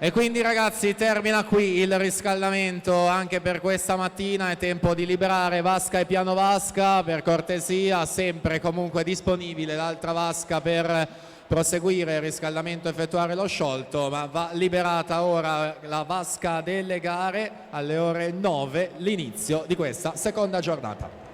E quindi ragazzi termina qui il riscaldamento anche per questa mattina, è tempo di liberare vasca e piano vasca, per cortesia, sempre comunque disponibile l'altra vasca per proseguire il riscaldamento e effettuare lo sciolto, ma va liberata ora la vasca delle gare alle ore 9, l'inizio di questa seconda giornata.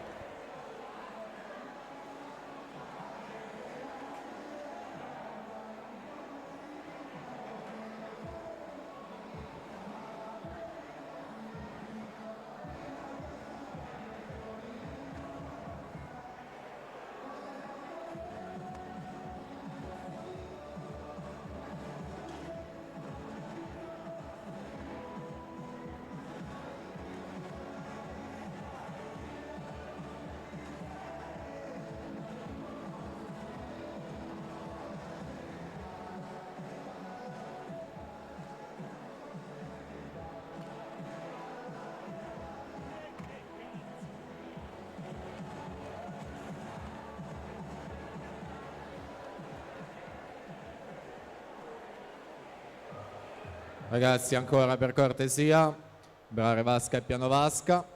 Ragazzi ancora per cortesia, liberare vasca e piano vasca.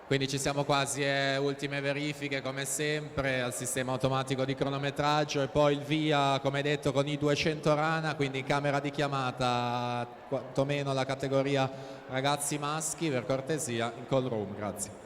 Quindi ci siamo quasi, ultime verifiche come sempre al sistema automatico di cronometraggio e poi il via come detto con i 200 rana, quindi in camera di chiamata quantomeno la categoria ragazzi maschi, per cortesia in call room, grazie.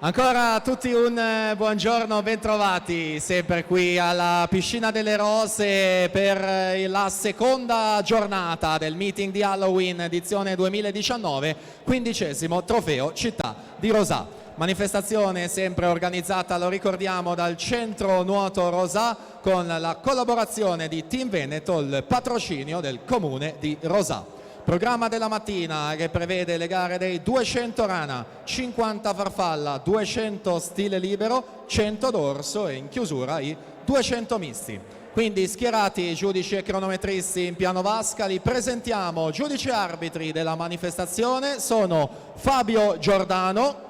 Ancora a tutti un buongiorno, bentrovati sempre qui alla Piscina delle Rose per la seconda giornata del meeting di Halloween edizione 2019, 15° trofeo Città di Rosà. Manifestazione sempre organizzata, lo ricordiamo, dal Centro Nuoto Rosà con la collaborazione di Team Veneto, il patrocinio del Comune di Rosà. Programma della mattina che prevede le gare dei 200 rana, 50 farfalla, 200 stile libero, 100 dorso e in chiusura i 200 misti. Quindi schierati giudici e cronometristi in piano vasca, li presentiamo. Giudici arbitri della manifestazione sono Fabio Giordano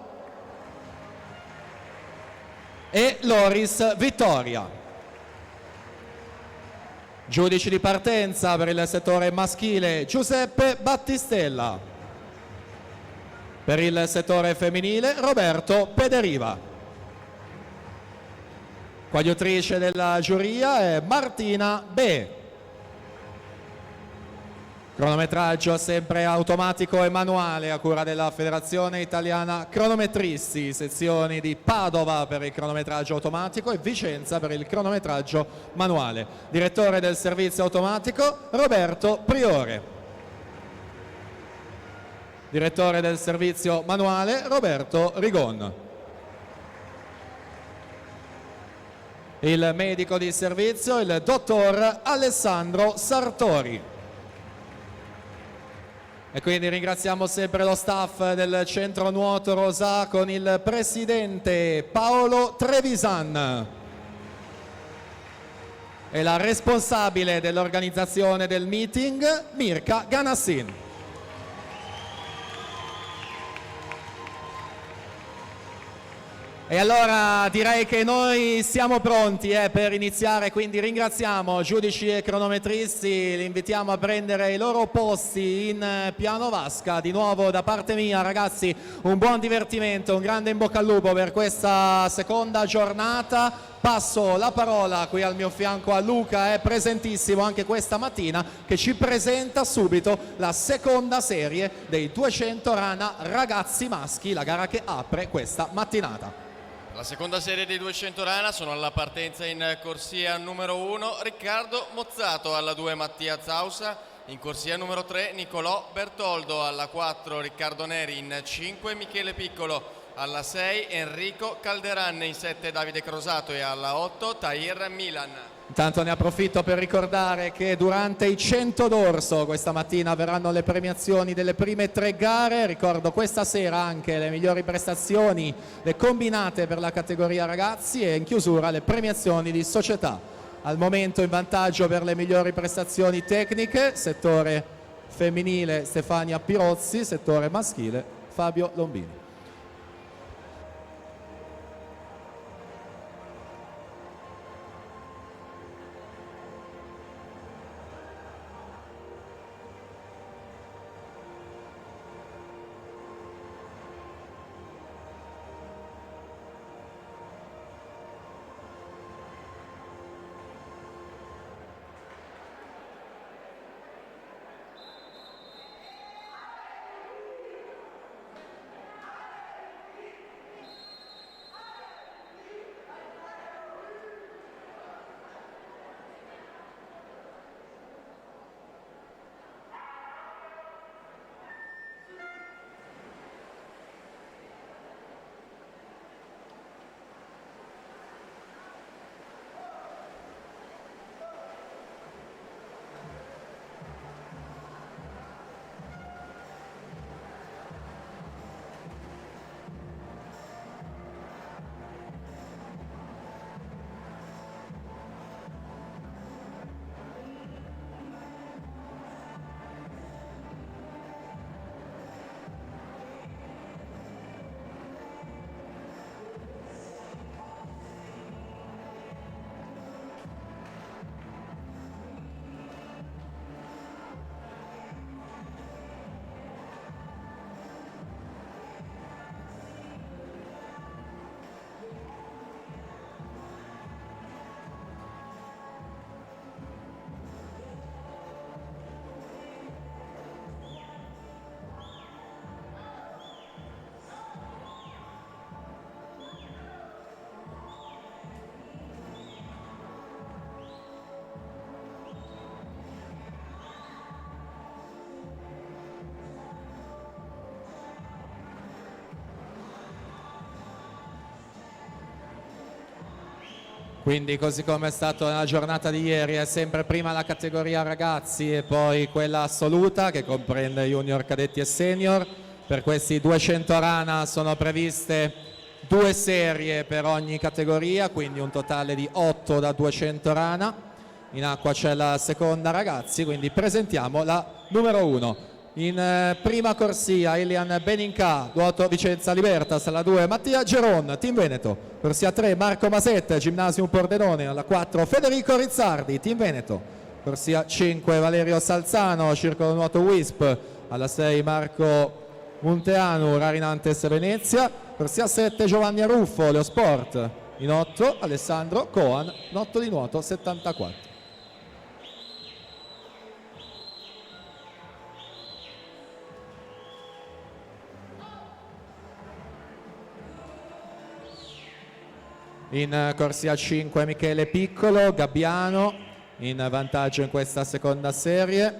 e Loris Vittoria. Giudici di partenza per il settore maschile Giuseppe Battistella. Per il settore femminile Roberto Pederiva. Coadiutrice della giuria è Martina Be. Cronometraggio sempre automatico e manuale a cura della Federazione Italiana Cronometristi, sezioni di Padova per il cronometraggio automatico e Vicenza per il cronometraggio manuale. Direttore del servizio automatico Roberto Priore. Direttore del servizio manuale Roberto Rigon. Il medico di servizio il dottor Alessandro Sartori. E quindi ringraziamo sempre lo staff del Centro Nuoto Rosà con il presidente Paolo Trevisan e la responsabile dell'organizzazione del meeting Mirka Ganassin. E allora direi che noi siamo pronti per iniziare, quindi ringraziamo giudici e cronometristi, li invitiamo a prendere i loro posti in piano vasca. Di nuovo da parte mia ragazzi un buon divertimento, un grande in bocca al lupo per questa seconda giornata. Passo la parola qui al mio fianco a Luca, è presentissimo anche questa mattina, che ci presenta subito la seconda serie dei 200 rana ragazzi maschi, la gara che apre questa mattinata. La seconda serie dei 200 rana sono alla partenza in corsia numero 1 Riccardo Mozzato, alla 2 Mattia Zausa, in corsia numero 3 Nicolò Bertoldo, alla 4 Riccardo Neri, in 5 Michele Piccolo, alla 6 Enrico Calderan, in 7 Davide Crosato e alla 8 Tahir Milan. Intanto ne approfitto per ricordare che durante i 100 d'orso questa mattina verranno le premiazioni delle prime 3 gare. Ricordo questa sera anche le migliori prestazioni, le combinate per la categoria ragazzi, e in chiusura le premiazioni di società. Al momento in vantaggio per le migliori prestazioni tecniche, settore femminile Stefania Pirozzi, settore maschile Fabio Lombini. Quindi così come è stato nella giornata di ieri, è sempre prima la categoria ragazzi e poi quella assoluta che comprende junior, cadetti e senior. Per questi 200 rana sono previste 2 serie per ogni categoria, quindi un totale di 8 da 200 rana. In acqua c'è la seconda ragazzi, quindi presentiamo la numero 1. In prima corsia Elian Beninca, nuoto Vicenza Libertas. Alla 2 Mattia Geron, Team Veneto. Corsia 3 Marco Masette, Gymnasium Pordenone. Alla 4 Federico Rizzardi, Team Veneto. Corsia 5 Valerio Salzano, Circolo Nuoto Wisp. Alla 6 Marco Munteanu, Rarinantes Venezia. Corsia 7 Giovanni Aruffo, Leo Sport. In 8 Alessandro Coan, Notto di Nuoto 74. In corsia 5 Michele Piccolo, Gabbiano in vantaggio in questa seconda serie.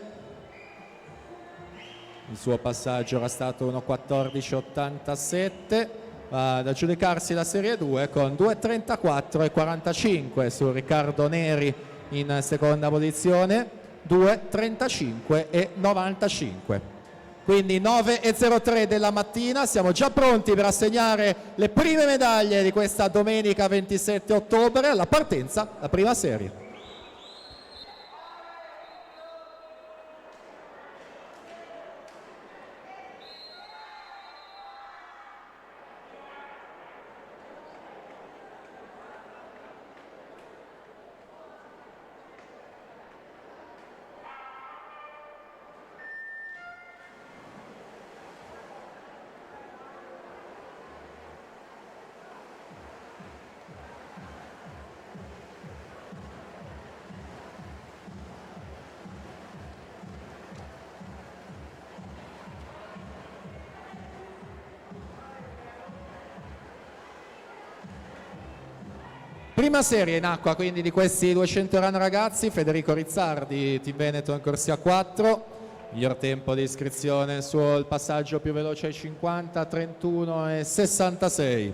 Il suo passaggio era stato 1:14.87. Va ad aggiudicarsi la serie 2 con 2:34.45 su Riccardo Neri in seconda posizione, 2:35.95. Quindi 9:03 della mattina, siamo già pronti per assegnare le prime medaglie di questa domenica 27 ottobre, alla partenza la prima serie. Prima serie in acqua quindi di questi 200 run ragazzi. Federico Rizzardi, Team Veneto in corsia 4, miglior tempo di iscrizione sul passaggio più veloce ai 50, 31:66.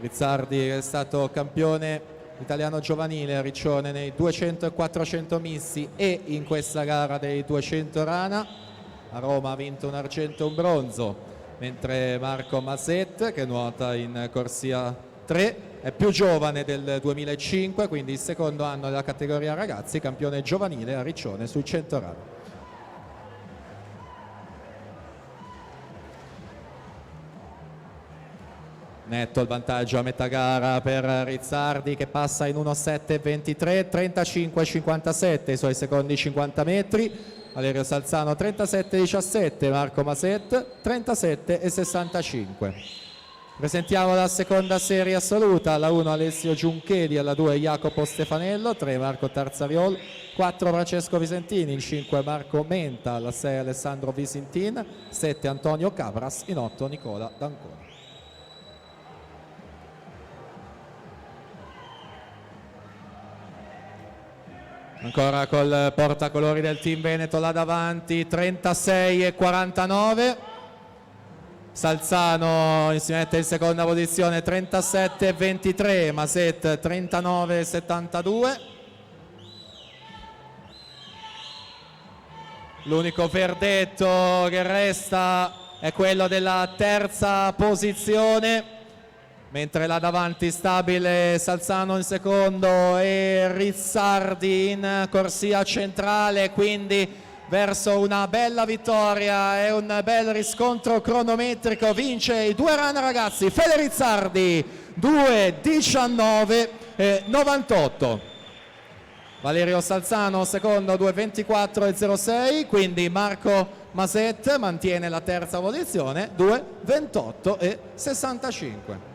Rizzardi è stato campione italiano giovanile a Riccione nei 200 e 400 missi e in questa gara dei 200 rana. A Roma ha vinto un argento e un bronzo, mentre Marco Maset, che nuota in corsia 3, è più giovane del 2005, quindi il secondo anno della categoria ragazzi, campione giovanile a Riccione sui 100 run. Netto il vantaggio a metà gara per Rizzardi, che passa in 1:7.23, 35:57 i suoi secondi 50 metri. Valerio Salzano 37:17, Marco Maset 37:65. Presentiamo la seconda serie assoluta. Alla 1 Alessio Giunchedi, alla 2 Jacopo Stefanello, 3 Marco Tarzariol, 4 Francesco Visentini, in 5 Marco Menta, alla 6 Alessandro Visintin, 7 Antonio Cabras, in 8 Nicola D'Ancona. Ancora col portacolori del Team Veneto là davanti, 36:49. Salzano si mette in seconda posizione, 37:23, Maset 39:72. L'unico verdetto che resta è quello della terza posizione, mentre là davanti stabile Salzano in secondo e Rizzardi in corsia centrale, quindi verso una bella vittoria e un bel riscontro cronometrico. Vince i 2 run ragazzi Fede Rizzardi, 2:19.98. Valerio Salzano secondo, 2:24.06, quindi Marco Maset mantiene la terza posizione, 2:28.65.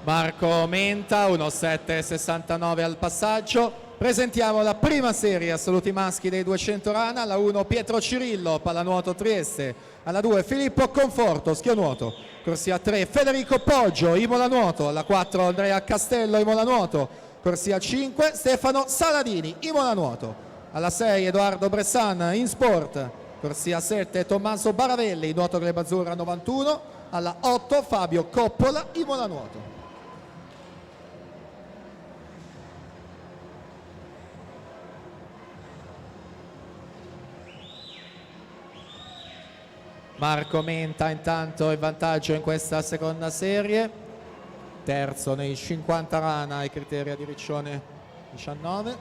Marco Menta, 1,769 al passaggio. Presentiamo la prima serie assoluti maschi dei 200 rana. Alla 1 Pietro Cirillo, pallanuoto Trieste. Alla 2 Filippo Conforto, schionuoto. Corsia 3 Federico Poggio, Imola Nuoto. Alla 4 Andrea Castello, Imola Nuoto. Corsia 5 Stefano Saladini, Imola Nuoto. Alla 6 Edoardo Bressan, in sport. Corsia 7 Tommaso Baravelli, nuoto Club Azzurra 91. Alla 8 Fabio Coppola, Imola Nuoto. Marco Menta intanto in vantaggio in questa seconda serie, terzo nei 50 rana ai criteri di Riccione 19.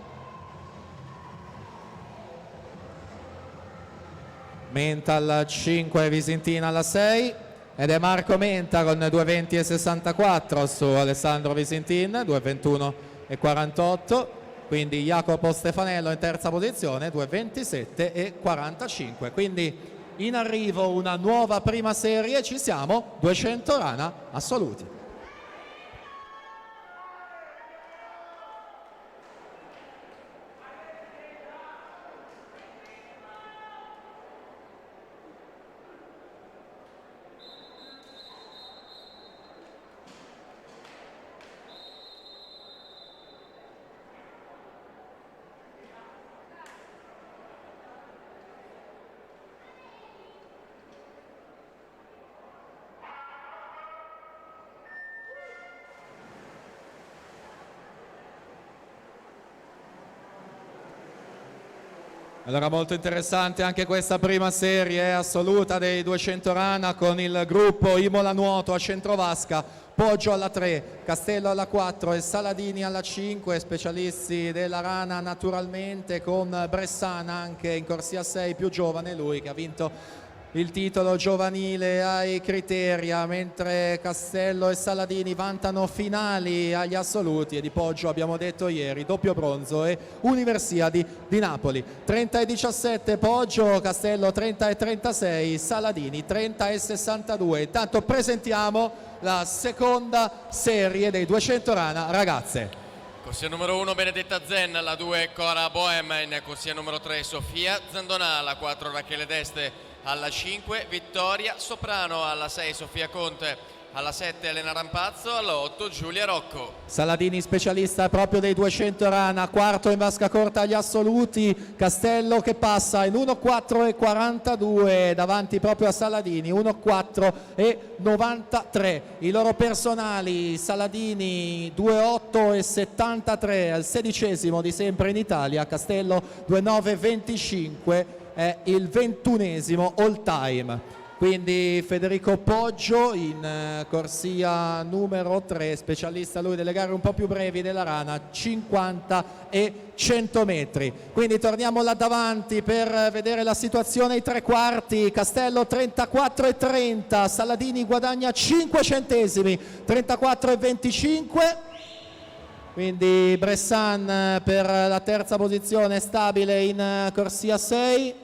Menta alla 5, Visintina alla 6 ed è Marco Menta con 2,20,64 su Alessandro Visintin, 2,21,48. Quindi Jacopo Stefanello in terza posizione, 2,27,45. Quindi in arrivo una nuova prima serie, ci siamo, 200 rana assoluti. Allora, molto interessante anche questa prima serie assoluta dei 200 rana con il gruppo Imola Nuoto a centrovasca, Poggio alla 3, Castello alla 4 e Saladini alla 5, specialisti della rana naturalmente, con Bressana anche in corsia 6, più giovane lui, che ha vinto il titolo giovanile ai Criteria, mentre Castello e Saladini vantano finali agli assoluti, e di Poggio abbiamo detto ieri doppio bronzo e Universiadi di Napoli. 30,17 Poggio, Castello 30,36, Saladini 30,62. Intanto presentiamo la seconda serie dei 200 rana ragazze. Corsia numero 1 Benedetta Zen, alla 2 Cora Bohem, in corsia numero 3 Sofia Zandonà, alla 4 Rachele Deste, alla 5 Vittoria Soprano, alla 6 Sofia Conte, alla 7 Elena Rampazzo, alla 8 Giulia Rocco. Saladini specialista proprio dei 200 rana, quarto in vasca corta agli assoluti. Castello che passa in 1,4,42 davanti proprio a Saladini, 1,4,93. I loro personali: Saladini 2,8,73 al 16° di sempre in Italia, Castello 2,9,25 è il 21° all time. Quindi Federico Poggio in corsia numero 3, specialista lui delle gare un po' più brevi della rana, 50 e 100 metri. Quindi torniamo là davanti per vedere la situazione ai tre quarti. Castello 34 e 30, Saladini guadagna 5 centesimi, 34 e 25. Quindi Bressan per la terza posizione stabile in corsia 6.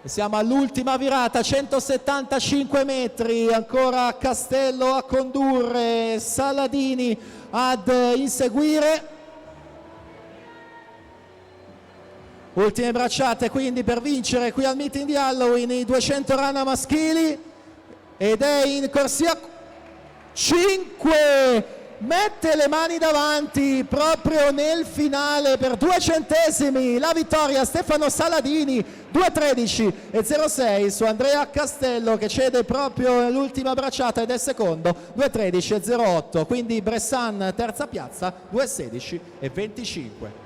Siamo all'ultima virata, 175 metri, ancora Castello a condurre, Saladini ad inseguire. Ultime bracciate quindi per vincere qui al meeting di Halloween i 200 rana maschili, ed è in corsia 5. Mette le mani davanti proprio nel finale per 2 centesimi la vittoria Stefano Saladini, 2,13,06 su Andrea Castello, che cede proprio nell'ultima bracciata ed è secondo, 2,13,08. Quindi Bressan terza piazza, 2,16,25.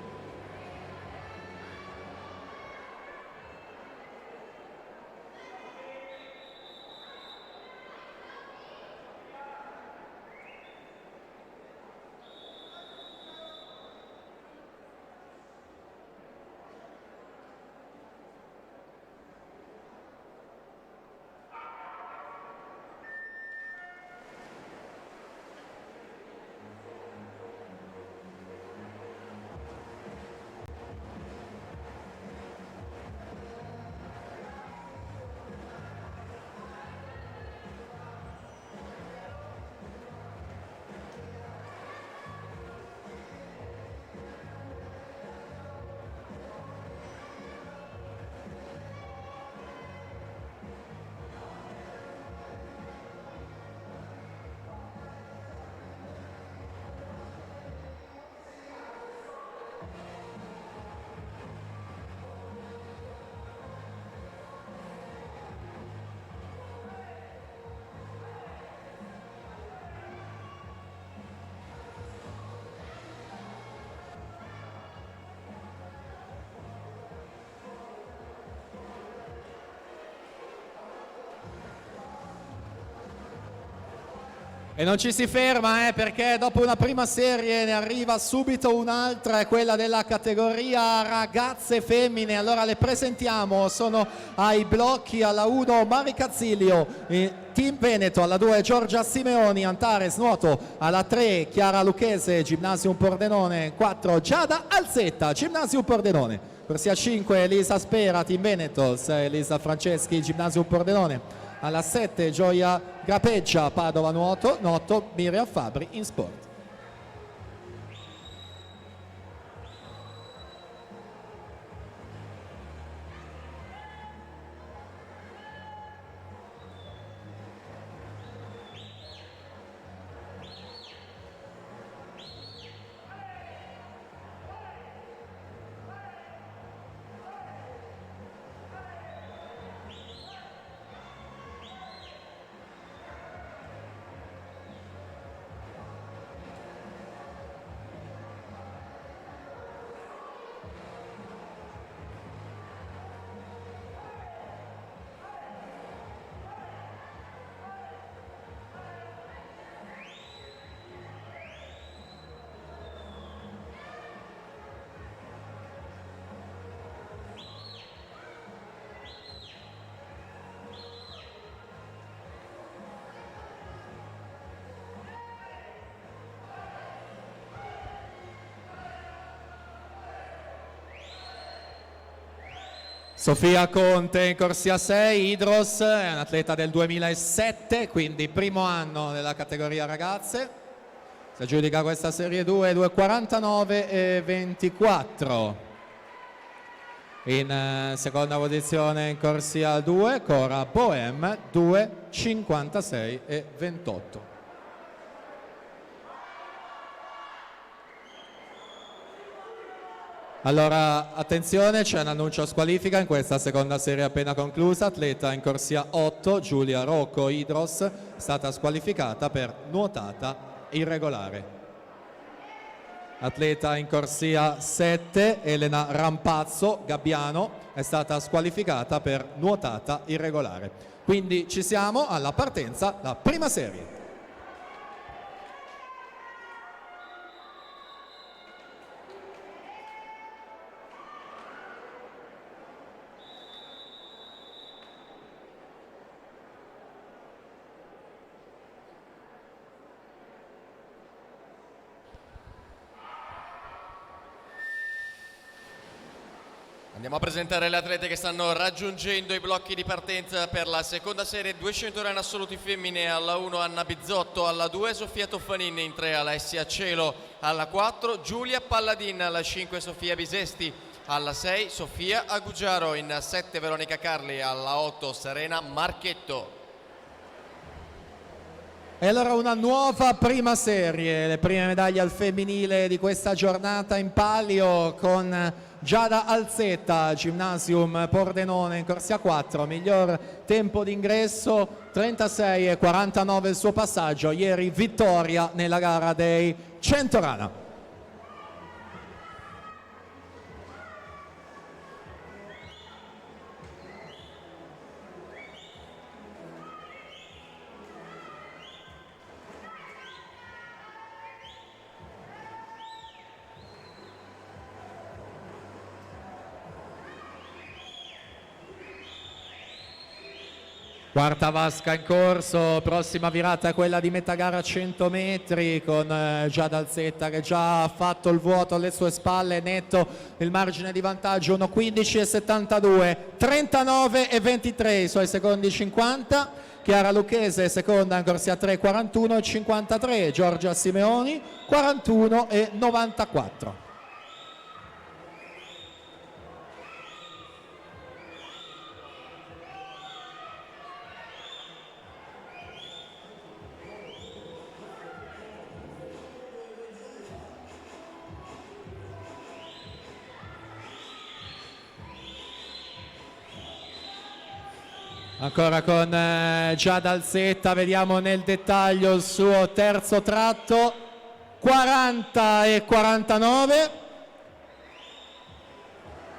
E non ci si ferma perché dopo una prima serie ne arriva subito un'altra, è quella della categoria ragazze femmine. Allora le presentiamo, sono ai blocchi: alla 1 Mari Cazzilio, Team Veneto, alla 2 Giorgia Simeoni, Antares Nuoto, alla 3 Chiara Lucchese, Gymnasium Pordenone, 4 Giada Alzetta, Gymnasium Pordenone, corsia 5 Elisa Spera, Team Veneto, 6 Elisa Franceschi, Gymnasium Pordenone, alla 7 Gioia Grapeggia, Padova Nuoto, 8 Miriam Fabri in Sport. Sofia Conte in corsia 6, Idros, è un'atleta del 2007, quindi primo anno nella categoria ragazze. Si aggiudica questa serie 2, 2.49 e 24. In seconda posizione in corsia 2, Cora Bohem, 2.56 e 28. Allora, attenzione, c'è un annuncio a squalifica in questa seconda serie appena conclusa. Atleta in corsia 8, Giulia Rocco Idros, è stata squalificata per nuotata irregolare. Atleta in corsia 7, Elena Rampazzo Gabbiano, è stata squalificata per nuotata irregolare. Quindi ci siamo alla partenza, la prima serie. Andiamo a presentare le atlete che stanno raggiungendo i blocchi di partenza per la seconda serie 200 rane assoluti femmine. Alla 1 Anna Bizzotto, alla 2 Sofia Toffanin, in 3 Alessia Cielo, alla 4 Giulia Palladin, alla 5 Sofia Bisesti, alla 6 Sofia Agugiaro, in 7 Veronica Carli, alla 8 Serena Marchetto. E allora una nuova prima serie, le prime medaglie al femminile di questa giornata in palio con Giada Alzetta, Gymnasium Pordenone in corsia 4, miglior tempo d'ingresso 36 e 49 il suo passaggio, ieri vittoria nella gara dei 100 rana. Quarta vasca in corso, prossima virata è quella di metà gara 100 metri con Giada Alzetta che già ha fatto il vuoto alle sue spalle, netto il margine di vantaggio 1.15,72, 39 e 23 i suoi secondi 50. Chiara Lucchese seconda in corsia 3, 41 e 53, Giorgia Simeoni 41 e 94. Ancora con Giada Alzetta, vediamo nel dettaglio il suo terzo tratto, 40 e 49,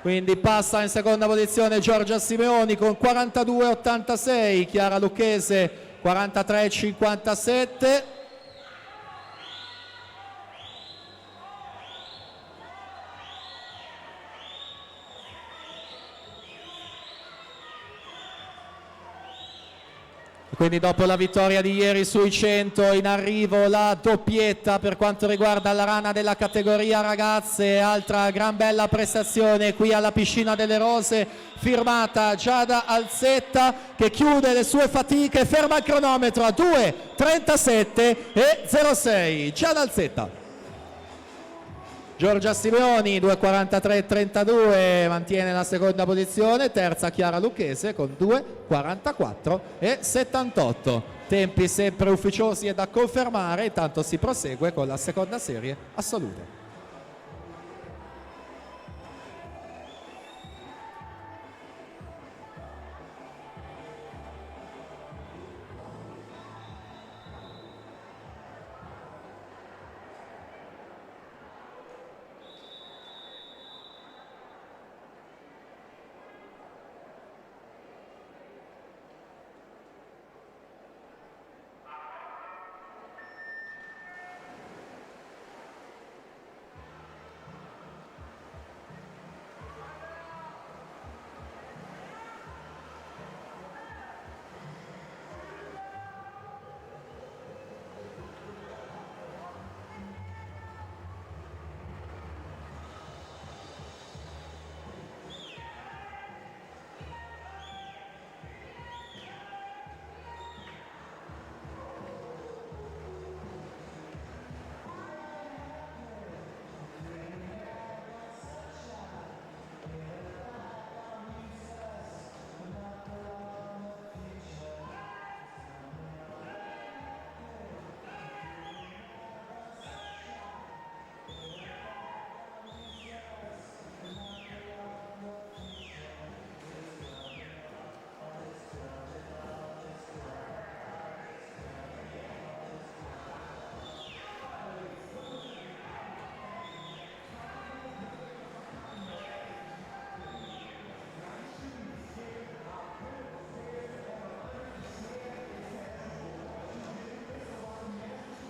quindi passa in seconda posizione Giorgia Simeoni con 42 e 86, Chiara Lucchese 43 e 57, quindi dopo la vittoria di ieri sui 100 in arrivo la doppietta per quanto riguarda la rana della categoria ragazze. Altra gran bella prestazione qui alla Piscina delle Rose, firmata Giada Alzetta, che chiude le sue fatiche, ferma il cronometro a 2:37:06. Giada Alzetta. Giorgia Simeoni 2:43:32 mantiene la seconda posizione, terza Chiara Lucchese con 2:44:78. Tempi sempre ufficiosi e da confermare, intanto si prosegue con la seconda serie assoluta.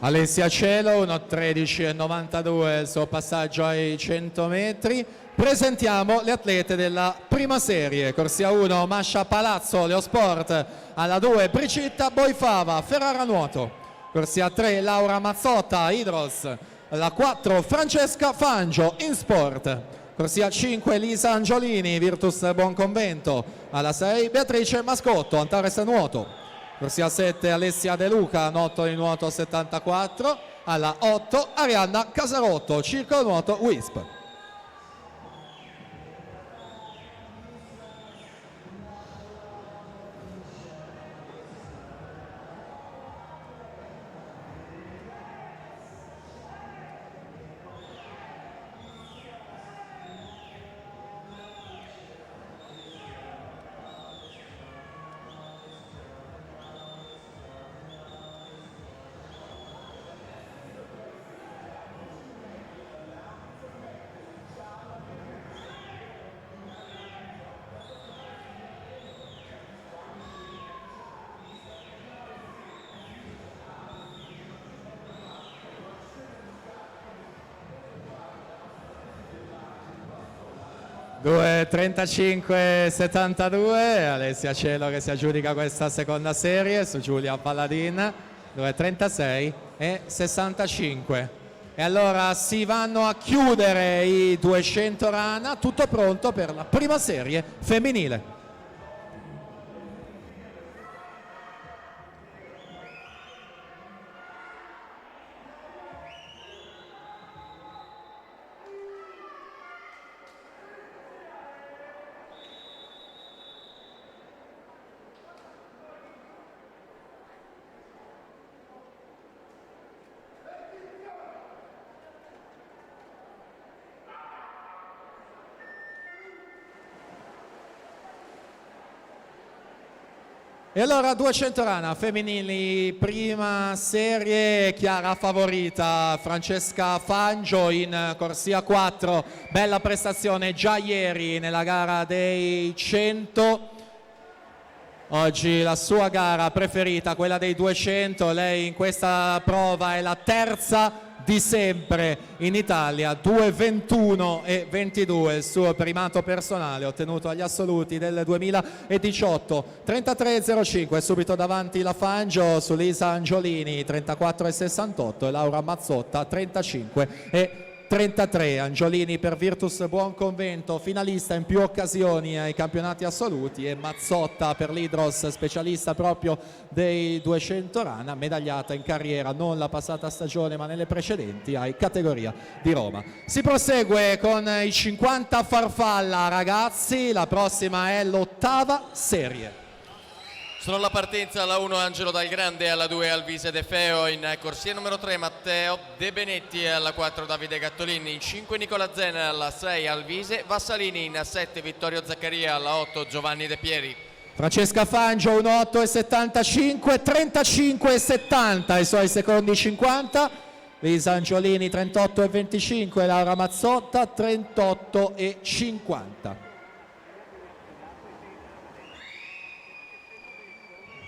Alessia Cielo 1:13:92 il suo passaggio ai 100 metri. Presentiamo le atlete della prima serie. Corsia 1 Mascia Palazzo Leosport, alla 2 Bricitta Boifava Ferrara Nuoto, corsia 3 Laura Mazzotta Hydros, alla 4 Francesca Fangio in Sport, corsia 5 Lisa Angiolini Virtus Buonconvento, alla 6 Beatrice Mascotto Antares Nuoto, corsia 7 Alessia De Luca Notto di Nuoto 74, alla 8 Arianna Casarotto Circolo Nuoto Wisp. Due 35:72, Alessia Cielo che si aggiudica questa seconda serie su Giulia Palladin, 2:36:65. E allora si vanno a chiudere i 200 rana, tutto pronto per la prima serie femminile. E allora 200 rana femminili, prima serie, chiara favorita Francesca Fangio in corsia 4, bella prestazione già ieri nella gara dei 100. Oggi la sua gara preferita, quella dei 200, lei in questa prova è la terza di sempre in Italia, 2:21 e 22 il suo primato personale ottenuto agli assoluti del 2018. 33,05 subito davanti la Fangio su Lisa Angiolini, 34,68 e Laura Mazzotta 35,33. Angiolini per Virtus Buonconvento, finalista in più occasioni ai campionati assoluti, e Mazzotta per l'Hydros, specialista proprio dei 200 rana, medagliata in carriera non la passata stagione ma nelle precedenti ai categoria di Roma. Si prosegue con i 50 farfalla ragazzi, la prossima è l'8ª serie. Sono alla partenza alla 1 Angelo Dal Grande, alla 2 Alvise De Feo, in corsia numero 3 Matteo De Benetti, alla 4 Davide Gattolini, in 5 Nicola Zena, alla 6 Alvise Vassalini, in 7 Vittorio Zaccaria, alla 8 Giovanni De Pieri. Francesca Fangio 1,8,75, 35,70 i suoi secondi 50. Lisa Angiolini 38,25, Laura Mazzotta 38,50.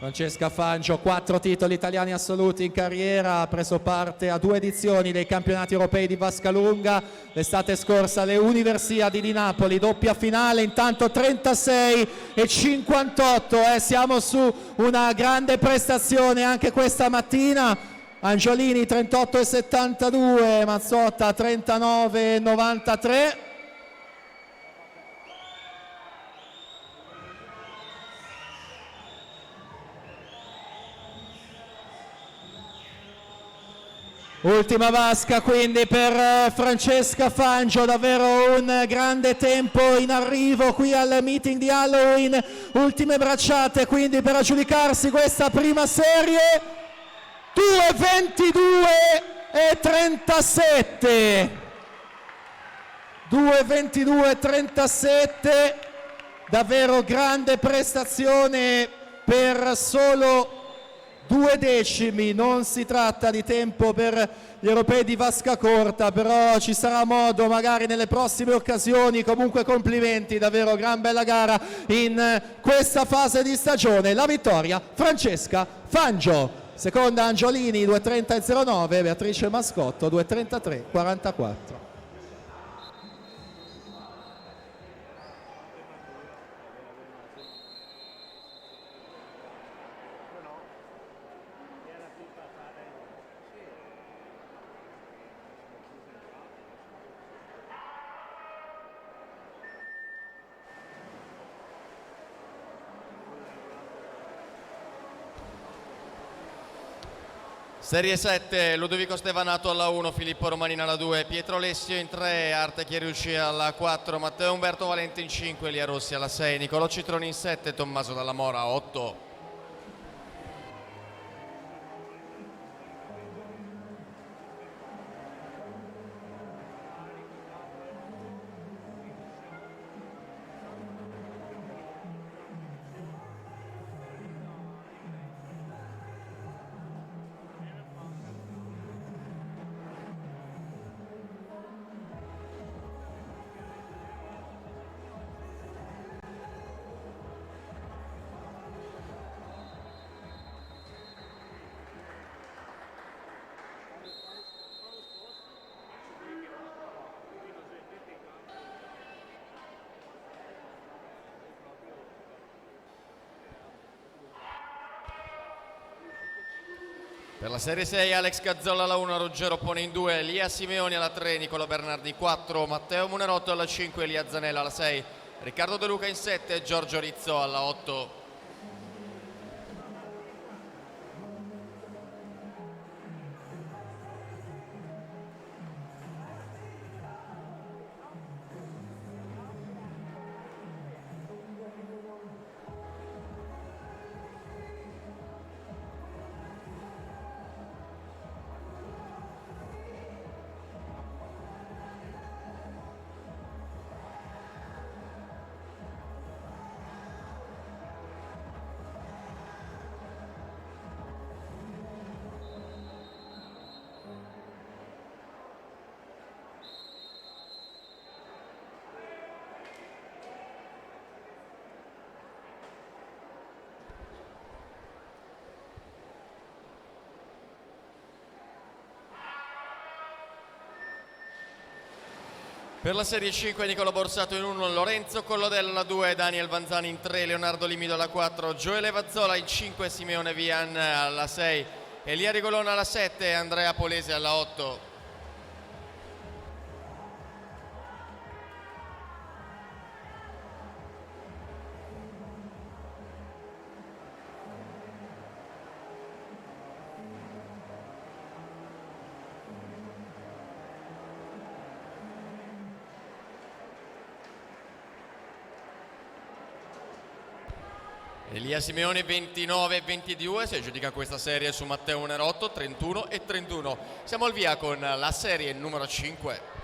Francesca Fangio, 4 titoli italiani assoluti in carriera, ha preso parte a 2 edizioni dei campionati europei di vasca lunga, l'estate scorsa alle Universiadi di Napoli, doppia finale, intanto 36,58, siamo su una grande prestazione anche questa mattina. Angiolini 38,72, Mazzotta 39,93. Ultima vasca quindi per Francesca Fangio, davvero un grande tempo in arrivo qui al meeting di Halloween. Ultime bracciate quindi per aggiudicarsi questa prima serie. 2:22 e 37. 2:22 e 37. Davvero grande prestazione per solo 2 decimi, non si tratta di tempo per gli europei di vasca corta, però ci sarà modo magari nelle prossime occasioni. Comunque complimenti, davvero gran bella gara in questa fase di stagione. La vittoria Francesca Fangio, seconda Angiolini 2:30,09, Beatrice Mascotto 2:33,44. Serie 7, Ludovico Stevanato alla 1, Filippo Romanina alla 2, Pietro Alessio in 3, Arte Chieriusci alla 4, Matteo Umberto Valente in 5, Elia Rossi alla 6, Nicolò Citroni in 7, Tommaso Dalla Mora a 8. Per la Serie 6 Alex Gazzolla alla 1, Ruggero Pone in 2, Elia Simeoni alla 3, Nicola Bernardi 4, Matteo Munerotto alla 5, Elia Zanella alla 6, Riccardo De Luca in 7, Giorgio Rizzo alla 8. Per la serie 5 Nicolò Borsato in 1, Lorenzo Collodella alla 2, Daniel Vanzani in 3, Leonardo Limido alla 4, Gioele Vazzola in 5, Simeone Vian alla 6, Elia Rigolona alla 7 e Andrea Polese alla 8. Elia Simeone 29-22, si aggiudica questa serie su Matteo Nerotto 31-31. Siamo al via con la serie numero 5.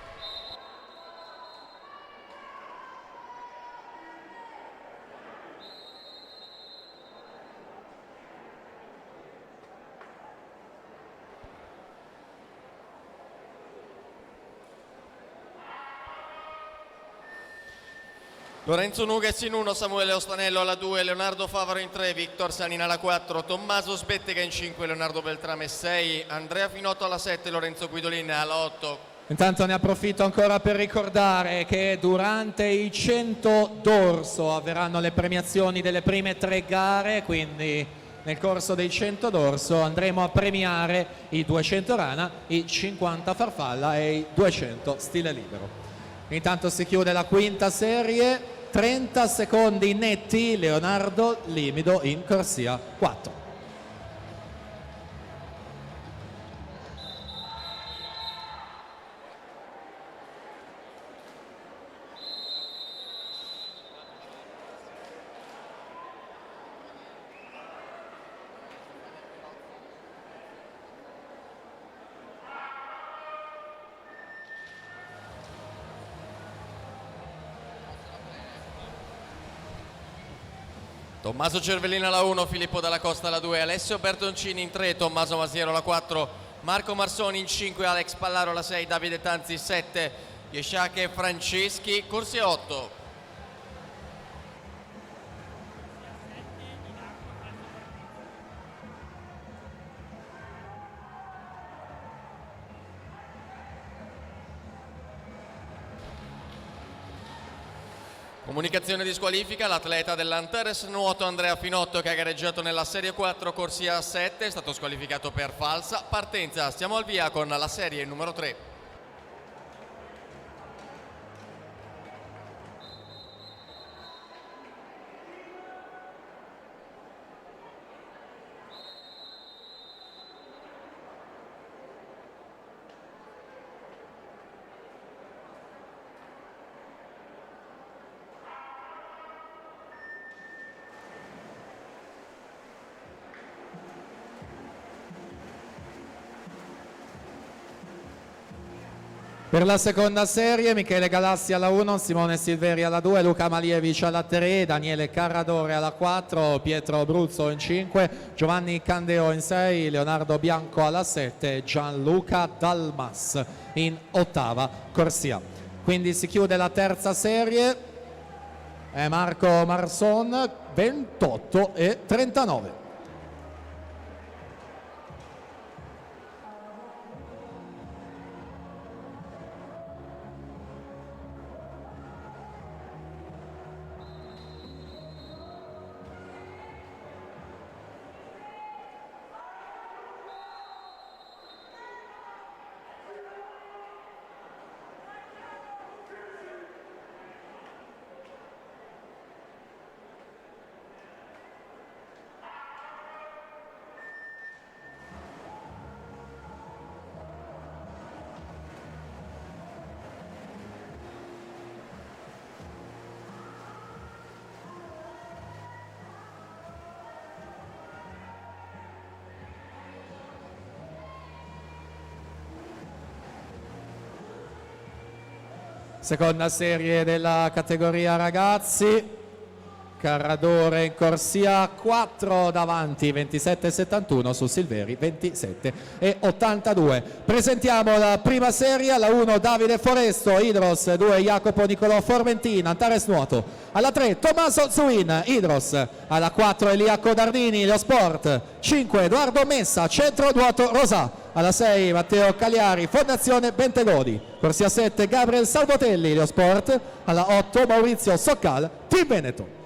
Lorenzo Nuges in 1, Samuele Ostanello alla 2, Leonardo Favaro in 3, Victor Sanina alla 4, Tommaso Sbettega in 5, Leonardo Beltrame 6, Andrea Finotto alla 7, Lorenzo Guidolin alla 8. Intanto ne approfitto ancora per ricordare che durante i 100 d'orso avverranno le premiazioni delle prime 3 gare, quindi nel corso dei 100 d'orso andremo a premiare i 200 rana, i 50 farfalla e i 200 stile libero. Intanto si chiude la quinta serie, 30 secondi netti, Leonardo Limido in corsia 4. Tommaso Cervellina alla 1, Filippo Dalla Costa alla 2, Alessio Bertoncini in 3, Tommaso Masiero alla 4, Marco Marsoni in 5, Alex Pallaro alla 6, Davide Tanzi 7, Yeshake Franceschi, corsia 8. Comunicazione di squalifica, l'atleta dell'Antares Nuoto Andrea Finotto, che ha gareggiato nella serie 4 corsia 7, è stato squalificato per falsa partenza. Stiamo al via con la serie numero 3. Per la seconda serie Michele Galassi alla 1, Simone Silveri alla 2, Luca Malievic alla 3, Daniele Carradore alla 4, Pietro Bruzzo in 5, Giovanni Candeo in 6, Leonardo Bianco alla 7, Gianluca Dalmas in 8ª corsia. Quindi si chiude la terza serie, è Marco Marson 28-39. Seconda serie della categoria ragazzi, Carradore in corsia 4 davanti 27-71 su Silveri 27-82. Presentiamo la prima serie, alla 1 Davide Foresto Idros, 2 Jacopo Nicolò Formentina Antares Nuoto, alla 3 Tommaso Zuin Idros, alla 4 Elia Codardini Lo Sport, 5 Edoardo Messa Centro Nuoto Rosà, alla 6 Matteo Cagliari, Fondazione Bentegodi. Corsia 7 Gabriel Salvotelli, Leo Sport, alla 8 Maurizio Soccal, Team Veneto.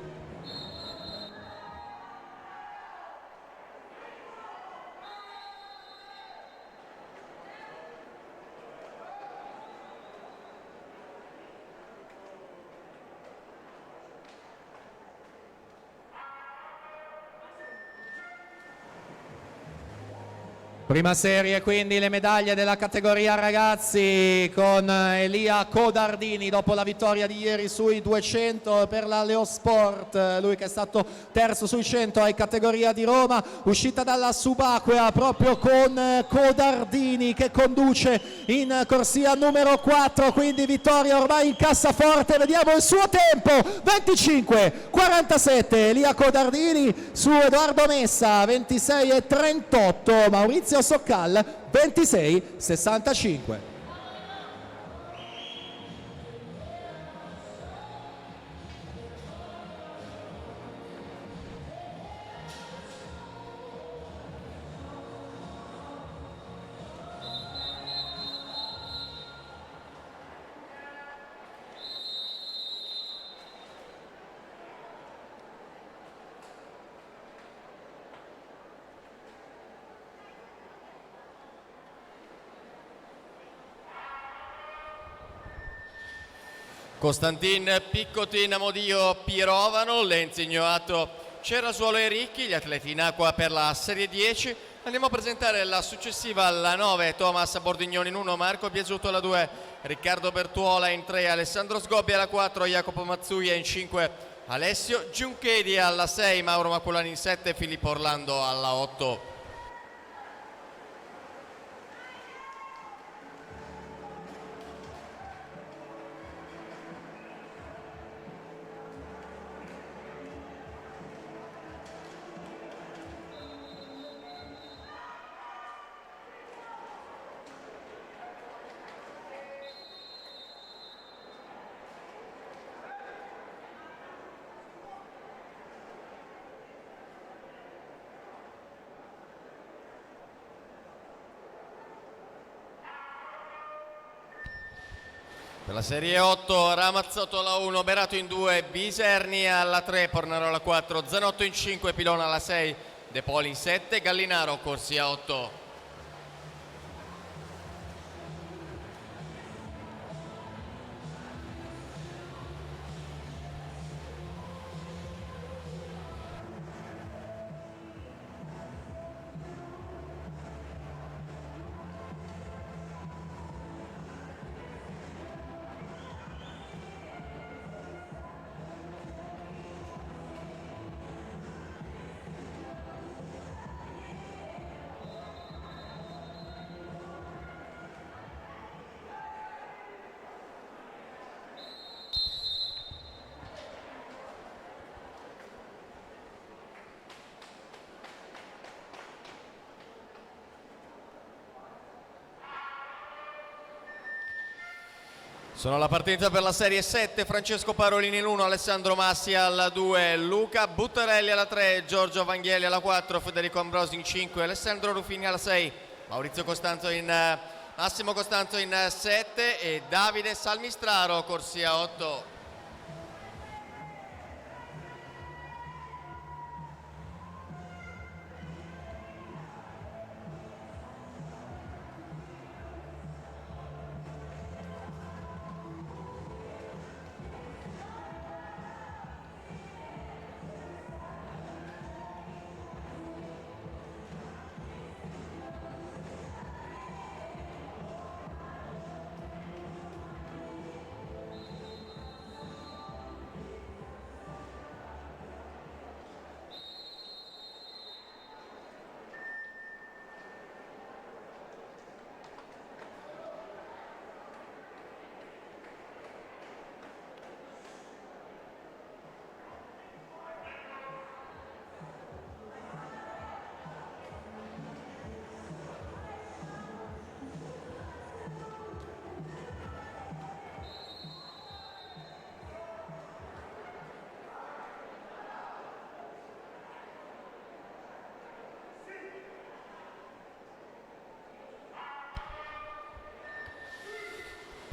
Prima serie quindi le medaglie della categoria ragazzi con Elia Codardini dopo la vittoria di ieri sui 200 per la Leosport, lui che è stato terzo sui 100 ai categoria di Roma, uscita dalla subacquea proprio con Codardini che conduce in corsia numero 4, quindi vittoria ormai in cassaforte, vediamo il suo tempo 25:47 Elia Codardini su Edoardo Messa, 26:38 Maurizio Soccal, 26:65. Costantin Piccotin, Amodio Pirovano, Lenzi Ignoato, Cerasuolo e Ricchi, gli atleti in acqua per la serie 10. Andiamo a presentare la successiva alla 9, Thomas Bordignoni in 1, Marco Biasuto alla 2, Riccardo Bertuola in 3, Alessandro Sgobbi alla 4, Jacopo Mazzuia in 5, Alessio Giunchedi alla 6, Mauro Maculani in 7, Filippo Orlando alla 8. Per la serie 8, Ramazzotto alla 1, Berato in 2, Biserni alla 3, Pornaro alla 4, Zanotto in 5, Pilona alla 6, De Poli in 7, Gallinaro corsia 8. Sono alla partenza per la serie 7, Francesco Parolini in 1, Alessandro Massi alla 2, Luca Buttarelli alla 3, Giorgio Vanghelli alla 4, Federico Ambrosi in 5, Alessandro Ruffini alla 6, Massimo Costanzo in 7 e Davide Salmistraro corsia 8.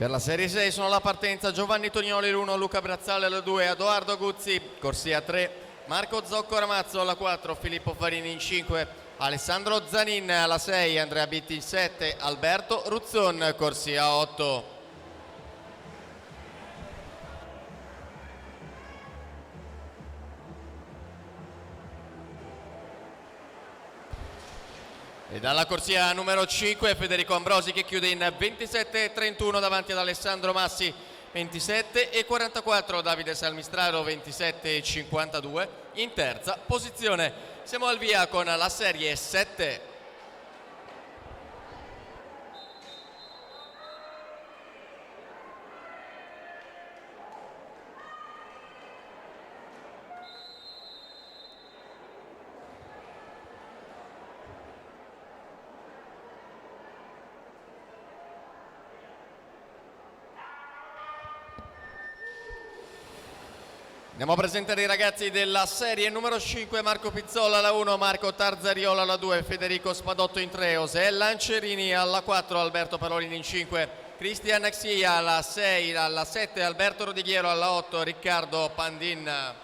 Per la Serie 6 sono alla partenza Giovanni Tonioli l'1, Luca Brazzale alla 2, Edoardo Guzzi, corsia 3, Marco Zocco Ramazzo alla 4, Filippo Farini in 5, Alessandro Zanin alla 6, Andrea Bitti in 7, Alberto Ruzzon, corsia 8. E dalla corsia numero 5 Federico Ambrosi che chiude in 27,31 davanti ad Alessandro Massi, 27,44 Davide Salmistraro, 27,52 in terza posizione. Siamo al via con la Serie 7. Andiamo a presentare i ragazzi della serie numero 5, Marco Pizzola alla 1, Marco Tarzariola alla 2, Federico Spadotto in 3, José Lancerini alla 4, Alberto Parolini in 5, Cristian Xia alla 6, alla 7, Alberto Rodighiero alla 8, Riccardo Pandin.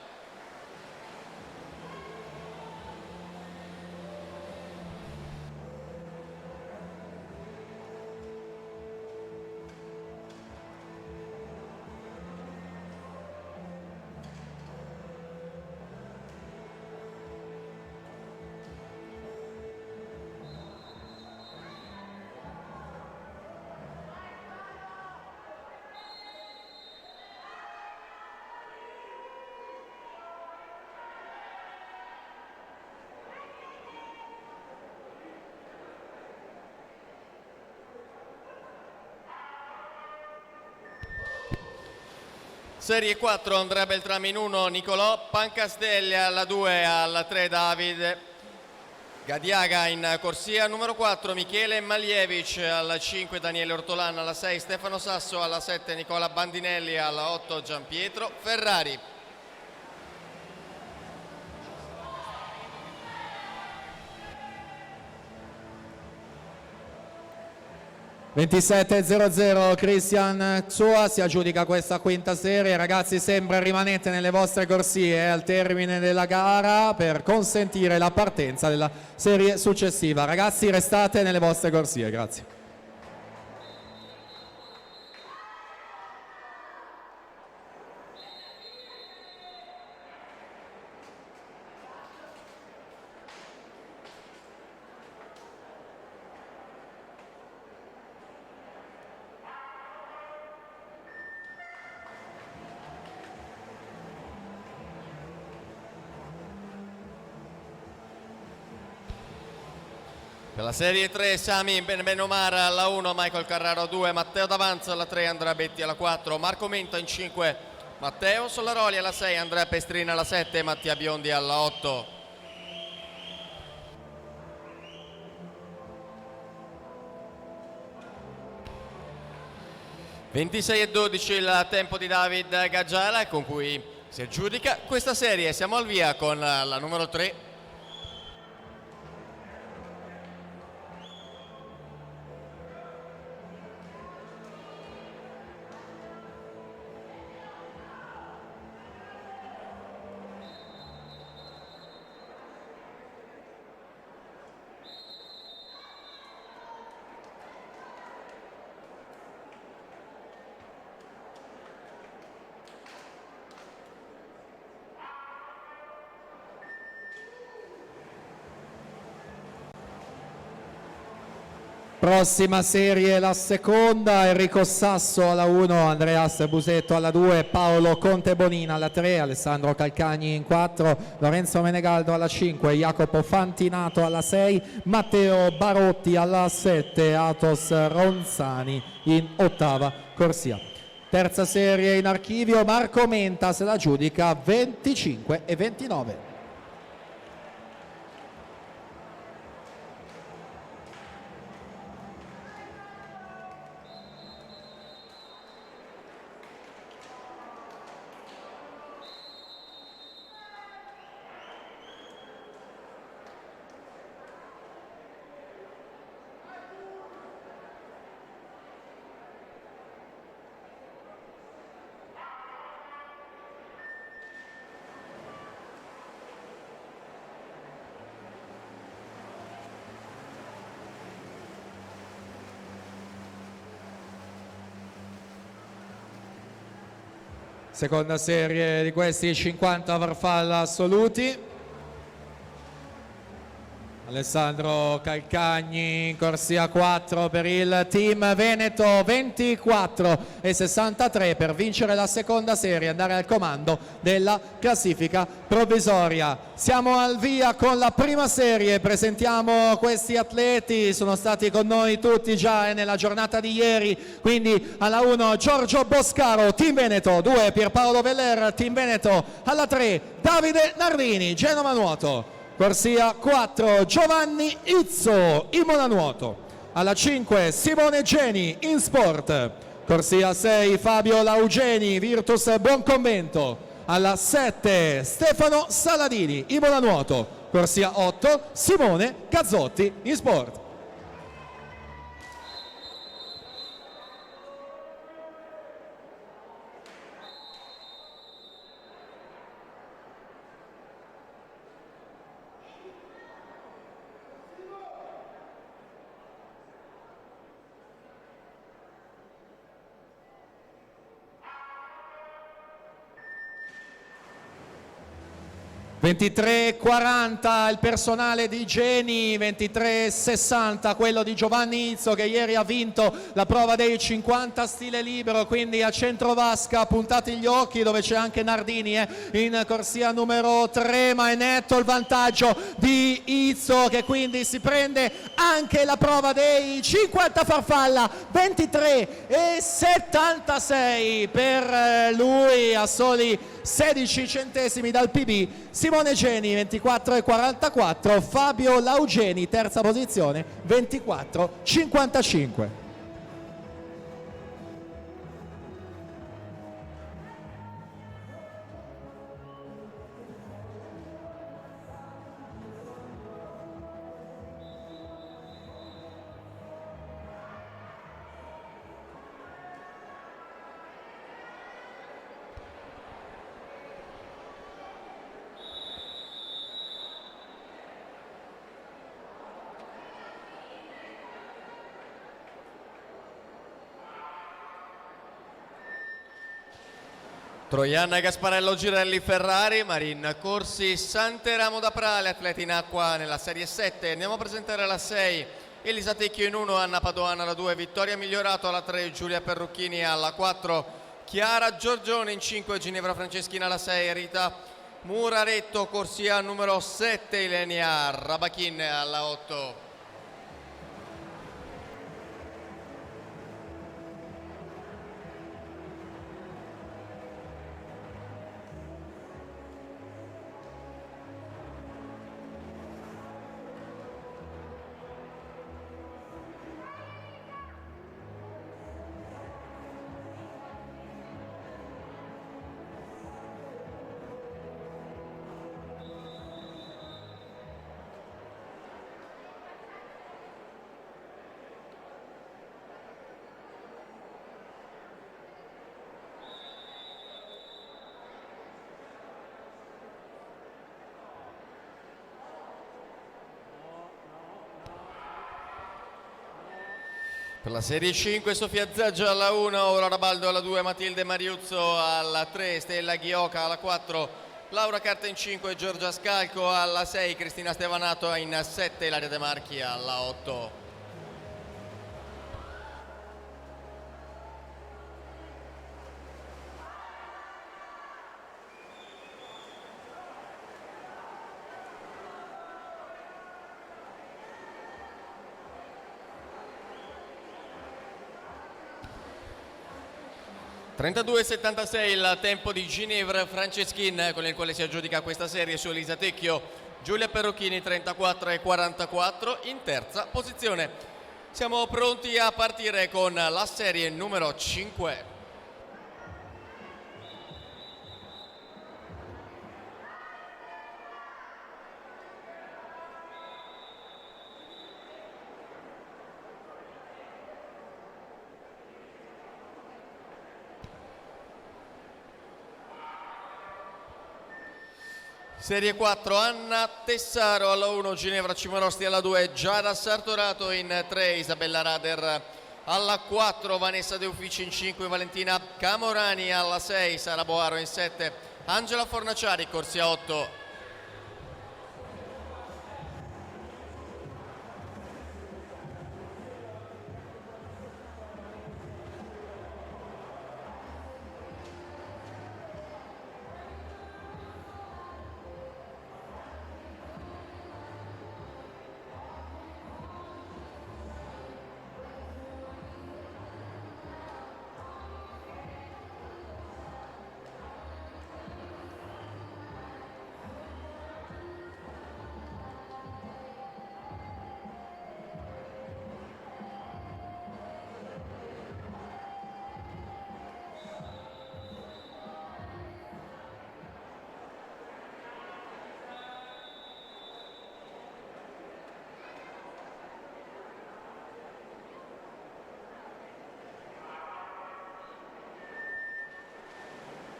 Serie 4, Andrea Beltrami in 1, Nicolò Pancastelli alla 2, alla 3 Davide Gadiaga in corsia numero 4, Michele Malievic alla 5, Daniele Ortolan alla 6, Stefano Sasso alla 7, Nicola Bandinelli alla 8, Gianpietro Ferrari. 27-0-0 Christian Xua si aggiudica questa quinta serie. Ragazzi, sempre rimanete nelle vostre corsie al termine della gara per consentire la partenza della serie successiva. Ragazzi, restate nelle vostre corsie, grazie. Per la serie 3 Sami Benomar alla 1, Michael Carraro 2, Matteo D'Avanzo alla 3, Andrea Betti alla 4, Marco Menta in 5, Matteo Solaroli alla 6, Andrea Pestrina alla 7, Mattia Biondi alla 8. (26:12) il tempo di David Gaggiala con cui si aggiudica questa serie. Siamo al via con la numero 3. Prossima serie, la seconda, Enrico Sasso alla 1, Andreas Busetto alla 2, Paolo Contebonina alla 3, Alessandro Calcagni in 4, Lorenzo Menegaldo alla 5, Jacopo Fantinato alla 6, Matteo Barotti alla 7, Atos Ronzani in ottava corsia. Terza serie in archivio, Marco Menta se la giudica 25-29. Seconda serie di questi 50 farfalla assoluti. Alessandro Calcagni in corsia 4 per il team Veneto, 24,63 per vincere la seconda serie, andare al comando della classifica provvisoria. Siamo al via con la prima serie, presentiamo questi atleti, sono stati con noi tutti già nella giornata di ieri, quindi alla 1 Giorgio Boscaro, team Veneto, 2 Pierpaolo Veller, team Veneto, alla 3 Davide Nardini, Genova Nuoto. Corsia 4 Giovanni Izzo, Imola Nuoto. Alla 5 Simone Geni, in sport. Corsia 6 Fabio Laugeni, Virtus Buonconvento. Alla 7 Stefano Saladini, Imola Nuoto. Corsia 8 Simone Cazzotti, in sport. (23:40) il personale di Geni, 23:60 quello di Giovanni Izzo, che ieri ha vinto la prova dei 50 stile libero, quindi a centro vasca, puntati gli occhi, dove c'è anche Nardini in corsia numero 3, ma è netto il vantaggio di Izzo, che quindi si prende anche la prova dei 50 farfalla, 23,76 per lui, a soli 16 centesimi dal PB. Simone Geni 24,44, Fabio Laugeni terza posizione 24,55. Troiana Gasparello Girelli Ferrari, Marin Corsi Santeramo da Prale, atleti in acqua nella serie 7. Andiamo a presentare la 6, Elisa Tecchio in 1, Anna Padoana alla 2, Vittoria Migliorato alla 3, Giulia Perrucchini alla 4, Chiara Giorgione in 5, Ginevra Franceschina alla 6, Rita Muraretto, corsia numero 7, Ilenia Rabachin alla 8. Per la serie 5 Sofia Zaggia alla 1, Aurora Baldo alla 2, Matilde Mariuzzo alla 3, Stella Ghioca alla 4, Laura Carta in 5, Giorgia Scalco alla 6, Cristina Stevanato in 7, Ilaria De Marchi alla 8. (32,76) il tempo di Ginevra Franceschin, con il quale si aggiudica questa serie su Elisa Tecchio. Giulia Perrucchini 34,44 in terza posizione. Siamo pronti a partire con la serie numero 5. Serie 4, Anna Tessaro alla 1, Ginevra Cimorosti alla 2, Giada Sartorato in 3, Isabella Rader alla 4 Vanessa De Uffici, in 5 Valentina Camorani, alla 6 Sara Boaro, in 7 Angela Fornaciari, corsia 8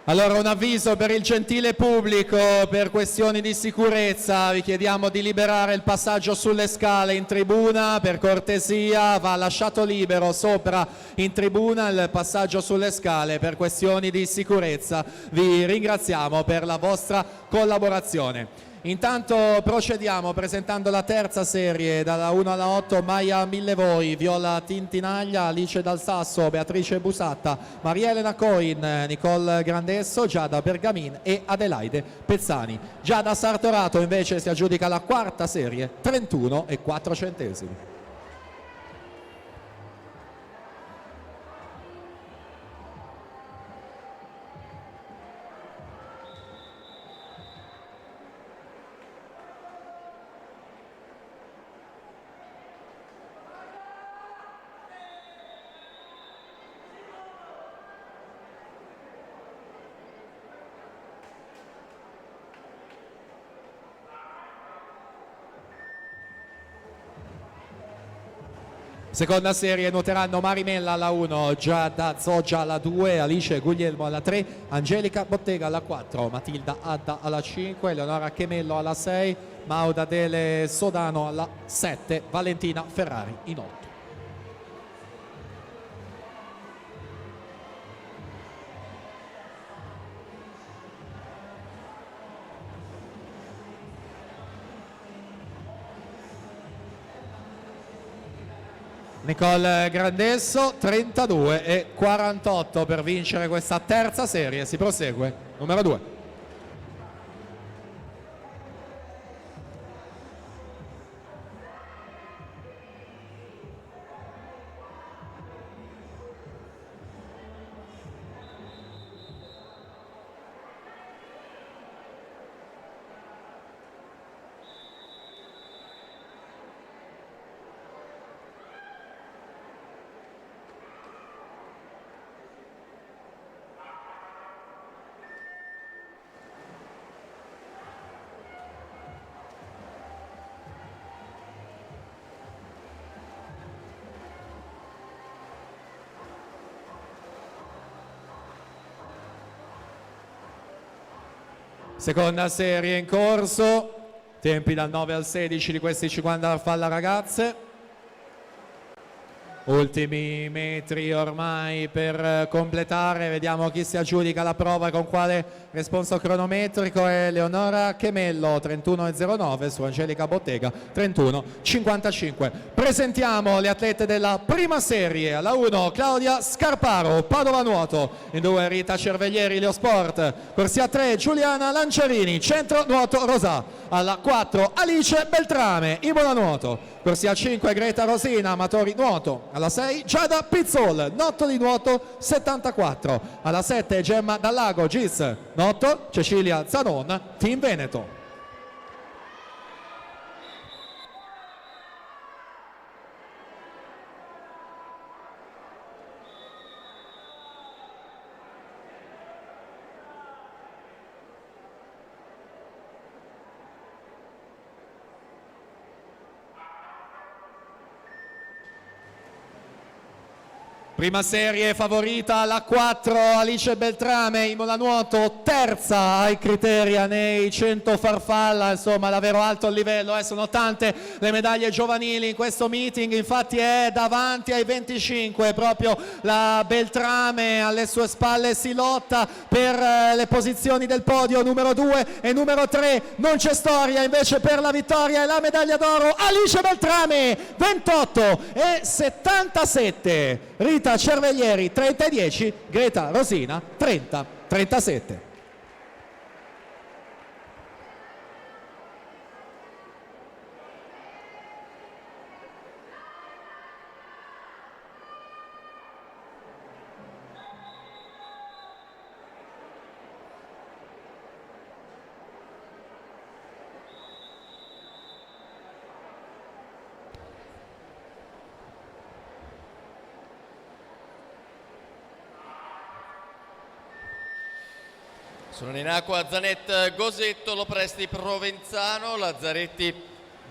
Allora, un avviso per il gentile pubblico: per questioni di sicurezza vi chiediamo di liberare il passaggio sulle scale in tribuna, per cortesia va lasciato libero sopra in tribuna il passaggio sulle scale per questioni di sicurezza. Vi ringraziamo per la vostra collaborazione. Intanto procediamo presentando la terza serie, dalla 1 alla 8, Maia Millevoi, Viola Tintinaglia, Alice Dal Sasso, Beatrice Busatta, Maria Elena Coin, Nicole Grandesso, Giada Bergamin e Adelaide Pezzani. Giada Sartorato invece si aggiudica la quarta serie, 31 e 4 centesimi. Seconda serie nuoteranno Marimella alla 1, Giada Zoggia alla 2, Alice Guglielmo alla 3, Angelica Bottega alla 4, Matilda Adda alla 5, Eleonora Chemello alla 6, Mauda Dele Sodano alla 7, Valentina Ferrari in 8. Nicole Grandesso, 32 e 48 per vincere questa terza serie. Si prosegue, numero 2. Seconda serie in corso, tempi dal 9 al 16 di questi 50 falla ragazze. Ultimi metri ormai per completare, vediamo chi si aggiudica la prova e con quale responso cronometrico. È Leonora Chemello, 31,09, su Angelica Bottega, 31,55. Presentiamo le atlete della prima serie. Alla 1 Claudia Scarparo, Padova Nuoto, in 2 Rita Cerveglieri, Leo Sport, corsia 3 Giuliana Lanciarini, Centro Nuoto Rosà, alla 4 Alice Beltrame, Imola Nuoto, corsia 5 Greta Rosina, Amatori Nuoto, alla 6 Giada Pizzol, Notto di Nuoto 74, alla 7 Gemma Dallago, GIS Notto, Cecilia Zanon, Team Veneto. Prima serie favorita la 4 Alice Beltrame, Imola Nuoto, terza ai Criteria nei 100 farfalla, insomma davvero alto il livello, sono tante le medaglie giovanili in questo meeting, infatti è davanti ai 25 proprio la Beltrame, alle sue spalle si lotta per le posizioni del podio numero 2 e numero 3, non c'è storia invece per la vittoria e la medaglia d'oro Alice Beltrame 28 e 77, Rita Cerveglieri 30-10, Greta Rosina 30-37. Sono in acqua Zanet Gosetto, Lopresti Provenzano, Lazzaretti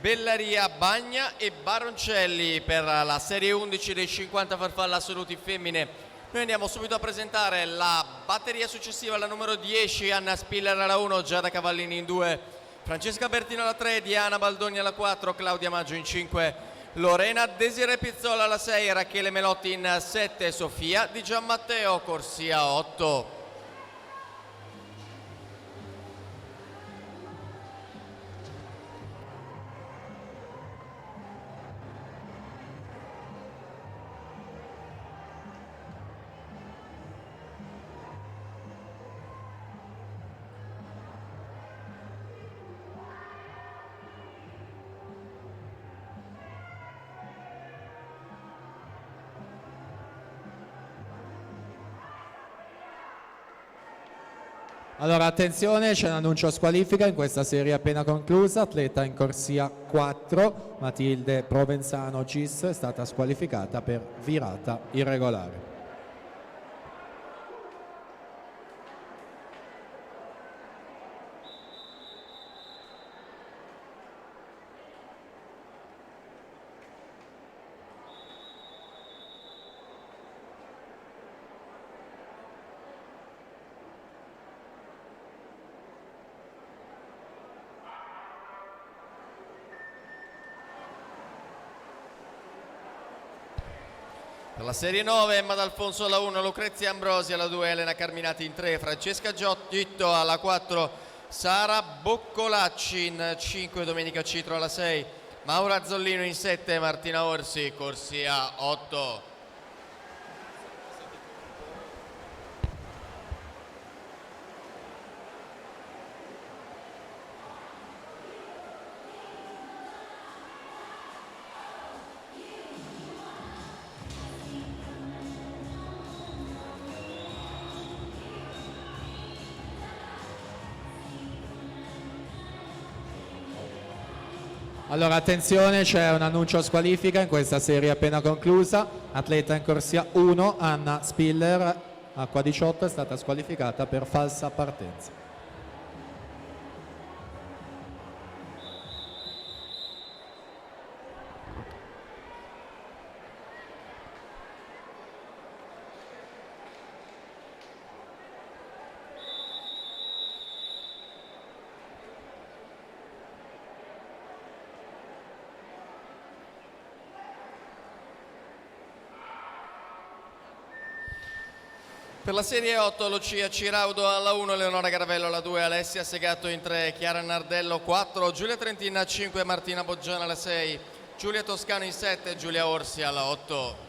Bellaria Bagna e Baroncelli per la serie 11 dei 50 farfalla assoluti femmine. Noi andiamo subito a presentare la batteria successiva, la numero 10, Anna Spiller alla 1, Giada Cavallini in 2, Francesca Bertino alla 3, Diana Baldoni alla 4, Claudia Maggio in 5, Lorena Desiree Pizzola alla 6, Rachele Melotti in 7, Sofia Di Gianmatteo Corsia 8. Allora attenzione, c'è un annuncio a squalifica in questa serie appena conclusa, atleta in corsia 4, Matilde Provenzano Gis è stata squalificata per virata irregolare. Per la serie 9, Emma D'Alfonso alla 1, Lucrezia Ambrosi alla 2, Elena Carminati in 3, Francesca Giotto alla 4, Sara Boccolacci in 5, Domenica Citro alla 6, Maura Zollino in 7, Martina Orsi, corsia 8. Allora attenzione, c'è un annuncio a squalifica in questa serie appena conclusa, atleta in corsia 1, Anna Spiller, acqua 18, è stata squalificata per falsa partenza. Per la serie 8, Lucia Ciraudo alla 1, Leonora Garavello alla 2, Alessia Segato in 3, Chiara Nardello 4, Giulia Trentina 5, Martina Boggiana alla 6, Giulia Toscano in 7, Giulia Orsi alla 8.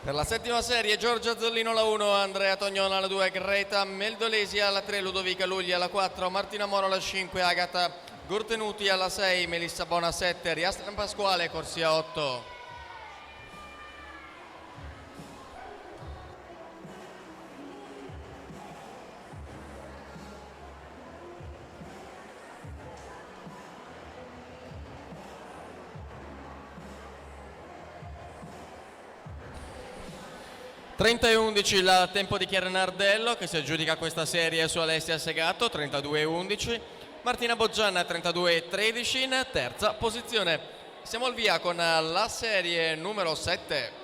Per la settima serie Giorgia Zollino alla 1, Andrea Tognona alla 2, Greta Meldolesi alla 3, Ludovica Lugli alla 4, Martina Moro alla 5, Agata Gortenuti alla 6, Melissa Bona 7, Riastra Pasquale corsia 8. e 11 il tempo di Chiara Nardello che si aggiudica questa serie su Alessia Segato, 32-11. Martina Boggiana 32-13 in terza posizione. Siamo al via con la serie numero 7.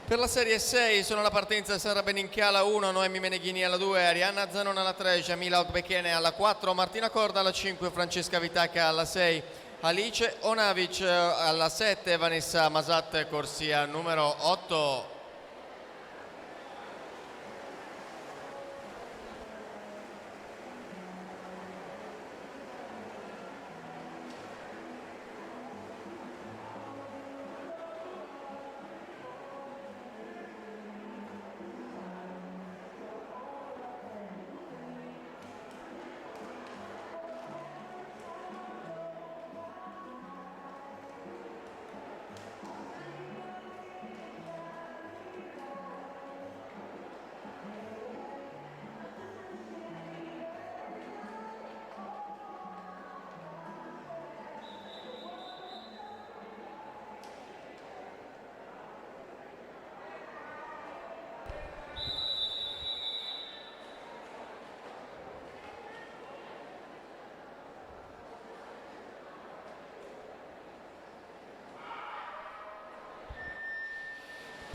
Per la serie 6 sono la partenza Sara Benincchi alla 1, Noemi Meneghini alla 2, Arianna Zanona alla 3, Jamila Ogbekene alla 4, Martina Corda alla 5, Francesca Vitacca alla 6, Alice Onavic alla 7, Vanessa Masat corsia numero 8.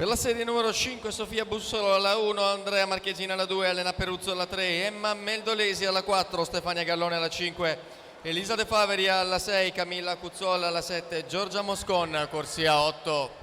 Per la serie numero 5 Sofia Bussolo alla 1, Andrea Marchesina alla 2, Elena Peruzzo alla 3, Emma Meldolesi alla 4, Stefania Gallone alla 5, Elisa De Faveri alla 6, Camilla Cuzzola alla 7, Giorgia Moscon corsia 8.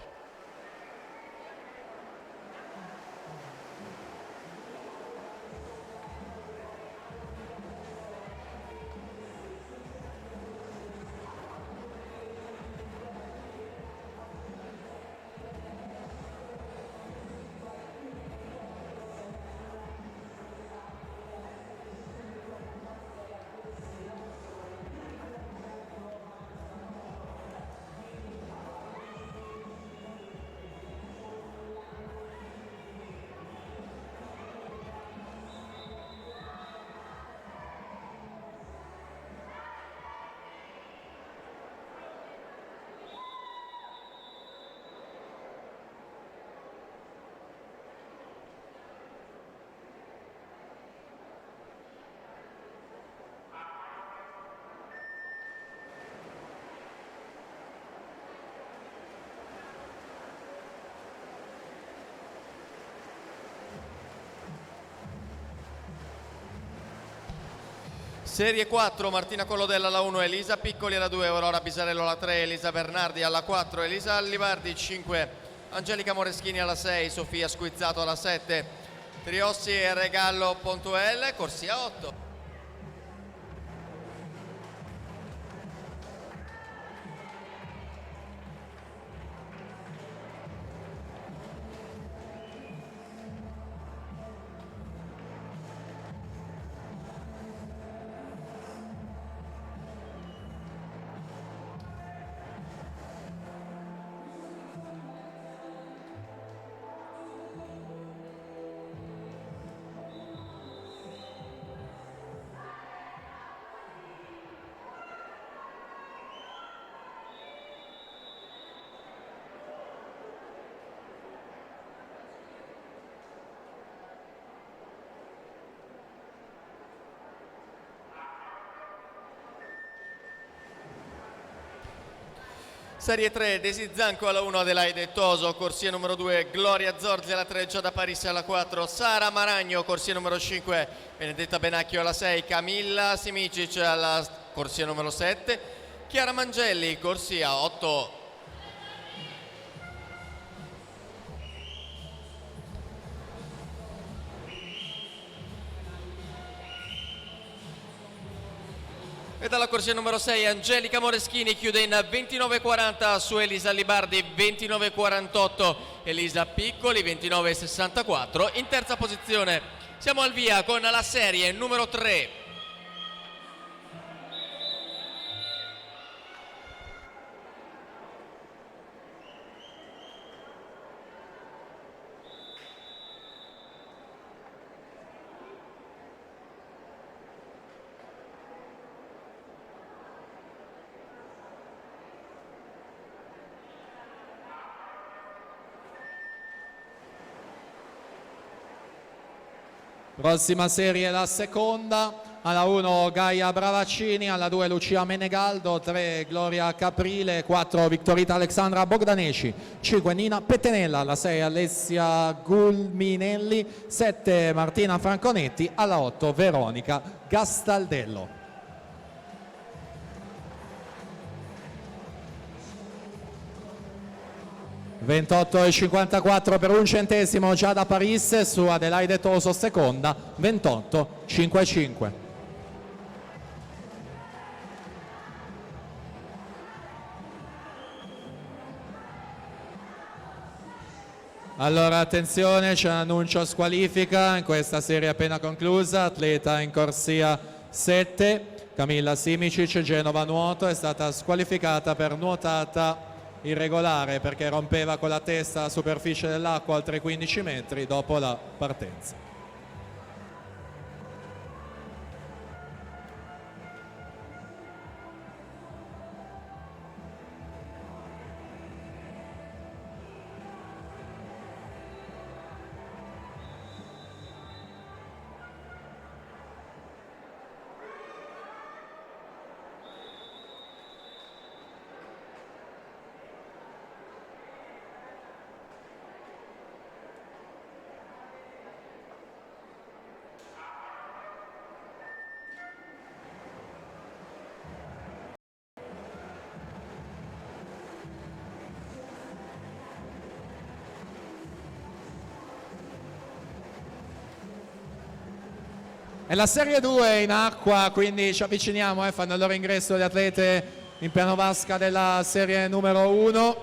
Serie 4, Martina Collodella alla 1, Elisa Piccoli alla 2, Aurora Bisarello alla 3, Elisa Bernardi alla 4, Elisa Allivardi 5, Angelica Moreschini alla 6, Sofia Squizzato alla 7, Triossi e Regallo Pontuel, corsia 8. Serie 3, Desi Zanco alla 1, Adelaide Toso, corsia numero 2, Gloria Zorzi alla 3, Giada Paris alla 4, Sara Maragno, corsia numero 5, Benedetta Benacchio alla 6, Camilla Simicic alla corsia numero 7, Chiara Mangelli, corsia 8. E dalla corsia numero 6 Angelica Moreschini chiude in 29,40 su Elisa Libardi, 29,48 Elisa Piccoli, 29,64. In terza posizione siamo al via con la serie numero 3. Prossima serie la seconda, alla 1 Gaia Bravaccini, alla 2 Lucia Menegaldo, 3 Gloria Caprile, 4 Vittorita Alexandra Bogdaneci, 5 Nina Pettenella, alla 6 Alessia Gulminelli, 7 Martina Franconetti, alla 8 Veronica Gastaldello. (28,54 per un centesimo Giada Paris su Adelaide Toso seconda, 28,55. Allora attenzione, c'è un annuncio squalifica in questa serie appena conclusa. Atleta in corsia 7, Camilla Simicic, Genova Nuoto, è stata squalificata per nuotata irregolare perché rompeva con la testa la superficie dell'acqua oltre 15 metri dopo la partenza. È la serie 2 in acqua, quindi ci avviciniamo, fanno il loro ingresso le atlete in piano vasca della serie numero 1.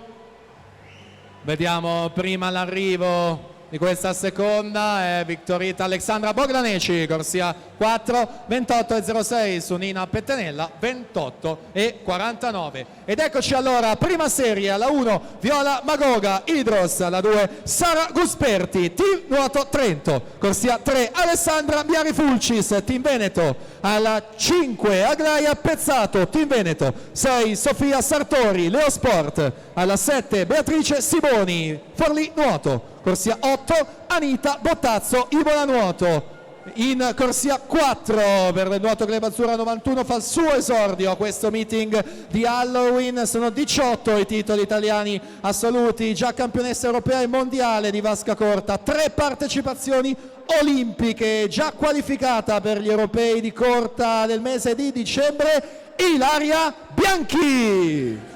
Vediamo prima l'arrivo di questa seconda, è Vittorita Alexandra Bogdaneci, corsia 4, 28,06 su Nina Pettenella, 28,49. Ed eccoci allora, prima serie, alla 1 Viola Magoga, Idros, alla 2 Sara Gusperti, Team Nuoto Trento, corsia 3 Alessandra Biari Fulcis, Team Veneto, alla 5 Aglaia Pezzato, Team Veneto, 6 Sofia Sartori, Leo Sport, alla 7 Beatrice Simoni, Forlì Nuoto, corsia 8 Anita Bottazzo, Imola Nuoto. In corsia 4 per il nuoto Club Azzurra 91 fa il suo esordio a questo meeting di Halloween. Sono 18 i titoli italiani assoluti, già campionessa europea e mondiale di vasca corta, 3 partecipazioni olimpiche, già qualificata per gli europei di corta del mese di dicembre, Ilaria Bianchi.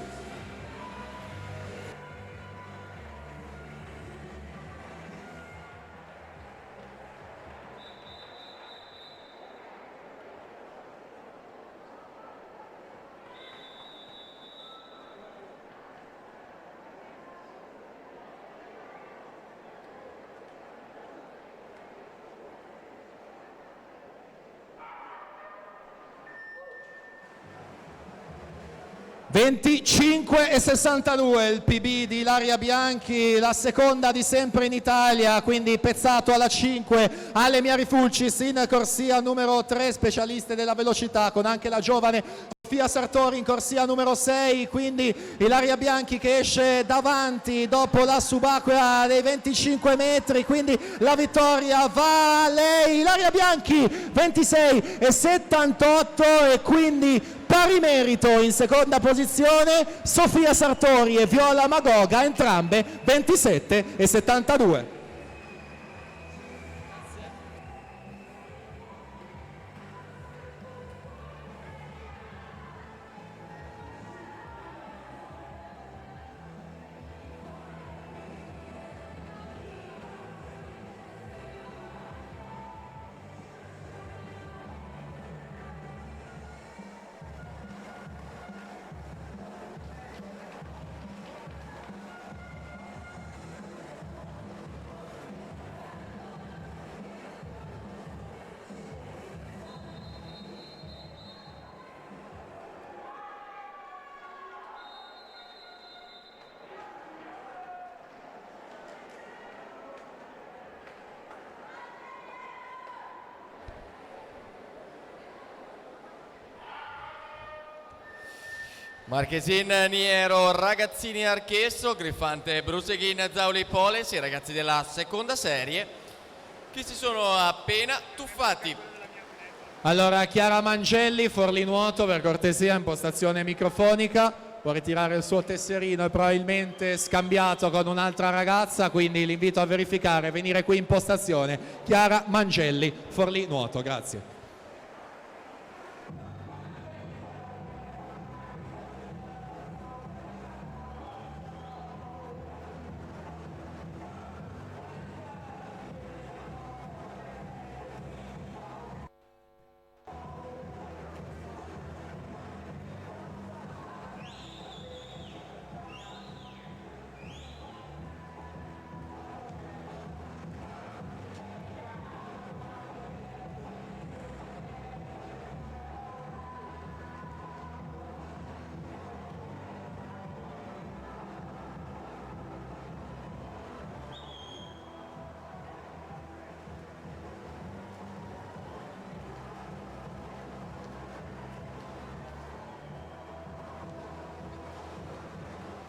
(25,62) il PB di Ilaria Bianchi, la seconda di sempre in Italia, quindi Pezzato alla 5, Ale Miari Fulcis in corsia numero 3, specialiste della velocità, con anche la giovane Sofia Sartori in corsia numero 6, quindi Ilaria Bianchi che esce davanti dopo la subacquea dei 25 metri, quindi la vittoria va a lei, Ilaria Bianchi, 26,78, e quindi pari merito in seconda posizione Sofia Sartori e Viola Magoga, entrambe 27 e 72. Marchesin, Niero, Ragazzini, Archesso, Griffante, Bruseghin, Zauli, Poles, i ragazzi della seconda serie che si sono appena tuffati. Allora Chiara Mangelli, Forlì Nuoto, per cortesia, impostazione microfonica, può ritirare il suo tesserino, è probabilmente scambiato con un'altra ragazza, quindi l'invito a verificare, venire qui in postazione. Chiara Mangelli, Forlì Nuoto, grazie.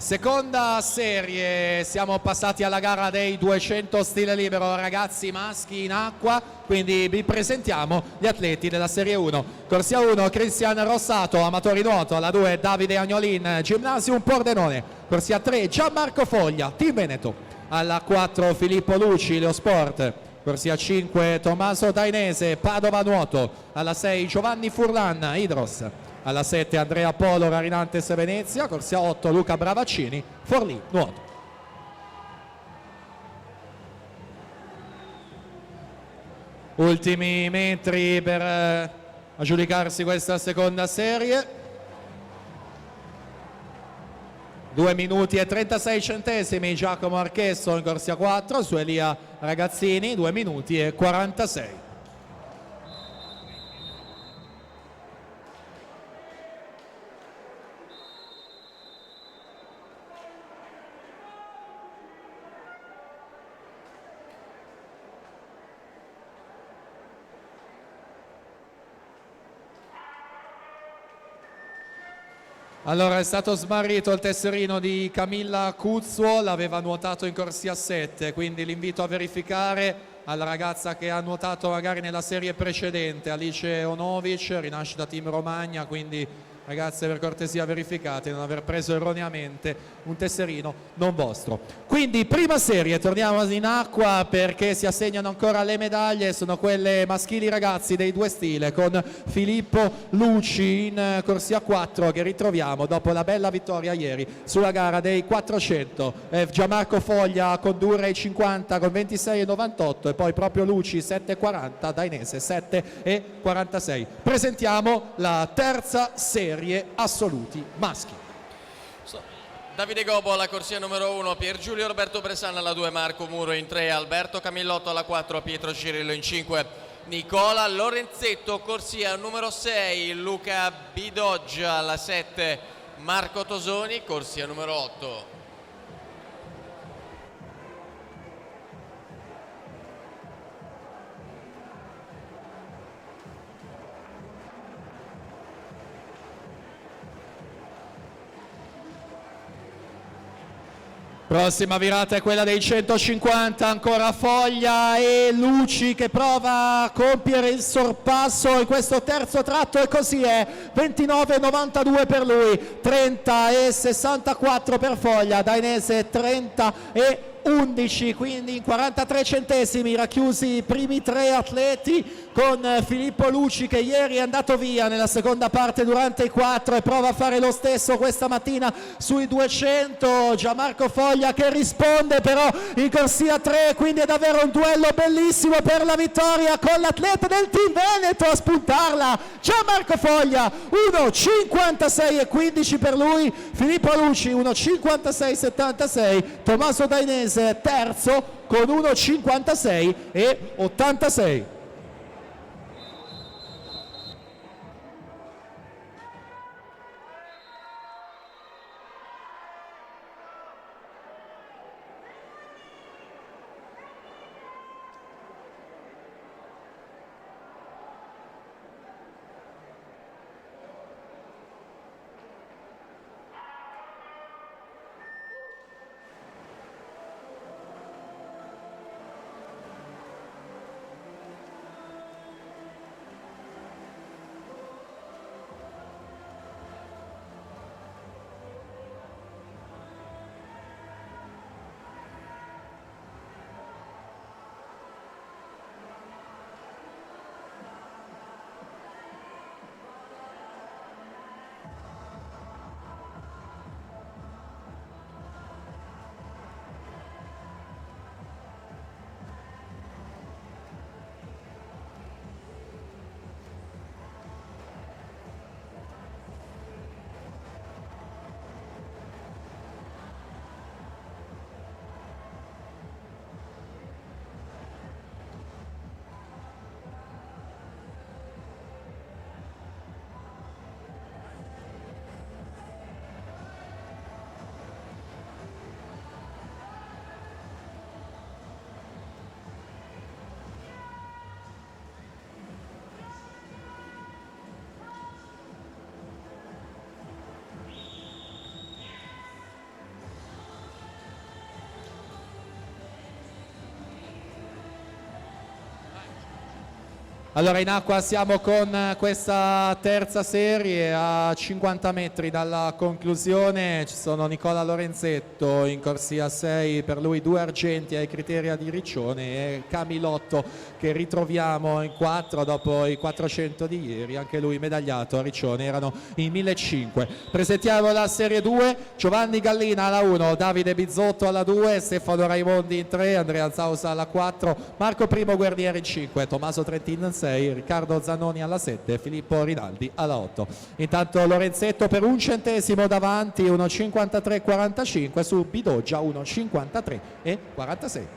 Seconda serie, siamo passati alla gara dei 200 stile libero ragazzi maschi in acqua, quindi vi presentiamo gli atleti della serie 1. Corsia 1 Cristian Rossato, amatori nuoto, alla 2 Davide Agnolin, Gymnasium Pordenone, corsia 3 Gianmarco Foglia, Team Veneto, alla 4 Filippo Luci, Leo Sport, corsia 5 Tommaso Dainese, Padova Nuoto, alla 6 Giovanni Furlan, Idros, alla 7 Andrea Polo, Rarinantes Venezia, corsia 8 Luca Bravaccini, Forlì Nuoto. Ultimi metri per aggiudicarsi questa seconda serie. 2 minuti e 36 centesimi Giacomo Archesso in corsia 4 su Elia Ragazzini, 2 minuti e 46. Allora è stato smarrito il tesserino di Camilla Cuzzuo, l'aveva nuotato in corsia 7, quindi l'invito a verificare alla ragazza che ha nuotato magari nella serie precedente, Alice Onovic, rinascita Team Romagna, quindi ragazze per cortesia verificate, non aver preso erroneamente un tesserino non vostro. Quindi prima serie, torniamo in acqua perché si assegnano ancora le medaglie, sono quelle maschili ragazzi dei due stile con Filippo Luci in corsia 4 che ritroviamo dopo la bella vittoria ieri sulla gara dei 400, Gianmarco Foglia a condurre i 50 con 26,98 e poi proprio Luci 7,40, Dainese 7,46. Presentiamo la terza serie assoluti maschi. Davide Gobo alla corsia numero 1, Pier Giulio Roberto Bressan alla 2, Marco Muro in 3, Alberto Camillotto alla 4, Pietro Cirillo in 5, Nicola Lorenzetto corsia numero 6, Luca Bidoggia alla 7, Marco Tosoni corsia numero 8. Prossima virata è quella dei 150, ancora Foglia e Luci che prova a compiere il sorpasso in questo terzo tratto e così è, 29,92 per lui, 30,64 per Foglia, Dainese 30,11, quindi in 43 centesimi racchiusi i primi tre atleti, con Filippo Luci che ieri è andato via nella seconda parte durante i 4 e prova a fare lo stesso questa mattina sui 200. Gianmarco Foglia che risponde però in corsia 3, quindi è davvero un duello bellissimo per la vittoria con l'atleta del team Veneto a spuntarla, Gianmarco Foglia, 1,56,15 per lui, Filippo Luci 1,56,76, Tommaso Dainese terzo con 1,56,86. Allora in acqua siamo con questa terza serie a 50 metri dalla conclusione, ci sono Nicola Lorenzetto in corsia 6, per lui 2 argenti ai criteri di Riccione e Camilotto che ritroviamo in 4 dopo i 400 di ieri, anche lui medagliato a Riccione, erano i 1500. Presentiamo la serie 2, Giovanni Gallina alla 1, Davide Bizzotto alla 2, Stefano Raimondi in 3, Andrea Zausa alla 4, Marco Primo Guerrieri in 5, Tommaso Trentin in 6, Riccardo Zanoni alla 7, Filippo Rinaldi alla 8. Intanto Lorenzetto per 1 centesimo davanti, 1,53,45 su Bidoggia 1,53,46.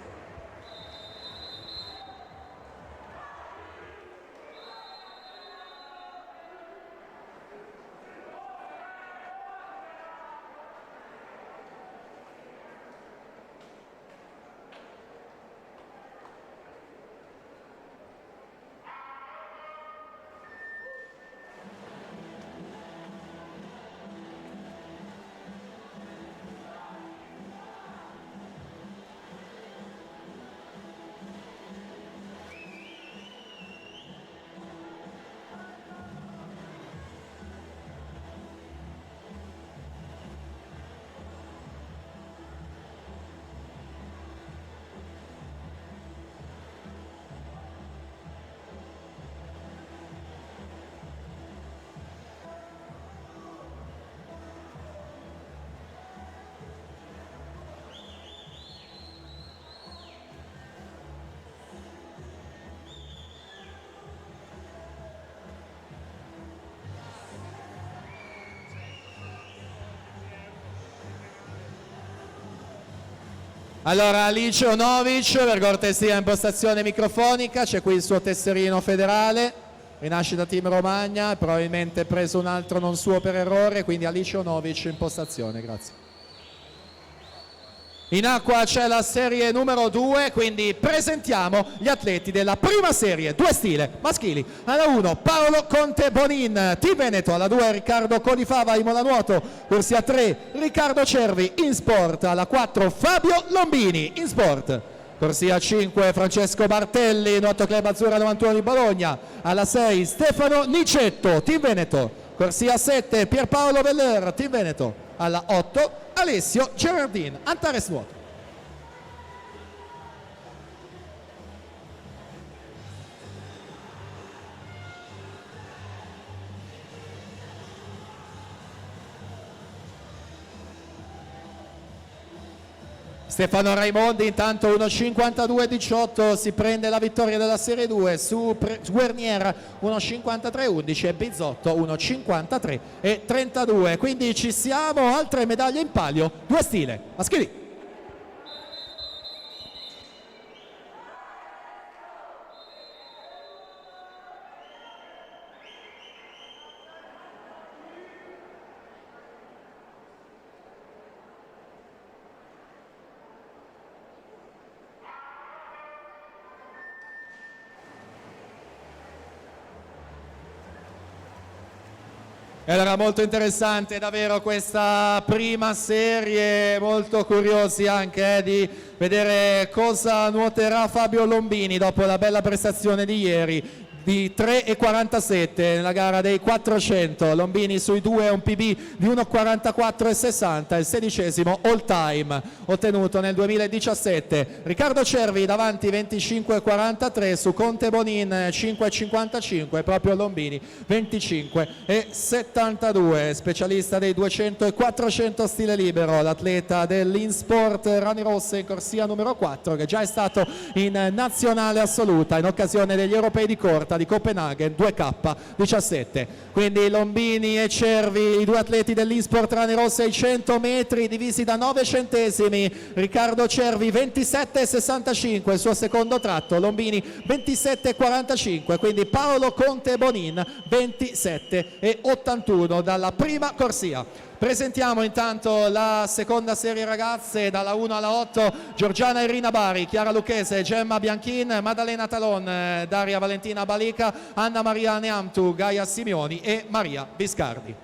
Allora Licio Novic, per cortesia impostazione microfonica, c'è qui il suo tesserino federale, Rinascita Team Romagna, probabilmente preso un altro non suo per errore, quindi Alicio Novic impostazione, grazie. In acqua c'è la serie numero 2, quindi presentiamo gli atleti della prima serie, due stile maschili. Alla 1 Paolo Conte Bonin, Team Veneto. Alla 2 Riccardo Codifava, Imola Nuoto. Corsia 3 Riccardo Cervi, in sport. Alla 4 Fabio Lombini, in sport. Corsia 5 Francesco Bartelli, Nuoto Club Azzurra 91 di Bologna. Alla 6 Stefano Nicetto, Team Veneto. Corsia 7 Pierpaolo Beller, Team Veneto. Alla 8 Alessio Gerardin, Antares Nuoto. Stefano Raimondi intanto 1.52.18 si prende la vittoria della Serie 2 su Guernier 1.53.11 e Bizzotto 1.53.32. Quindi ci siamo, altre medaglie in palio, due stile maschili. Ed era molto interessante davvero questa prima serie, molto curiosi anche di vedere cosa nuoterà Fabio Lombini dopo la bella prestazione di ieri di 3.47 nella gara dei 400. Lombini sui due un PB di 1.44.60, il 16° all time ottenuto nel 2017. Riccardo Cervi davanti 25.43 su Conte Bonin 5.55, proprio Lombini 25.72. Specialista dei 200 e 400 stile libero, l'atleta dell'Insport Rani Rosse in corsia numero 4, che già è stato in nazionale assoluta in occasione degli europei di corta di Copenaghen 2K17. Quindi Lombini e Cervi, i due atleti dell'Insport Rani Rosse ai 100 metri divisi da 9 centesimi. Riccardo Cervi 27,65 il suo secondo tratto, Lombini 27,45, quindi Paolo Conte Bonin 27,81 dalla prima corsia. Presentiamo intanto la seconda serie ragazze, dalla 1 alla 8 Giorgiana Irina Bari, Chiara Lucchese, Gemma Bianchin, Maddalena Talon, Daria Valentina Balica, Anna Maria Neamtu, Gaia Simioni e Maria Biscardi.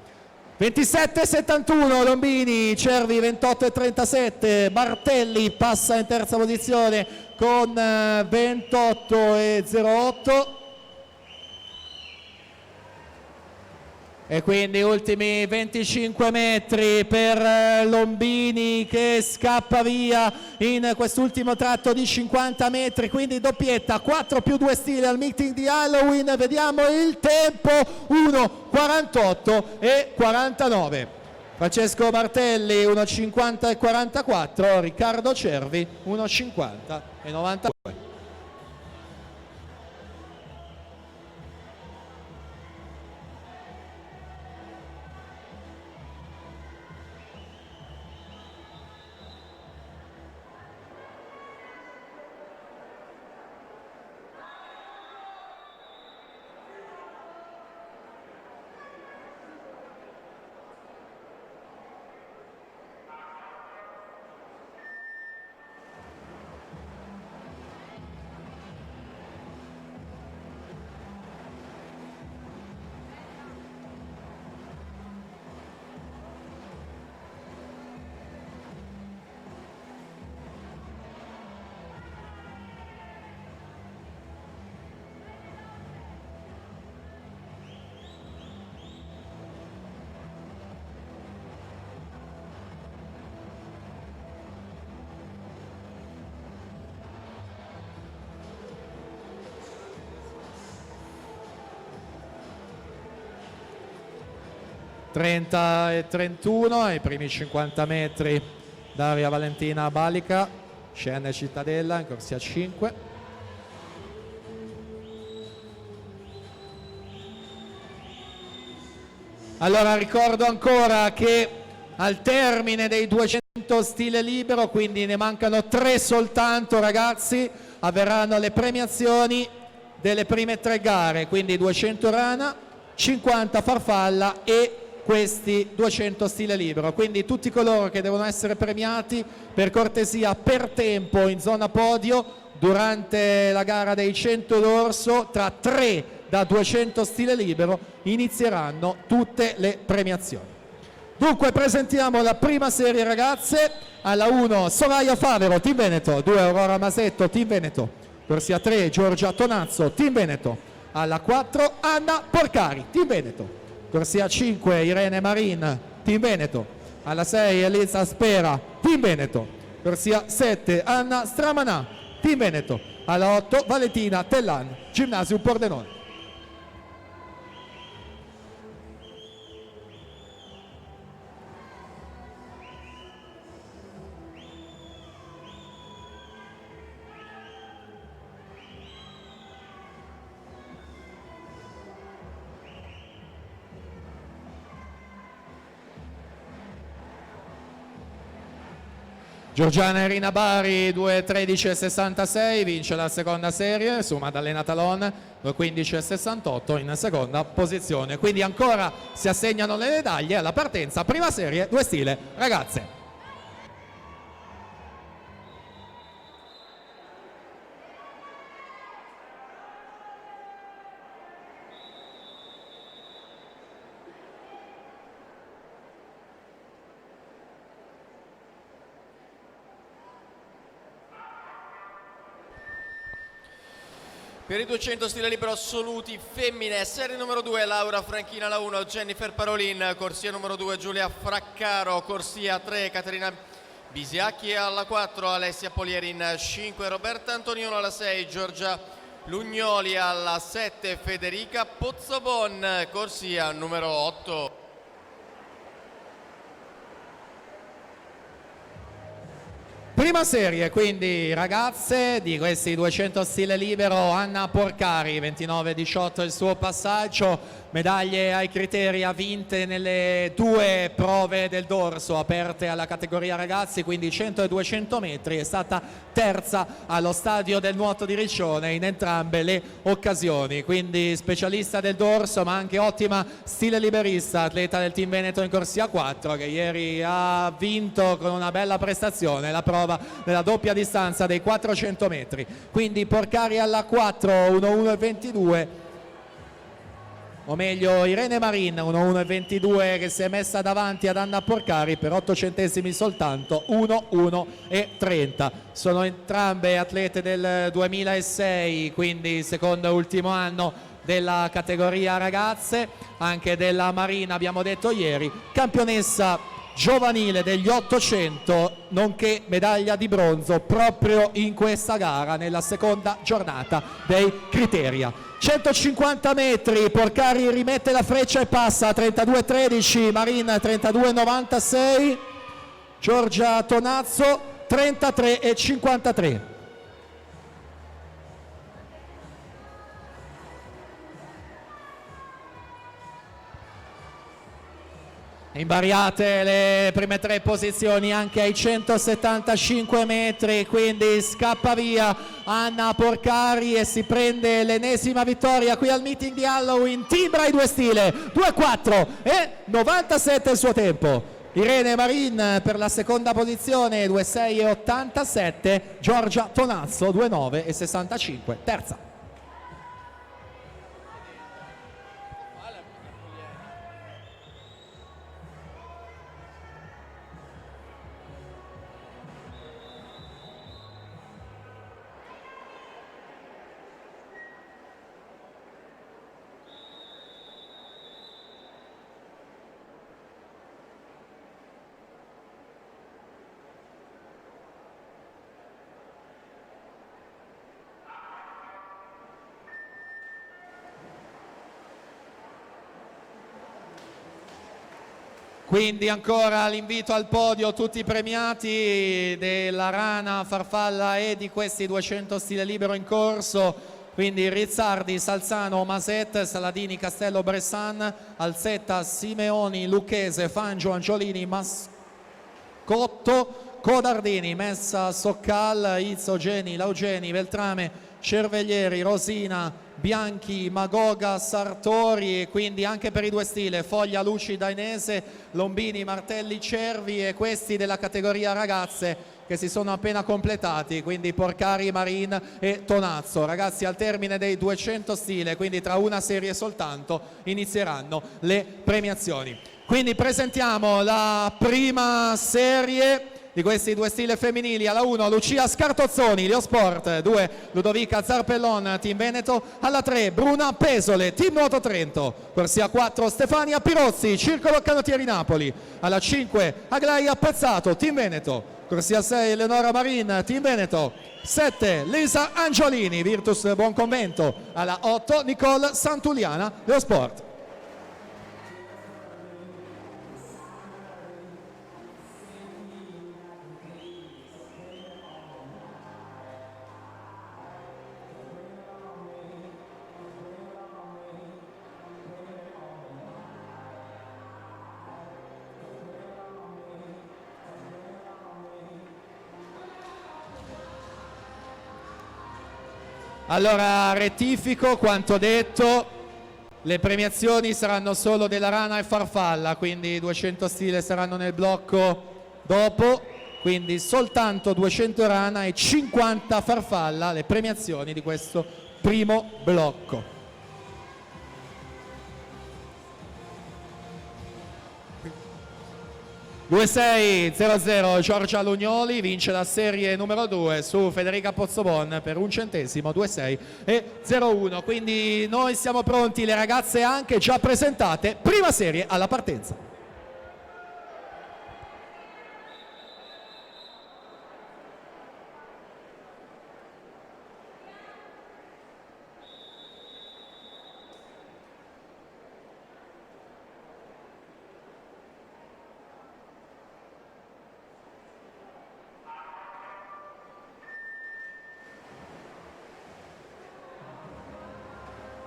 27,71 Lombini, Cervi 28,37, Bartelli passa in terza posizione con 28,08. E quindi ultimi 25 metri per Lombini che scappa via in quest'ultimo tratto di 50 metri, quindi doppietta, 4 più 2 stile al meeting di Halloween. Vediamo il tempo, 1.48.49. Francesco Bartelli 1.50.44, Riccardo Cervi 1.50.92. e 31 ai primi 50 metri Daria Valentina Balica, scende Cittadella in corsia 5. Allora ricordo ancora che al termine dei 200 stile libero, quindi ne mancano 3 soltanto ragazzi, avverranno le premiazioni delle prime 3 gare, quindi 200 rana, 50 farfalla e questi 200 stile libero. Quindi tutti coloro che devono essere premiati, per cortesia, per tempo in zona podio durante la gara dei 100 d'orso, tra 3 da 200 stile libero inizieranno tutte le premiazioni. Dunque presentiamo la prima serie ragazze. Alla 1 Soraya Favero, Team Veneto. 2 Aurora Masetto, Team Veneto. Corsia 3 Giorgia Tonazzo, Team Veneto. Alla 4 Anna Porcari, Team Veneto. Corsia 5 Irene Marin, Team Veneto. Alla 6 Elisa Spera, Team Veneto. Corsia 7 Anna Stramanà, Team Veneto. Alla 8 Valentina Tellan, Ginnasium Pordenone. Giorgiana Irina Bari 2:13,66, vince la seconda serie su Maddalena Talon 2:15,68 in seconda posizione. Quindi ancora si assegnano le medaglie alla partenza, prima serie 2 stile ragazze. Per i 200 stile libero assoluti femmine, serie numero 2 Laura Franchina alla 1, Jennifer Parolin, corsia numero 2 Giulia Fraccaro, corsia 3 Caterina Bisiacchi, alla 4 Alessia Polierin, 5 Roberta Antoniolo, alla 6 Giorgia Lugnoli, alla 7 Federica Pozzobon, corsia numero 8. Prima serie, quindi ragazze di questi 200 stile libero, Anna Porcari 29-18 il suo passaggio, medaglie ai criteri ha vinte nelle 2 prove del dorso aperte alla categoria ragazzi, quindi 100 e 200 metri, è stata terza allo stadio del nuoto di Riccione in entrambe le occasioni, quindi specialista del dorso ma anche ottima stile liberista, atleta del Team Veneto in corsia 4 che ieri ha vinto con una bella prestazione la prova nella doppia distanza dei 400 metri. Quindi Porcari alla 4 1:1:22, o meglio Irene Marin 1:1:22 che si è messa davanti ad Anna Porcari per 8 centesimi soltanto, 1:1:30. Sono entrambe atlete del 2006, quindi secondo e ultimo anno della categoria ragazze, anche della Marin abbiamo detto ieri, campionessa giovanile degli 800 nonché medaglia di bronzo proprio in questa gara nella seconda giornata dei Criteria. 150 metri, Porcari rimette la freccia e passa, 32:13, Marin 32:96, Giorgia Tonazzo 33:53. Invariate le prime 3 posizioni anche ai 175 metri, quindi scappa via Anna Porcari e si prende l'ennesima vittoria qui al meeting di Halloween. Timbra i 2 stile, 2:4 e 97 il suo tempo. Irene Marin per la seconda posizione 2:6 e 87, Giorgia Tonazzo 2:9 e 65 terza. Quindi ancora l'invito al podio, tutti i premiati della Rana, Farfalla e di questi 200 stile libero in corso. Quindi Rizzardi, Salzano, Maset, Saladini, Castello, Bressan, Alzetta, Simeoni, Lucchese, Fangio, Angiolini, Mascotto, Codardini, Messa, Soccal, Izzo, Geni, Laugeni, Veltrame, Cerveglieri, Rosina, Bianchi, Magoga, Sartori, e quindi anche per i due stile Foglia, Luci, Dainese, Lombini, Martelli, Cervi, e questi della categoria ragazze che si sono appena completati, quindi Porcari, Marin e Tonazzo. Ragazzi, al termine dei 200 stile, quindi tra una serie soltanto, inizieranno le premiazioni. Quindi presentiamo la prima serie di questi due stile femminili. Alla 1 Lucia Scartozzoni, Leosport. 2 Ludovica Zarpellon, Team Veneto. Alla 3 Bruna Pesole, Team Nuoto Trento. Corsia 4 Stefania Pirozzi, Circolo Canottieri Napoli. Alla 5 Aglaia Pezzato, Team Veneto. Corsia 6 Eleonora Marin, Team Veneto. 7 Lisa Angiolini, Virtus Buonconvento. Alla 8 Nicole Santuliana, Leosport. Allora rettifico quanto detto, le premiazioni saranno solo della rana e farfalla, quindi 200 stile saranno nel blocco dopo, quindi soltanto 200 rana e 50 farfalla le premiazioni di questo primo blocco. (2-6-0-0) Giorgia Lugnoli vince la serie numero 2 su Federica Pozzobon per 1 centesimo, 2-6 e 0-1. Quindi noi siamo pronti, le ragazze anche già presentate. Prima serie alla partenza.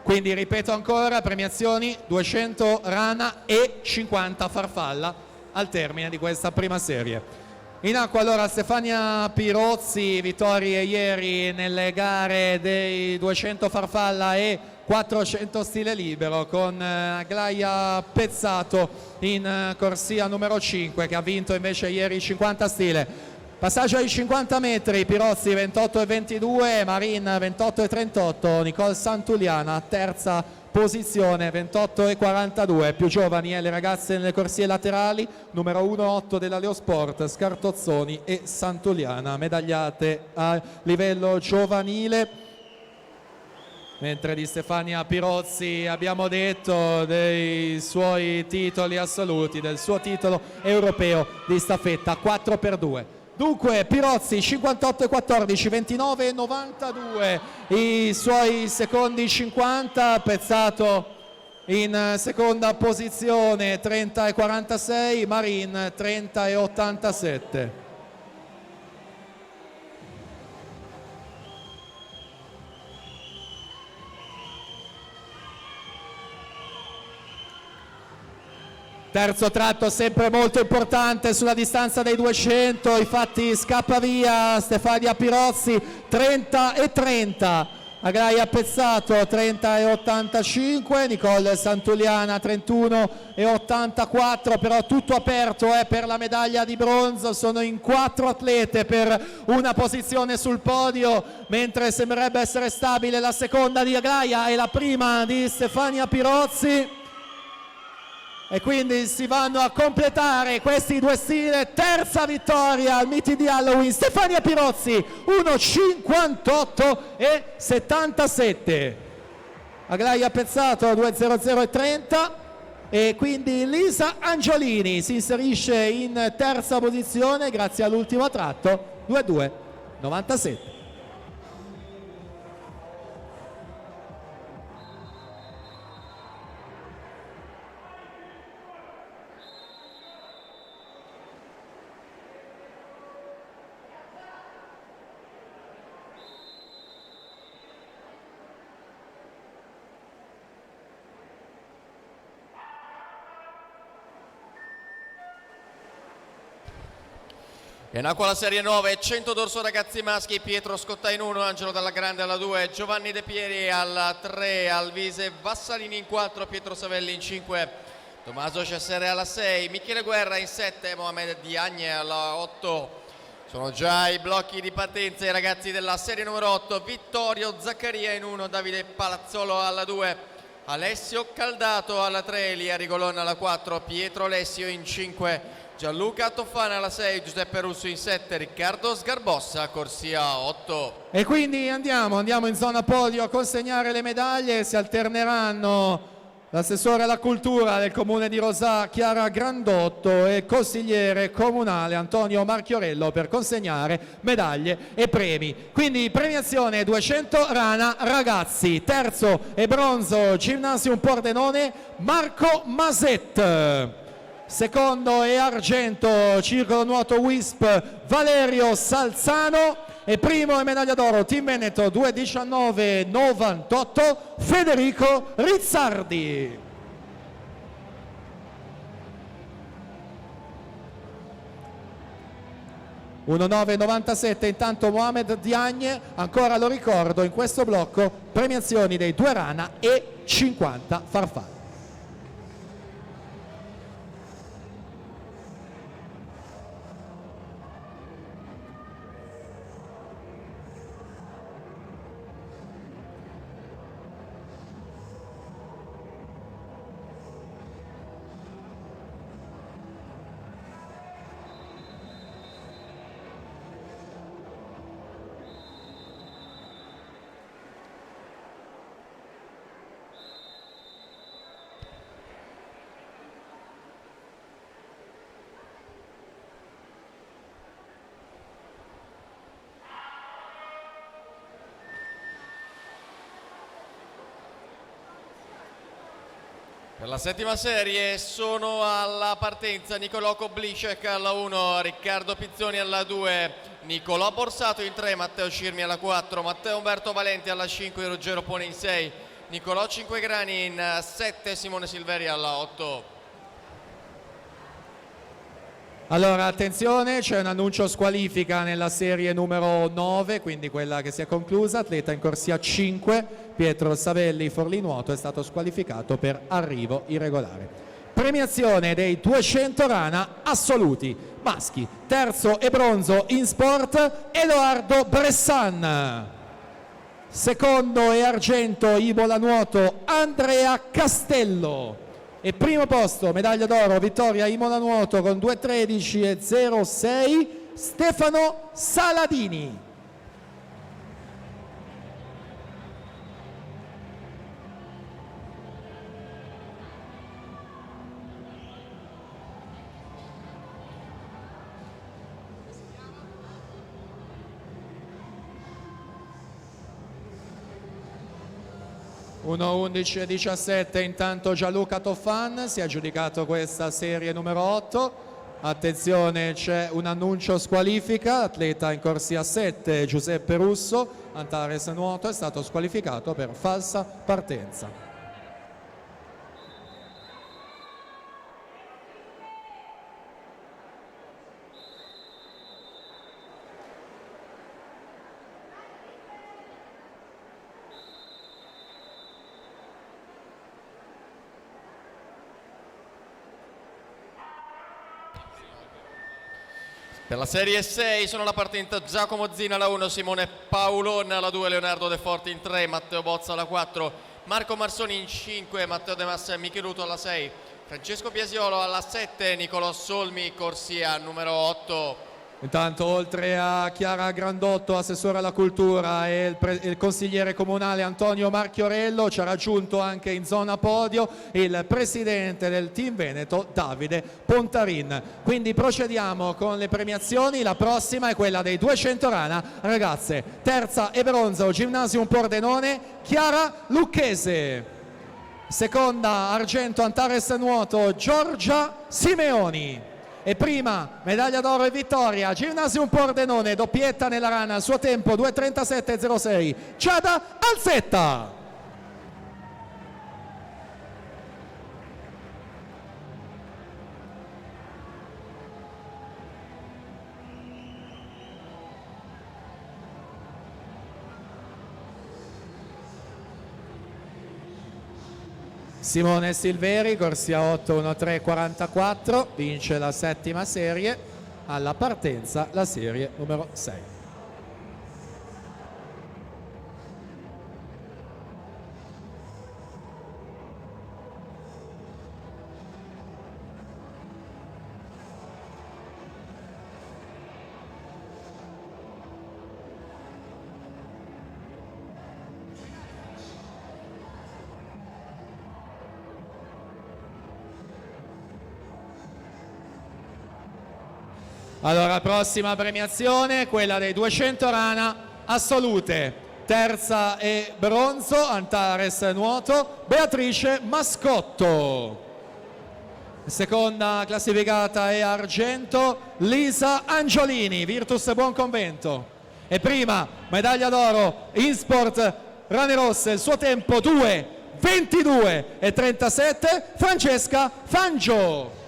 Quindi ripeto ancora, premiazioni 200 rana e 50 farfalla al termine di questa prima serie. In acqua allora Stefania Pirozzi, vittorie ieri nelle gare dei 200 farfalla e 400 stile libero, con Aglaia Pezzato in corsia numero 5 che ha vinto invece ieri 50 stile. Passaggio ai 50 metri, Pirozzi 28,22, Marin 28,38, Nicole Santuliana terza posizione 28,42, più giovani le ragazze nelle corsie laterali, numero 1,8 della Leosport, Scartozzoni e Santuliana, medagliate a livello giovanile. Mentre di Stefania Pirozzi abbiamo detto dei suoi titoli assoluti, del suo titolo europeo di staffetta 4x2. Dunque Pirozzi 58,14, 29,92 i suoi secondi 50, Pezzato in seconda posizione 30,46, Marin 30,87. Terzo tratto sempre molto importante sulla distanza dei 200, infatti scappa via Stefania Pirozzi 30,30, Aglaia Pezzato 30,85, Nicole Santuliana 31,84, però tutto aperto per la medaglia di bronzo, sono in 4 atlete per una posizione sul podio, mentre sembrerebbe essere stabile la seconda di Aglaia e la prima di Stefania Pirozzi. E quindi si vanno a completare questi due stile. Terza vittoria al meeting di Halloween, Stefania Pirozzi 1,58,77, Aglaia Pezzato 2,00,30 e quindi Lisa Angiolini si inserisce in terza posizione grazie all'ultimo tratto 2,2,97. E in acqua la serie 9, 100 dorso ragazzi maschi, Pietro Scotta in 1, Angelo Dalla Grande alla 2, Giovanni De Pieri alla 3, Alvise Vassalini in 4, Pietro Savelli in 5, Tommaso Cessere alla 6, Michele Guerra in 7, Mohamed Diagne alla 8. Sono già i blocchi di partenza i ragazzi della serie numero 8, Vittorio Zaccaria in 1, Davide Palazzolo alla 2, Alessio Caldato alla 3, Elia Rigolon alla 4, Pietro Alessio in 5, Gianluca Toffana alla 6, Giuseppe Russo in 7, Riccardo Sgarbossa, corsia 8. E quindi andiamo in zona podio a consegnare le medaglie. Si alterneranno l'assessore alla cultura del comune di Rosà Chiara Grandotto e il consigliere comunale Antonio Marchiorello per consegnare medaglie e premi. Quindi premiazione 200 rana ragazzi, terzo e bronzo Gymnasium Pordenone Marco Maset. Secondo e argento circolo nuoto WISP Valerio Salzano e primo e medaglia d'oro Team Veneto 2:19:98 Federico Rizzardi. (1:9:97) intanto Mohamed Diagne, ancora lo ricordo in questo blocco premiazioni dei 2 rana e 50 farfalle. Per la settima serie sono alla partenza Nicolò Koblicek alla 1, Riccardo Pizzoni alla 2, Nicolò Borsato in 3, Matteo Cirmi alla 4, Matteo Umberto Valenti alla 5, Ruggero Pone in 6, Nicolò Cinquegrani in 7, Simone Silveri alla 8. Allora attenzione, c'è un annuncio squalifica nella serie numero 9, quindi quella che si è conclusa, atleta in corsia 5, Pietro Savelli Forlinuoto è stato squalificato per arrivo irregolare. Premiazione dei 200 rana assoluti, maschi, terzo e bronzo in sport Edoardo Bressan. Secondo e argento Ibola nuoto Andrea Castello. E primo posto, medaglia d'oro, vittoria Imola nuoto con 2:13:06 Stefano Saladini. (1:11:17) intanto Gianluca Toffan si è aggiudicato questa serie numero 8. Attenzione, c'è un annuncio squalifica, atleta in corsia 7 Giuseppe Russo, Antares nuoto, è stato squalificato per falsa partenza. Per la serie 6 sono alla partenza Giacomo Zina alla 1, Simone Paolon alla 2, Leonardo De Forti in 3, Matteo Bozza alla 4, Marco Marsoni in 5, Matteo De Massa e Micheluto alla 6, Francesco Biasiolo alla 7, Nicolò Solmi, corsia numero 8. Intanto oltre a Chiara Grandotto, assessore alla cultura, e il consigliere comunale Antonio Marchiorello, ci ha raggiunto anche in zona podio il presidente del Team Veneto Davide Pontarin. Quindi procediamo con le premiazioni, la prossima è quella dei 200 rana ragazze, terza e bronzo Gymnasium Pordenone Chiara Lucchese, seconda argento Antares nuoto Giorgia Simeoni. E prima medaglia d'oro e vittoria Gymnasium Pordenone, doppietta nella rana, il suo tempo 2:37:06 Giada Alzetta. Simone Silveri, corsia 8-1-3-44, vince la 7ª serie, alla partenza la serie numero 6. Allora, prossima premiazione, quella dei 200 rana assolute. Terza e bronzo, Antares nuoto, Beatrice Mascotto. Seconda classificata è argento, Lisa Angiolini, Virtus Buonconvento. E prima, medaglia d'oro in sport rane rosse, il suo tempo 2:22:37, Francesca Fangio.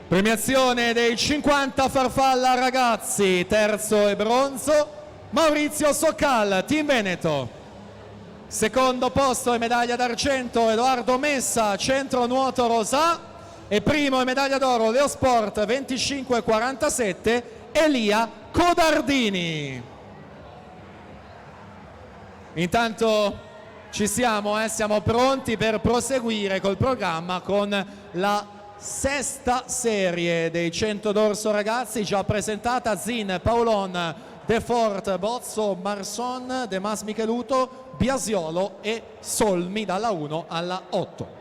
Premiazione dei 50 farfalla ragazzi, terzo e bronzo, Maurizio Soccal, Team Veneto. Secondo posto e medaglia d'argento Edoardo Messa, centro nuoto Rosà. E primo e medaglia d'oro Leosport 25:47, Elia Codardini. Intanto ci siamo pronti per proseguire col programma con la 6ª serie dei 100 d'orso ragazzi, già presentata: Zin, Paolon, De Fort, Bozzo, Marson, De Mas Micheluto, Biasiolo e Solmi dalla 1 alla 8.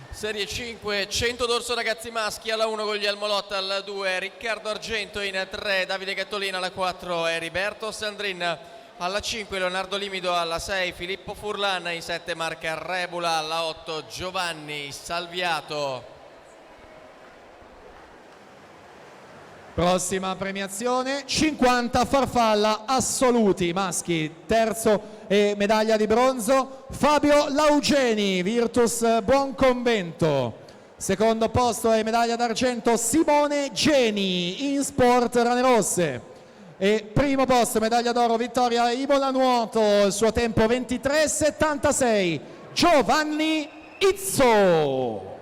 Serie 5, 100 d'orso ragazzi maschi, alla 1 Guglielmo Lotta, alla 2 Riccardo Argento, in 3 Davide Gattolina, alla 4 Eriberto Sandrin, alla 5 Leonardo Limido, alla 6 Filippo Furlan, in 7 Marca Rebula, alla 8 Giovanni Salviato. Prossima premiazione, 50 farfalla assoluti maschi, terzo e medaglia di bronzo Fabio Laugeni, Virtus Buonconvento. Secondo posto e medaglia d'argento Simone Geni, in sport rane rosse. E primo posto, medaglia d'oro vittoria Imola nuoto, il suo tempo 23:76, Giovanni Izzo.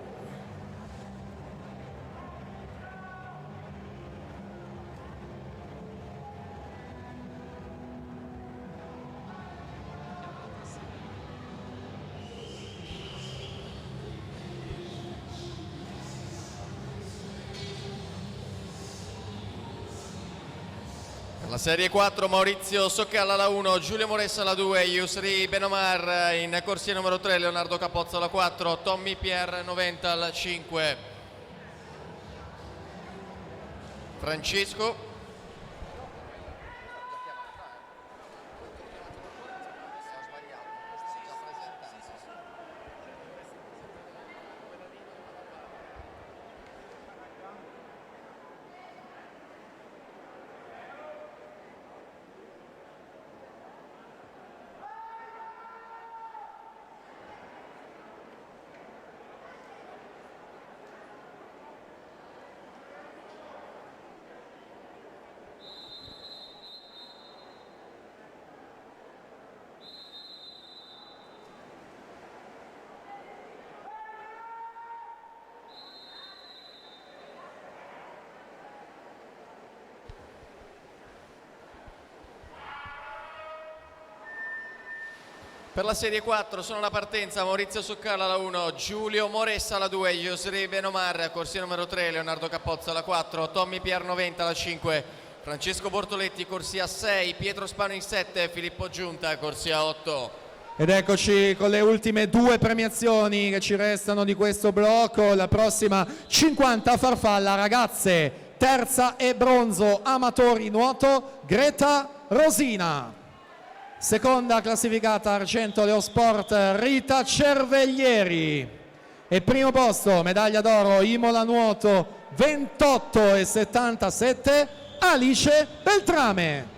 La Serie 4 Maurizio Soccalla alla 1, Giulio Moressa alla 2, Yusri Benomar, in corsia numero 3 Leonardo Capozzo alla 4, Tommy Pierre 90 alla 5, Francesco Per la serie 4 sono alla partenza Maurizio Soccala alla 1, Giulio Moressa alla 2, Yosri Benomar, corsia numero 3, Leonardo Cappozza alla 4, Tommy Pier 90 alla 5, Francesco Bortoletti corsia 6, Pietro Spano in 7, Filippo Giunta corsia 8. Ed eccoci con le ultime 2 premiazioni che ci restano di questo blocco. La prossima 50 farfalla ragazze, terza e bronzo amatori nuoto, Greta Rosina. Seconda classificata argento Leosport, Rita Cerveglieri. E primo posto medaglia d'oro Imola nuoto 28,77, Alice Beltrame.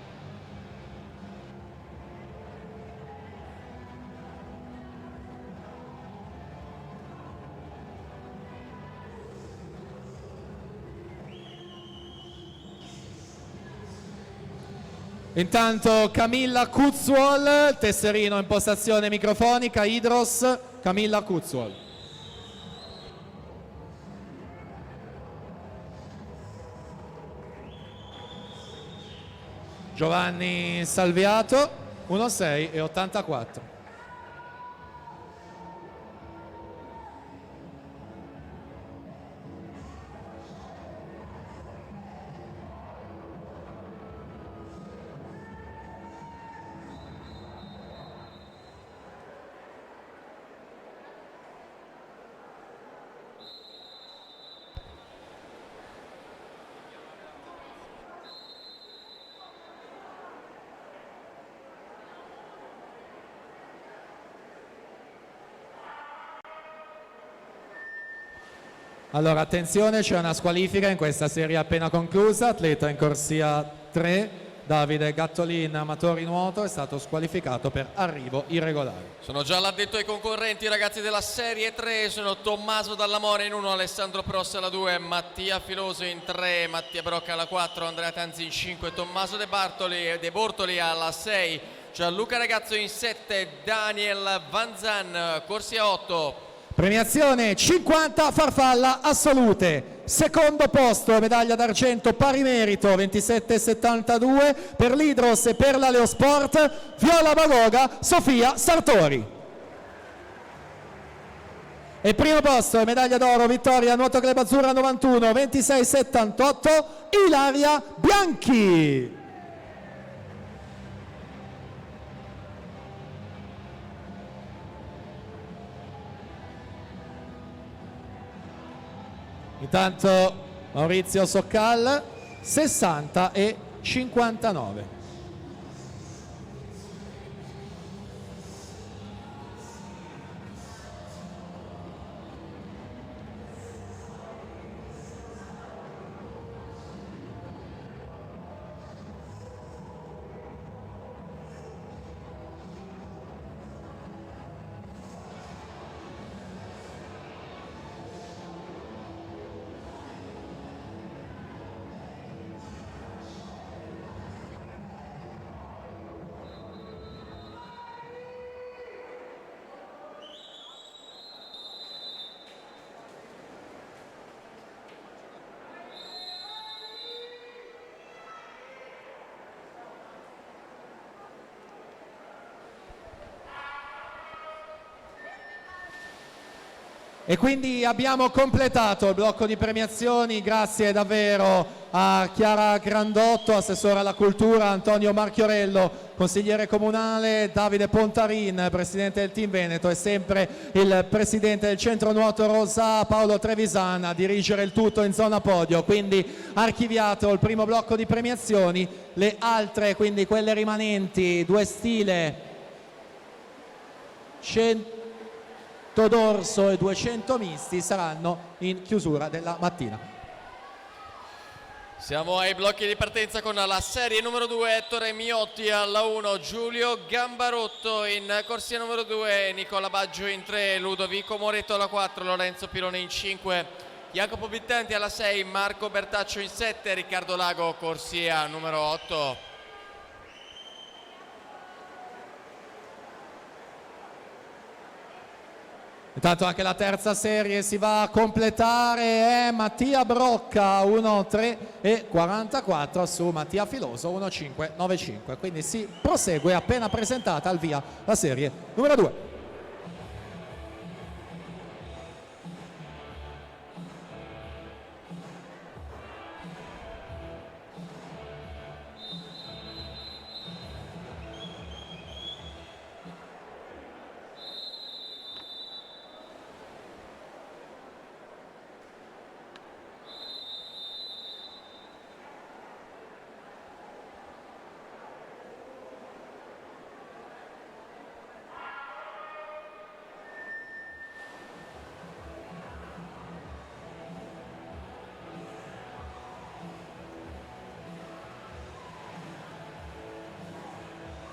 Intanto Camilla Kuzwol, tesserino in postazione microfonica, Idros, Camilla Kuzwol. Giovanni Salviato, 1,6,84. Allora attenzione, c'è una squalifica in questa serie appena conclusa. Atleta in corsia 3, Davide Gattolin, amatori nuoto, è stato squalificato per arrivo irregolare. Sono già l'addetto ai concorrenti, i ragazzi della serie 3 sono Tommaso Dallamore in 1, Alessandro Prossa alla 2, Mattia Filoso in 3, Mattia Brocca alla 4, Andrea Tanzi in 5, Tommaso De Bortoli alla 6, Gianluca Ragazzo in 7, Daniel Vanzan, corsia 8. Premiazione 50 farfalla assolute. Secondo posto medaglia d'argento pari merito 27,72 per l'Idros e per la Leosport, Viola Baloga, Sofia Sartori. E primo posto medaglia d'oro vittoria Nuoto Club Azzurra 91 26,78 Ilaria Bianchi. Intanto Maurizio Soccal 60,59. E quindi abbiamo completato il blocco di premiazioni, grazie davvero a Chiara Grandotto, assessore alla cultura, Antonio Marchiorello, consigliere comunale, Davide Pontarin, presidente del Team Veneto, e sempre il presidente del Centro Nuoto Rosa, Paolo Trevisan, a dirigere il tutto in zona podio. Quindi archiviato il primo blocco di premiazioni, le altre, quindi quelle rimanenti, 2 stile, 100 dorso e 200 misti, saranno in chiusura della mattina. Siamo ai blocchi di partenza con la serie numero 2, Ettore Miotti alla 1, Giulio Gambarotto in corsia numero 2, Nicola Baggio in 3, Ludovico Moretto alla 4, Lorenzo Pilone in 5, Jacopo Bittanti alla 6, Marco Bertaccio in 7, Riccardo Lago corsia numero 8. Intanto anche la terza serie si va a completare, è Mattia Brocca 1:3:44 su Mattia Filoso 1:5:95, quindi si prosegue appena presentata al via la serie numero 2.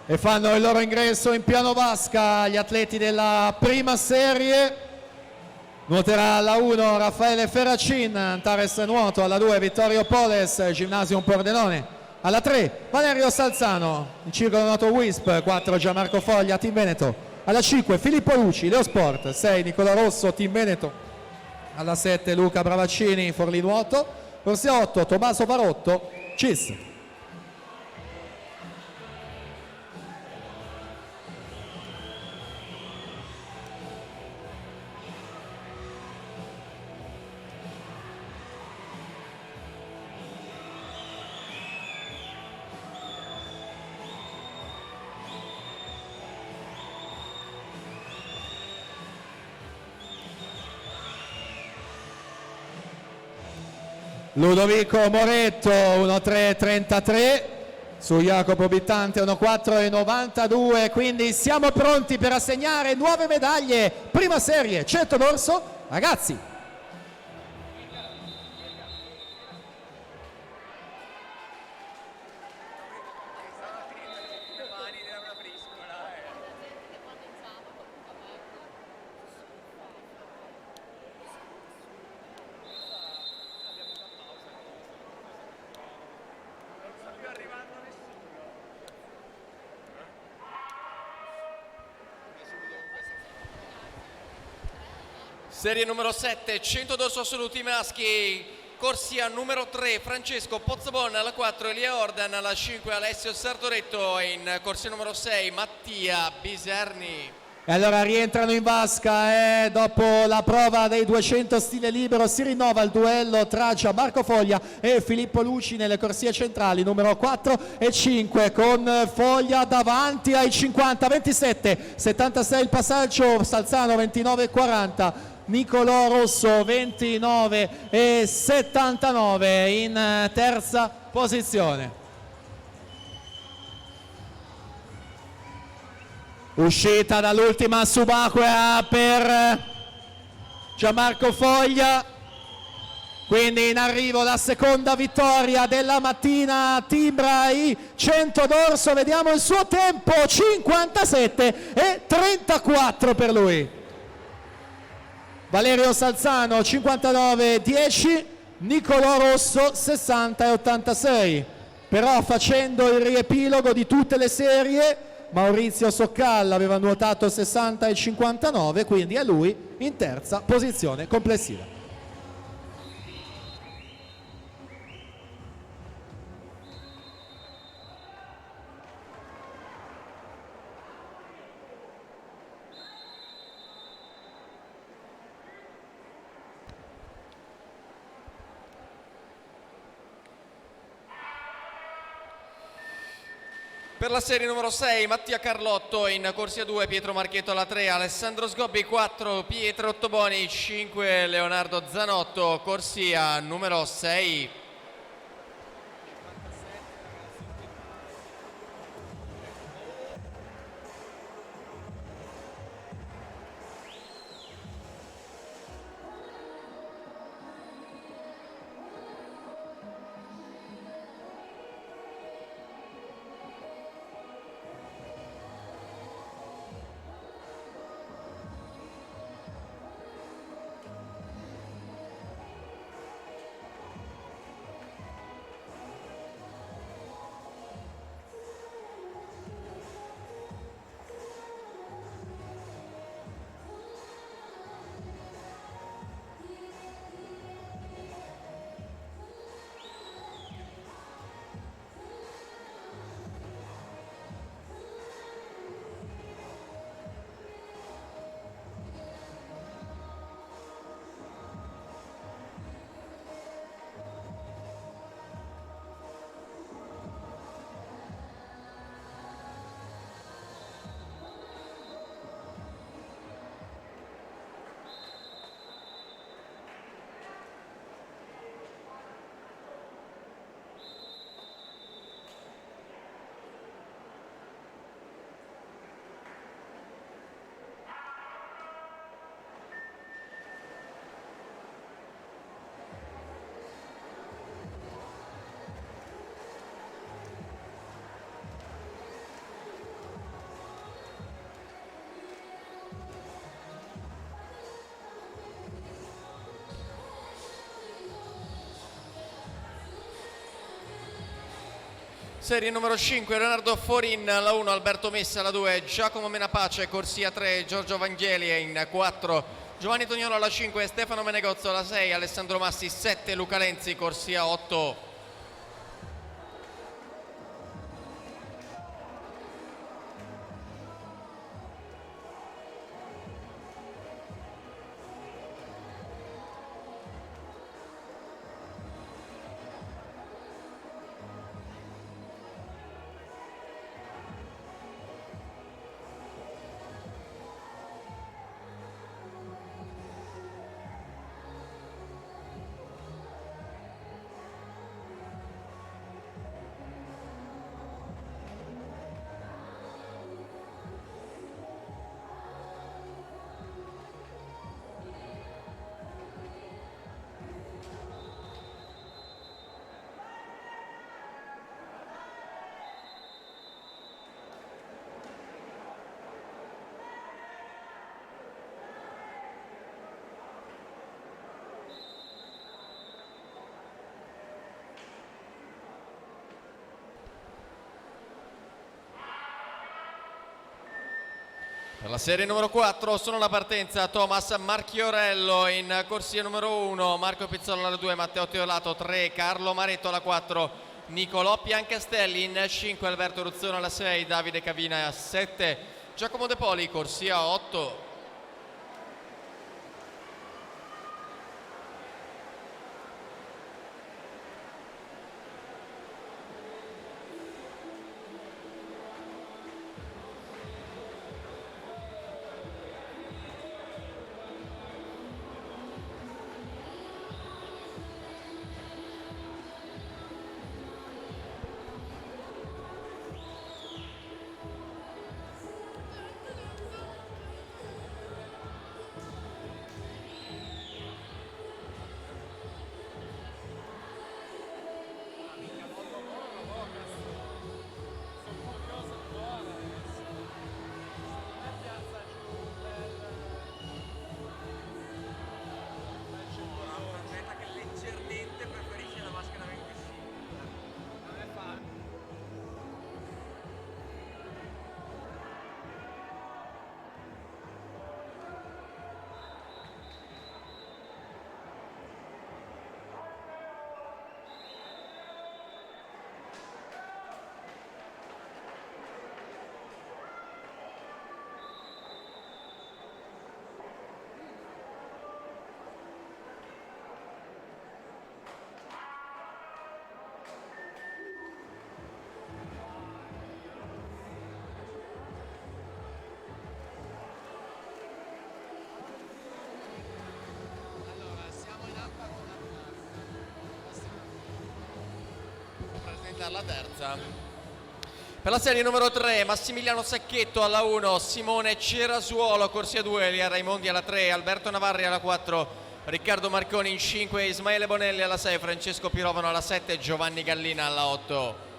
E fanno il loro ingresso in piano vasca gli atleti della prima serie. Nuoterà alla 1 Raffaele Ferracin, Antares Nuoto, alla 2 Vittorio Poles, Gymnasium Pordenone, alla 3 Valerio Salzano, il circolo nuoto WISP, 4 Gianmarco Foglia, Team Veneto, alla 5 Filippo Luci, Leo Sport, 6 Nicola Rosso, Team Veneto, alla 7 Luca Bravaccini, Forlì Nuoto, corsia 8 Tommaso Parotto, CIS. Ludovico Moretto 1:3:33 su Jacopo Bittante 1:4:92, quindi siamo pronti per assegnare nuove medaglie. Prima serie 100 d'orso, ragazzi. Serie numero 7, 100 d'orso assoluti maschi, corsia numero 3, Francesco Pozzobon, alla 4 Elia Ordan, alla 5 Alessio Sartoretto, in corsia numero 6 Mattia Biserni. E allora rientrano in vasca dopo la prova dei 200 stile libero si rinnova il duello tra Gianmarco Foglia e Filippo Luci nelle corsie centrali numero 4 e 5 con Foglia davanti ai 50, 27, 76 il passaggio, Salzano 29,40. Nicolò Rosso 29,79 in terza posizione. Uscita dall'ultima subacquea per Gianmarco Foglia, quindi in arrivo la seconda vittoria della mattina, timbra i 100 d'orso, vediamo il suo tempo, 57,34 per lui. Valerio Salzano 59,10, Nicolò Rosso 60,86. Però facendo il riepilogo di tutte le serie, Maurizio Soccalla aveva nuotato 60,59, quindi è lui in terza posizione complessiva. Per la serie numero 6 Mattia Carlotto, in corsia 2 Pietro Marchetto alla 3, Alessandro Sgobbi 4, Pietro Ottoboni 5, Leonardo Zanotto, corsia numero 6. Serie numero 5 Leonardo Forin alla 1, Alberto Messa alla 2, Giacomo Menapace, corsia 3, Giorgio Vangeli in 4, Giovanni Tognolo alla 5, Stefano Menegozzo alla 6, Alessandro Massi 7, Luca Lenzi, corsia 8. Per la serie numero 4 sono alla partenza Thomas Marchiorello in corsia numero 1, Marco Pizzolo alla 2, Matteo Teolato 3, Carlo Maretto alla 4, Nicolò Piancastelli in 5, Alberto Ruzzone alla 6, Davide Cavina a 7, Giacomo De Poli corsia 8. La terza. Per la serie numero 3 Massimiliano Sacchetto alla 1, Simone Cerasuolo corsia 2, Elia Raimondi alla 3, Alberto Navarri alla 4, Riccardo Marconi in 5, Ismaele Bonelli alla 6, Francesco Pirovano alla 7, Giovanni Gallina alla 8.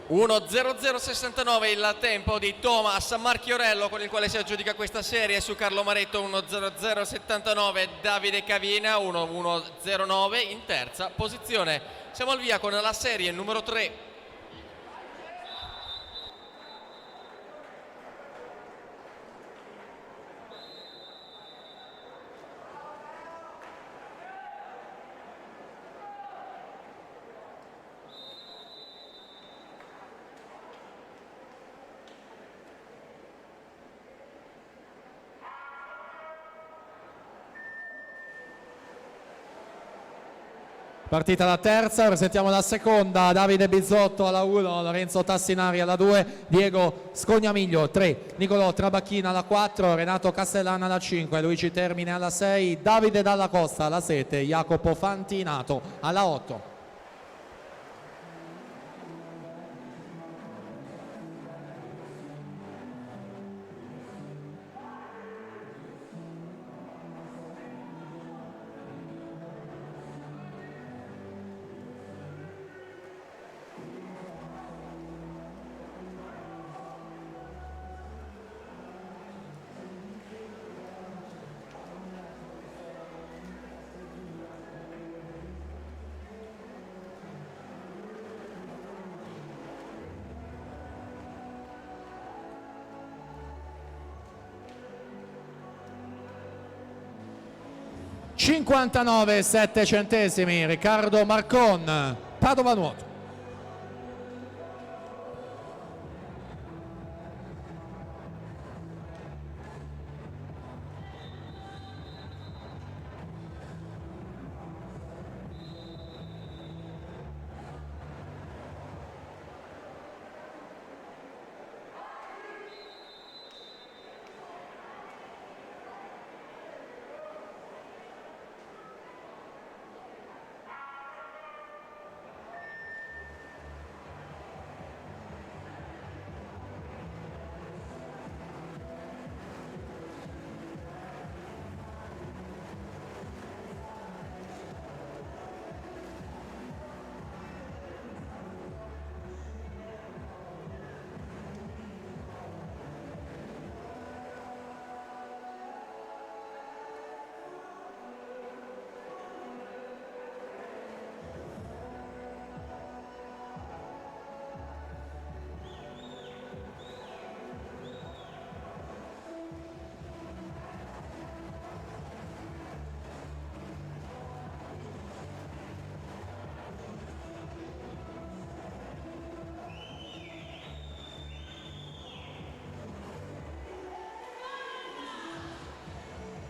Uno 0-0-69 il tempo di Thomas Marchiorello con il quale si aggiudica questa serie. Su Carlo Maretto 1-0-0-79 Davide Cavina 1-1-0-9 in terza posizione. Siamo al via con la serie numero 3. Partita la terza, ora sentiamo la seconda. Davide Bizzotto alla 1, Lorenzo Tassinari alla 2, Diego Scognamiglio 3, Nicolò Trabacchina alla 4, Renato Castellana alla 5, Luigi Termine alla 6, Davide Dalla Costa alla 7, Jacopo Fantinato alla 8. 59,7 Riccardo Marcon, Padova Nuoto.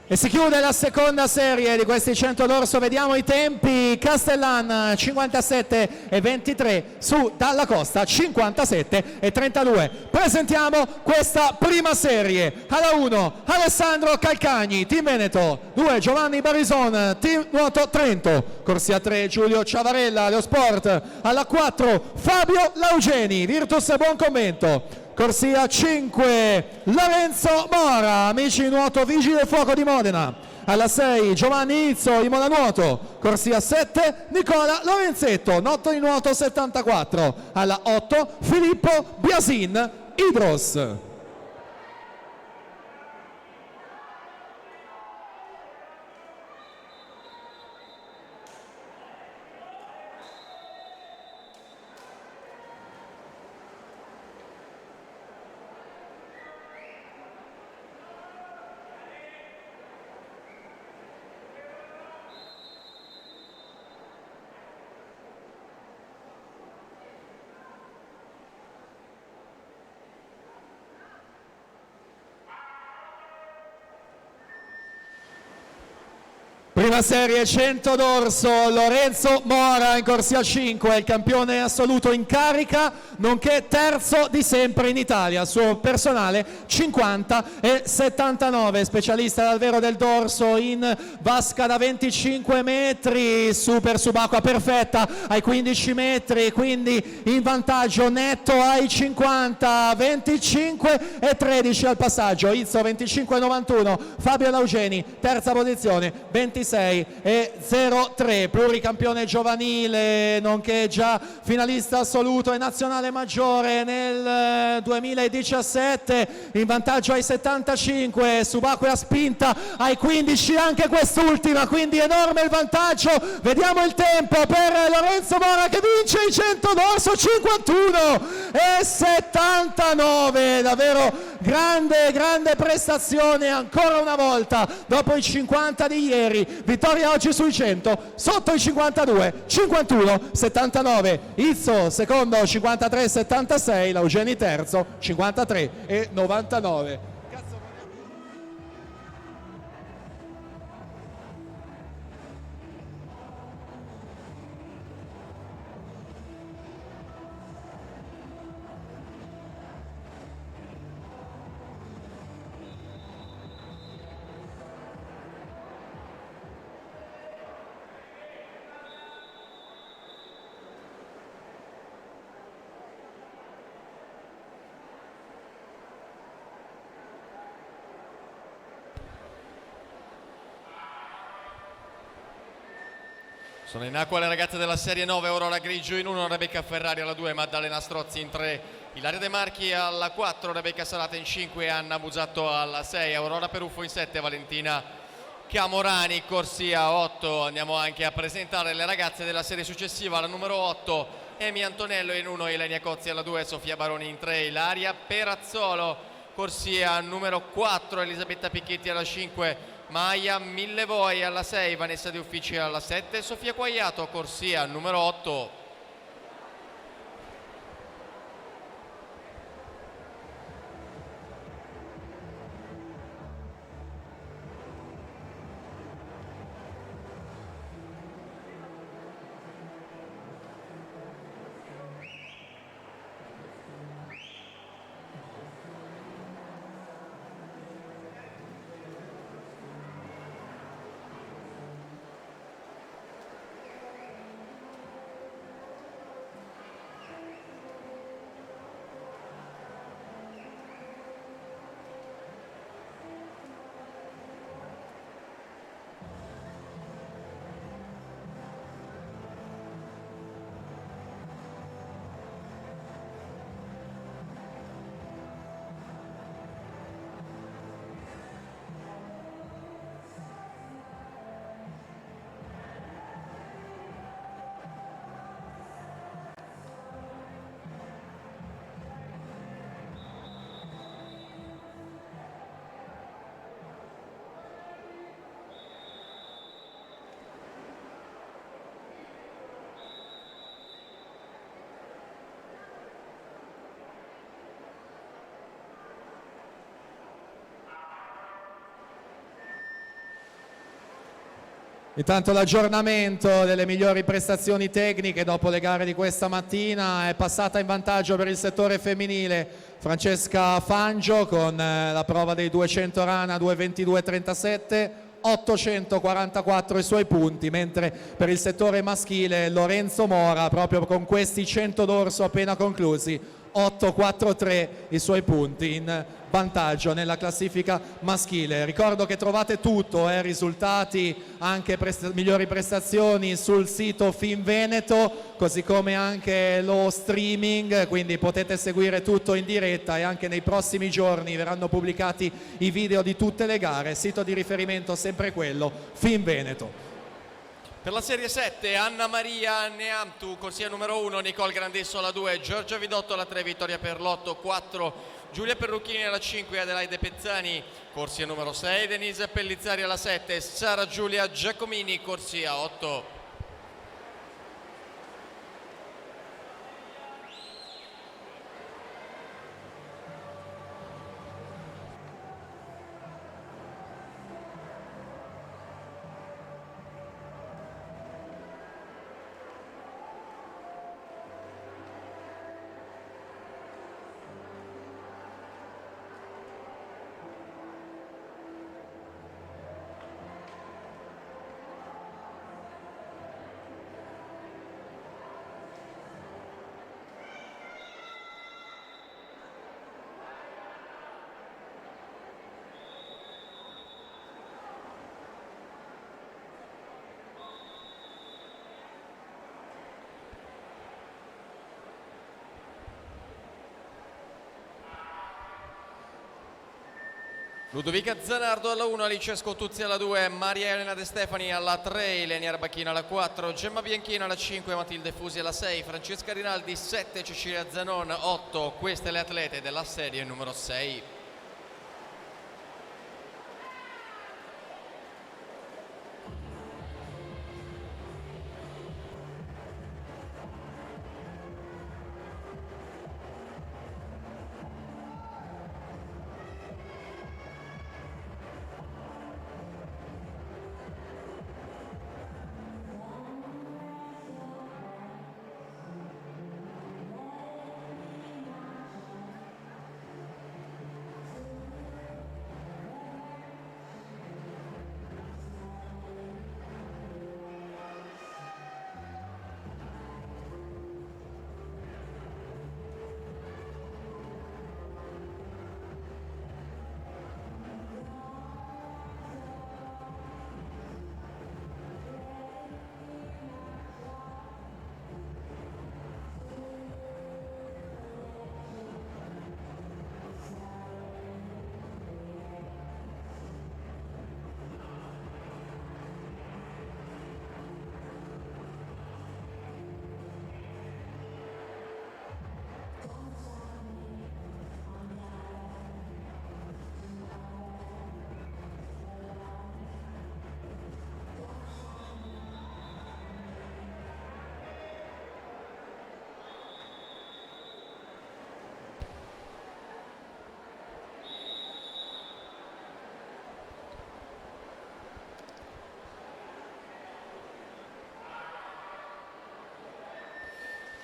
E si chiude la seconda serie di questi 100 d'orso, vediamo i tempi: Castellan 57,23 su Dalla Costa 57,32. Presentiamo questa prima serie. Alla 1 Alessandro Calcagni, Team Veneto. 2 Giovanni Barison, Team Nuoto Trento. Corsia 3 Giulio Ciavarella, Leo Sport. Alla 4 Fabio Laugeni, Virtus Buon Commento. Corsia 5 Lorenzo Mora, Amici Nuoto Vigili del Fuoco di Modena. Alla 6 Giovanni Izzo, Imola Nuoto. Corsia 7 Nicola Lorenzetto, Notto di Nuoto 74. Alla 8 Filippo Biasin, Idros. Prima serie 100 d'orso, Lorenzo Mora in corsia 5, il campione assoluto in carica, nonché terzo di sempre in Italia, suo personale 50,79, specialista dal vero del dorso in vasca da 25 metri, super subacquea perfetta ai 15 metri, quindi in vantaggio netto ai 50, 25,13 al passaggio. Izzo 25,91, Fabio Laugeni terza posizione 26,03, pluricampione giovanile nonché già finalista assoluto e nazionale maggiore nel 2017, in vantaggio ai 75, subacquea spinta ai 15 anche quest'ultima, quindi enorme il vantaggio. Vediamo il tempo per Lorenzo Mora che vince i 100 d'orso, 51,79, davvero grande prestazione ancora una volta dopo i 50 di ieri. Vittoria oggi sui 100 sotto i 52, 51,79. Izzo secondo 53,76, Laugeni terzo 53,99. Sono in acqua le ragazze della serie 9, Aurora Grigio in 1, Rebecca Ferrari alla 2, Maddalena Strozzi in 3, Ilaria De Marchi alla 4, Rebecca Salata in 5, Anna Busatto alla 6, Aurora Peruffo in 7, Valentina Camorani, corsia 8. Andiamo anche a presentare le ragazze della serie successiva, la numero 8 Emi Antonello in 1, Ilenia Cozzi alla 2, Sofia Baroni in 3, Ilaria Perazzolo corsia numero 4, Elisabetta Picchetti alla 5, Maia Millevoi alla 6, Vanessa De Uffici alla 7, Sofia Quagliato, corsia numero 8. Intanto l'aggiornamento delle migliori prestazioni tecniche dopo le gare di questa mattina: è passata in vantaggio per il settore femminile Francesca Fangio con la prova dei 200 rana 2:22:37, 844 i suoi punti, mentre per il settore maschile Lorenzo Mora, proprio con questi 100 d'orso appena conclusi, 843 i suoi punti, in vantaggio nella classifica maschile. Ricordo che trovate tutto, risultati, anche migliori prestazioni sul sito FIMVeneto, così come anche lo streaming, quindi potete seguire tutto in diretta, e anche nei prossimi giorni verranno pubblicati i video di tutte le gare. Sito di riferimento sempre quello, FIMVeneto. Per la serie 7, Anna Maria Neamtu, corsia numero 1, Nicole Grandesso alla 2, Giorgia Vidotto alla 3, Vittoria Perlotto 4, Giulia Perrucchini alla 5, Adelaide Pezzani, corsia numero 6, Denise Pellizzari alla 7, Sara Giulia Giacomini, corsia 8. Ludovica Zanardo alla 1, Alice Scottuzzi alla 2, Maria Elena De Stefani alla 3, Ilenia Arbachina alla 4, Gemma Bianchina alla 5, Matilde Fusi alla 6, Francesca Rinaldi 7, Cecilia Zanon 8. Queste le atlete della serie numero 6.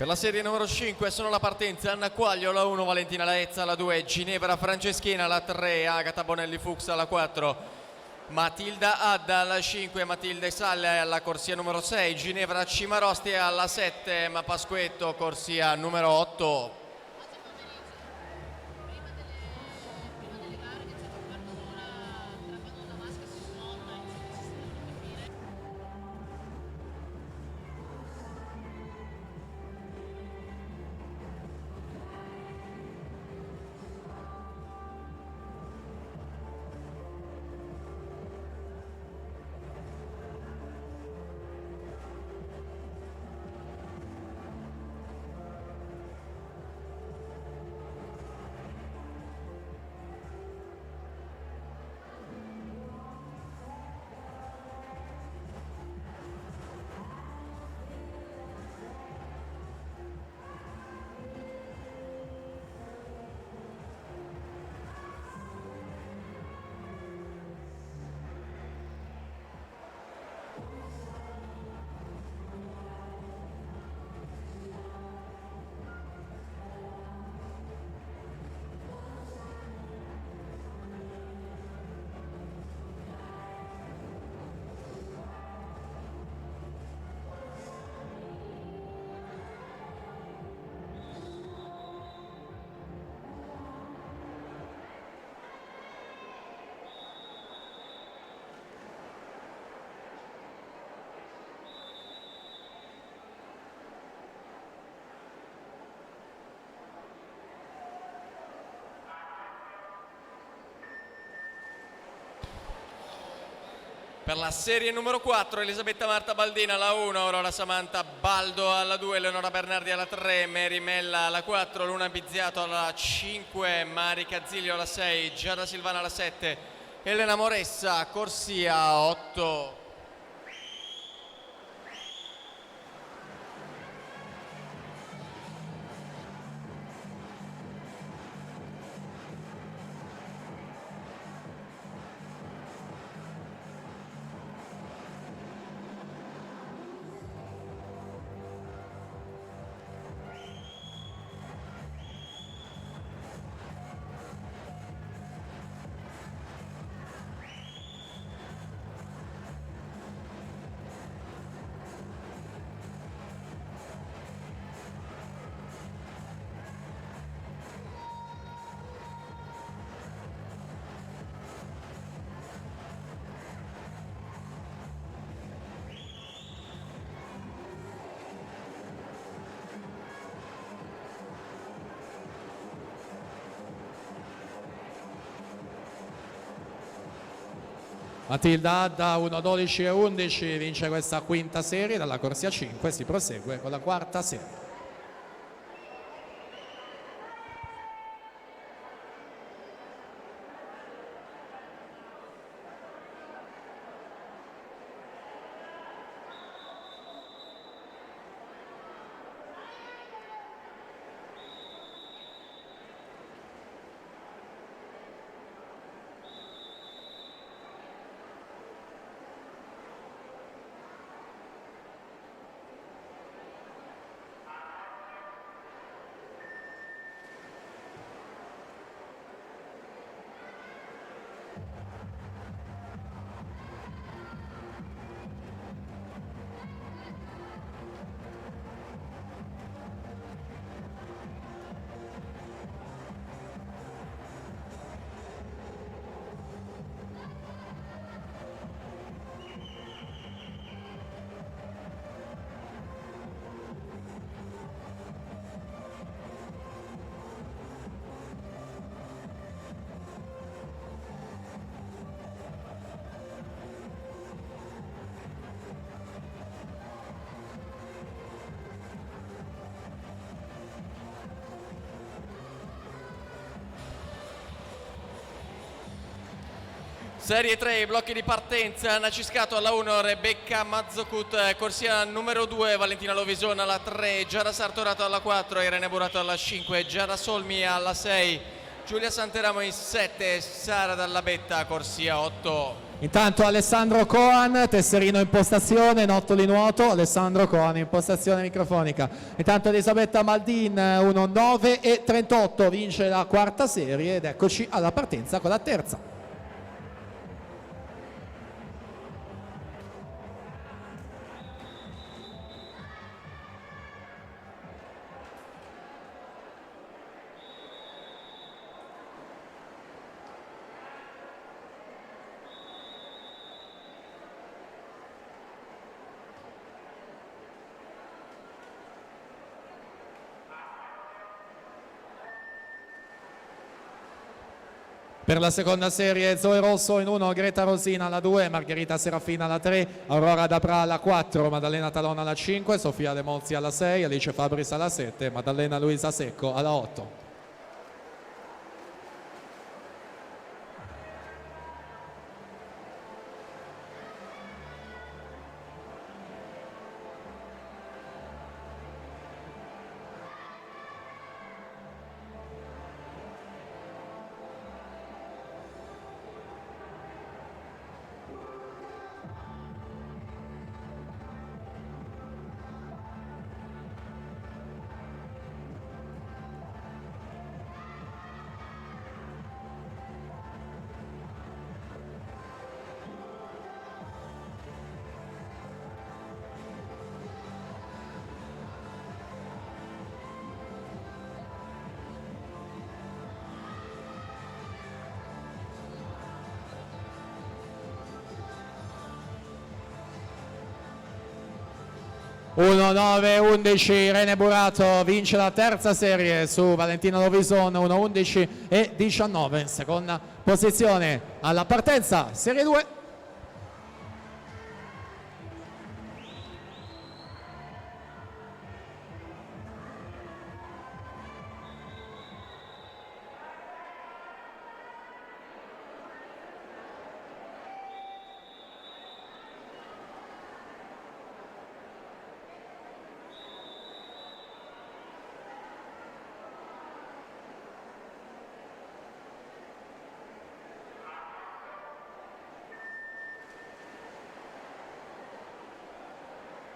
Per la serie numero 5 sono la partenza Anna Quaglio alla 1, Valentina Laezza alla 2, Ginevra Franceschina alla 3, Agata Bonelli Fuchs alla 4, Matilda Adda alla 5, Matilde Salle alla corsia numero 6, Ginevra Cimarosti alla 7, Ma Pasquetto corsia numero 8. Per la serie numero 4 Elisabetta Marta Baldina alla 1, Aurora Samantha Baldo alla 2, Leonora Bernardi alla 3, Mary Mella alla 4, Luna Bizziato alla 5, Mari Cazzilio alla 6, Giada Silvana alla 7, Elena Moressa corsia 8. Matilda Adda 1-12-11 vince questa quinta serie, dalla corsia 5 si prosegue con la quarta serie. Serie 3, blocchi di partenza, Anna Ciscato alla 1, Rebecca Mazzocut, corsia numero 2, Valentina Lovison alla 3, Giada Sartorato alla 4, Irene Burato alla 5, Giada Solmi alla 6, Giulia Santeramo in 7, Sara Dallabetta, corsia 8. Intanto Alessandro Coan, tesserino in postazione, Nottoli nuoto, Alessandro Coan in postazione microfonica. Intanto Elisabetta Maldin 1.9 e 38 vince la quarta serie ed eccoci alla partenza con la terza. Per la seconda serie Zoe Rosso in 1, Greta Rosina alla 2, Margherita Serafina alla 3, Aurora Dapra alla 4, Maddalena Talona alla 5, Sofia De Mozzi alla 6, Alice Fabris alla 7, Maddalena Luisa Secco alla 8. Uno 9-11 Irene Burato vince la terza serie su Valentina Lovison 1-11 e 19 in seconda posizione alla partenza serie 2.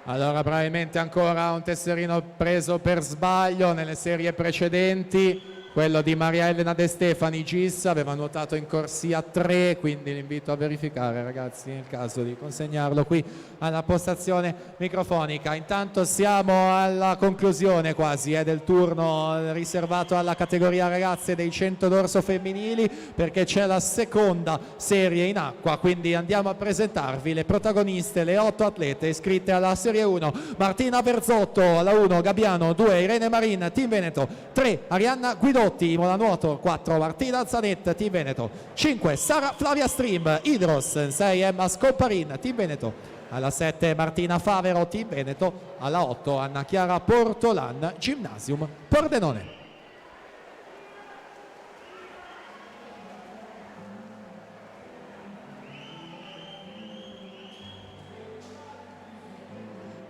Allora probabilmente ancora un tesserino preso per sbaglio nelle serie precedenti, quello di Maria Elena De Stefani. Gis aveva nuotato in corsia 3, quindi l'invito a verificare, ragazzi, nel caso di consegnarlo qui alla postazione microfonica. Intanto siamo alla conclusione quasi del turno riservato alla categoria ragazze dei 100 d'orso femminili, perché c'è la seconda serie in acqua, quindi andiamo a presentarvi le protagoniste, le 8 atlete iscritte alla serie 1. Martina Verzotto alla 1, Gabbiano 2, Irene Marin, Team Veneto 3, Arianna Guidotti, Imola Nuoto 4, Martina Zanet, Team Veneto 5, Sara Flavia Stream, Idros 6, Emma Scopparin, Team Veneto alla 7, Martina Favero, Team Veneto alla 8, Anna Chiara Portolan, Gymnasium Pordenone.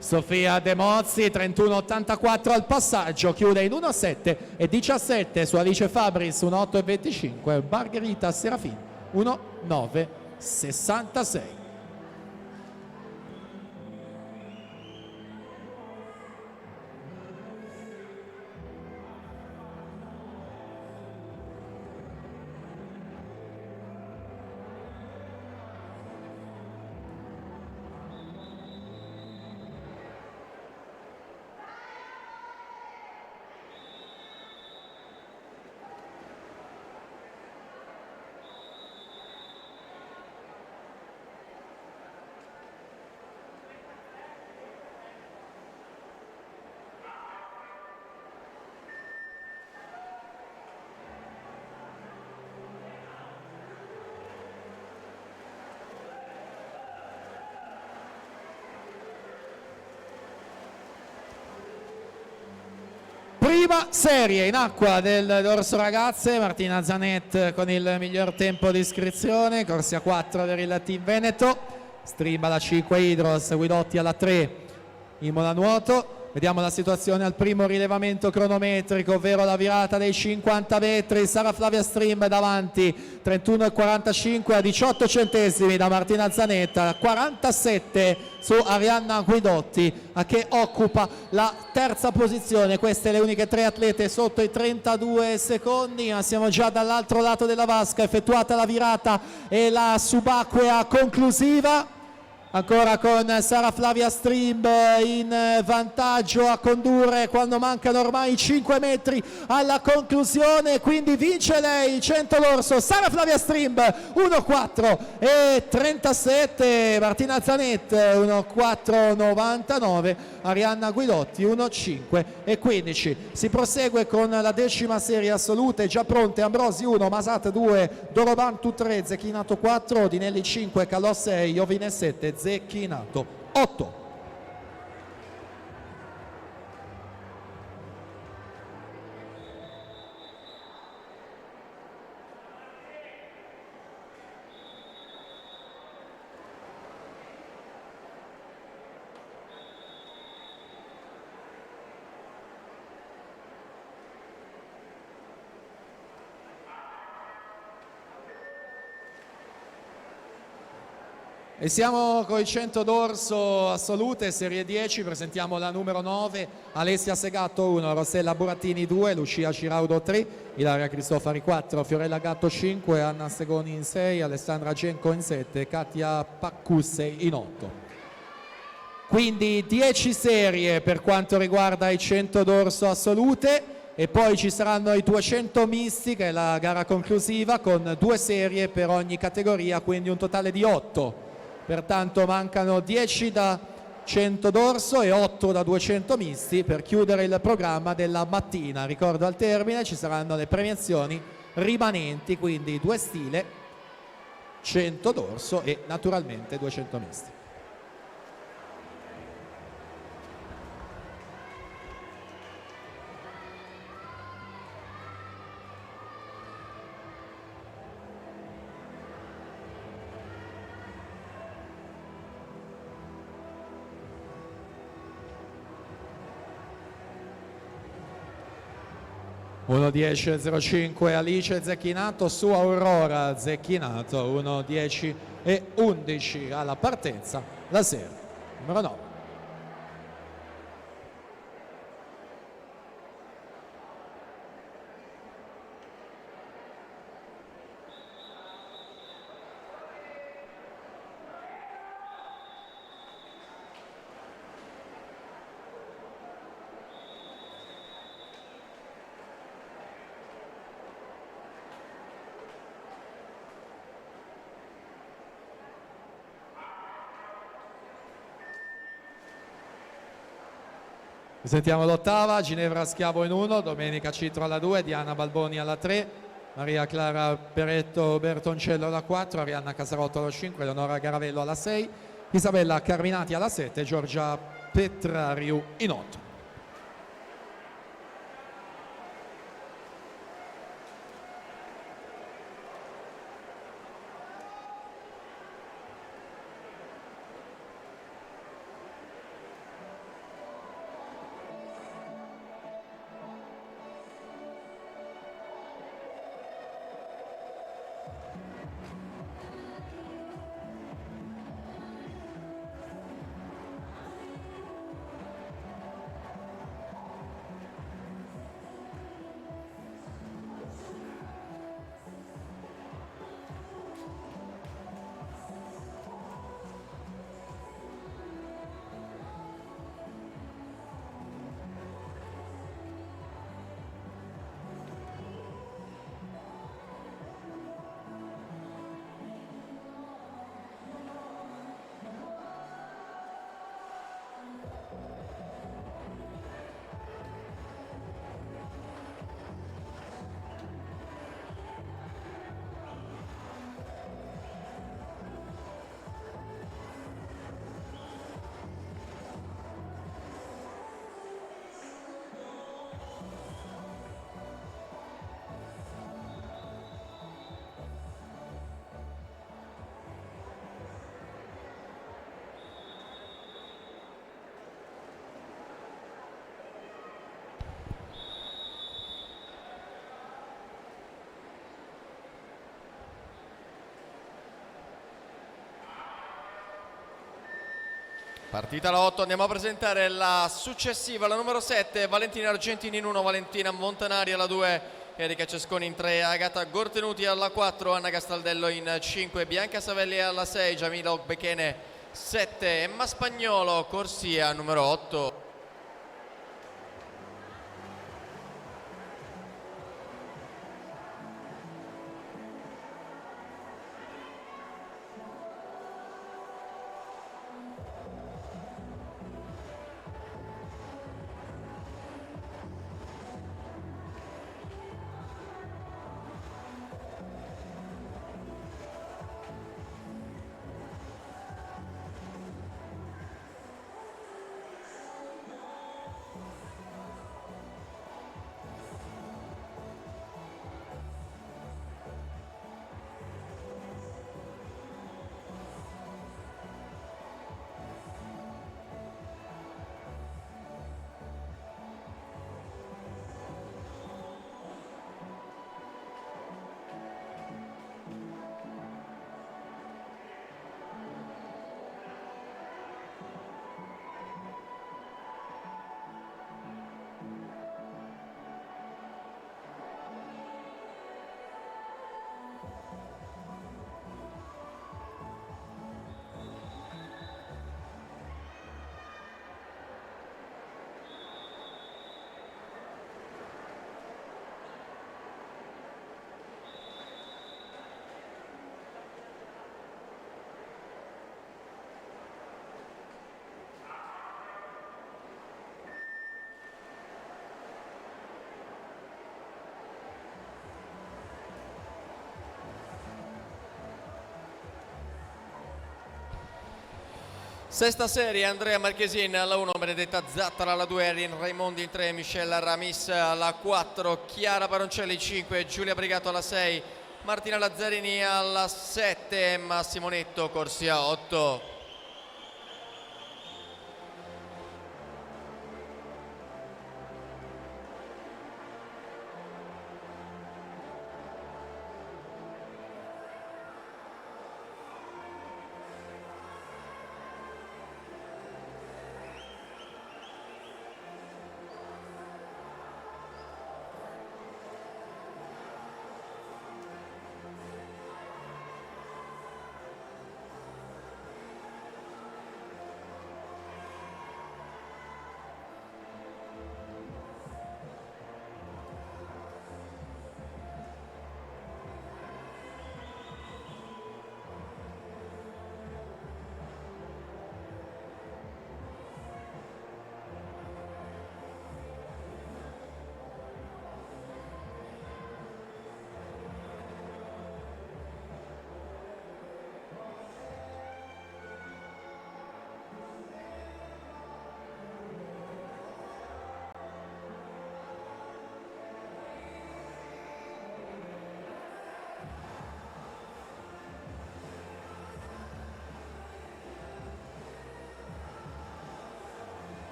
Sofia De Mozzi 31,84 al passaggio, chiude in 1,7 e 17 su Alice Fabris 1,8 e 25, Margherita Serafin 1,9 66. Prima serie in acqua del dorso ragazze, Martina Zanet con il miglior tempo di iscrizione, corsia 4 per il Team Veneto, Stream alla 5 Idros, Guidotti alla 3 Imola Nuoto, Vediamo la situazione al primo rilevamento cronometrico, ovvero la virata dei 50 metri. Sara Flavia Stream davanti, 31,45 a 18 centesimi da Martina Zanetta, 47 su Arianna Guidotti, che occupa la terza posizione. Queste le uniche 3 atlete sotto i 32 secondi, ma siamo già dall'altro lato della vasca, effettuata la virata e la subacquea conclusiva. Ancora con Sara Flavia Stream in vantaggio a condurre quando mancano ormai 5 metri alla conclusione, quindi vince lei il 100 l'orso. Sara Flavia Stream 1,4 e 37, Martina Zanet 1,4,99, Arianna Guidotti 1,5 e 15. Si prosegue con la 10ª serie assolute, già pronte: Ambrosi 1, Masat 2, Dorobantu 3, Zecchinato 4, Odinelli 5, Calò 6, Iovine 7, Zecchinato 8. E siamo con i 100 d'orso assolute, serie 10, presentiamo la numero 9, Alessia Segatto 1, Rossella Burattini 2, Lucia Ciraudo 3, Ilaria Cristofari 4, Fiorella Gatto 5, Anna Segoni in 6, Alessandra Genco in 7, Katia Paccusse in 8. Quindi 10 serie per quanto riguarda i 100 d'orso assolute, e poi ci saranno i 200 misti, che è la gara conclusiva, con 2 serie per ogni categoria, quindi un totale di 8. Pertanto mancano 10 da 100 d'orso e 8 da 200 misti per chiudere il programma della mattina. Ricordo, al termine ci saranno le premiazioni rimanenti, quindi 2 stile, 100 d'orso e naturalmente 200 misti. Uno 10,05 Alice Zecchinato su Aurora Zecchinato, 1,10 e 11 alla partenza, la serie numero 9. Sentiamo l'8ª, Ginevra Schiavo in 1, Domenica Citro alla 2, Diana Balboni alla 3, Maria Clara Peretto Bertoncello alla 4, Arianna Casarotto alla 5, Eleonora Garavello alla 6, Isabella Carminati alla 7, Giorgia Petrariu in 8. Partita la 8, andiamo a presentare la successiva, la numero 7, Valentina Argentini in 1, Valentina Montanari alla 2, Erika Cesconi in 3, Agata Gortenuti alla 4, Anna Castaldello in 5, Bianca Savelli alla 6, Giamila Bechene 7, Emma Spagnolo, corsia numero 8. Sesta serie, Andrea Marchesin alla 1, Benedetta Zattara alla 2, Erin Raimondi in 3, Michelle Ramis alla 4, Chiara Baroncelli 5, Giulia Brigato alla 6, Martina Lazzarini alla 7, Massimo Netto corsia 8.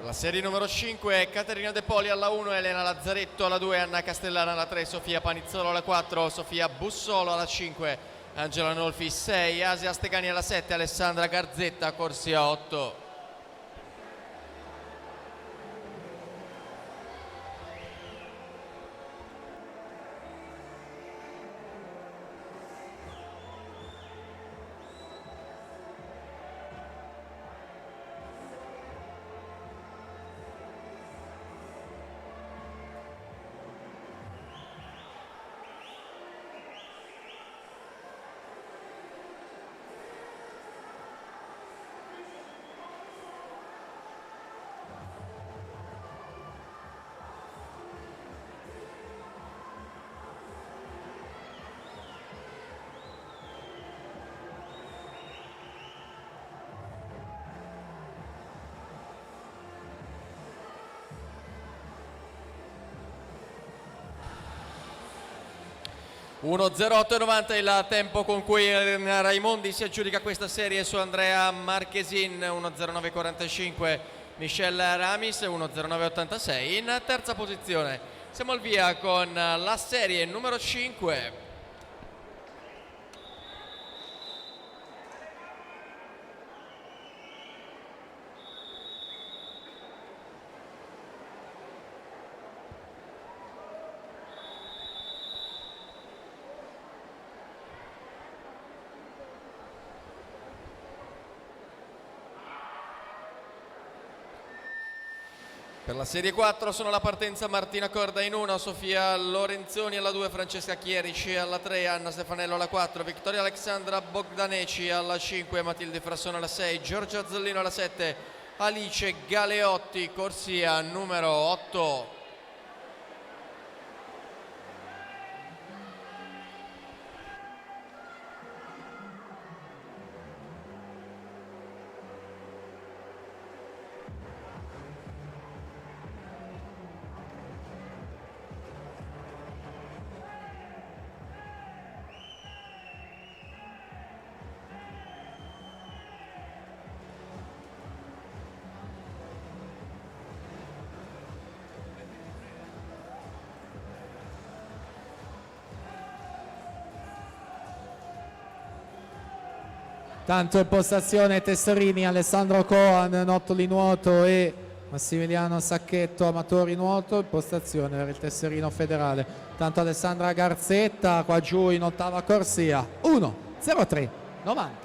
La serie numero 5, Caterina De Poli alla 1, Elena Lazzaretto alla 2, Anna Castellana alla 3, Sofia Panizzolo alla 4, Sofia Bussolo alla 5, Angela Nolfi 6, Asia Stegani alla 7, Alessandra Garzetta corsia 8. 1:08:90 il tempo con cui Raimondi si aggiudica questa serie su Andrea Marchesin. 1:09:45 Michel Ramis, 1:09:86 in terza posizione. Siamo al via con la serie numero 5. Per la serie 4 sono alla partenza Martina Corda in 1, Sofia Lorenzoni alla 2, Francesca Chierici alla 3, Anna Stefanello alla 4, Vittoria Alexandra Bogdaneci alla 5, Matilde Frassone alla 6, Giorgia Zollino alla 7, Alice Galeotti, corsia numero 8. Tanto impostazione Tesserini, Alessandro Coan, Nottoli nuoto e Massimiliano Sacchetto, amatori nuoto, impostazione per il Tesserino federale. Tanto Alessandra Garzetta qua giù in ottava corsia, 1:03:90.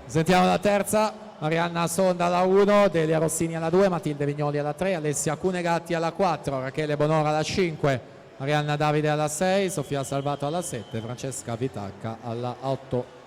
Sentiamo la terza, Marianna Sonda alla 1, Delia Rossini alla 2, Matilde Vignoli alla 3, Alessia Cunegatti alla 4, Rachele Bonora alla 5, Marianna Davide alla 6, Sofia Salvato alla 7, Francesca Vitacca alla 8.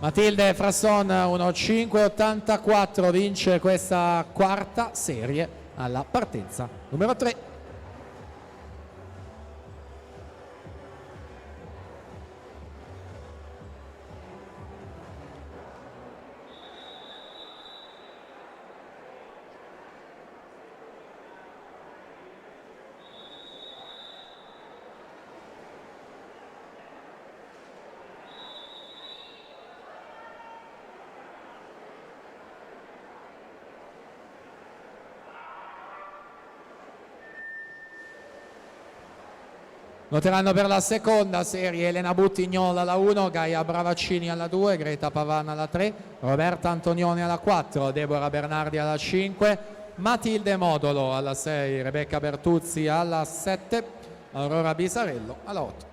Matilde Frasson 1:05:84 vince questa quarta serie alla partenza numero 3. Noteranno per la seconda serie Elena Buttignol alla 1, Gaia Bravaccini alla 2, Greta Pavan alla 3, Roberta Antonioni alla 4, Deborah Bernardi alla 5, Matilde Modolo alla 6, Rebecca Bertuzzi alla 7, Aurora Bisarello alla 8.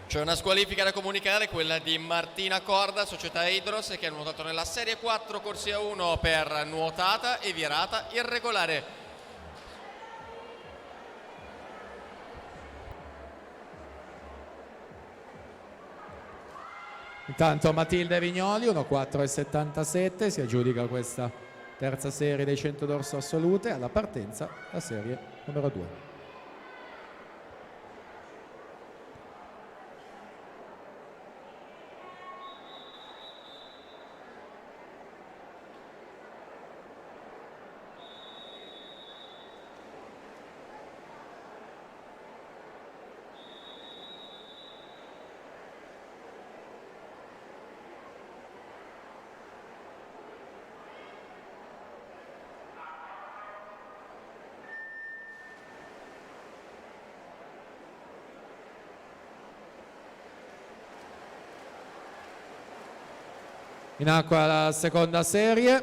C'è una squalifica da comunicare, quella di Martina Corda, società Idros, che ha nuotato nella serie 4 corsia 1 per nuotata e virata irregolare. Intanto Matilde Vignoli 1.4.77 si aggiudica questa terza serie dei 100 dorso assolute. Alla partenza la serie numero 2. In acqua la seconda serie.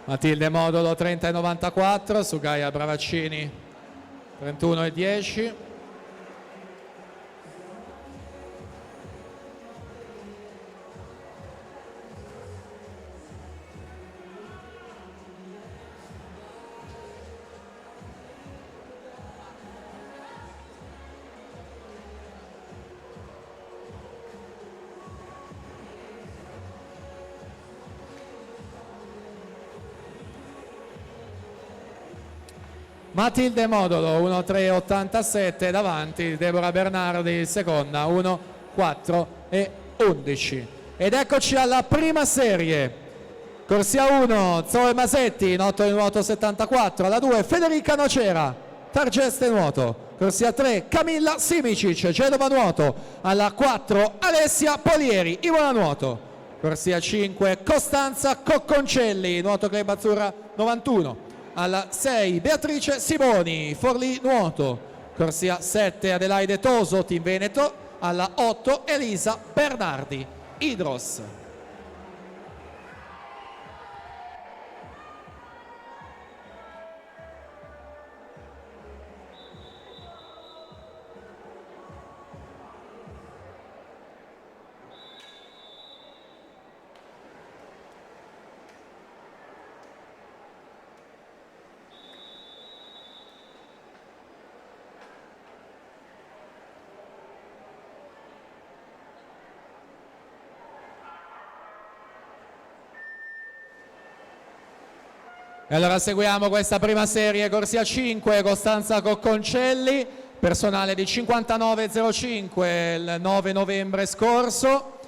Matilde Modulo 30,94 su Gaia Bravaccini 31,10. Matilde Modulo 1.3.87 davanti, Deborah Bernardi seconda 1.4.11. Ed eccoci alla prima serie. Corsia 1 Zoe Masetti in 8 nuoto 74, alla 2 Federica Nocera, Targeste nuoto. Corsia 3 Camilla Simicic, Genova nuoto, alla 4 Alessia Polieri, Imola nuoto. Corsia 5 Costanza Cocconcelli, nuoto Club Azzurra 91. Alla 6 Beatrice Simoni, Forlì nuoto. Corsia 7 Adelaide Toso, Team Veneto. Alla 8 Elisa Bernardi, Idros. E allora seguiamo questa prima serie, corsia 5, Costanza Cocconcelli, personale di 59,05 il 9 novembre scorso.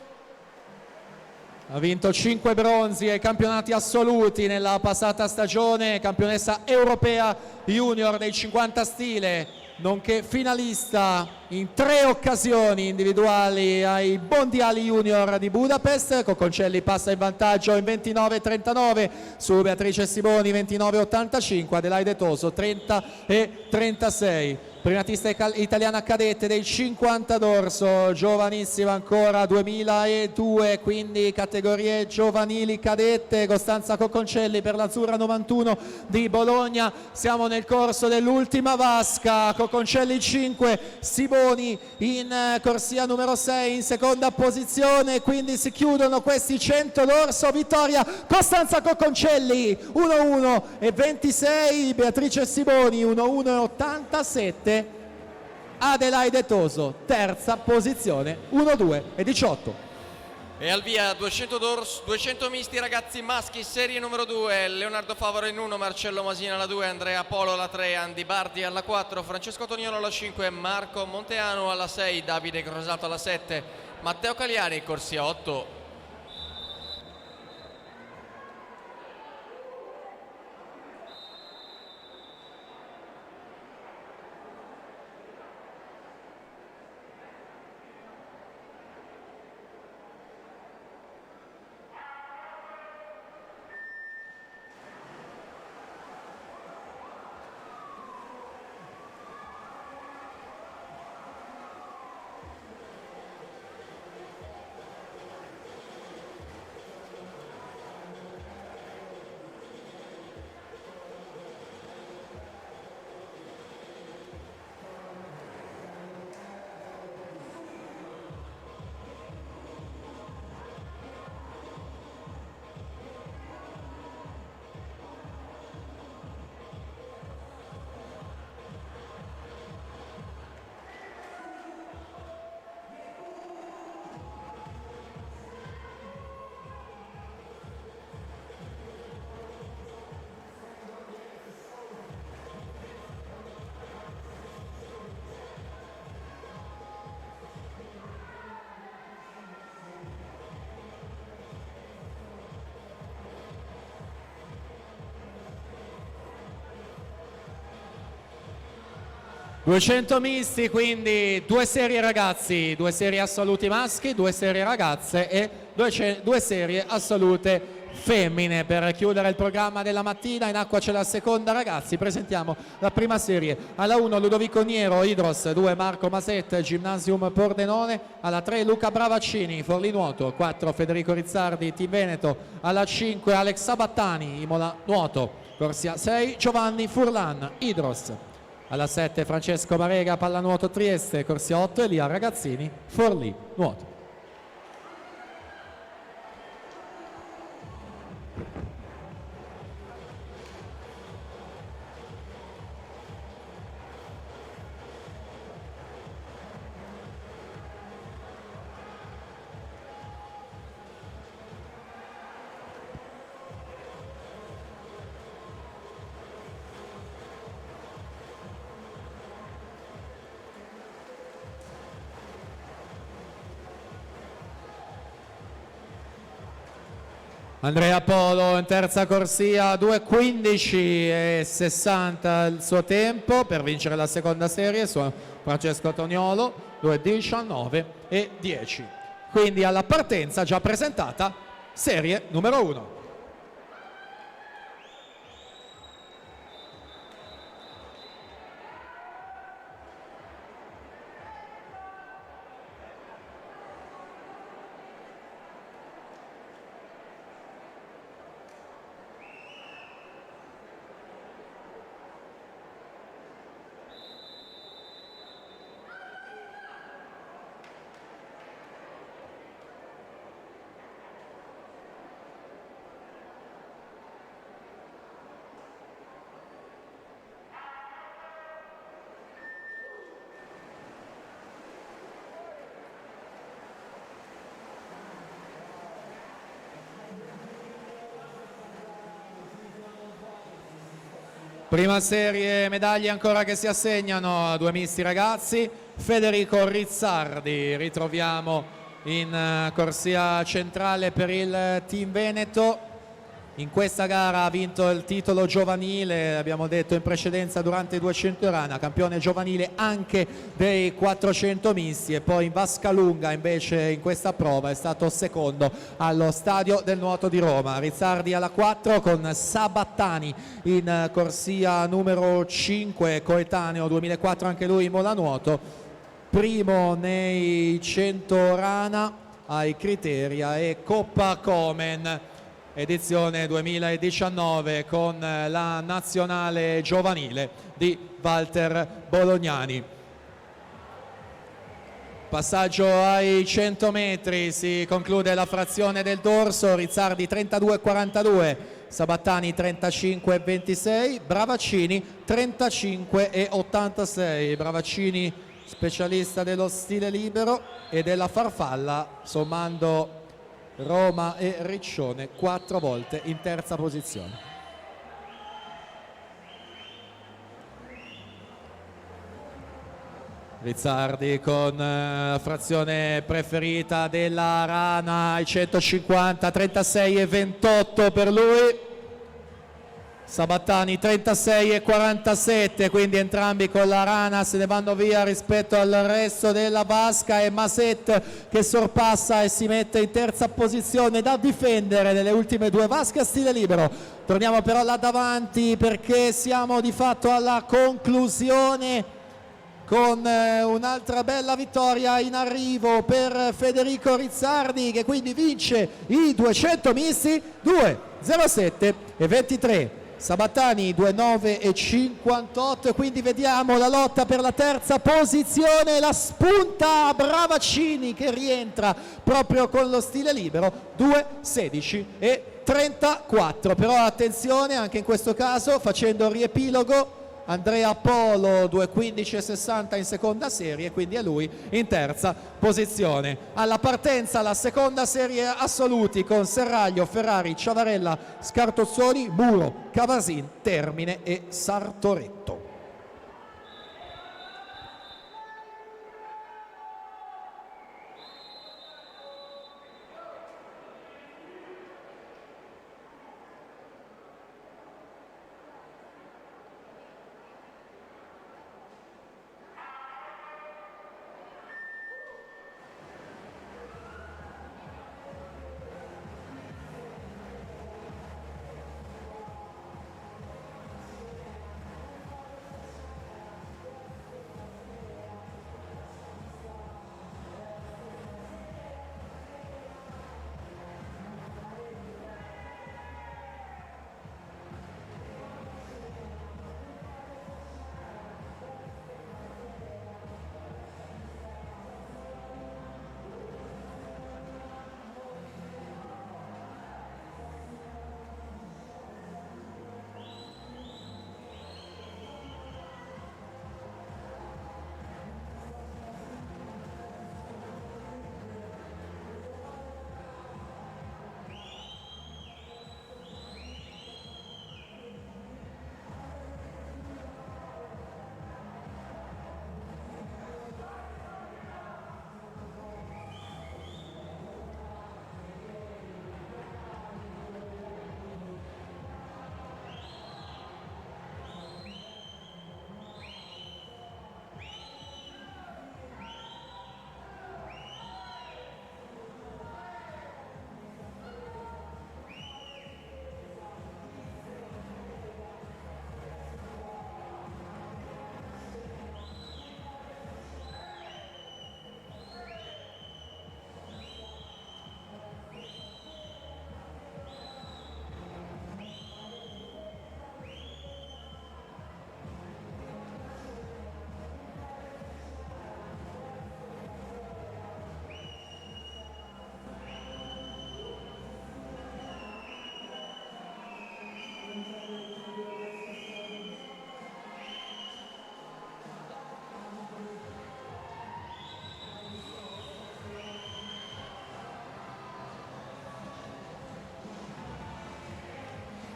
Ha vinto 5 bronzi ai campionati assoluti nella passata stagione, campionessa europea junior dei 50 stile, nonché finalista in 3 occasioni individuali ai mondiali junior di Budapest. Cocconcelli passa in vantaggio in 29,39 su Beatrice Simoni 29,85, Adelaide Toso 30,36. Primatista italiana cadette dei 50 dorso, giovanissima ancora, 2002, quindi categorie giovanili cadette. Costanza Cocconcelli per l'Azzurra 91 di Bologna. Siamo nel corso dell'ultima vasca, Cocconcelli 5, Simoni in corsia numero 6 in seconda posizione, quindi si chiudono questi 100 dorso. Vittoria Costanza Cocconcelli 1-1 e 26, Beatrice Simoni 1-1 e 87, Adelaide Toso terza posizione 1-2 e 18. E al via 200 misti ragazzi maschi, serie numero 2, Leonardo Favaro in 1, Marcello Masina alla 2, Andrea Polo alla 3, Andy Bardi alla 4, Francesco Toniolo alla 5, Marco Monteano alla 6, Davide Grosato alla 7, Matteo Cagliari corsia 8. 200 misti, quindi 2 serie ragazzi, 2 serie assoluti maschi, 2 serie ragazze e 2 serie assolute femmine. Per chiudere il programma della mattina in acqua c'è la seconda ragazzi, presentiamo la prima serie. Alla 1 Ludovico Niero, Idros, 2 Marco Maset, Gymnasium Pordenone, alla 3 Luca Bravaccini, Forlì Nuoto, 4 Federico Rizzardi, Team Veneto, alla 5 Alex Sabattani, Imola Nuoto, corsia 6 Giovanni Furlan, Idros. Alla 7 Francesco Marega, Pallanuoto Trieste, corsia 8 Elia Ragazzini, Forlì Nuoto. Andrea Polo in terza corsia, 2:15 e 60 il suo tempo per vincere la seconda serie su Francesco Toniolo, 2:19 e 10. Quindi alla partenza già presentata serie numero 1. Prima serie medaglie ancora che si assegnano a 2 misti ragazzi. Federico Rizzardi ritroviamo in corsia centrale per il Team Veneto. In questa gara ha vinto il titolo giovanile, abbiamo detto in precedenza durante i 200 rana, campione giovanile anche dei 400 misti, e poi in vasca lunga invece in questa prova è stato secondo allo Stadio del Nuoto di Roma. Rizzardi alla 4 con Sabattani in corsia numero 5, coetaneo 2004 anche lui in Mola Nuoto, primo nei 100 rana ai Criteria e Coppa Komen edizione 2019 con la nazionale giovanile di Walter Bolognani. Passaggio ai 100 metri, si conclude la frazione del dorso. Rizzardi 32,42, Sabattani 35,26, Bravaccini 35,86. Bravaccini specialista dello stile libero e della farfalla, sommando Roma e Riccione 4 volte in terza posizione. Rizzardi con la frazione preferita della rana ai 150, 36,28 per lui. Sabattani 36,47, quindi entrambi con la rana se ne vanno via rispetto al resto della vasca, e Maset che sorpassa e si mette in terza posizione da difendere nelle ultime 2 vasche a stile libero. Torniamo però là davanti perché siamo di fatto alla conclusione, con un'altra bella vittoria in arrivo per Federico Rizzardi, che quindi vince i 200 misti 2:07 e 23. Sabattani 2:09 e 58, quindi vediamo la lotta per la terza posizione, la spunta Bravaccini che rientra proprio con lo stile libero 2:16 e 34. Però attenzione anche in questo caso, facendo riepilogo, Andrea Polo 2:15,60 in seconda serie, quindi è lui in terza posizione. Alla partenza la seconda serie assoluti con Serraglio, Ferrari, Ciavarella, Scartozzoni, Muro, Cavasin, Termine e Sartoretto.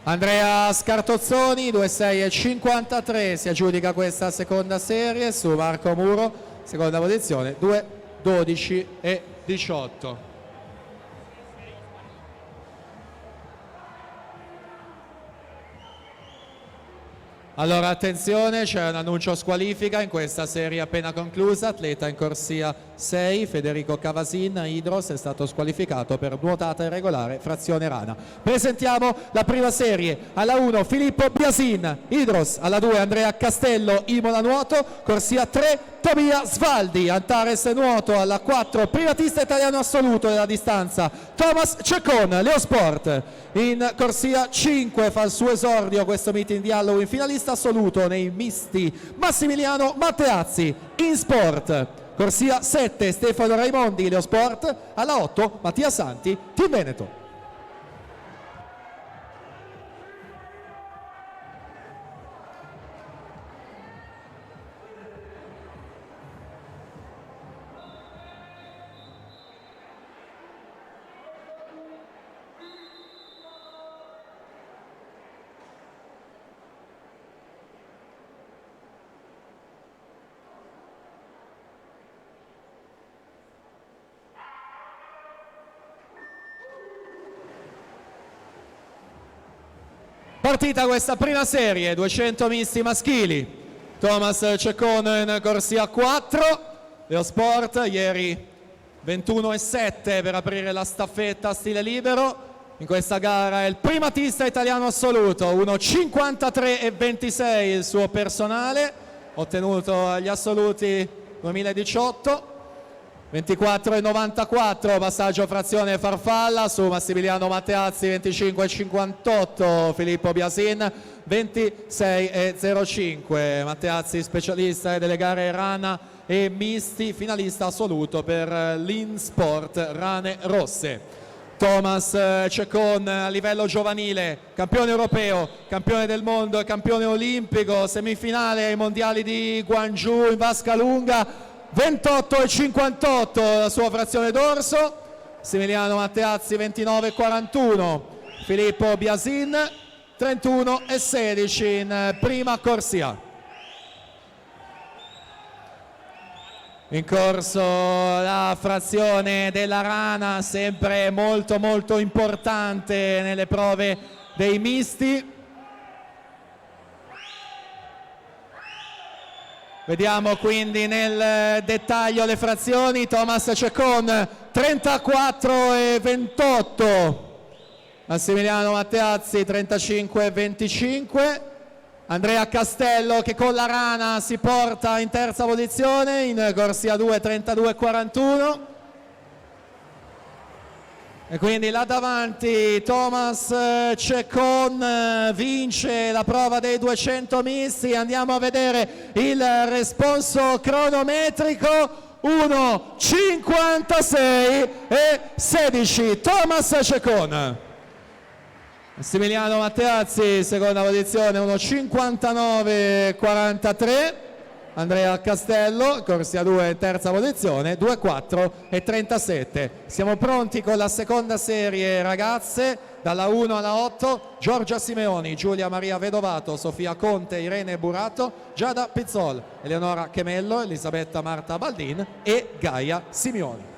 Andrea Scartozzoni, 2,6,53, si aggiudica questa seconda serie su Marco Muro, seconda posizione, 2,12,18. Allora attenzione, c'è un annuncio squalifica in questa serie appena conclusa. Atleta in corsia 6, Federico Cavasin, Idros, è stato squalificato per nuotata irregolare, frazione rana. Presentiamo la prima serie. Alla 1 Filippo Biasin, Idros. Alla 2 Andrea Castello, Imola Nuoto. Corsia 3 Tobia Svaldi, Antares Nuoto. Alla 4 privatista italiano assoluto della distanza Thomas Ceccon, Leosport. In corsia 5 fa il suo esordio questo meeting di Halloween, finalista assoluto nei misti Massimiliano Matteazzi. In sport corsia 7 Stefano Raimondi, Leosport. Alla 8 Mattia Santi, Team Veneto. Partita questa prima serie, 200 misti maschili. Thomas Ceccon in corsia 4, Leosport ieri 21,7 per aprire la staffetta stile libero. In questa gara è il primatista italiano assoluto, 1,53,26 il suo personale, ottenuto agli assoluti 2018. 24,94 passaggio frazione farfalla su Massimiliano Matteazzi, 25,58 Filippo Biasin, 26,05 Matteazzi specialista delle gare rana e misti, finalista assoluto per l'Insport Rane Rosse. Thomas Ceccon a livello giovanile, campione europeo, campione del mondo e campione olimpico, semifinale ai mondiali di Guangzhou in vasca lunga, 28,58 la sua frazione dorso. Massimiliano Matteazzi 29,41, Filippo Biasin 31,16 in prima corsia. In corso la frazione della rana, sempre molto molto importante nelle prove dei misti. Vediamo quindi nel dettaglio le frazioni. Thomas Ceccon 34,28, Massimiliano Matteazzi 35,25, Andrea Castello che con la rana si porta in terza posizione in corsia 2, 32,41. E quindi là davanti Thomas Ceccon vince la prova dei 200 misti. Andiamo a vedere il responso cronometrico, 1,56,16 Thomas Ceccon. Massimiliano Matteazzi seconda posizione, 1,59,43. Andrea Castello, corsia 2 terza posizione, 2,4,37. Siamo pronti con la seconda serie ragazze, dalla 1 alla 8, Giorgia Simeoni, Giulia Maria Vedovato, Sofia Conte, Irene Burato, Giada Pizzol, Eleonora Chemello, Elisabetta Marta Baldin e Gaia Simeoni.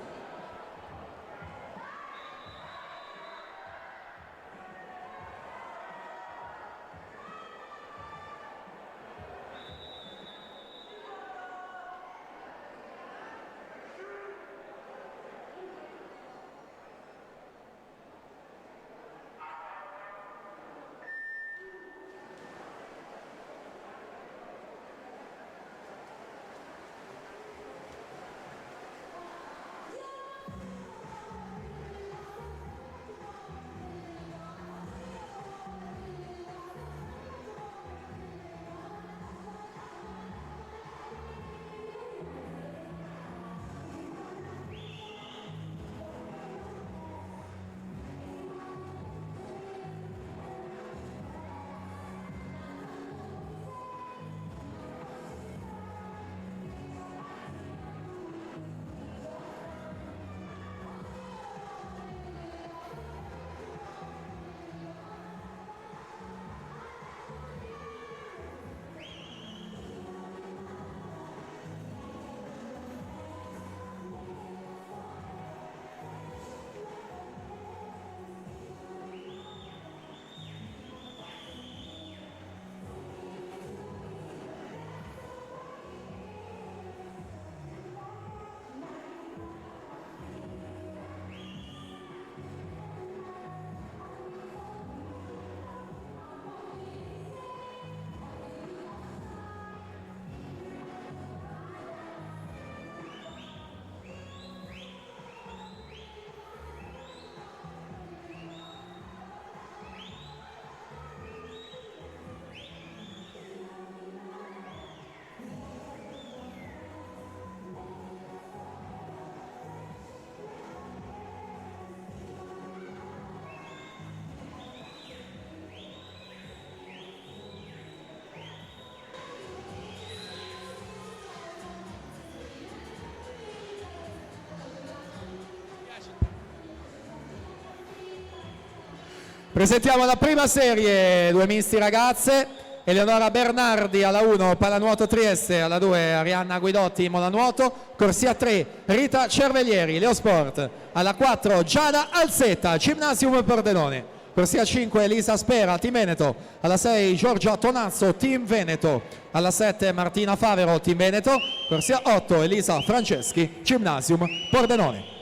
Presentiamo la prima serie, due misti ragazze. Eleonora Bernardi alla 1 Pallanuoto Trieste, alla 2 Arianna Guidotti Imola Nuoto, corsia 3 Rita Cerveglieri Leosport, alla 4 Giada Alzetta Gymnasium Pordenone, corsia 5 Elisa Spera Team Veneto, alla 6 Giorgia Tonazzo Team Veneto, alla 7 Martina Favero Team Veneto, corsia 8 Elisa Franceschi Gymnasium Pordenone.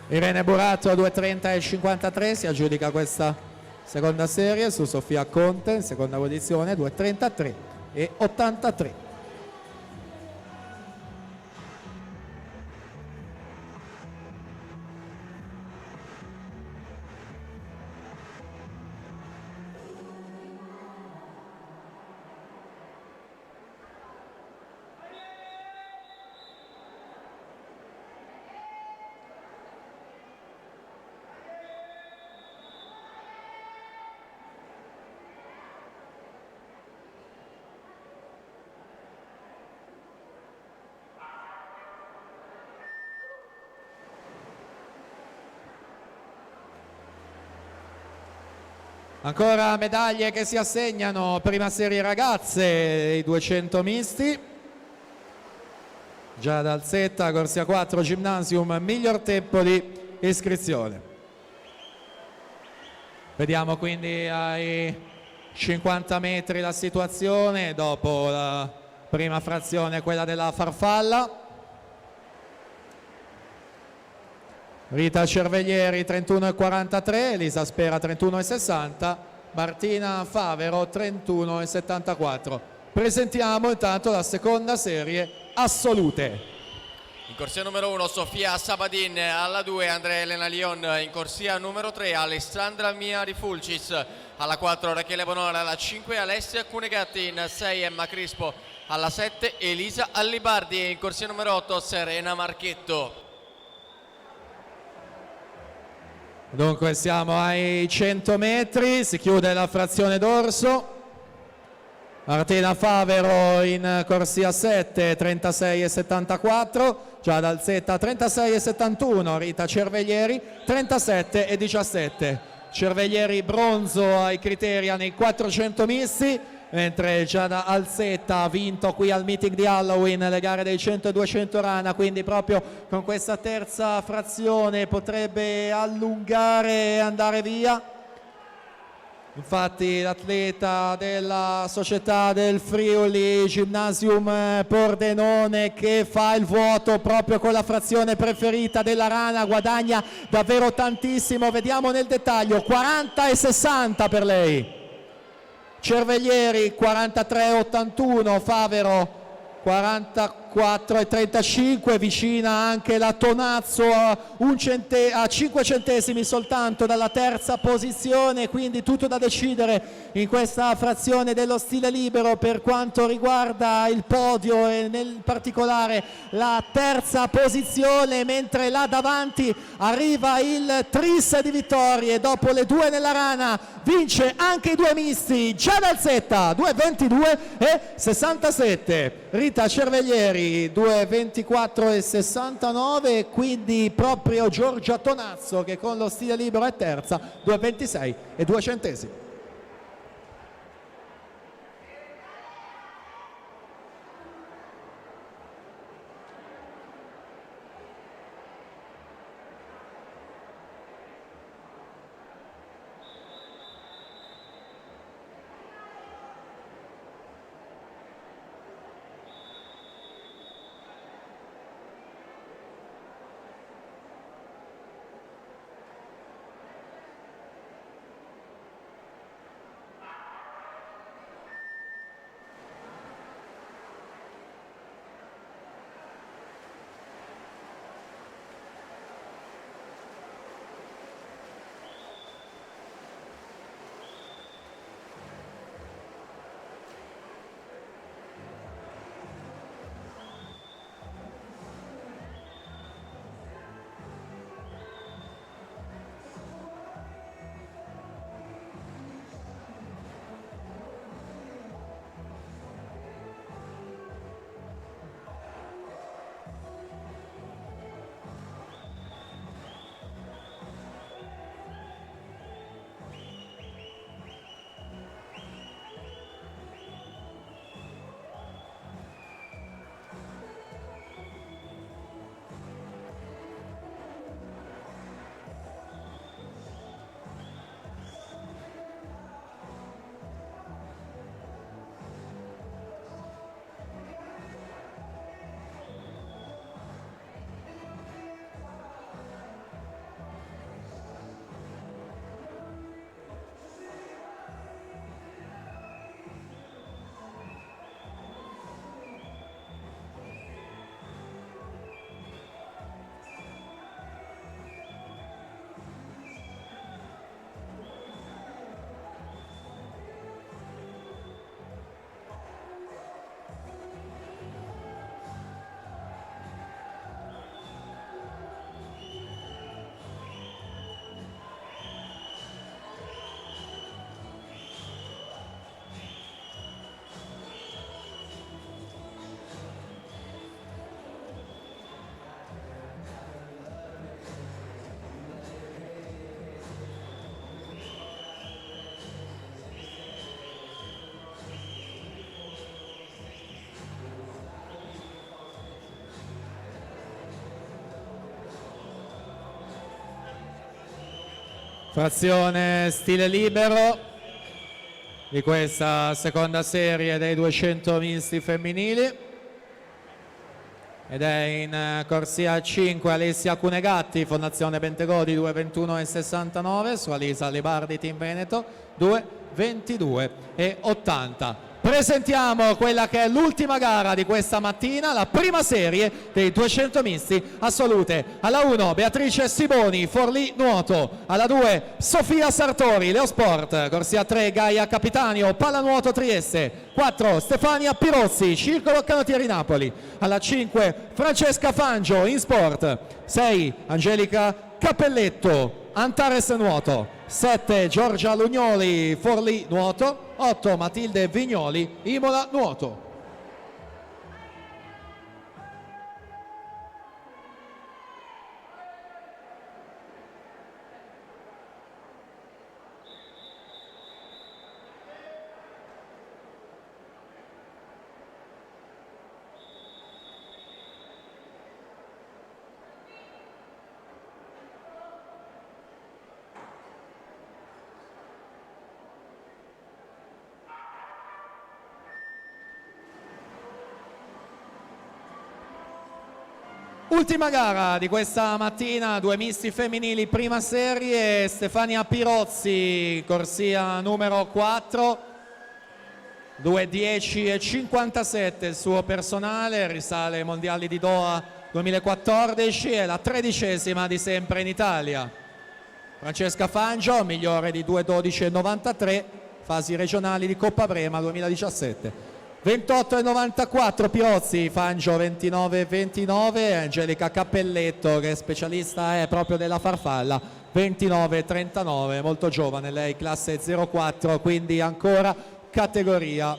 Irene Burato a 2.30 e 53 si aggiudica questa seconda serie su Sofia Conte in seconda posizione 2.33 e 83. Ancora medaglie che si assegnano, prima serie ragazze, i 200 misti. Giada Alzetta, corsia 4, Gymnasium, miglior tempo di iscrizione. Vediamo quindi ai 50 metri la situazione, dopo la prima frazione, quella della farfalla. Rita Cerveglieri 31,43, Elisa Spera 31,60, Martina Favero 31,74. Presentiamo intanto la seconda serie assolute. In corsia numero 1 Sofia Sabadin, alla 2 Andrea Elena Lion, in corsia numero 3 Alessandra Mia Rifulcis, alla 4 Rachele Bonora, alla 5 Alessia Cunegatti, in 6 Emma Crispo, alla 7 Elisa Allibardi, in corsia numero 8 Serena Marchetto. Dunque siamo ai 100 metri, si chiude la frazione dorso. Martina Favero in corsia 7, 36,74, Giada Alzetta 36,71, Rita Cerveglieri 37,17. Cerveglieri bronzo ai criteria nei 400 misti, mentre Giada Alzetta ha vinto qui al meeting di Halloween le gare dei 100 e 200 rana, quindi proprio con questa terza frazione potrebbe allungare e andare via. Infatti l'atleta della società del Friuli Gymnasium Pordenone, che fa il vuoto proprio con la frazione preferita della rana, guadagna davvero tantissimo. Vediamo nel dettaglio, 40,60 per lei. Cerveglieri 43,81, Favero 44,35, vicina anche la Tonazzo a 5 centesimi soltanto dalla terza posizione, quindi tutto da decidere in questa frazione dello stile libero per quanto riguarda il podio e nel particolare la terza posizione, mentre là davanti arriva il tris di vittorie. Dopo le due nella rana vince anche i due misti, Giada Alzetta 2,22 e 67, Rita Cerveglieri 2,24 e 69, quindi proprio Giorgia Tonazzo che con lo stile libero è terza, 2,26 e 2 centesimi. frazione stile libero di questa seconda serie dei 200 misti femminili, ed è in corsia 5 Alessia Cunegatti, Fondazione Bentegodi, 2:21,69, su Alisa Lebardi Team Veneto 2:22,80. Presentiamo quella che è l'ultima gara di questa mattina, la prima serie dei 200 misti assolute. Alla 1 Beatrice Siboni, Forlì Nuoto. Alla 2 Sofia Sartori, Leosport. Corsia 3 Gaia Capitanio, Pallanuoto Trieste. 4 Stefania Pirozzi, Circolo Canottieri Napoli. Alla 5 Francesca Fangio, in sport. 6 Angelica Cappelletto, Antares Nuoto. 7 Giorgia Lugnoli, Forlì Nuoto. 8 Matilde Vignoli, Imola Nuoto. Ultima gara di questa mattina, 2 misti femminili, prima serie. Stefania Pirozzi, corsia numero 4, 2:10,57 il suo personale, risale ai mondiali di Doha 2014, è la 13ª di sempre in Italia. Francesca Fangio, migliore di 2:12,93, fasi regionali di Coppa Brema 2017. 28,94 Pirozzi, Fangio 29,29, Angelica Cappelletto, che specialista è proprio della farfalla, 29,39, molto giovane lei, classe 04, quindi ancora categorie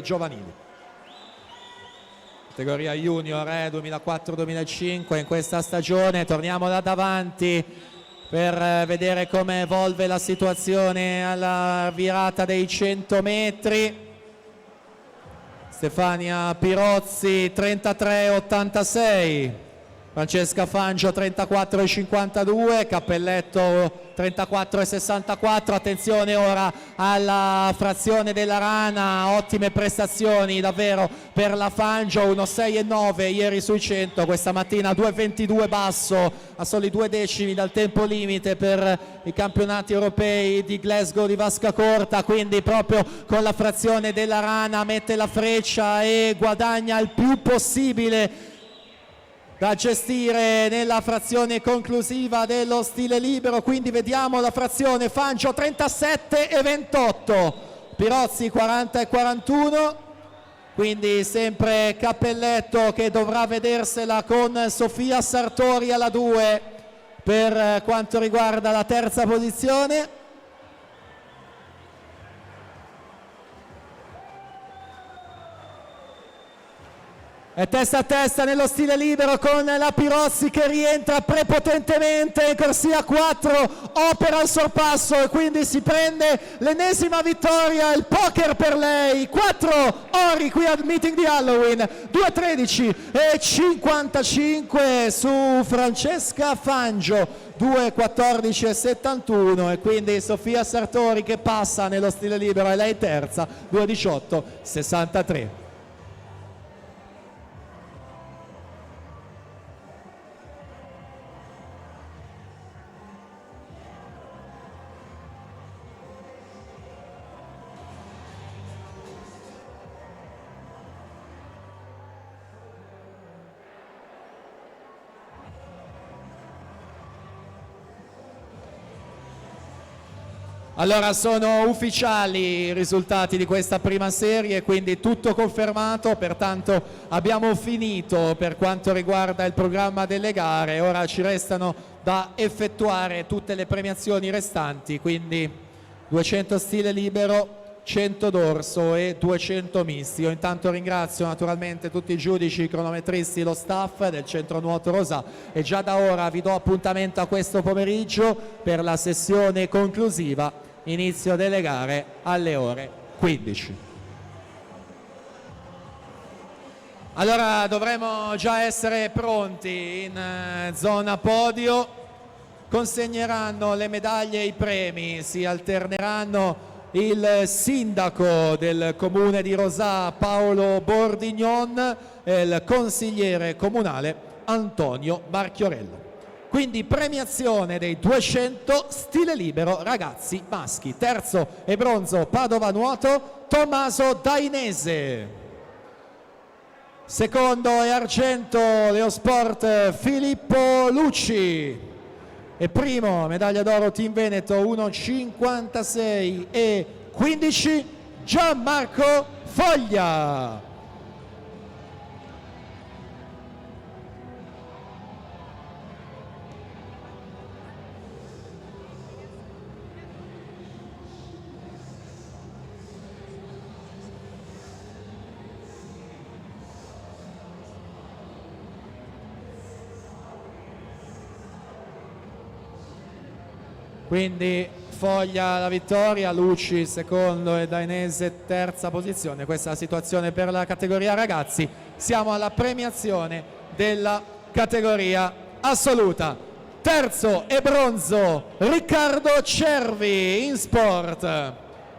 giovanili. Categoria junior 2004-2005 in questa stagione. Torniamo da davanti per vedere come evolve la situazione alla virata dei 100 metri. Stefania Pirozzi 33,86, Francesca Fangio 34,52, Cappelletto 34,64. Attenzione ora alla frazione della rana, ottime prestazioni davvero per la Fangio, 1,6,9 ieri sui 100, questa mattina 2,22 basso, a soli 2 decimi dal tempo limite per i campionati europei di Glasgow di vasca corta, quindi proprio con la frazione della rana mette la freccia e guadagna il più possibile da gestire nella frazione conclusiva dello stile libero. Quindi vediamo la frazione: Fangio 37,28, Pirozzi 40,41, quindi sempre Cappelletto che dovrà vedersela con Sofia Sartori alla 2 per quanto riguarda la terza posizione. E testa a testa nello stile libero con la Pirozzi che rientra prepotentemente in corsia 4, opera il sorpasso e quindi si prende l'ennesima vittoria, il poker per lei, 4 ori qui al meeting di Halloween, 2:13,55 su Francesca Fangio, 2:14,71, e quindi Sofia Sartori che passa nello stile libero e lei terza, 2:18,63. Allora sono ufficiali i risultati di questa prima serie, quindi tutto confermato, pertanto abbiamo finito per quanto riguarda il programma delle gare. Ora ci restano da effettuare tutte le premiazioni restanti, quindi 200 stile libero, 100 dorso e 200 misti. Io intanto ringrazio naturalmente tutti i giudici, i cronometristi, lo staff del Centro Nuoto Rosà, e già da ora vi do appuntamento a questo pomeriggio per la sessione conclusiva, inizio delle gare alle ore 15. Allora dovremo già essere pronti in zona podio consegneranno le medaglie e i premi, si alterneranno il sindaco del comune di Rosà Paolo Bordignon e il consigliere comunale Antonio Marchiorello. Quindi premiazione dei 200 stile libero ragazzi maschi. Terzo e bronzo Padova Nuoto Tommaso Dainese. Secondo e argento Leo Sport Filippo Lucci. E primo medaglia d'oro Team Veneto 1,56 e 15 Gianmarco Foglia. Quindi Foglia la vittoria, Lucci secondo e Dainese terza posizione. Questa è la situazione per la categoria ragazzi. Siamo alla premiazione della categoria assoluta. Terzo e bronzo Riccardo Cervi in sport.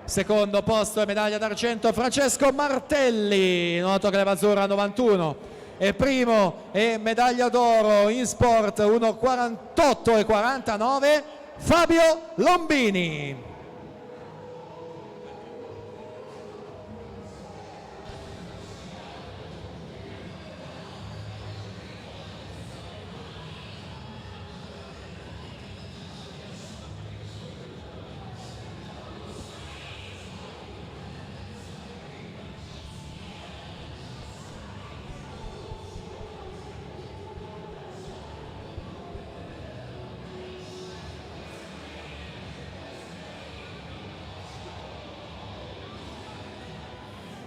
Secondo posto e medaglia d'argento Francesco Martelli, nuoto gleba azzurra 91. E primo e medaglia d'oro in sport 1,48 e 49 Fabio Lombini.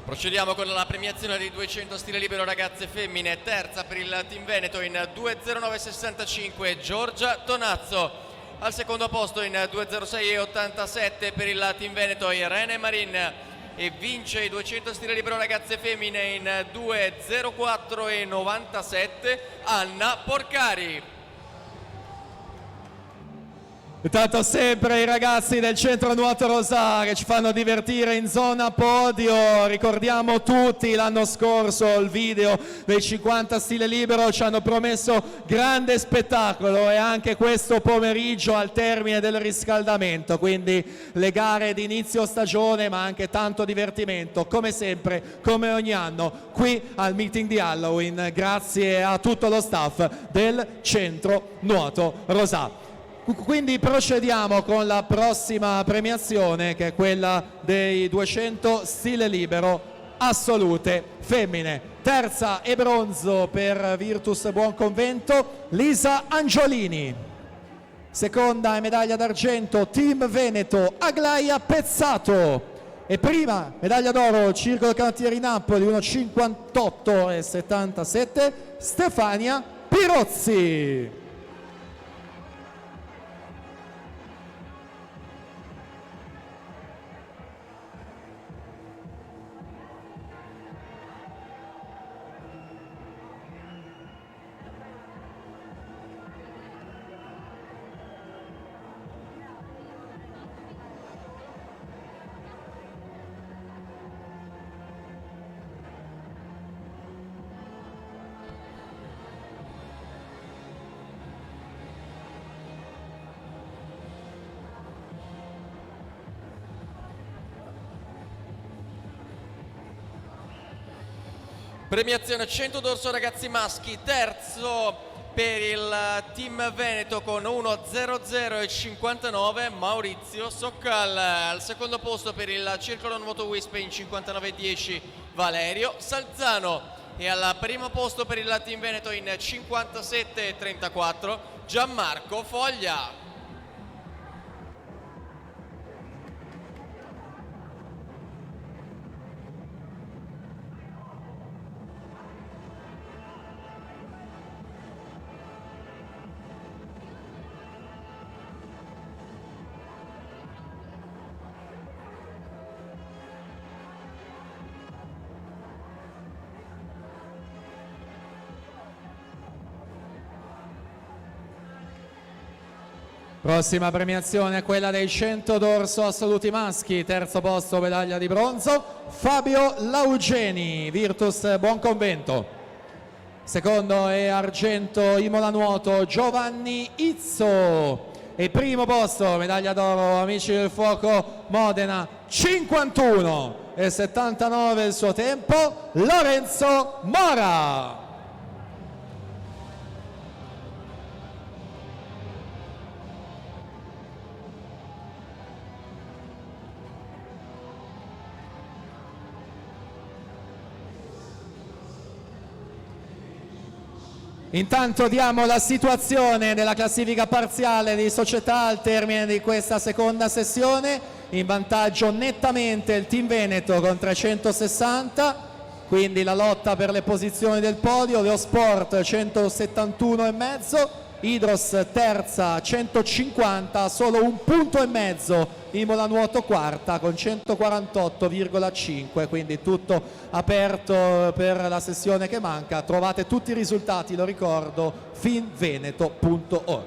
Procediamo con la premiazione dei 200 stile libero ragazze femmine. Terza per il Team Veneto in 2.09.65 Giorgia Tonazzo. Al secondo posto in 2.06.87 per il Team Veneto Irene Marin. E vince i 200 stile libero ragazze femmine in 2.04.97 Anna Porcari. Intanto sempre i ragazzi del Centro Nuoto Rosà che ci fanno divertire in zona podio. Ricordiamo tutti l'anno scorso il video dei 50 stile libero, ci hanno promesso grande spettacolo e anche questo pomeriggio al termine del riscaldamento, quindi le gare di inizio stagione ma anche tanto divertimento come sempre, come ogni anno qui al meeting di Halloween, grazie a tutto lo staff del Centro Nuoto Rosà. Quindi procediamo con la prossima premiazione che è quella dei 200 stile libero assolute femmine. Terza e bronzo per Virtus Buonconvento Lisa Angiolini. Seconda e medaglia d'argento Team Veneto Aglaia Pezzato. E prima medaglia d'oro Circolo Canottieri Napoli 1,58 e 77 Stefania Pirozzi. Premiazione 100 dorso ragazzi maschi, terzo per il Team Veneto con 1.00.59 Maurizio Soccal. Al secondo posto per il Circolo Nuoto Wispe in 59.10 Valerio Salzano. E al primo posto per il Team Veneto in 57.34 Gianmarco Foglia. Prossima premiazione è quella dei 100 dorso assoluti maschi, terzo posto medaglia di bronzo, Fabio Laugeni, Virtus Buonconvento. Secondo e argento Imola Nuoto, Giovanni Izzo. E primo posto, medaglia d'oro, Amici del Fuoco Modena, 51,79 il suo tempo, Lorenzo Mora. Intanto diamo la situazione della classifica parziale di società al termine di questa seconda sessione. In vantaggio nettamente il Team Veneto con 360, quindi la lotta per le posizioni del podio. Leosport 171,5, Hydros terza 150, solo un punto e mezzo Imola Nuoto quarta con 148,5, quindi tutto aperto per la sessione che manca. Trovate tutti i risultati, lo ricordo, finveneto.org.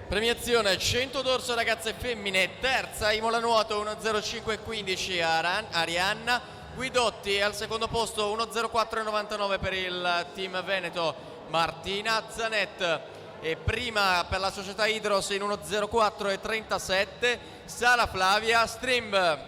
Premiazione 100 dorso ragazze femmine, terza Imola Nuoto 1.05.15 Arianna Guidotti, al secondo posto 1.04.99 per il Team Veneto Martina Zanet, e prima per la società Hydros in 1.04.37 Sara Flavia Strimb.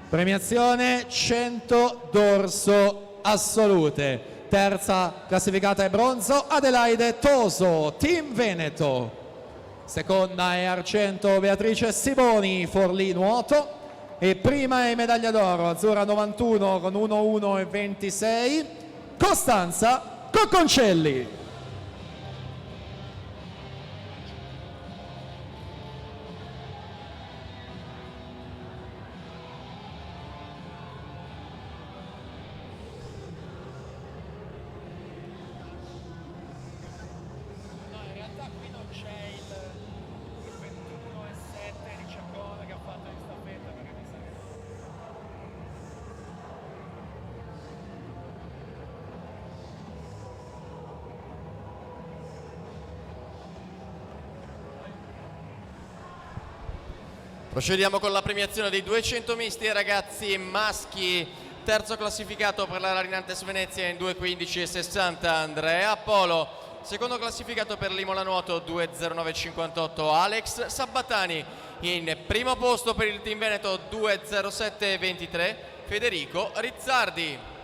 Premiazione 100 dorso assolute. Terza classificata è bronzo Adelaide Toso, Team Veneto. Seconda è argento Beatrice Simoni, Forlì Nuoto. E prima è medaglia d'oro azzurra 91 con 1.1.26 Costanza Cocconcelli. Procediamo con la premiazione dei 200 misti ragazzi maschi. Terzo classificato per la Larinantes Venezia in 2.15.60 Andrea Polo. Secondo classificato per l'Imola Nuoto 2.09.58 Alex Sabbatani. In primo posto per il Team Veneto 2.07.23 Federico Rizzardi.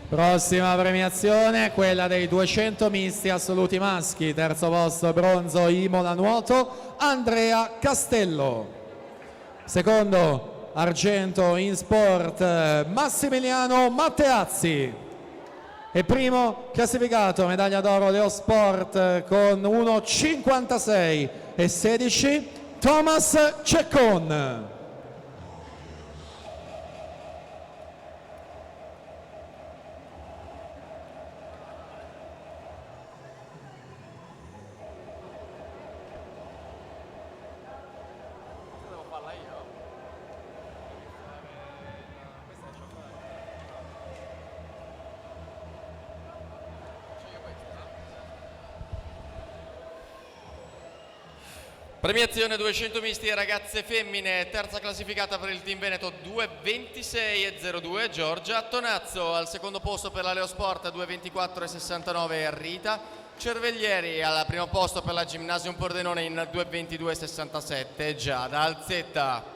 Prossima premiazione, quella dei 200 misti assoluti maschi, terzo posto bronzo Imola Nuoto, Andrea Castello. Secondo argento in sport Massimiliano Matteazzi. E primo classificato, medaglia d'oro Leosport con 1.56.16 Thomas Ceccon. Premiazione 200 misti ragazze femmine, terza classificata per il team Veneto 2.26.02 Giorgia Tonazzo, al secondo posto per la Leosport 2.24.69 Rita Cerveglieri, al primo posto per la Gymnasium Pordenone in 2.22.67 Giada Alzetta.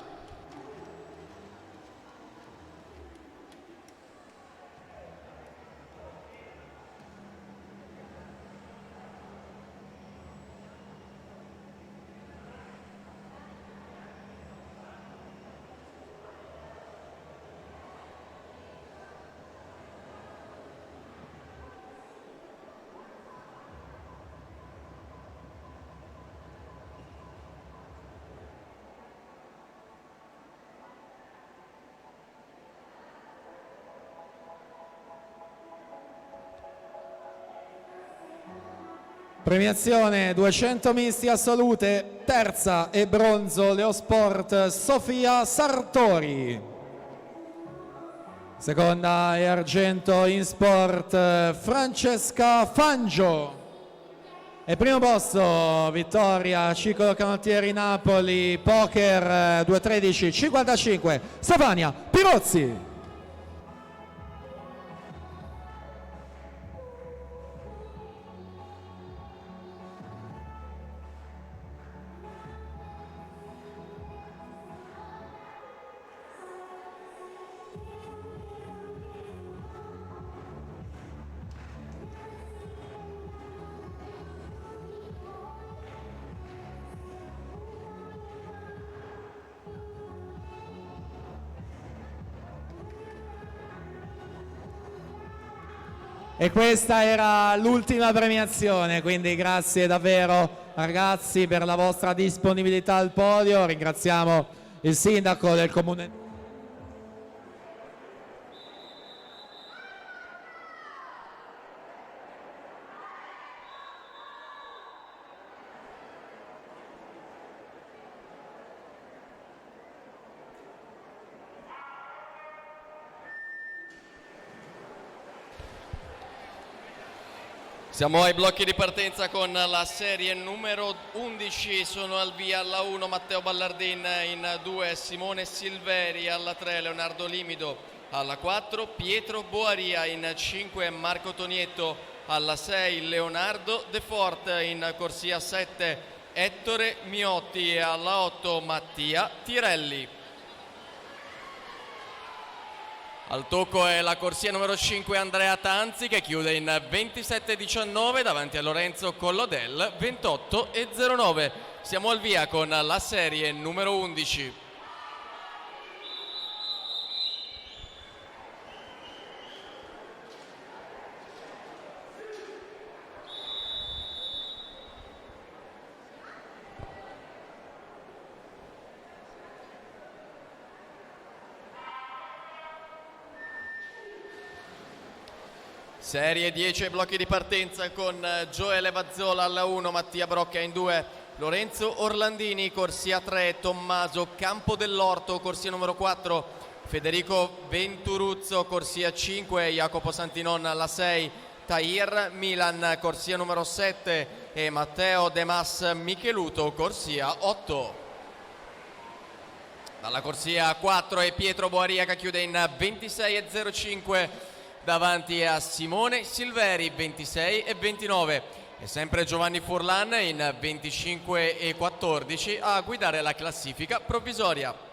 Premiazione 200 misti assolute, terza e bronzo Leosport Sofia Sartori. Seconda e argento in sport Francesca Fangio. E primo posto vittoria Ciclo Canottieri Napoli Poker 2.13.55 Stefania Pirozzi. E questa era l'ultima premiazione, quindi grazie davvero ragazzi per la vostra disponibilità al podio. Ringraziamo il sindaco del comune. Siamo ai blocchi di partenza con la serie numero 11, sono al via alla 1 Matteo Ballardin, in 2 Simone Silveri, alla 3 Leonardo Limido, alla 4 Pietro Boaria, in 5 Marco Tonietto, alla 6 Leonardo De Fort, in corsia 7 Ettore Miotti e alla 8 Mattia Tirelli. Al tocco è la corsia numero 5 Andrea Tanzi che chiude in 27.19 davanti a Lorenzo Collodel 28.09. Siamo al via con la serie numero 11. Serie 10 blocchi di partenza con Gioele Vazzola alla 1, Mattia Brocca in 2, Lorenzo Orlandini, corsia 3, Tommaso Campo dell'Orto, corsia numero 4, Federico Venturuzzo, corsia 5, Jacopo Santinon alla 6, Tahir Milan, corsia numero 7 e Matteo De Mas Micheluto, corsia 8. Dalla corsia 4 è Pietro Boaria che chiude in 26.05 davanti a Simone Silveri 26.29 e sempre Giovanni Furlan in 25.14 a guidare la classifica provvisoria.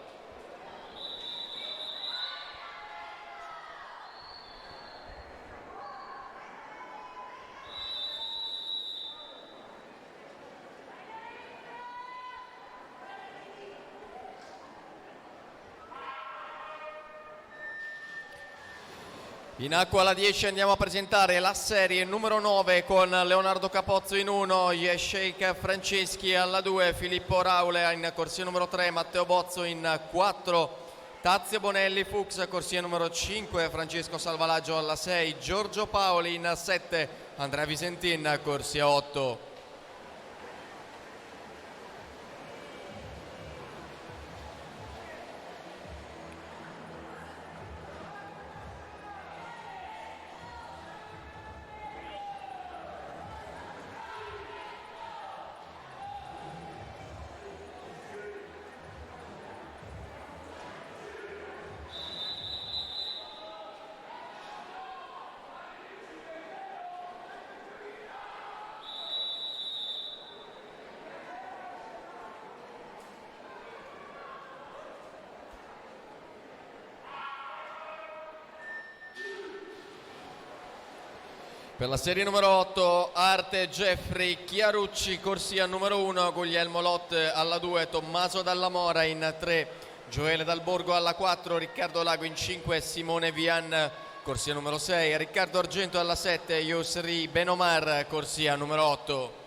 In acqua alla 10 andiamo a presentare la serie numero 9 con Leonardo Capozzo in 1, Yesheik Franceschi alla 2, Filippo Raule in corsia numero 3, Matteo Bozzo in 4, Tazio Bonelli Fuchs corsia numero 5, Francesco Salvalaggio alla 6, Giorgio Paoli in 7, Andrea Visentin corsia 8. Per la serie numero 8, Arte Jeffrey Chiarucci, corsia numero 1, Guglielmo Lot alla 2, Tommaso Dalla Mora in 3, Gioele Dal Borgo alla 4, Riccardo Lago in 5, Simone Vian, corsia numero 6, Riccardo Argento alla 7, Yusri Benomar, corsia numero 8.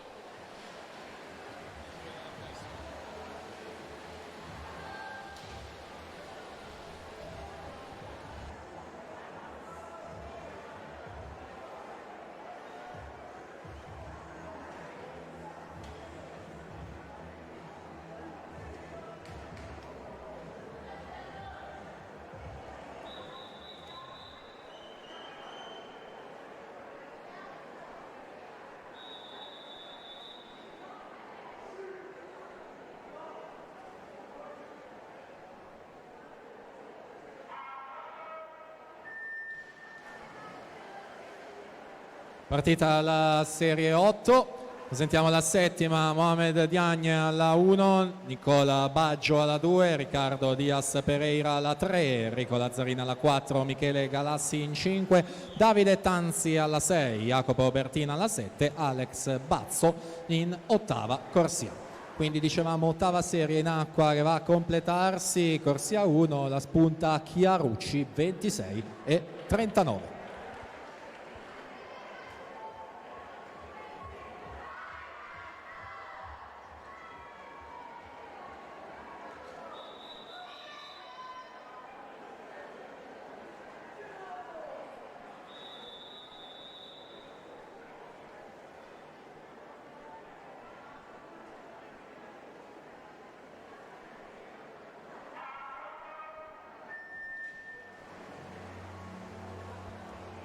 Partita alla serie 8, sentiamo la settima, Mohamed Diagne alla 1, Nicola Baggio alla 2, Riccardo Diaz Pereira alla 3, Enrico Lazzarini alla 4, Michele Galassi in 5, Davide Tanzi alla 6, Jacopo Bertina alla 7, Alex Bazzo in ottava corsia. Quindi dicevamo ottava serie in acqua che va a completarsi, corsia 1, la spunta Chiarucci 26 e 39.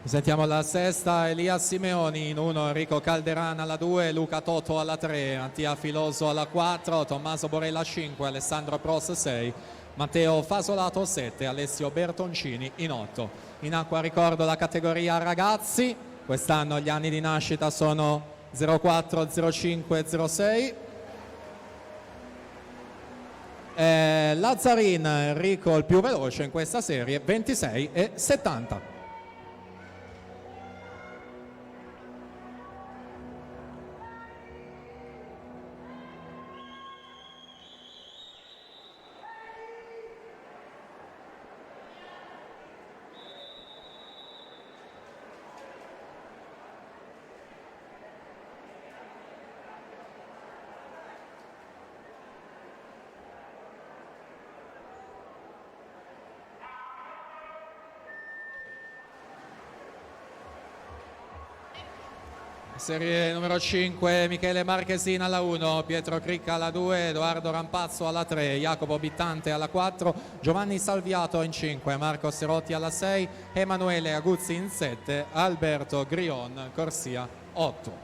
Sentiamo la sesta, Elia Simeoni in 1, Enrico Calderana alla 2, Luca Toto alla 3, Mattia Filoso alla 4, Tommaso Borella 5, Alessandro Pros 6, Matteo Fasolato 7, Alessio Bertoncini in 8. In acqua ricordo la categoria ragazzi, quest'anno gli anni di nascita sono 04, 05, 06. Lazzarin Enrico il più veloce in questa serie, 26 e 70. Serie numero 5, Michele Marchesin alla 1, Pietro Cricca alla 2, Edoardo Rampazzo alla 3, Jacopo Bittante alla 4, Giovanni Salviato in 5, Marco Serotti alla 6, Emanuele Aguzzi in 7, Alberto Grion, corsia 8.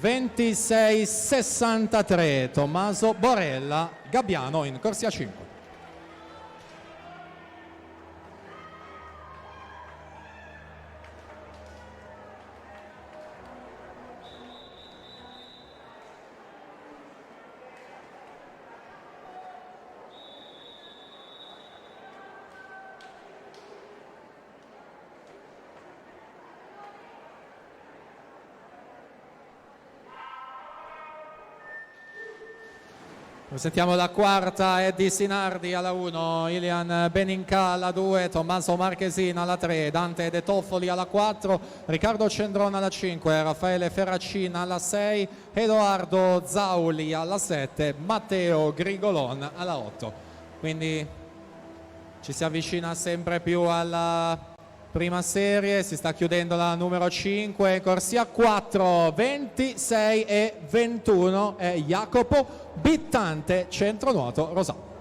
(26-63) Tommaso Borella Gabbiano in corsia 5. Sentiamo la quarta, Eddie Sinardi alla 1, Ilian Beninca alla 2, Tommaso Marchesin alla 3, Dante De Toffoli alla 4, Riccardo Cendrona alla 5, Raffaele Ferracina alla 6, Edoardo Zauli alla 7, Matteo Grigolon alla 8. Quindi ci si avvicina sempre più alla prima serie, si sta chiudendo la numero 5, corsia 4, 26 e 21 è Jacopo Bittante, centronuoto rosato.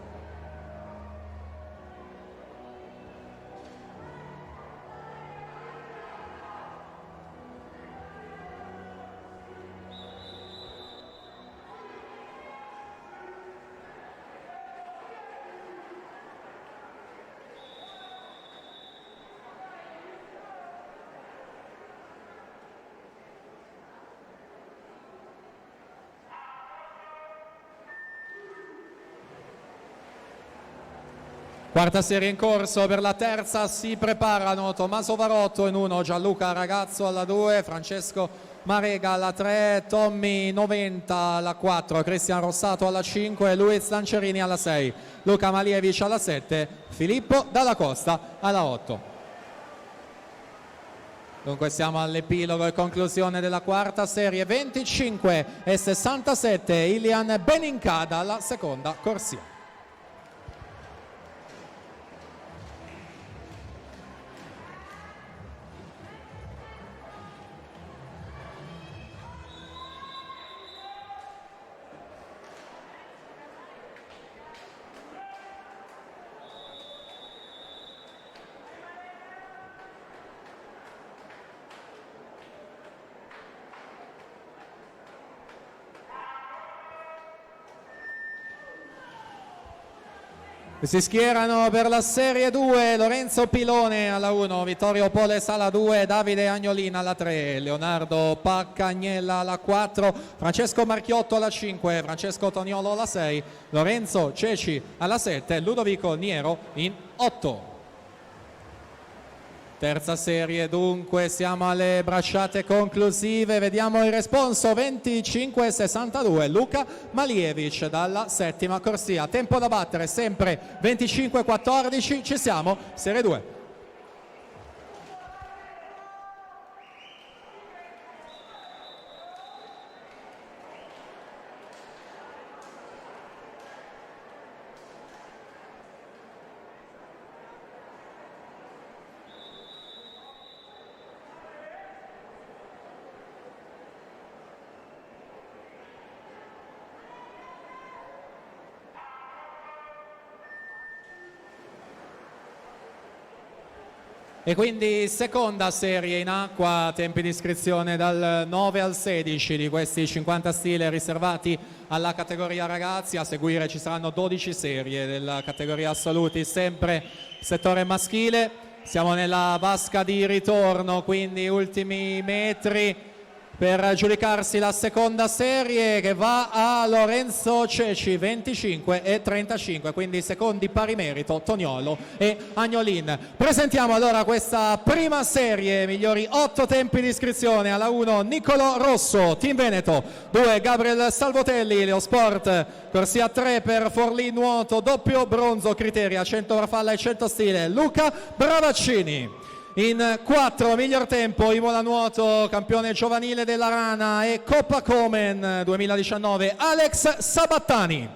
Quarta serie in corso, per la terza si preparano Tommaso Varotto in 1, Gianluca Ragazzo alla 2, Francesco Marega alla 3, Tommy Noventa alla 4, Cristian Rossato alla 5, Luiz Lancerini alla 6, Luca Malievic alla 7, Filippo Dalla Costa alla 8. Dunque siamo all'epilogo e conclusione della quarta serie, 25 e 67, Ilian Benincada alla seconda corsia. Si schierano per la serie 2 Lorenzo Pilone alla 1, Vittorio Poles alla 2, Davide Agnolin alla 3, Leonardo Paccagnella alla 4, Francesco Marchiotto alla 5, Francesco Toniolo alla 6, Lorenzo Ceci alla 7, Ludovico Niero in 8. Terza serie, dunque siamo alle bracciate conclusive, vediamo il responso, 25-62, Luca Malievic dalla settima corsia, tempo da battere sempre 25-14, ci siamo, serie 2. E quindi seconda serie in acqua, tempi di iscrizione dal 9 al 16 di questi 50 stile riservati alla categoria ragazzi. A seguire ci saranno 12 serie della categoria assoluti, sempre settore maschile. Siamo nella vasca di ritorno, quindi ultimi metri per giudicarsi la seconda serie, che va a Lorenzo Ceci, 25 e 35, quindi secondi pari merito Toniolo e Agnolin. Presentiamo allora questa prima serie, migliori 8 tempi di iscrizione. Alla 1 Niccolò Rosso, Team Veneto, 2 Gabriel Salvotelli, Leo Sport, corsia 3 per Forlì Nuoto, doppio bronzo Criteria, 100 farfalla e 100 stile, Luca Bravaccini. In 4 miglior tempo Imola Nuoto, campione giovanile della Rana e Coppa Komen 2019, Alex Sabattani.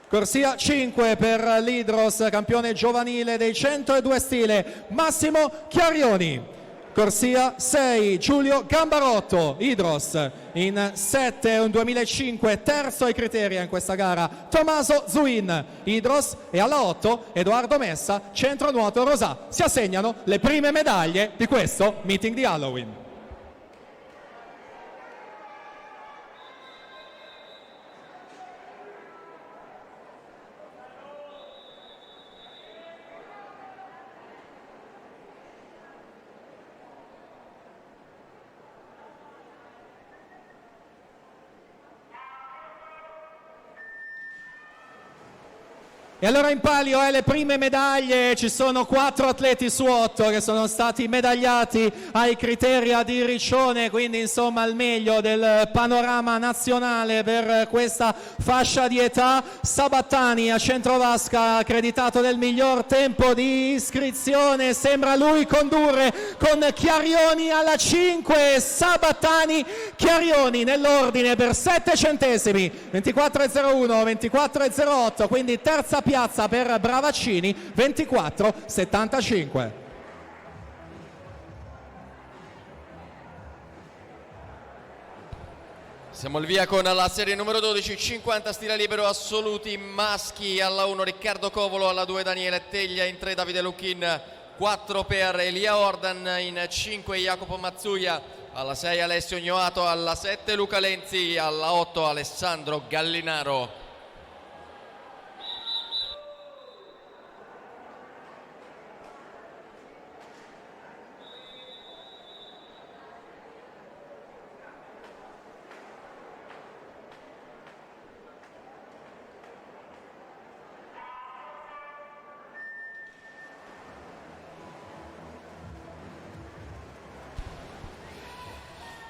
Corsia 5 per l'Hydros, campione giovanile dei 102 stile, Massimo Chiarioni. Corsia 6 Giulio Gambarotto, Hydros. In 7 un 2005, terzo ai Criteria in questa gara, Tommaso Zuin, Hydros. E alla 8 Edoardo Messa, centro nuoto Rosà. Si assegnano le prime medaglie di questo meeting di Halloween. E allora in palio le prime medaglie, ci sono 4 atleti su 8 che sono stati medagliati ai Criteria di Riccione, quindi insomma il meglio del panorama nazionale per questa fascia di età. Sabattani a centrovasca, accreditato del miglior tempo di iscrizione, sembra lui condurre con Chiarioni alla 5, Sabattani, Chiarioni nell'ordine per 7 centesimi, 24,01, 24,08, quindi terza piazza per Bravaccini, 24,75. Siamo al via con la serie numero 12, 50 stile libero assoluti maschi. Alla 1 Riccardo Covolo, alla 2 Daniele Teglia, in 3 Davide Lucchin, 4 per Elia Ordan, in 5 Jacopo Mazzuia, alla 6 Alessio Gnoato, alla 7 Luca Lenzi, alla 8 Alessandro Gallinaro.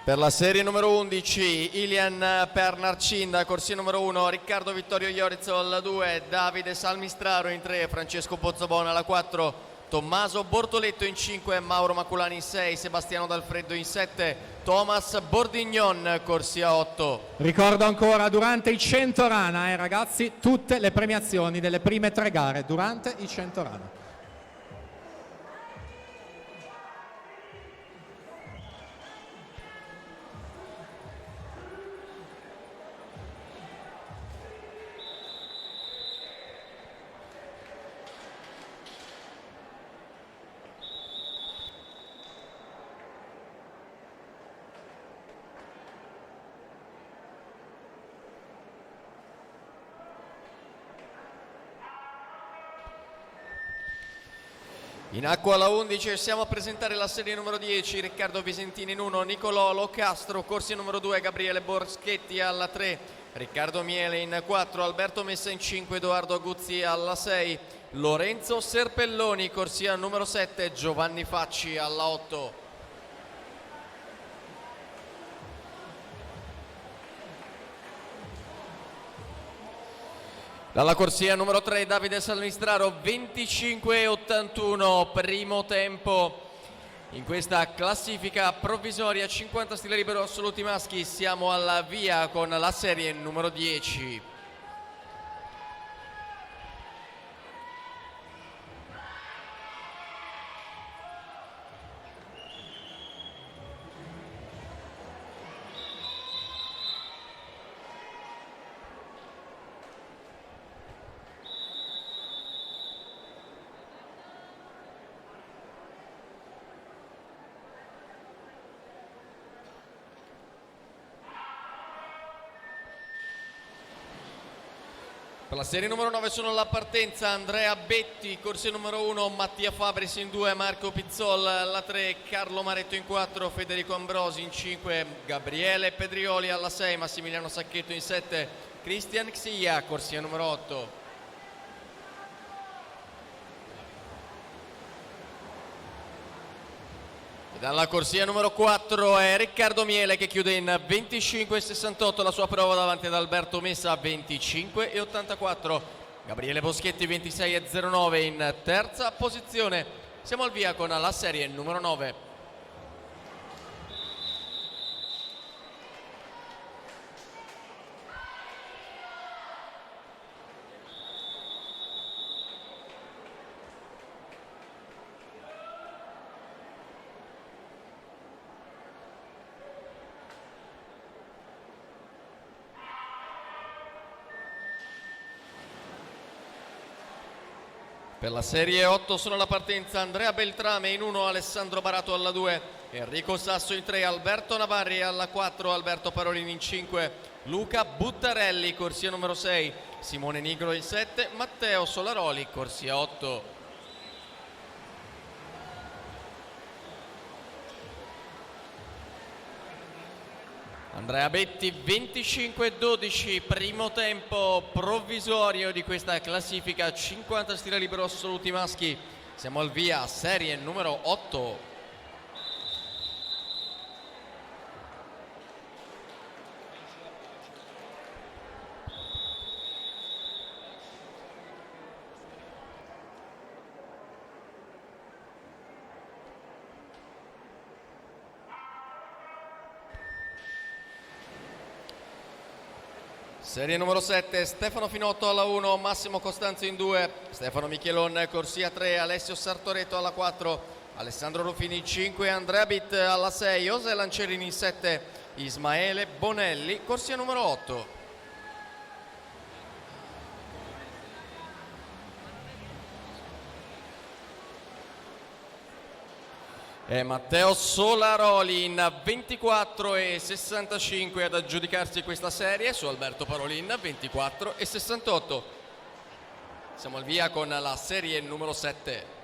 Per la serie numero 11, Ilian Pernarcin, corsia numero 1, Riccardo Vittorio Iorizzo alla 2, Davide Salmistraro in 3, Francesco Pozzobona alla 4, Tommaso Bortoletto in 5, Mauro Maculani in 6, Sebastiano Dalfreddo in 7, Thomas Bordignon, corsia 8. Ricordo ancora, durante i 100 rana, ragazzi, tutte le premiazioni delle prime 3 gare durante i 100 rana. In acqua alla 11 siamo a presentare la serie numero 10, Riccardo Visentini in 1, Nicolò Locastro, corsia numero 2, Gabriele Borschetti alla 3, Riccardo Miele in 4, Alberto Messa in 5, Edoardo Aguzzi alla 6, Lorenzo Serpelloni, corsia numero 7, Giovanni Facci alla 8. Dalla corsia numero 3 Davide Salmistraro, 25,81 primo tempo in questa classifica provvisoria 50 stile libero assoluti maschi. Siamo alla via con la serie numero 10. Per la serie numero 9 sono alla partenza Andrea Betti, corsia numero 1, Mattia Fabris in 2, Marco Pizzol alla 3, Carlo Maretto in 4, Federico Ambrosi in 5, Gabriele Pedrioli alla 6, Massimiliano Sacchetto in 7, Cristian Xia, corsia numero 8. Dalla corsia numero 4 è Riccardo Miele che chiude in 25,68 la sua prova davanti ad Alberto Messa, 25,84. Gabriele Boschetti 26,09 in terza posizione. Siamo al via con la serie numero 9. Per la serie 8 sono alla partenza Andrea Beltrame in 1, Alessandro Barato alla 2, Enrico Sasso in 3, Alberto Navarri alla 4, Alberto Parolini in 5, Luca Buttarelli, corsia numero 6, Simone Nigro in 7, Matteo Solaroli, corsia 8. Andrea Betti 25,12 primo tempo provvisorio di questa classifica 50 stile libero assoluti maschi. Siamo al via, serie numero 8. Serie numero 7, Stefano Finotto alla 1, Massimo Costanzo in 2, Stefano Michelon corsia 3, Alessio Sartoretto alla 4, Alessandro Ruffini in 5, Andrea Bitt alla 6, José Lancerini in 7, Ismaele Bonelli, corsia numero 8. E Matteo Solaroli in 24,65 ad aggiudicarsi questa serie su Alberto Parolin 24,68. Siamo al via con la serie numero 7.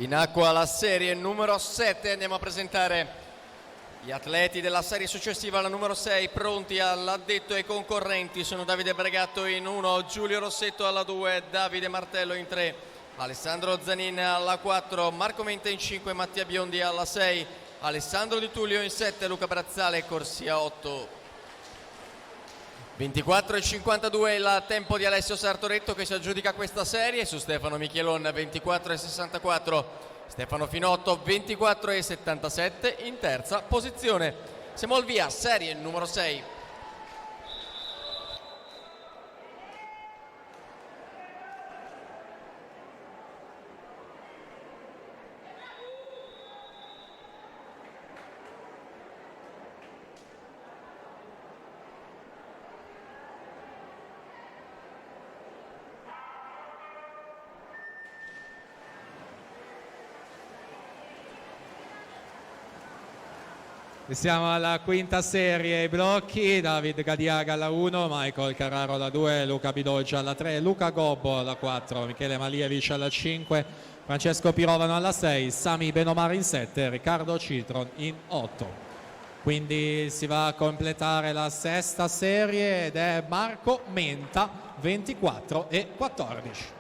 In acqua la serie numero 7, andiamo a presentare gli atleti della serie successiva alla numero 6, pronti all'addetto ai concorrenti. Sono Davide Bregatto in 1, Giulio Rossetto alla 2, Davide Martello in 3, Alessandro Zanin alla 4, Marco Mente in 5, Mattia Biondi alla 6, Alessandro Di Tullio in 7, Luca Brazzale, corsia 8. 24,52 il tempo di Alessio Sartoretto che si aggiudica questa serie su Stefano Michelon. 24,64 Stefano Finotto, 24,77 in terza posizione. Siamo al via, serie numero 6. Siamo alla quinta serie, i blocchi: David Gadiaga alla 1, Michael Carraro alla 2, Luca Bidoggia alla 3, Luca Gobbo alla 4, Michele Malievic alla 5, Francesco Pirovano alla 6, Sami Benomar in 7, Riccardo Citron in 8. Quindi si va a completare la sesta serie ed è Marco Menta, 24,14.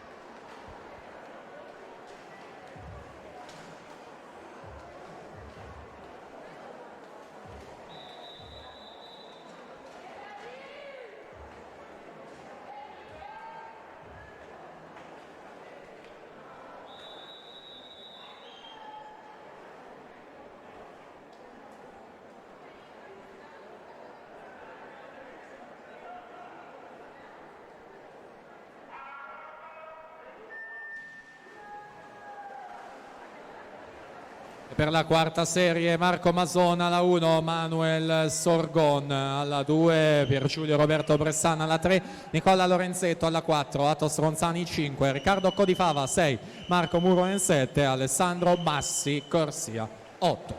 Per la quarta serie Marco Masona alla 1, Manuel Sorgon alla 2, Pier Giulio Roberto Bressana alla 3, Nicola Lorenzetto alla 4, Atos Ronzani 5, Riccardo Codifava 6, Marco Muro 7, Alessandro Massi corsia 8.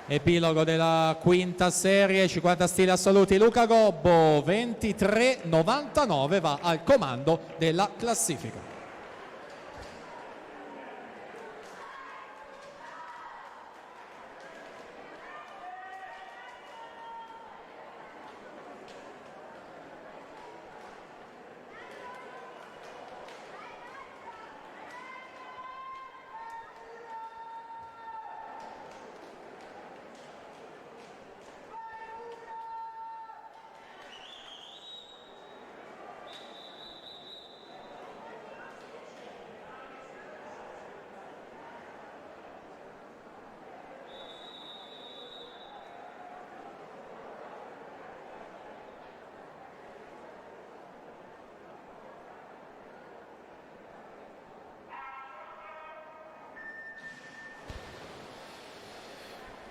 Epilogo della quinta serie, 50 stili assoluti, Luca Gobbo 23,99 va al comando della classifica.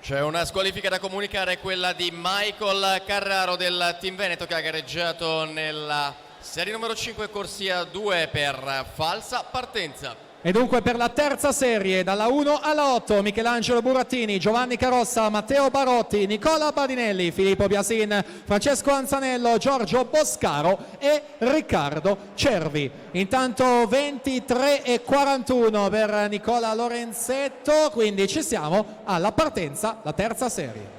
C'è una squalifica da comunicare, quella di Michael Carraro del Team Veneto, che ha gareggiato nella serie numero 5, corsia 2 per falsa partenza. E dunque per la terza serie, dalla 1 alla 8, Michelangelo Burattini, Giovanni Carossa, Matteo Barotti, Nicola Badinelli, Filippo Biasin, Francesco Anzanello, Giorgio Boscaro e Riccardo Cervi. Intanto 23,41 per Nicola Lorenzetto, quindi ci siamo alla partenza, la terza serie.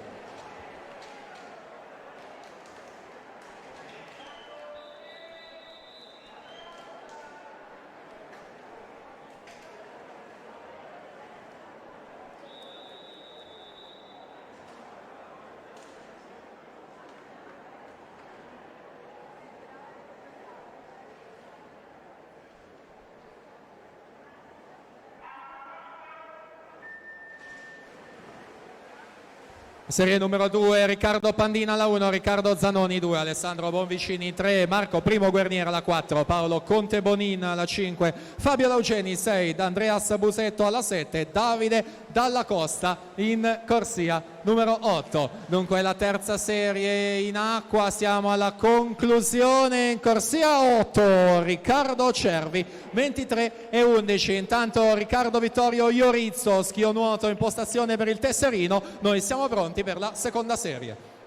Serie numero 2, Riccardo Pandina alla 1, Riccardo Zanoni 2, Alessandro Bonvicini 3, Marco Primo Guerniera alla 4, Paolo Conte Bonin alla 5, Fabio Laugeni 6, Andreas Busetto alla 7, Davide Dalla Costa in corsia numero 8. Dunque la terza serie in acqua, siamo alla conclusione. In corsia 8 Riccardo Cervi 23,11. Intanto Riccardo Vittorio Iorizzo, schio nuoto, impostazione per il tesserino. Noi siamo pronti per la seconda serie.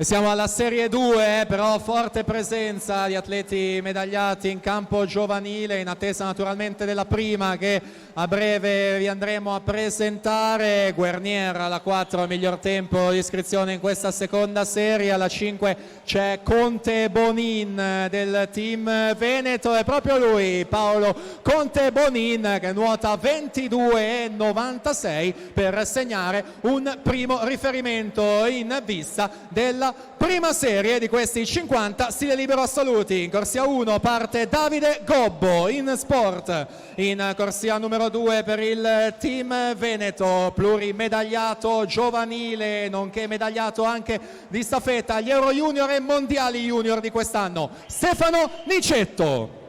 Siamo alla Serie 2, però forte presenza di atleti medagliati in campo giovanile, in attesa naturalmente della prima che a breve vi andremo a presentare. Guernier alla 4, miglior tempo di iscrizione in questa seconda serie. Alla 5 c'è Conte Bonin del team Veneto, e proprio lui, Paolo Conte Bonin, che nuota 22,96 per segnare un primo riferimento in vista della prima serie di questi 50 stile libero assoluti. In corsia 1 parte Davide Gobbo in sport, in corsia numero 2 per il team Veneto, plurimedagliato giovanile nonché medagliato anche di staffetta agli Euro Junior e Mondiali Junior di quest'anno, Stefano Nicetto.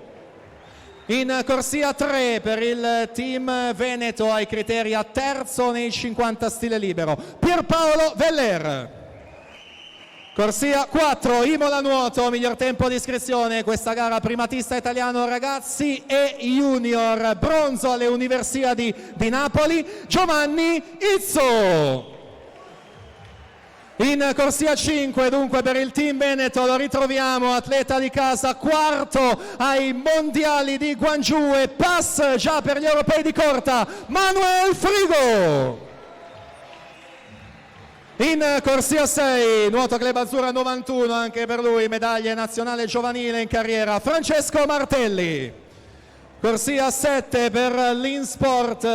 In corsia 3 per il team Veneto, ai criteri a terzo nei 50 stile libero, Pierpaolo Veller. Corsia 4, Imola Nuoto, miglior tempo di iscrizione, questa gara primatista italiano ragazzi e junior, bronzo alle Universiadi di Napoli, Giovanni Izzo. In corsia 5 dunque per il team Veneto lo ritroviamo, atleta di casa, quarto ai mondiali di Gwangju e pass già per gli europei di corta, Manuel Frigo. In corsia 6, nuoto club azzurra 91, anche per lui medaglia nazionale giovanile in carriera, Francesco Martelli. Corsia 7 per l'Insport,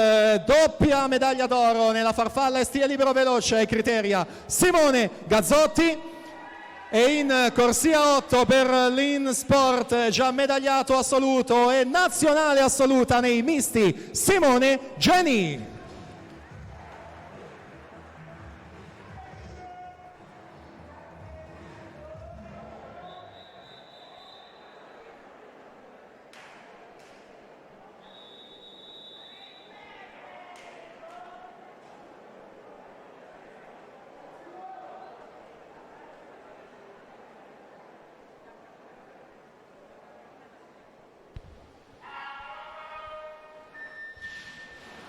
doppia medaglia d'oro nella farfalla e stile libero veloce ai criteria, Simone Gazzotti. E in corsia 8 per l'Insport, già medagliato assoluto e nazionale assoluta nei misti, Simone Geni.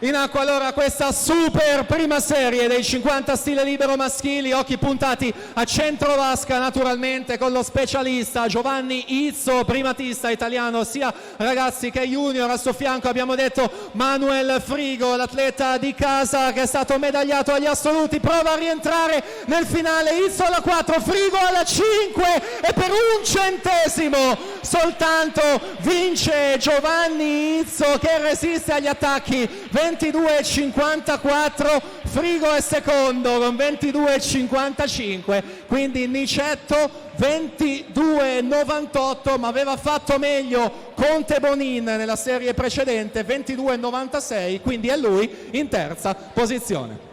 In acqua allora questa super prima serie dei 50 stile libero maschili, occhi puntati a centro vasca naturalmente con lo specialista Giovanni Izzo, primatista italiano sia ragazzi che junior. Al suo fianco abbiamo detto Manuel Frigo, l'atleta di casa che è stato medagliato agli assoluti, prova a rientrare nel finale. Izzo alla 4, Frigo alla 5 e per un centesimo soltanto vince Giovanni Izzo, che resiste agli attacchi. 22,54, Frigo è secondo con 22,55, quindi Nicetto 22,98, ma aveva fatto meglio Conte Bonin nella serie precedente, 22,96, quindi è lui in terza posizione.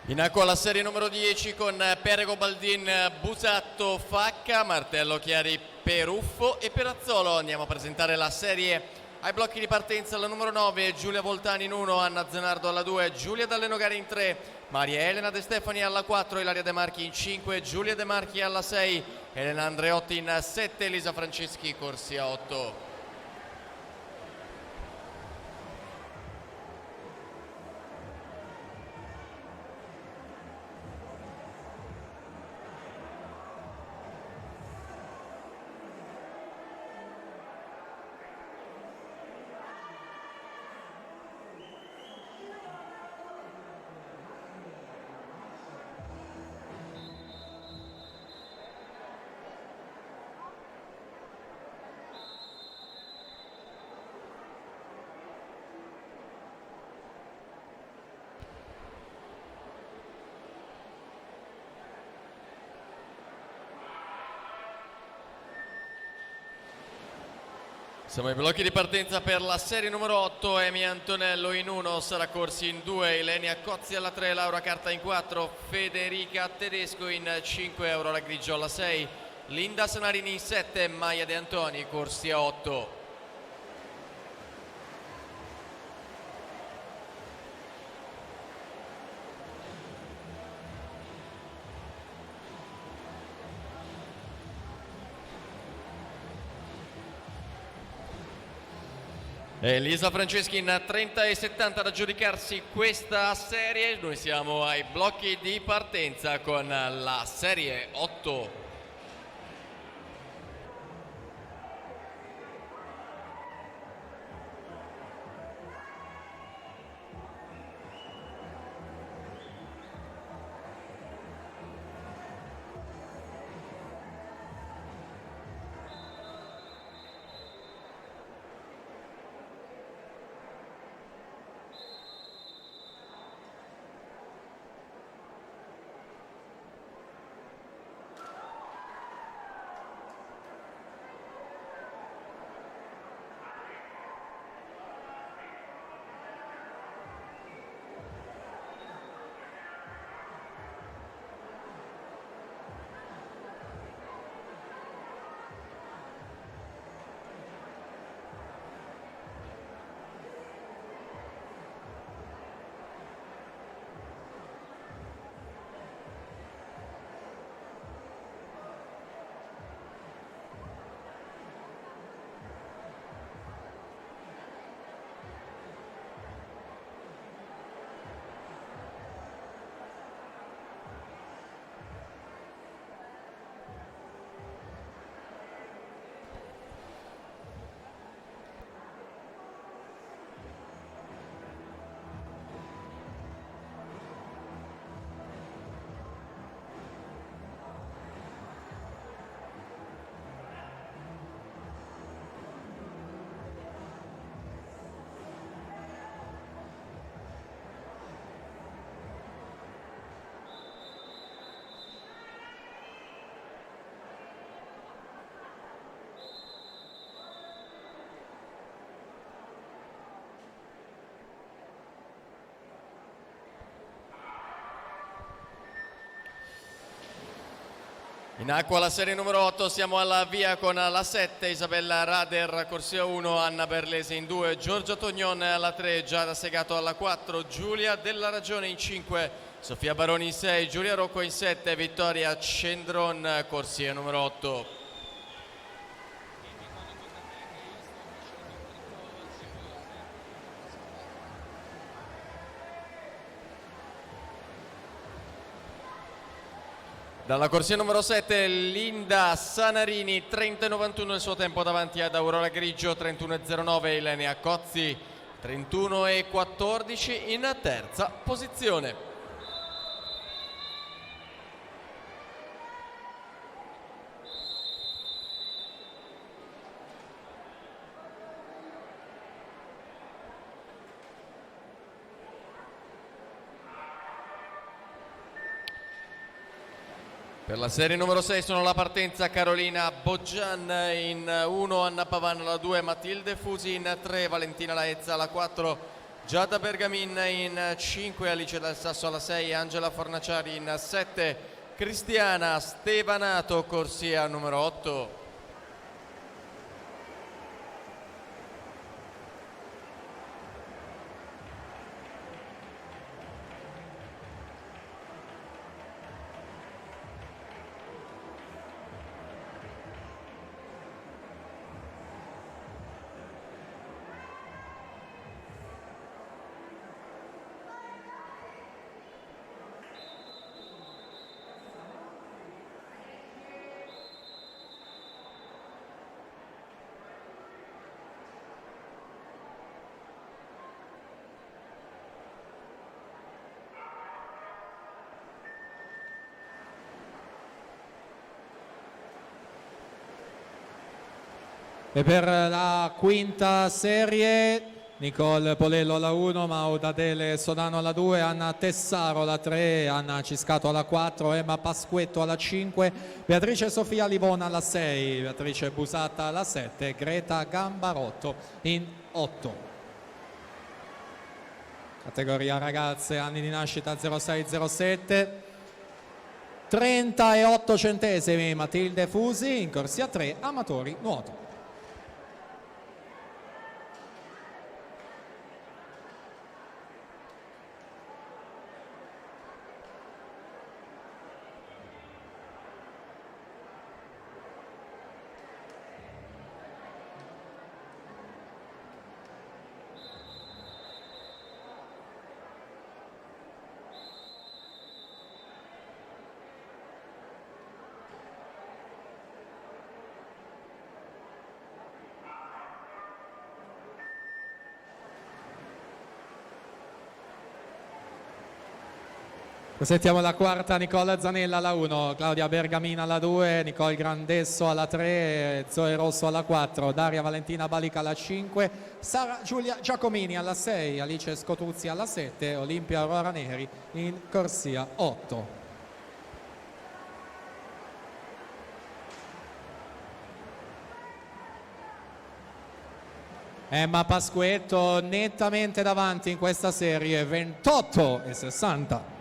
In acqua la serie numero 10 con Perego Baldin, Busatto, Facca, Martello Chiari, Peruffo e Perazzolo. Andiamo a presentare la serie ai blocchi di partenza. Alla numero 9 Giulia Voltani in 1, Anna Zenardo alla 2, Giulia Dallenogari in 3, Maria Elena De Stefani alla 4, Ilaria De Marchi in 5, Giulia De Marchi alla 6, Elena Andreotti in 7, Elisa Franceschi corsia 8. Siamo ai blocchi di partenza per la serie numero 8, Emi Antonello in 1, Sara Corsi in 2, Ilenia Cozzi alla 3, Laura Carta in 4, Federica Tedesco in 5, Aurora Grigiolla 6, Linda Sanarini in 7, Maia De Antoni, Corsia 8. Elisa Franceschi in 30 e 70 ad aggiudicarsi questa serie. Noi siamo ai blocchi di partenza con la serie 8. In acqua la serie numero 8, siamo alla via con la 7, Isabella Rader, Corsia 1, Anna Berlese in 2, Giorgio Tognon alla 3, Giada Segato alla 4, Giulia Della Ragione in 5, Sofia Baroni in 6, Giulia Rocco in 7, Vittoria Cendron, Corsia numero 8. Dalla corsia numero 7 Linda Sanarini 30,91 il suo tempo davanti ad Aurora Grigio 31,09, Ilenia Cozzi 31,14 in terza posizione. Per la serie numero 6 sono alla partenza Carolina Boggian in 1, Anna Pavan alla 2, Matilde Fusi in 3, Valentina Laezza alla 4, Giada Bergamin in 5, Alice Dal Sasso alla 6, Angela Fornaciari in 7, Cristiana Stevanato, corsia numero 8. E per la quinta serie Nicole Polello alla 1, Mauda Dele Sodano alla 2, Anna Tessaro alla 3, Anna Ciscato alla 4, Emma Pasquetto alla 5, Beatrice Sofia Livona alla 6, Beatrice Busata alla 7, Greta Gambarotto in 8. Categoria ragazze, anni di nascita 0607, 38 centesimi Matilde Fusi, in corsia 3 amatori nuoto. Presentiamo la quarta, Nicola Zanella alla 1, Claudia Bergamina alla 2, Nicole Grandesso alla 3, Zoe Rosso alla 4, Daria Valentina Balica alla 5, Sara Giulia Giacomini alla 6, Alice Scotuzzi alla 7, Olimpia Aurora Neri in corsia 8. Emma Pasquetto nettamente davanti in questa serie, 28,60.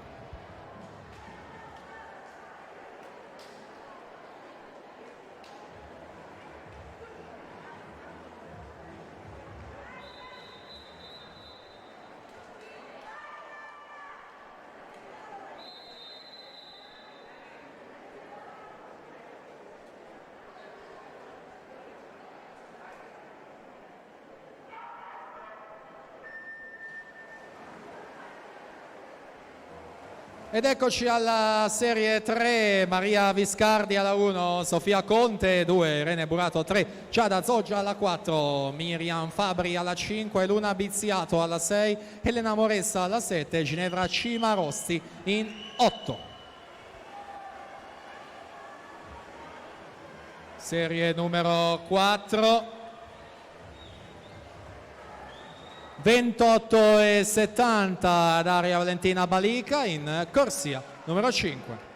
Ed eccoci alla serie 3, Maria Viscardi alla 1, Sofia Conte 2, Irene Burato 3, Giada Zoggia alla 4, Miriam Fabri alla 5, Luna Biziato alla 6, Elena Moressa alla 7, Ginevra Cimarosti in 8. Serie numero 4. 28,70 Daria Valentina Balica in corsia numero 5.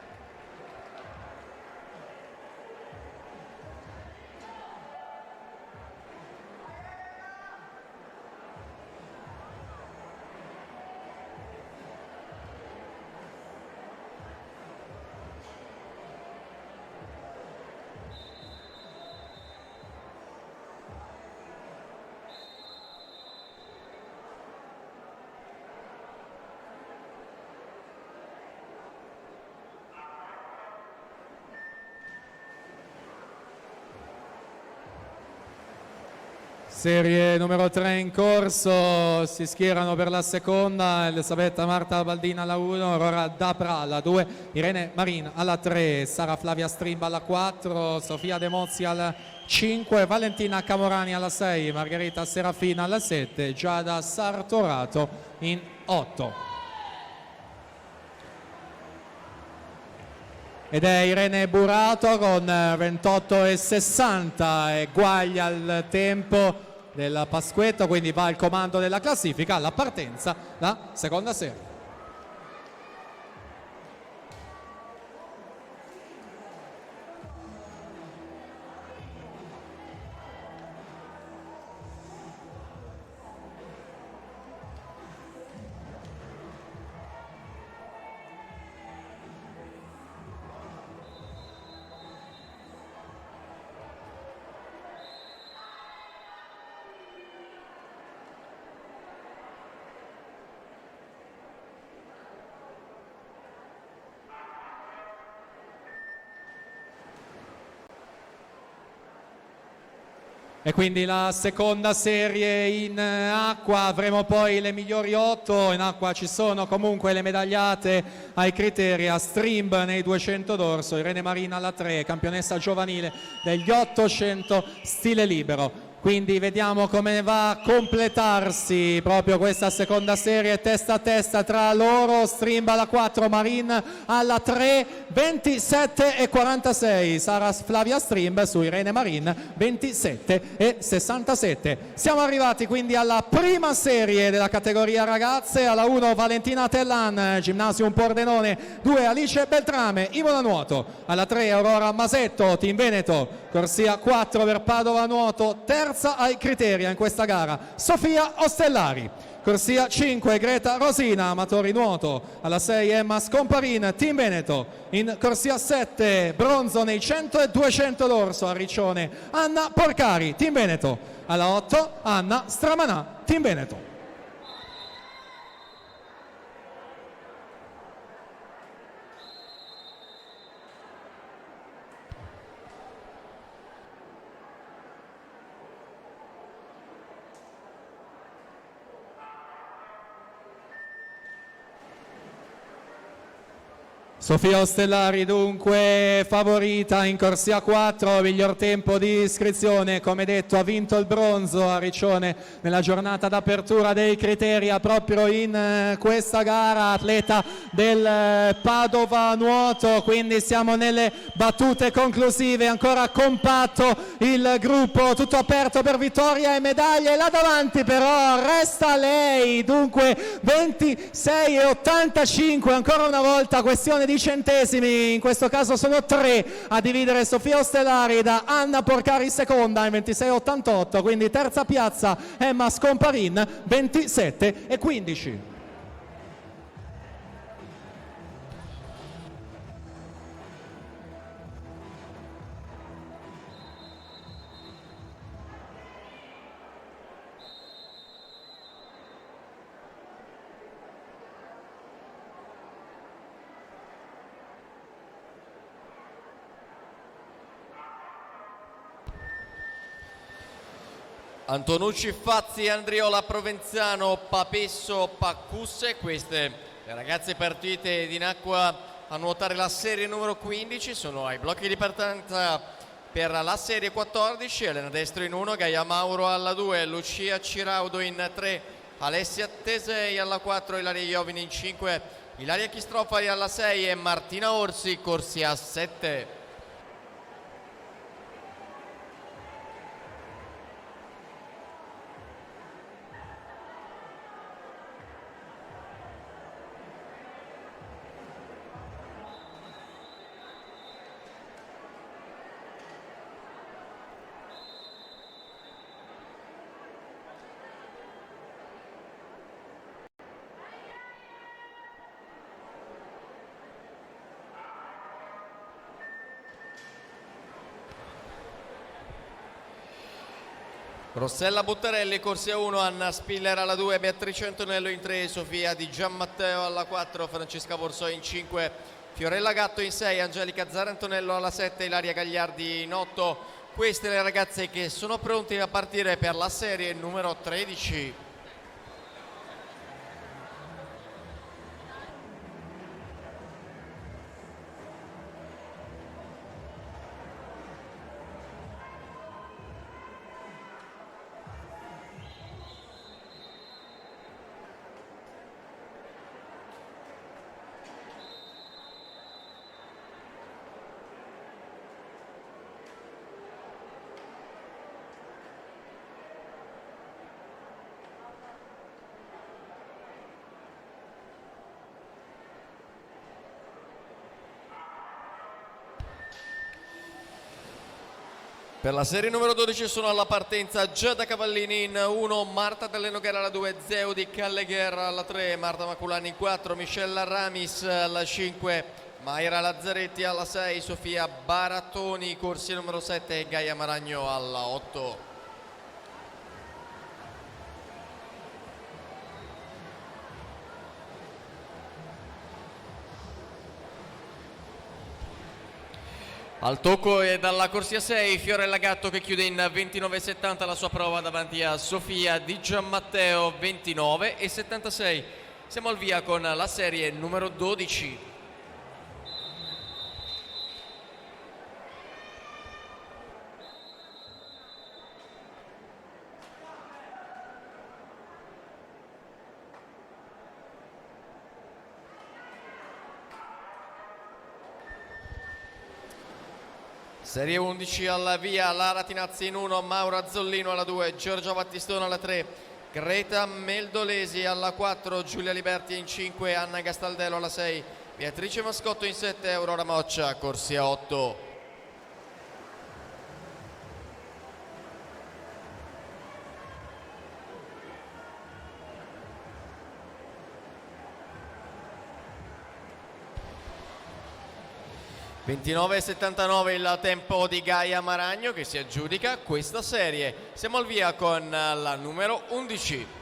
Serie numero 3 in corso, si schierano per la seconda Elisabetta Marta Baldina alla 1, Aurora Dapra alla 2, Irene Marin alla 3, Sara Flavia Strimba alla 4, Sofia De Mozzi alla 5, Valentina Camorani alla 6, Margherita Serafina alla 7, Giada Sartorato in 8. Ed è Irene Burato con 28,60, eguaglia il tempo della Pasquetto, quindi va al comando della classifica, alla partenza la seconda serie. E quindi la seconda serie in acqua, avremo poi le migliori 8, in acqua ci sono comunque le medagliate ai criteri a Strimb nei 200 dorso, Irene Marina alla 3, campionessa giovanile degli 800 stile libero, quindi vediamo come va a completarsi proprio questa seconda serie testa a testa tra loro. Strimba alla 4, Marin alla 3, 27 e 46 sarà Flavia Strimb su Irene Marin, 27 e 67. Siamo arrivati quindi alla prima serie della categoria ragazze. Alla 1 Valentina Tellan, Gymnasium Pordenone, 2 Alice Beltrame, Imola Nuoto, alla 3 Aurora Masetto, Team Veneto, corsia 4 per Padova Nuoto, terza ai criteri in questa gara Sofia Ostellari, corsia 5 Greta Rosina, amatori nuoto, alla 6 Emma Scomparin, Team Veneto, in corsia 7 bronzo nei 100 e 200 d'orso a Riccione Anna Porcari, Team Veneto, alla 8 Anna Stramanà, Team Veneto. Sofia Ostellari dunque favorita in corsia 4, miglior tempo di iscrizione, come detto ha vinto il bronzo a Riccione nella giornata d'apertura dei criteri proprio in questa gara, atleta del Padova Nuoto, quindi siamo nelle battute conclusive, ancora compatto il gruppo, tutto aperto per vittoria e medaglie, là davanti però resta lei, dunque 26 e 85, ancora una volta questione di centesimi, in questo caso sono 3 a dividere Sofia Ostellari da Anna Porcari seconda in 26,88, quindi terza piazza Emma Scomparin 27 e 15. Antonucci, Fazzi, Andriola, Provenzano, Papesso, Paccusse, queste le ragazze partite in acqua a nuotare la serie numero 15, sono ai blocchi di partenza per la serie 14, Elena Destro in 1, Gaia Mauro alla 2, Lucia Ciraudo in 3, Alessia Tesei alla 4, Ilaria Iovini in 5, Ilaria Chistrofari alla 6 e Martina Orsi, corsia 7. Rossella Buttarelli, corsia 1, Anna Spiller alla 2, Beatrice Antonello in 3, Sofia Di Gianmatteo alla 4, Francesca Borsoi in 5, Fiorella Gatto in 6, Angelica Zarantonello alla 7, Ilaria Gagliardi in 8. Queste le ragazze che sono pronte a partire per la serie numero 13. Per la serie numero 12 sono alla partenza Giada Cavallini in 1, Marta Dell'Enoghera alla 2, Zeudi Callegher alla 3, Marta Maculani in 4, Michelle Ramis alla 5, Mayra Lazzaretti alla 6, Sofia Barattoni, corsia numero 7 e Gaia Maragno alla 8. Al tocco e dalla corsia 6 Fiorella Gatto che chiude in 29,70 la sua prova davanti a Sofia Di Gianmatteo 29,76. Siamo al via con la serie numero 12. Serie 11 alla via, Lara Tinazzi in 1, Maura Zollino alla 2, Giorgia Battistone alla 3, Greta Meldolesi alla 4, Giulia Liberti in 5, Anna Gastaldello alla 6, Beatrice Mascotto in 7, Aurora Moccia, corsia 8. (29,79) il tempo di Gaia Maragno che si aggiudica questa serie. Siamo al via con la numero 11.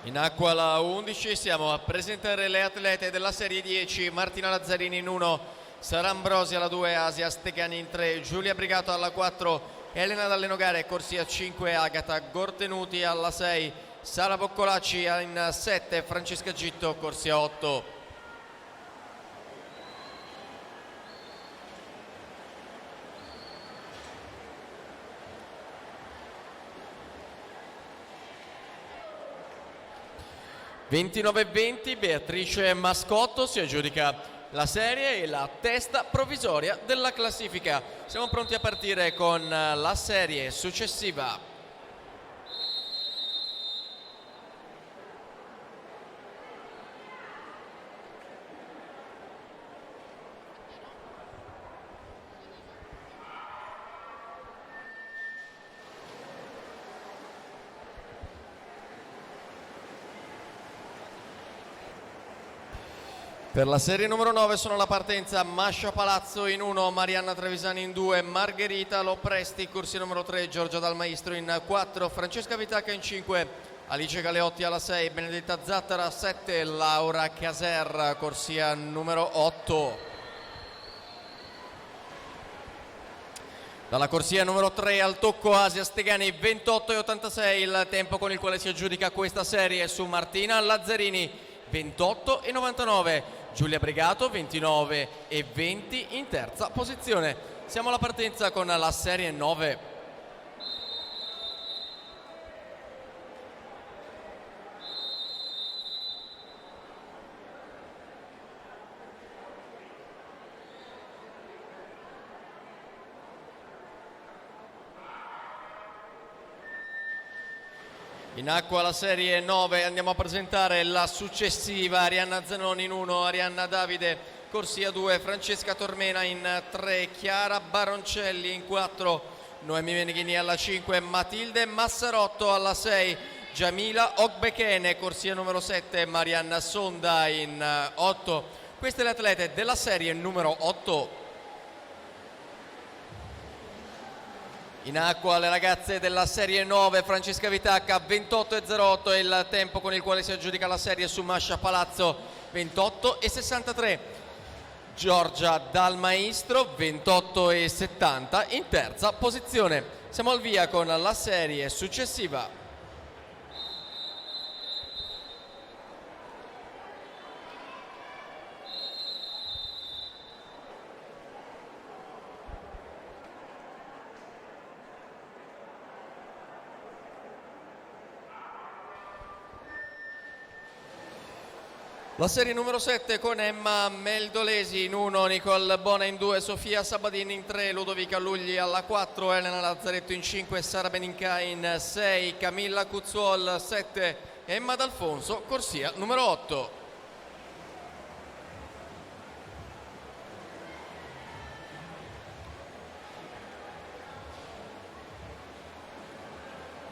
In acqua la 11, siamo a presentare le atlete della serie 10, Martina Lazzarini in 1, Sara Ambrosi alla 2, Asia Stegani in 3, Giulia Brigato alla 4, Elena Dallenogare, corsia 5, Agata Gortenuti alla 6, Sara Boccolacci in 7, Francesca Gitto, corsia 8. (29:20) Beatrice Mascotto si aggiudica la serie e la testa provvisoria della classifica. Siamo pronti a partire con la serie successiva. Per la serie numero 9 sono alla partenza Mascia Palazzo in 1, Marianna Trevisani in 2, Margherita Lopresti, corsia numero 3, Giorgia Dalmaistro in 4, Francesca Vitacca in 5, Alice Galeotti alla 6, Benedetta Zattara 7, Laura Caser, corsia numero 8. Dalla corsia numero 3 al tocco Asia Stegani 28,86 il tempo con il quale si aggiudica questa serie su Martina Lazzarini 28,99. Giulia Brigato 29,20 in terza posizione. Siamo alla partenza con la serie 9. In acqua la serie 9, andiamo a presentare la successiva, Arianna Zanoni in 1, Arianna Davide, corsia 2, Francesca Tormena in 3, Chiara Baroncelli in 4, Noemi Meneghini alla 5, Matilde Massarotto alla 6, Giamila Ogbekene, corsia numero 7, Marianna Sonda in 8. Queste le atlete della serie numero 8. In acqua le ragazze della serie 9, Francesca Vitacca 28,08 è il tempo con il quale si aggiudica la serie su Mascia Palazzo 28,63. Giorgia Dalmaistro 28,70 in terza posizione. Siamo al via con la serie successiva. La serie numero 7 con Emma Meldolesi in 1, Nicole Bona in 2, Sofia Sabadini in 3, Ludovica Lugli alla 4, Elena Lazzaretto in 5, Sara Beninca in 6, Camilla Cuzzuol 7, Emma D'Alfonso, corsia numero 8.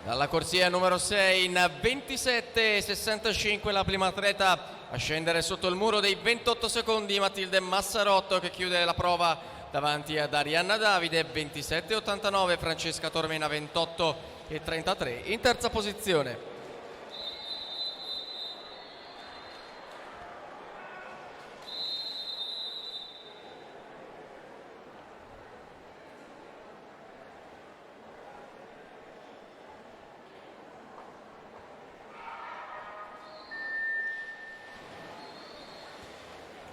Dalla corsia numero 6 in 27,65 la prima atleta a scendere sotto il muro dei 28 secondi, Matilde Massarotto, che chiude la prova davanti ad Arianna Davide, 27,89, Francesca Tormena 28,33 in terza posizione.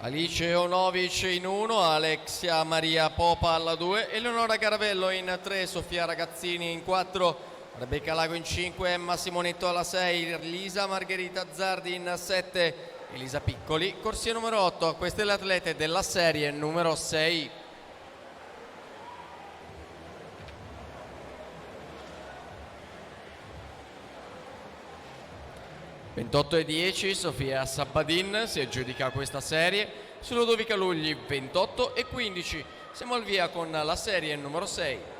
Alice Onovic in 1, Alexia Maria Popa alla 2, Eleonora Caravello in 3, Sofia Ragazzini in 4, Rebecca Lago in 5, Emma Simonetto alla 6, Lisa Margherita Zardi in 7, Elisa Piccoli. Corsia numero 8, queste le atlete della serie numero 6. (28:10) Sofia Sabbadin si aggiudica questa serie su Ludovica Lugli. 28:15 siamo al via con la serie numero 6.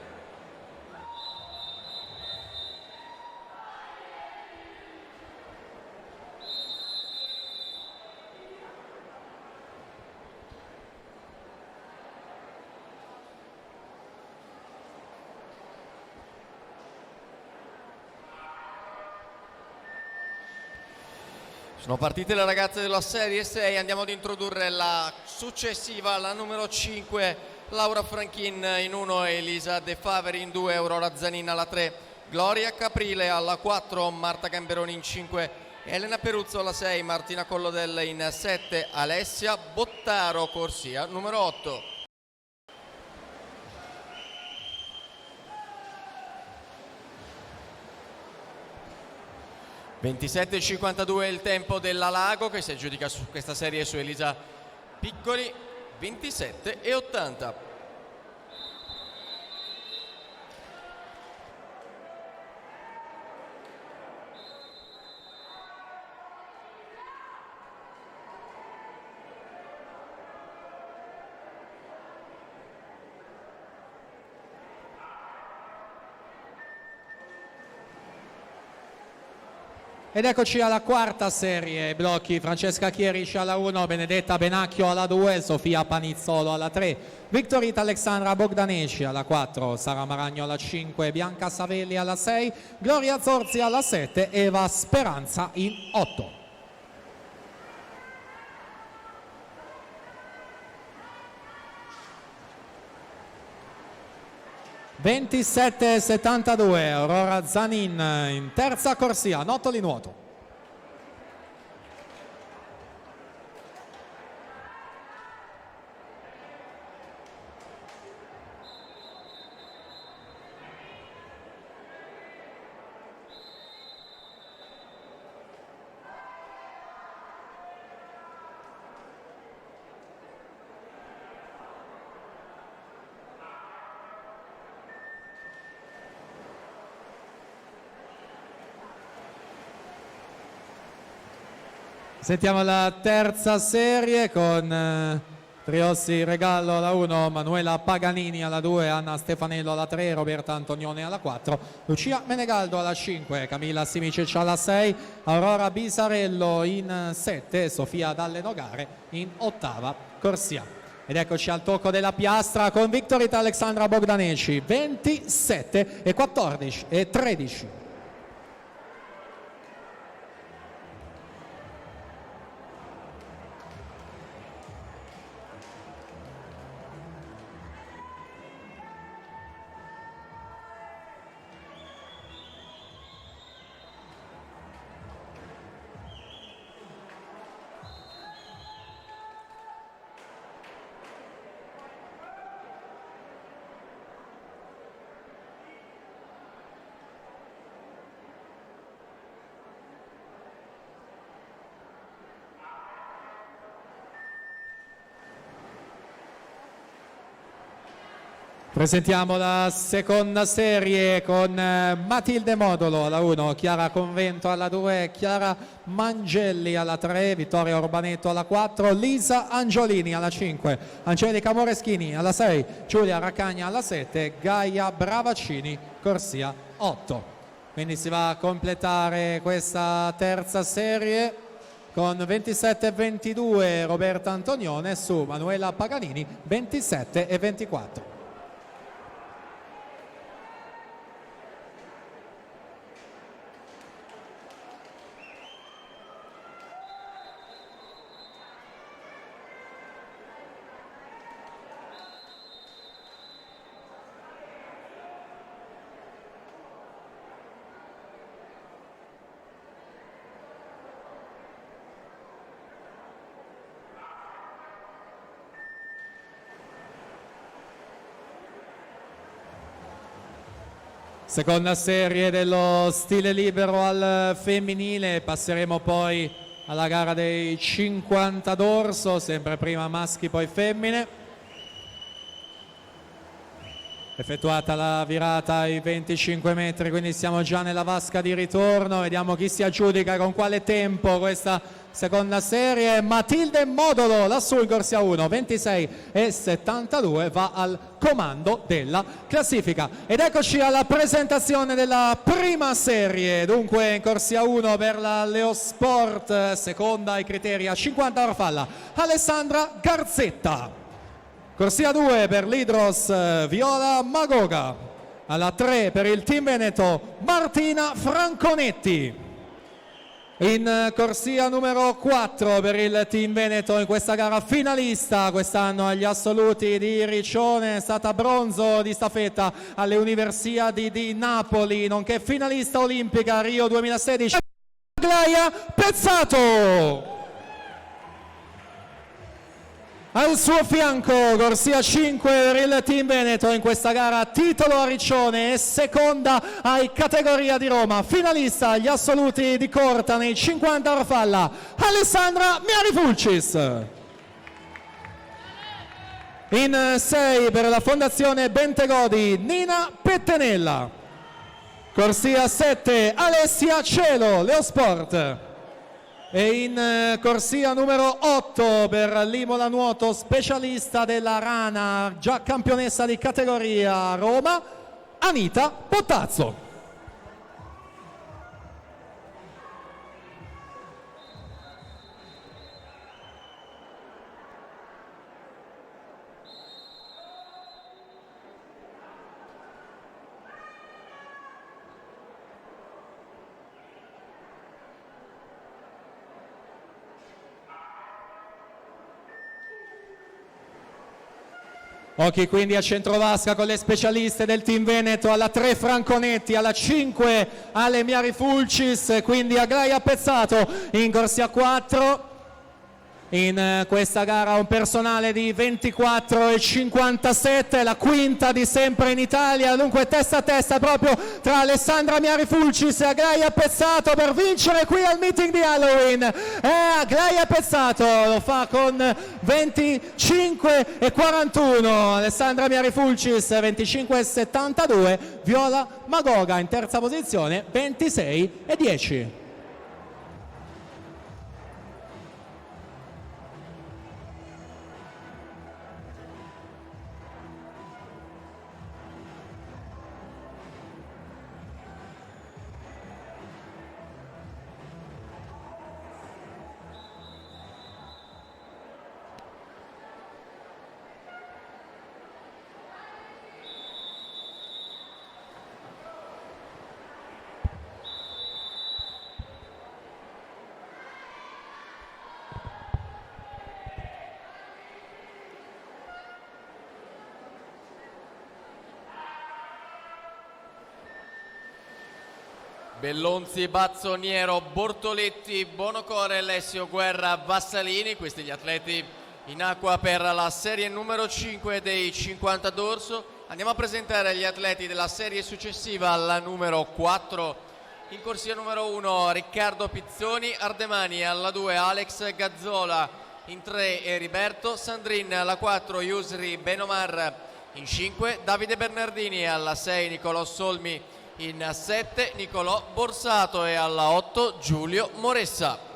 Sono partite le ragazze della serie 6, andiamo ad introdurre la successiva, la numero 5, Laura Franchin in 1, Elisa De Faveri in 2, Aurora Zanin alla 3, Gloria Caprile alla 4, Marta Gamberoni in 5, Elena Peruzzo alla 6, Martina Collodella in 7, Alessia Bottaro, corsia numero 8. (27:52) il tempo della Lago che si aggiudica su questa serie su Elisa Piccoli. 27:80. Ed eccoci alla quarta serie, blocchi Francesca Chierici alla 1, Benedetta Benacchio alla 2, Sofia Panizzolo alla 3, Victorita Alexandra Bogdaneci alla 4, Sara Maragno alla 5, Bianca Savelli alla 6, Gloria Zorzi alla 7, Eva Speranza in 8. (27:72) Aurora Zanin in terza corsia, Nottoli nuoto. Sentiamo la terza serie con Triossi Regallo alla 1, Manuela Paganini alla 2, Anna Stefanello alla 3, Roberta Antonione alla 4, Lucia Menegaldo alla 5, Camilla Simicic alla 6, Aurora Bisarello in 7, Sofia Dalle Nogare in ottava corsia. Ed eccoci al tocco della piastra con Victorita Alexandra Bogdaneci, 27:14 e 13. Presentiamo la seconda serie con Matilde Modolo alla 1, Chiara Convento alla 2, Chiara Mangelli alla 3, Vittoria Orbanetto alla 4, Lisa Angiolini alla 5, Angelica Moreschini alla 6, Giulia Raccagna alla 7, Gaia Bravaccini, corsia 8. Quindi si va a completare questa terza serie con 27:22 Roberta Antonione su Manuela Paganini, 27:24. Seconda serie dello stile libero al femminile, passeremo poi alla gara dei 50 dorso, sempre prima maschi poi femmine. Effettuata la virata ai 25 metri, quindi siamo già nella vasca di ritorno, vediamo chi si aggiudica con quale tempo questa seconda serie. Matilde Modolo, lassù in corsia 1, 26,72, va al comando della classifica. Ed eccoci alla presentazione della prima serie, dunque in corsia 1 per la Leosport, seconda ai criteri a 50 orfalla, Alessandra Garzetta. Corsia 2 per l'Hydros, Viola Magoga. Alla 3 per il Team Veneto, Martina Franconetti. In corsia numero 4 per il Team Veneto, in questa gara finalista quest'anno agli assoluti di Riccione, è stata bronzo di staffetta alle Universiadi di Napoli, nonché finalista olimpica Rio 2016, Aglaia Pezzato. Al suo fianco corsia 5 per il Team Veneto, in questa gara titolo a Riccione e seconda ai categoria di Roma, finalista agli assoluti di Corta nei 50 orfalla, Alessandra Miarifulcis. In 6 per la Fondazione Bentegodi, Nina Pettenella. Corsia 7 Alessia Cielo, Leosport. E in corsia numero 8 per l'Imola Nuoto, specialista della Rana, già campionessa di categoria Roma, Anita Pottazzo. Occhi quindi a centrovasca con le specialiste del Team Veneto, alla 3 Franconetti, alla 5 Ale Miarifulcis, quindi Aglaia Pezzato in corsia 4. In questa gara un personale di 24,57, la quinta di sempre in Italia, dunque testa a testa proprio tra Alessandra Miarifulcis e Aglaia Pezzato per vincere qui al meeting di Halloween. E Aglaia Pezzato lo fa con 25,41, Alessandra Miarifulcis 25,72, Viola Magoga in terza posizione 26,10. Bellonzi, Bazzoniero, Bortoletti, Bonocore, Alessio Guerra, Vassalini, questi gli atleti in acqua per la serie numero 5 dei 50 dorso. Andiamo a presentare gli atleti della serie successiva, alla numero 4. In corsia numero 1 Riccardo Pizzoni Ardemani, alla 2 Alex Gazzola, in 3 Eriberto Sandrin, alla 4 Yusri Benomar, in 5 Davide Bernardini, alla 6 Nicolò Solmi, in 7 Nicolò Borsato e alla 8 Giulio Moressa.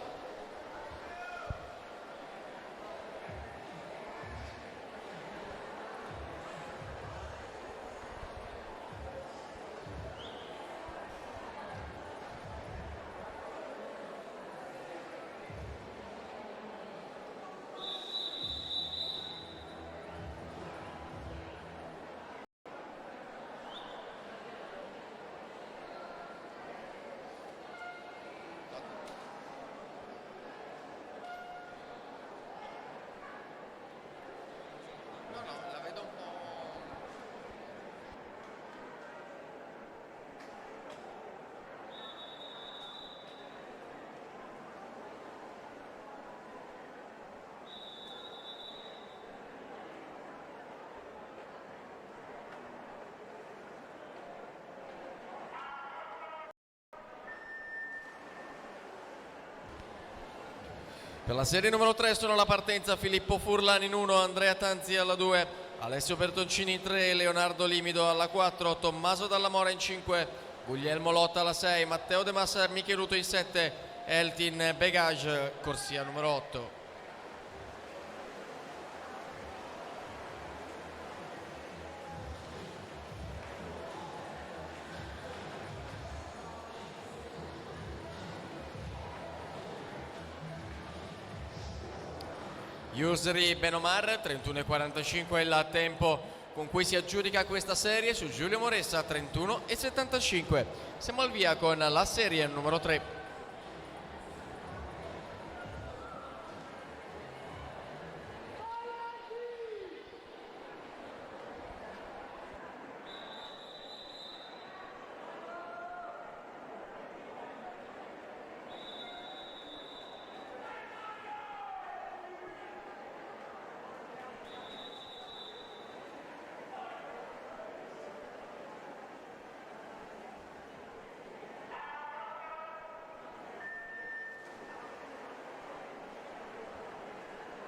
Per la serie numero 3 sono alla partenza Filippo Furlan in 1, Andrea Tanzi alla 2, Alessio Bertoncini in 3, Leonardo Limido alla 4, Tommaso Dalla Mora in 5, Guglielmo Lotta alla 6, Matteo De Massa Micheluto in 7, Eltin Begage, corsia numero 8. Yusri Benomar, 31,45 il tempo con cui si aggiudica questa serie su Giulio Moressa, 31,75. Siamo al via con la serie numero 3.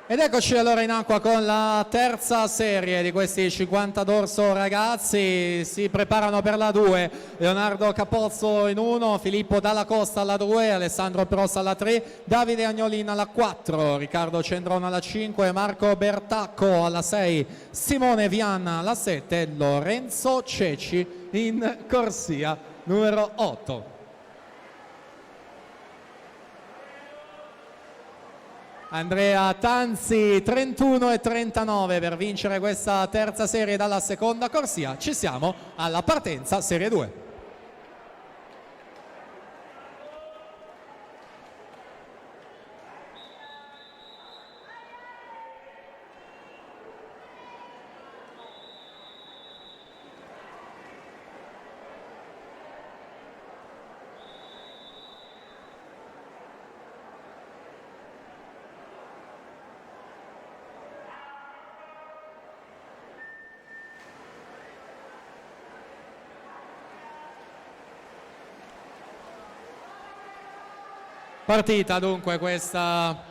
Ed eccoci allora in acqua con la terza serie di questi 50 d'orso ragazzi. Si preparano per la 2 Leonardo Capozzo in 1, Filippo Dalla Costa alla 2, Alessandro Prossa alla 3, Davide Agnolin alla 4, Riccardo Cendrone alla 5, Marco Bertacco alla 6, Simone Vianna alla 7, Lorenzo Ceci in corsia numero 8. Andrea Tanzi 31,39 per vincere questa terza serie dalla seconda corsia. Ci siamo alla partenza serie 2. Partita dunque questa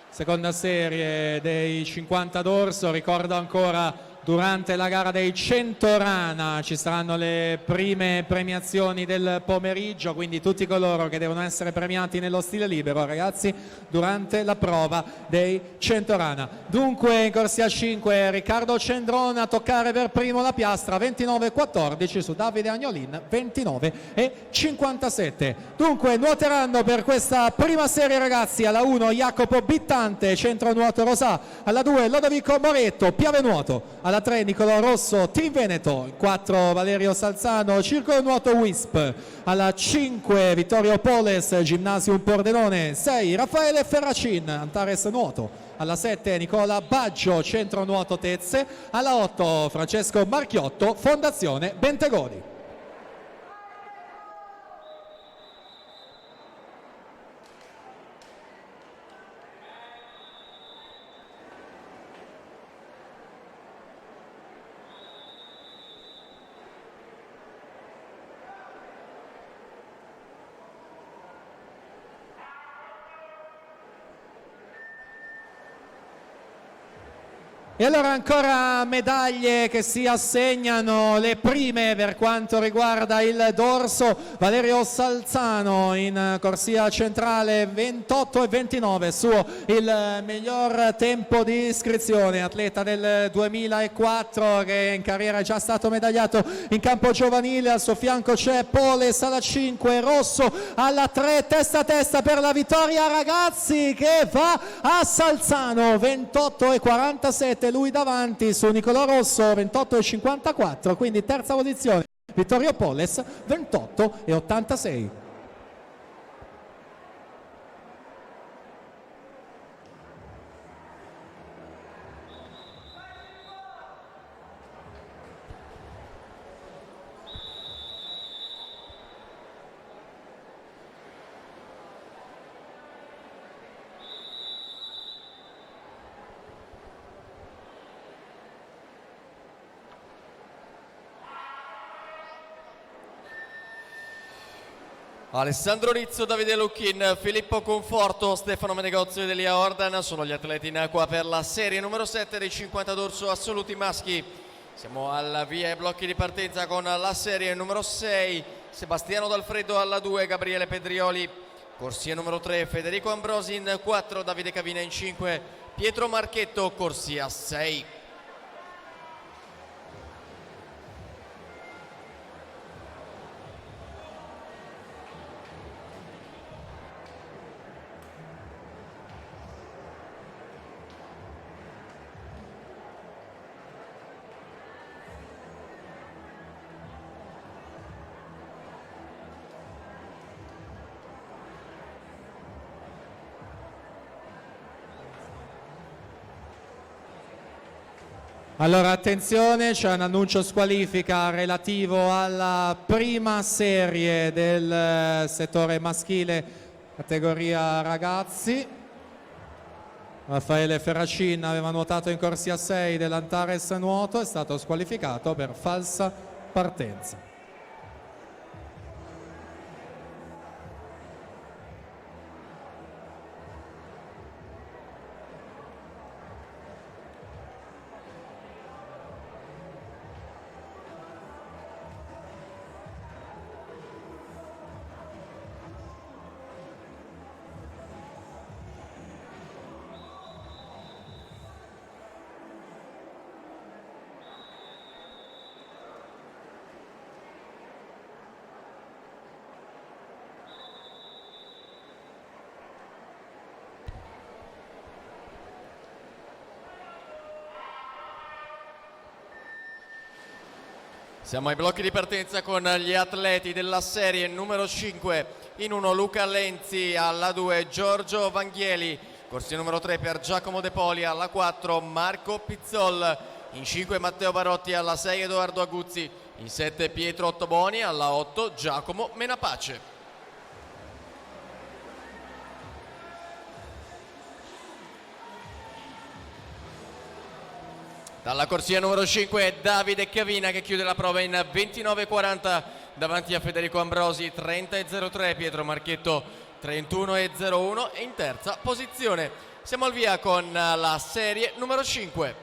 seconda serie dei 50 d'orso. Ricordo ancora durante la gara dei 100 rana ci saranno le prime premiazioni del pomeriggio, quindi tutti coloro che devono essere premiati nello stile libero ragazzi durante la prova dei 100 rana. Dunque in corsia 5 Riccardo Cendrone a toccare per primo la piastra, 29,14 su Davide Agnolin 29,57. Dunque nuoteranno per questa prima serie ragazzi alla 1 Jacopo Bittante, centro nuoto Rosà, alla 2 Lodovico Moretto, Piave Nuoto, alla 3 Nicolò Rosso, Team Veneto, 4 Valerio Salzano, Circolo Nuoto Wisp, alla 5 Vittorio Poles, Gymnasium Pordenone, 6 Raffaele Ferracin, Antares Nuoto, alla 7 Nicola Baggio, Centro Nuoto Tezze, alla 8 Francesco Marchiotto, Fondazione Bentegodi. E allora ancora medaglie che si assegnano, le prime per quanto riguarda il dorso. Valerio Salzano in corsia centrale 28,29, suo il miglior tempo di iscrizione, atleta del 2004 che in carriera è già stato medagliato in campo giovanile. Al suo fianco c'è Poles alla 5, Rosso alla 3, testa a testa per la vittoria ragazzi che va a Salzano, 28,47. Lui davanti su Nicolò Rosso 28,54, quindi terza posizione Vittorio Poles 28,86. Alessandro Rizzo, Davide Lucchin, Filippo Conforto, Stefano Menegozzi ed Elia Ordan sono gli atleti in acqua per la serie numero 7 dei 50 dorso assoluti maschi. Siamo al via ai blocchi di partenza con la serie numero 6, Sebastiano Dalfredo alla 2, Gabriele Pedrioli. Corsia numero 3, Federico Ambrosi in 4, Davide Cavina in 5, Pietro Marchetto, corsia 6. Allora attenzione, c'è un annuncio squalifica relativo alla prima serie del settore maschile categoria ragazzi. Raffaele Ferracin aveva nuotato in corsia 6 dell'Antares Nuoto, è stato squalificato per falsa partenza. Siamo ai blocchi di partenza con gli atleti della serie numero 5. In 1 Luca Lenzi, alla 2 Giorgio Vanghieli, corsia numero 3 per Giacomo De Poli, alla 4 Marco Pizzol, in 5 Matteo Barotti, alla 6 Edoardo Aguzzi, in 7 Pietro Ottoboni, alla 8 Giacomo Menapace. Dalla corsia numero 5 Davide Cavina che chiude la prova in 29,40 davanti a Federico Ambrosi 30,03, Pietro Marchetto 31,01 e in terza posizione. Siamo al via con la serie numero 5.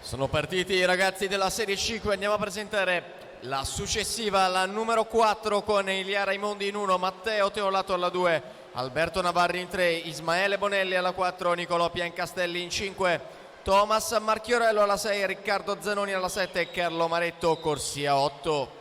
Sono partiti i ragazzi della serie 5, andiamo a presentare la successiva, la numero 4 con Ilia Raimondi in 1, Matteo Teolato alla 2, Alberto Navarri in 3, Ismaele Bonelli alla 4, Nicolò Piancastelli in 5, Thomas Marchiorello alla 6, Riccardo Zanoni alla 7 e Carlo Maretto corsia 8.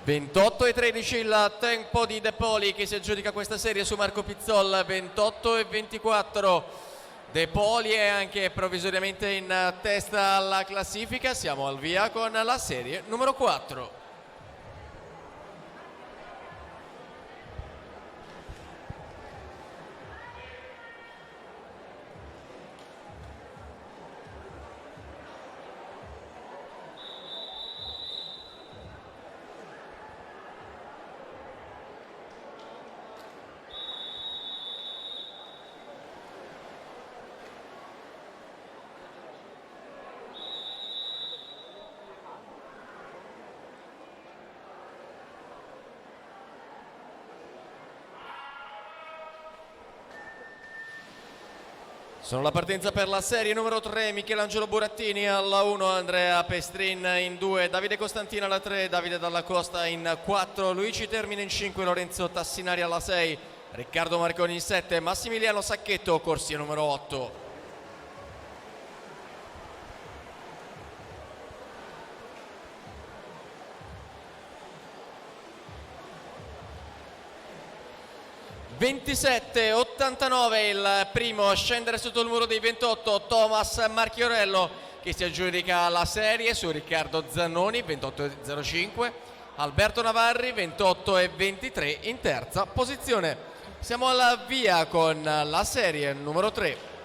28,13 il tempo di De Poli che si aggiudica questa serie su Marco Pizzol, 28,24 De Poli è anche provvisoriamente in testa alla classifica. Siamo al via con la serie numero 4. Sono la partenza per la serie numero 3, Michelangelo Burattini alla 1, Andrea Pestrin in 2, Davide Costantino alla 3, Davide Dalla Costa in 4, Luigi Termine in 5, Lorenzo Tassinari alla 6, Riccardo Marconi in 7, Massimiliano Sacchetto, corsia numero 8. (27,89) il primo a scendere sotto il muro dei 28, Thomas Marchiorello, che si aggiudica la serie su Riccardo Zannoni 28,05, Alberto Navarri 28,23 in terza posizione. Siamo alla via con la serie numero 3.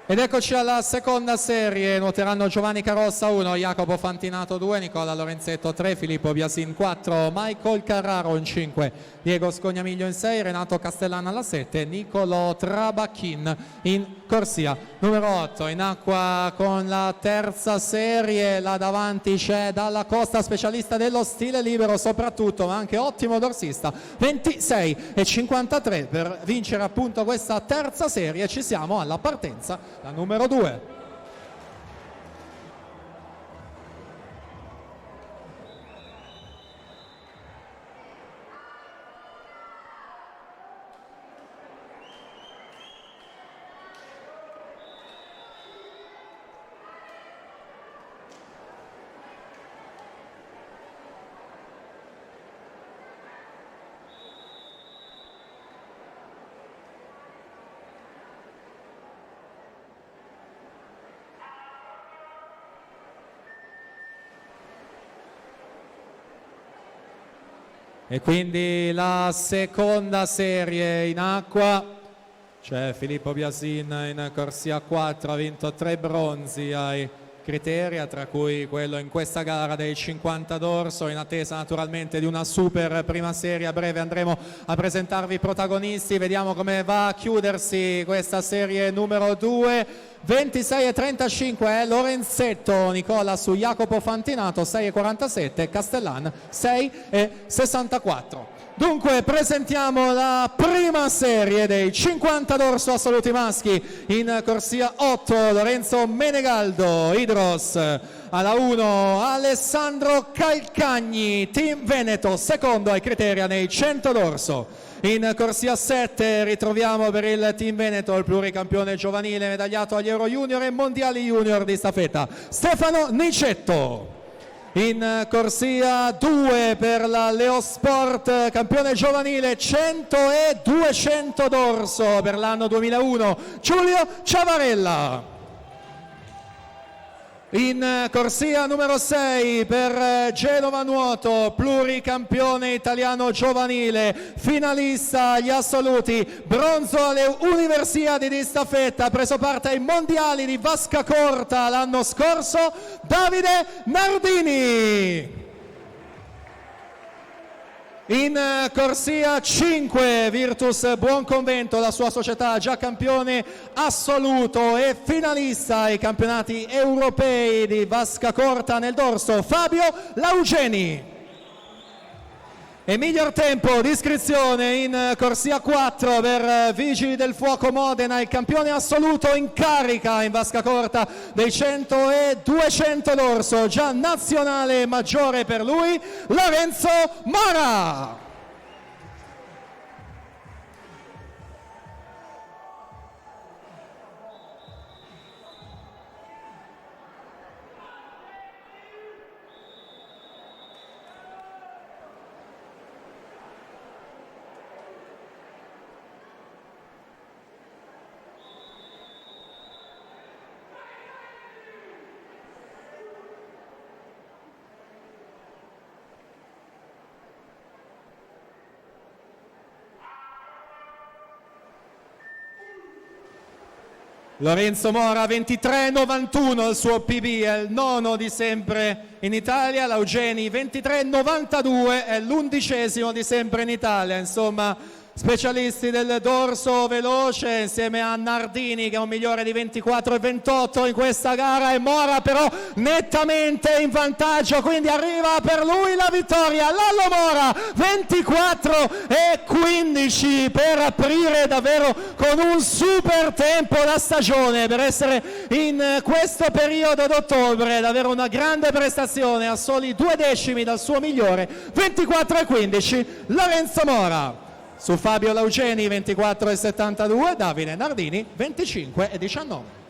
Ed eccoci alla seconda serie, nuoteranno Giovanni Carossa 1, Jacopo Fantinato 2, Nicola Lorenzetto 3, Filippo Biasin 4, Michael Carraro in 5, Diego Scognamiglio in 6, Renato Castellana alla 7, Niccolò Trabacchin in corsia numero 8. In acqua con la terza serie, là davanti c'è Dalla Costa, specialista dello stile libero soprattutto, ma anche ottimo dorsista, 26,53 per vincere appunto questa terza serie. Ci siamo alla partenza, la numero 2. E quindi la seconda serie in acqua, c'è Filippo Biasin in corsia 4, ha vinto 3 bronzi ai criteri, tra cui quello in questa gara dei 50 d'orso. In attesa naturalmente di una super prima serie, a breve andremo a presentarvi i protagonisti. Vediamo come va a chiudersi questa serie numero 2. 26,35 è Lorenzetto Nicola su Jacopo Fantinato, 6,47 Castellan, 6,64. Dunque presentiamo la prima serie dei 50 d'orso assoluti maschi. In corsia 8 Lorenzo Menegaldo, Idros. Alla 1 Alessandro Calcagni, Team Veneto, secondo ai criteri nei 100 d'orso. In corsia 7 ritroviamo per il Team Veneto il pluricampione giovanile medagliato agli Euro Junior e Mondiali Junior di staffetta, Stefano Nicetto. In corsia 2 per la Leosport, campione giovanile 100 e 200 d'orso per l'anno 2001, Giulio Ciavarella. In corsia numero 6 per Genova Nuoto, pluricampione italiano giovanile, finalista agli assoluti, bronzo alle Universiadi di staffetta, ha preso parte ai mondiali di vasca corta l'anno scorso, Davide Nardini. In corsia 5 Virtus Buonconvento, la sua società, già campione assoluto e finalista ai campionati europei di vasca corta nel dorso, Fabio Laugeni. E miglior tempo di iscrizione in corsia 4 per Vigili del Fuoco Modena, il campione assoluto in carica in vasca corta dei 100 e 200 d'orso, già nazionale maggiore per lui, Lorenzo Mora. Lorenzo Mora 23,91 il suo PB, è il nono di sempre in Italia. Laugeni 23,92 è l'11° di sempre in Italia. Insomma, specialisti del dorso veloce insieme a Nardini che è un migliore di 24 e 28 in questa gara, e Mora però nettamente in vantaggio, quindi arriva per lui la vittoria. Lallo Mora 24 e 15 per aprire davvero con un super tempo la stagione, per essere in questo periodo d'ottobre davvero una grande prestazione, a soli 2 decimi dal suo migliore. 24 e 15 Lorenzo Mora. Su Fabio Laugeni 24 e 72, Davide Nardini 25 e 19.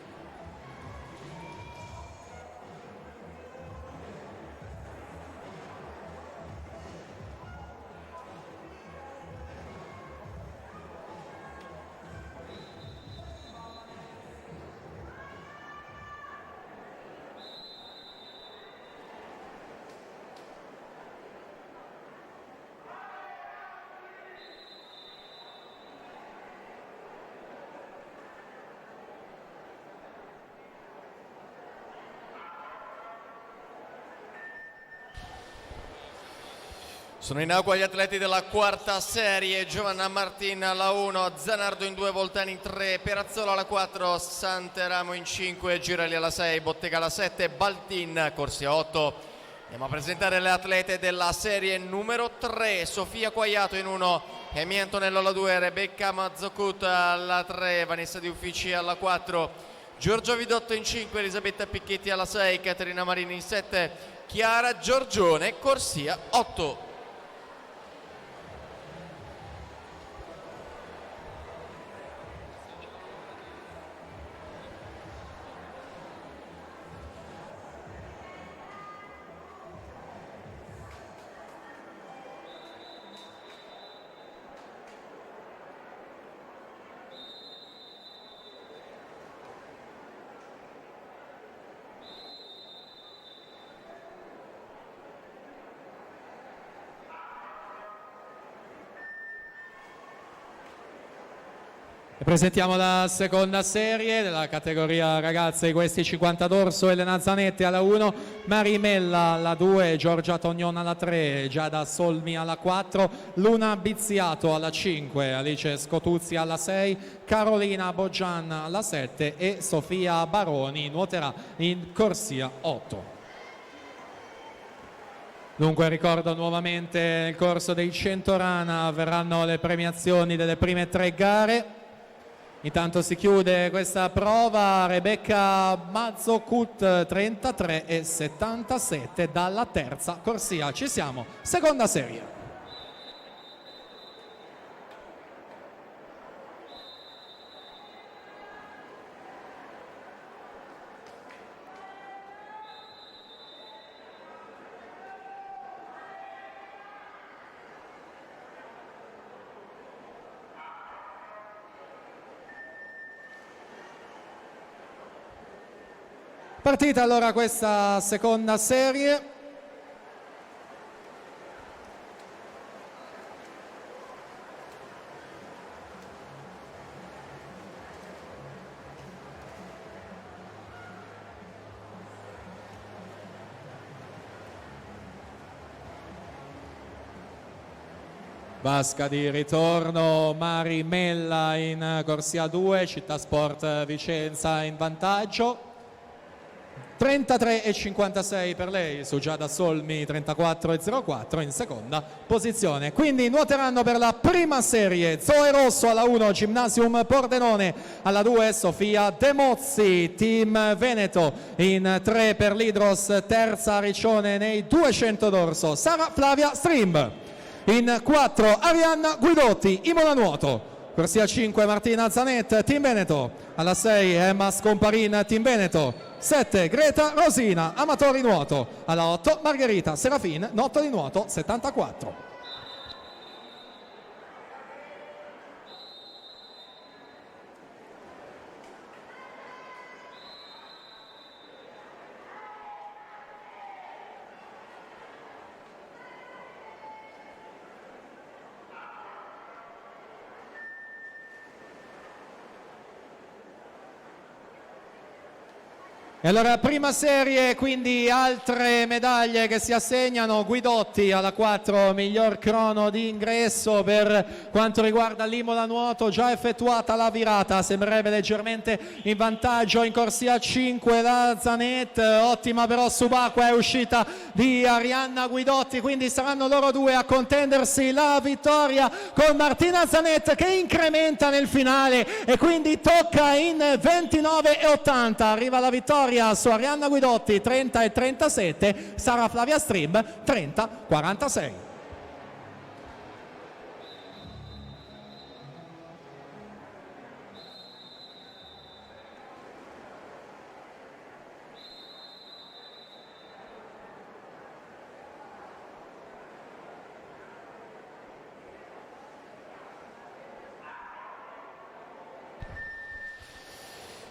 Sono in acqua gli atleti della quarta serie: Giovanna Martin alla 1, Zanardo in 2, Voltani in 3, Perazzola alla 4, Santeramo in 5, Girelli alla 6, Bottega alla 7, Baltin Corsia 8. Andiamo a presentare le atlete della serie numero 3: Sofia Quagliato in 1, Emi Antonello alla 2, Rebecca Mazzocut alla 3, Vanessa Di Uffici alla 4, Giorgio Vidotto in 5, Elisabetta Picchetti alla 6, Caterina Marini in 7, Chiara Giorgione Corsia 8. E presentiamo la seconda serie della categoria ragazze di questi 50 d'orso: Elena Zanetti alla 1, Marimella alla 2, Giorgia Tognon alla 3, Giada Solmi alla 4, Luna Bizziato alla 5, Alice Scotuzzi alla 6, Carolina Boggian alla 7 e Sofia Baroni nuoterà in corsia 8. Dunque ricordo nuovamente, nel corso dei 100 rana avverranno le premiazioni delle prime 3 gare. Intanto si chiude questa prova: Rebecca Mazzocut 33 e 77 dalla terza corsia. Ci siamo, seconda serie. Partita allora questa seconda serie. Vasca di ritorno, Marimella in corsia 2, Città Sport Vicenza in vantaggio. 33 e 56 per lei su Giada Solmi, 34 e 04 in seconda posizione. Quindi nuoteranno per la prima serie Zoe Rosso alla 1, Gymnasium Pordenone alla 2, Sofia De Mozzi, Team Veneto in 3 per l'Idros, terza Riccione nei 200 d'orso, Sara Flavia Strimb. In 4 Arianna Guidotti, Imola Nuoto. Corsia 5 Martina Zanet, Team Veneto. Alla 6 Emma Scomparin, Team Veneto. 7 Greta Rosina, Amatori Nuoto. Alla 8 Margherita Serafin, Notto di Nuoto 74. E allora prima serie, quindi altre medaglie che si assegnano. Guidotti alla 4, miglior crono di ingresso. Per quanto riguarda l'Imola nuoto, già effettuata la virata, sembrerebbe leggermente in vantaggio in corsia 5 la Zanet, ottima però subacquea è uscita di Arianna Guidotti, quindi saranno loro due a contendersi la vittoria, con Martina Zanet che incrementa nel finale e quindi tocca in 29,80. Arriva la vittoria su Arianna Guidotti 30,37, Sara Flavia Strib 30,46.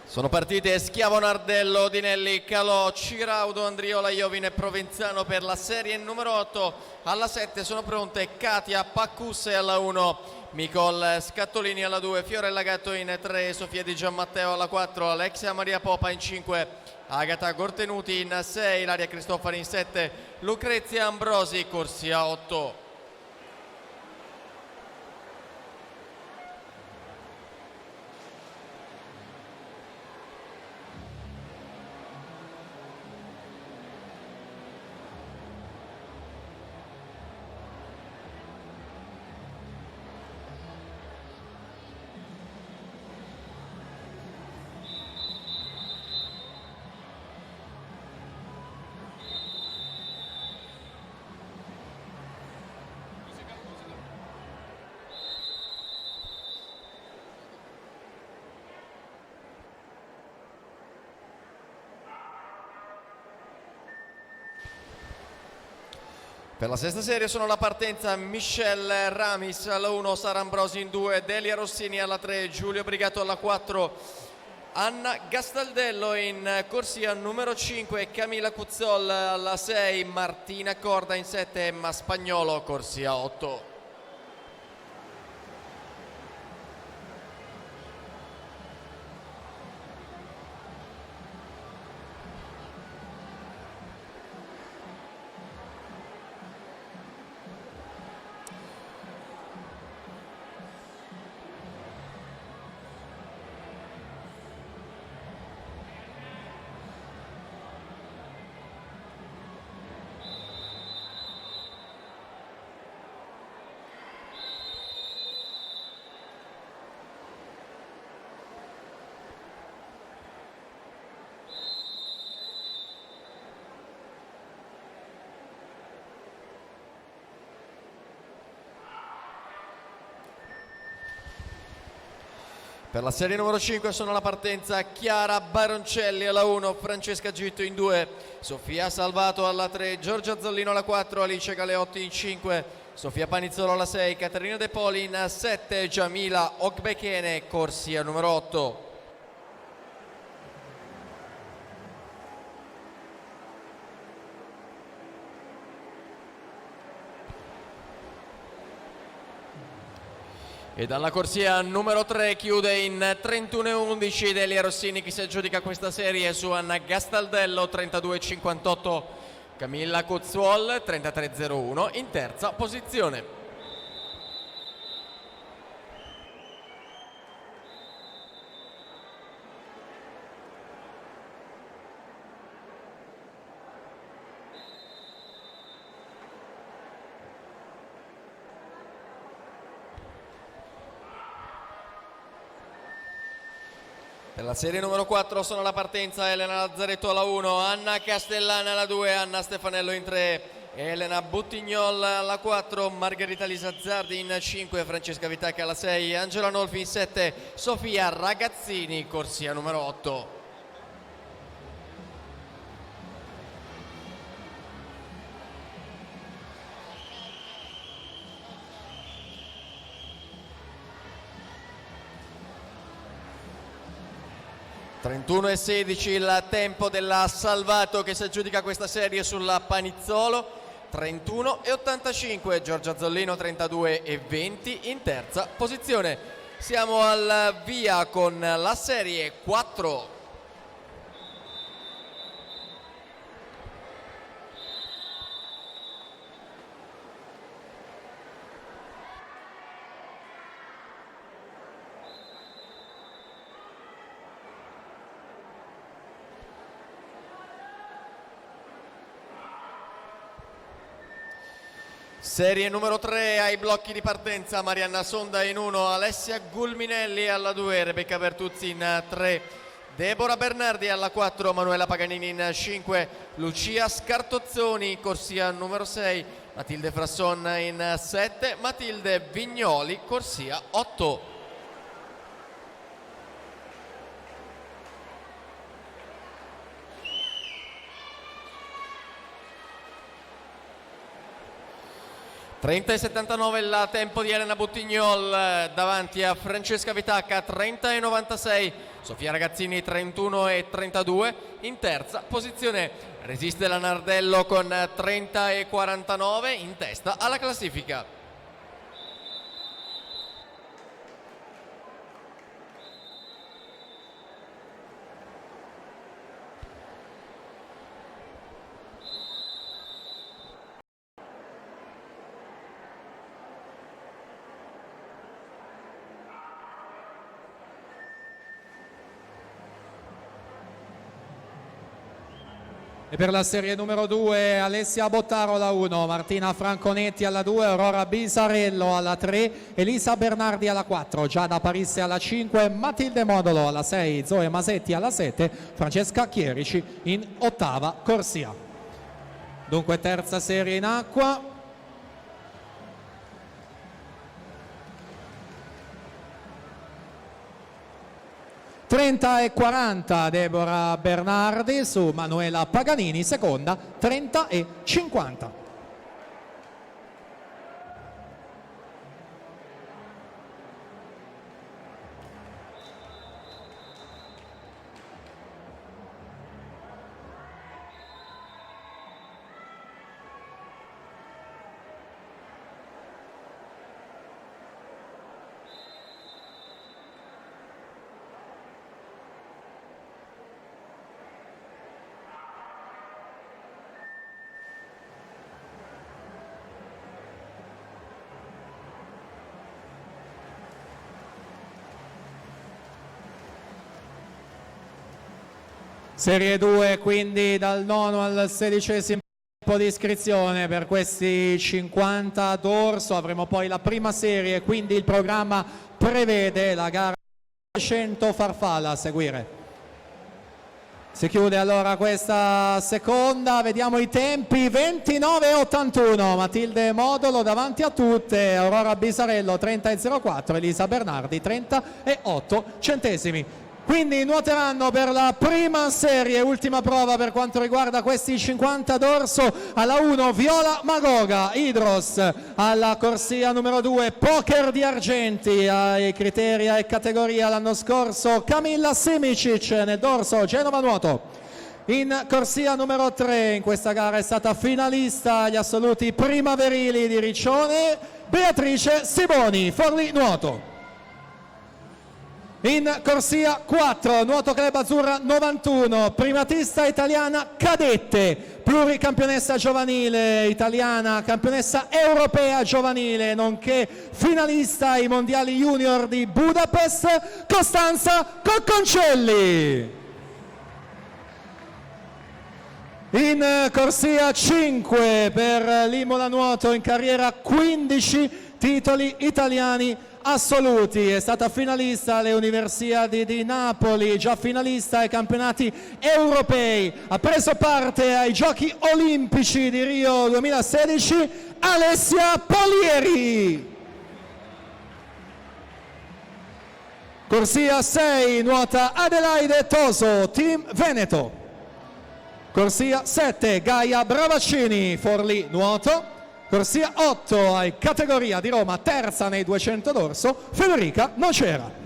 Sono partite Schiavo Nardello, Dinelli, Calò, Ciraudo, Andriola, Iovine e Provenzano per la serie numero 8. Alla 7 sono pronte Katia Paccusse alla 1, Micol Scattolini alla 2, Fiorella Gatto in 3, Sofia Di Giammatteo alla 4, Alexia Maria Popa in 5, Agata Gortenuti in 6, Ilaria Cristofari in 7, Lucrezia Ambrosi, corsia 8. Per la sesta serie sono la partenza Michelle Ramis alla 1, Sara Ambrosi in 2, Delia Rossini alla 3, Giulio Brigato alla 4, Anna Gastaldello in corsia numero 5, Camilla Cuzzol alla 6, Martina Corda in 7, Emma Spagnolo corsia 8. Per la serie numero 5 sono la partenza Chiara Baroncelli alla 1, Francesca Gitto in 2, Sofia Salvato alla 3, Giorgia Zollino alla 4, Alice Galeotti in 5, Sofia Panizzolo alla 6, Caterina De Poli in 7, Giamila Okbekene corsia numero 8. 'E dalla corsia numero 3 chiude in 31,11 Delia Rossini, che si aggiudica questa serie su Anna Gastaldello 32,58, Camilla Cozzuol 33,01 in terza posizione. Per la serie numero 4 sono la partenza Elena Lazzaretto alla 1, Anna Castellana alla 2, Anna Stefanello in 3, Elena Buttignol alla 4, Margherita Lisazzardi in 5, Francesca Vitacca alla 6, Angela Nolfi in 7, Sofia Ragazzini corsia numero 8. (31,16) il tempo della Salvato, che si aggiudica questa serie sulla Panizzolo, 31,85, Giorgia Zollino 32,20 in terza posizione. Siamo al via con la serie 4. Serie numero 3 ai blocchi di partenza, Marianna Sonda in 1, Alessia Gulminelli alla 2, Rebecca Bertuzzi in 3, Deborah Bernardi alla 4, Manuela Paganini in 5, Lucia Scartozzoni, corsia numero 6, Matilde Frasson in 7, Matilde Vignoli, corsia 8. (30,79) il tempo di Elena Buttignol davanti a Francesca Vitacca, 30,96. Sofia Ragazzini 31,32. In terza posizione resiste la Nardello con 30,49, in testa alla classifica. E per la serie numero 2 Alessia Bottaro alla 1, Martina Franconetti alla 2, Aurora Bisarello alla 3, Elisa Bernardi alla 4, Giada Parisse alla 5, Matilde Modolo alla 6, Zoe Masetti alla 7, Francesca Chierici in ottava corsia. Dunque terza serie in acqua. (30,40) Deborah Bernardi su Manuela Paganini, seconda 30,50. Serie 2 quindi dal 9 al 16° tempo di iscrizione per questi 50 dorso. Avremo poi la prima serie, quindi il programma prevede la gara 100 farfalla a seguire. Si chiude allora questa seconda, vediamo i tempi: 29,81 Matilde Modolo davanti a tutte, Aurora Bisarello 30,04, Elisa Bernardi 30,8 centesimi. Quindi nuoteranno per la prima serie, ultima prova per quanto riguarda questi 50 dorso. Alla 1 Viola Magoga, Idros. Alla corsia numero 2 Poker di Argenti, ai criteri e categoria l'anno scorso Camilla Simicic nel dorso Genova Nuoto. In corsia numero 3 in questa gara è stata finalista agli assoluti primaverili di Riccione Beatrice Siboni, Forlì Nuoto. In corsia 4 Nuoto Club Azzurra 91, primatista italiana cadette, pluricampionessa giovanile italiana, campionessa europea giovanile, nonché finalista ai mondiali junior di Budapest, Costanza Cocconcelli. In corsia 5 per l'Imola Nuoto in carriera 15 titoli italiani assoluti, è stata finalista alle Universiadi di Napoli, già finalista ai campionati europei, ha preso parte ai Giochi Olimpici di Rio 2016 Alessia Polieri. Corsia 6 nuota Adelaide Toso, Team Veneto. Corsia 7 Gaia Bravaccini, Forlì Nuoto. Corsia 8 ai categoria di Roma, terza nei 200 dorso, Federica Nocera.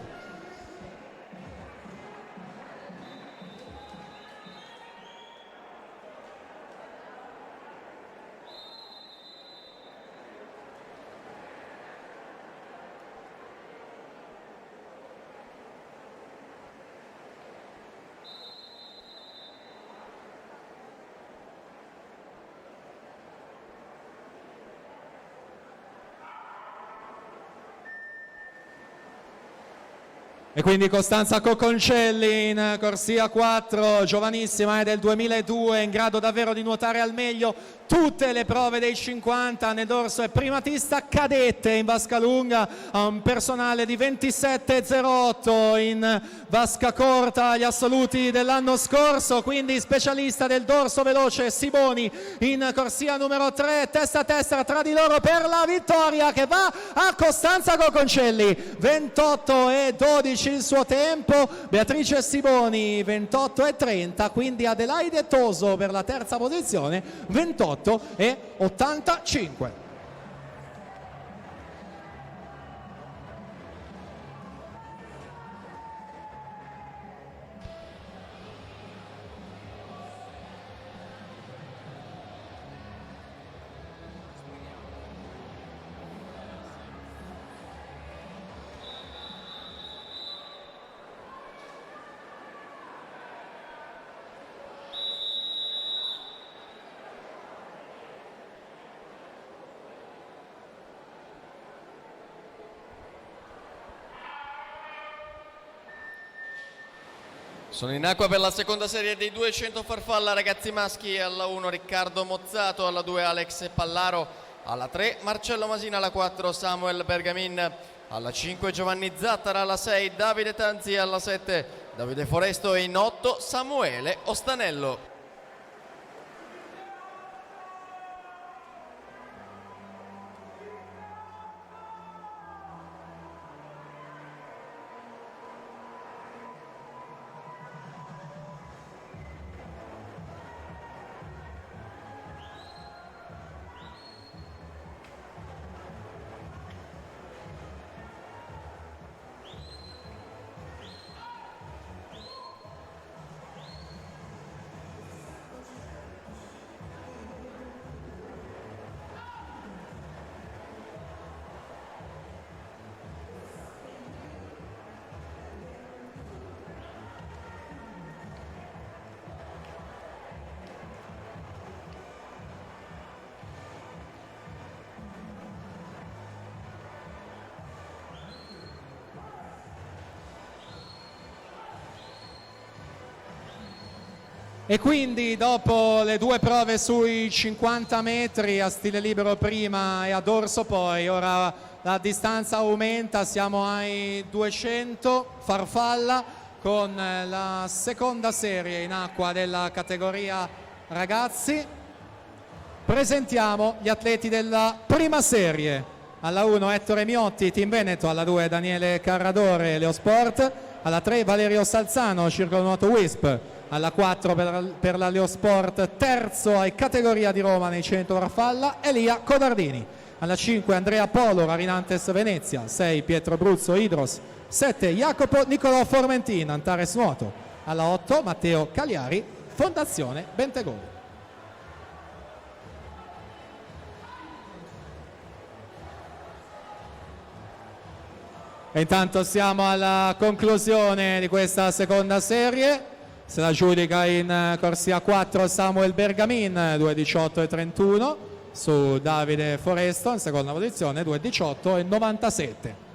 E quindi Costanza Cocconcelli in corsia 4, giovanissima, è del 2002, in grado davvero di nuotare al meglio tutte le prove dei 50, nel dorso è primatista cadette in vasca lunga, ha un personale di 27,08, in vasca corta gli assoluti dell'anno scorso, quindi specialista del dorso veloce Siboni in corsia numero 3, testa a testa tra di loro per la vittoria che va a Costanza Cocconcelli, 28,12 il suo tempo, Beatrice Siboni 28,30, quindi Adelaide Toso per la terza posizione 28,85. Sono in acqua per la seconda serie dei 200 farfalla ragazzi maschi, alla 1 Riccardo Mozzato, alla 2 Alex Pallaro, alla 3 Marcello Masina, alla 4 Samuel Bergamin, alla 5 Giovanni Zattara, alla 6 Davide Tanzi, alla 7 Davide Foresto e in 8 Samuele Ostanello. E quindi dopo le due prove sui 50 metri a stile libero prima e a dorso poi, ora la distanza aumenta, siamo ai 200 farfalla con la seconda serie in acqua della categoria ragazzi. Presentiamo gli atleti della prima serie. Alla 1 Ettore Miotti, Team Veneto, alla 2 Daniele Carradore, Leosport, alla 3 Valerio Salzano, Circolo Nuoto Wisp, alla 4 per la Leosport, terzo ai categoria di Roma nei 100 farfalla Elia Codardini, alla 5 Andrea Polo, Rarinantes Venezia, 6 Pietro Bruzzo Idros, 7 Jacopo Nicolò Formentin, Antares Nuoto, alla 8 Matteo Cagliari, Fondazione Bentegodi. E intanto siamo alla conclusione di questa seconda serie. Se la giudica in corsia 4 Samuel Bergamin, 2,18,31 su Davide Foresto in seconda posizione, 2,18,97.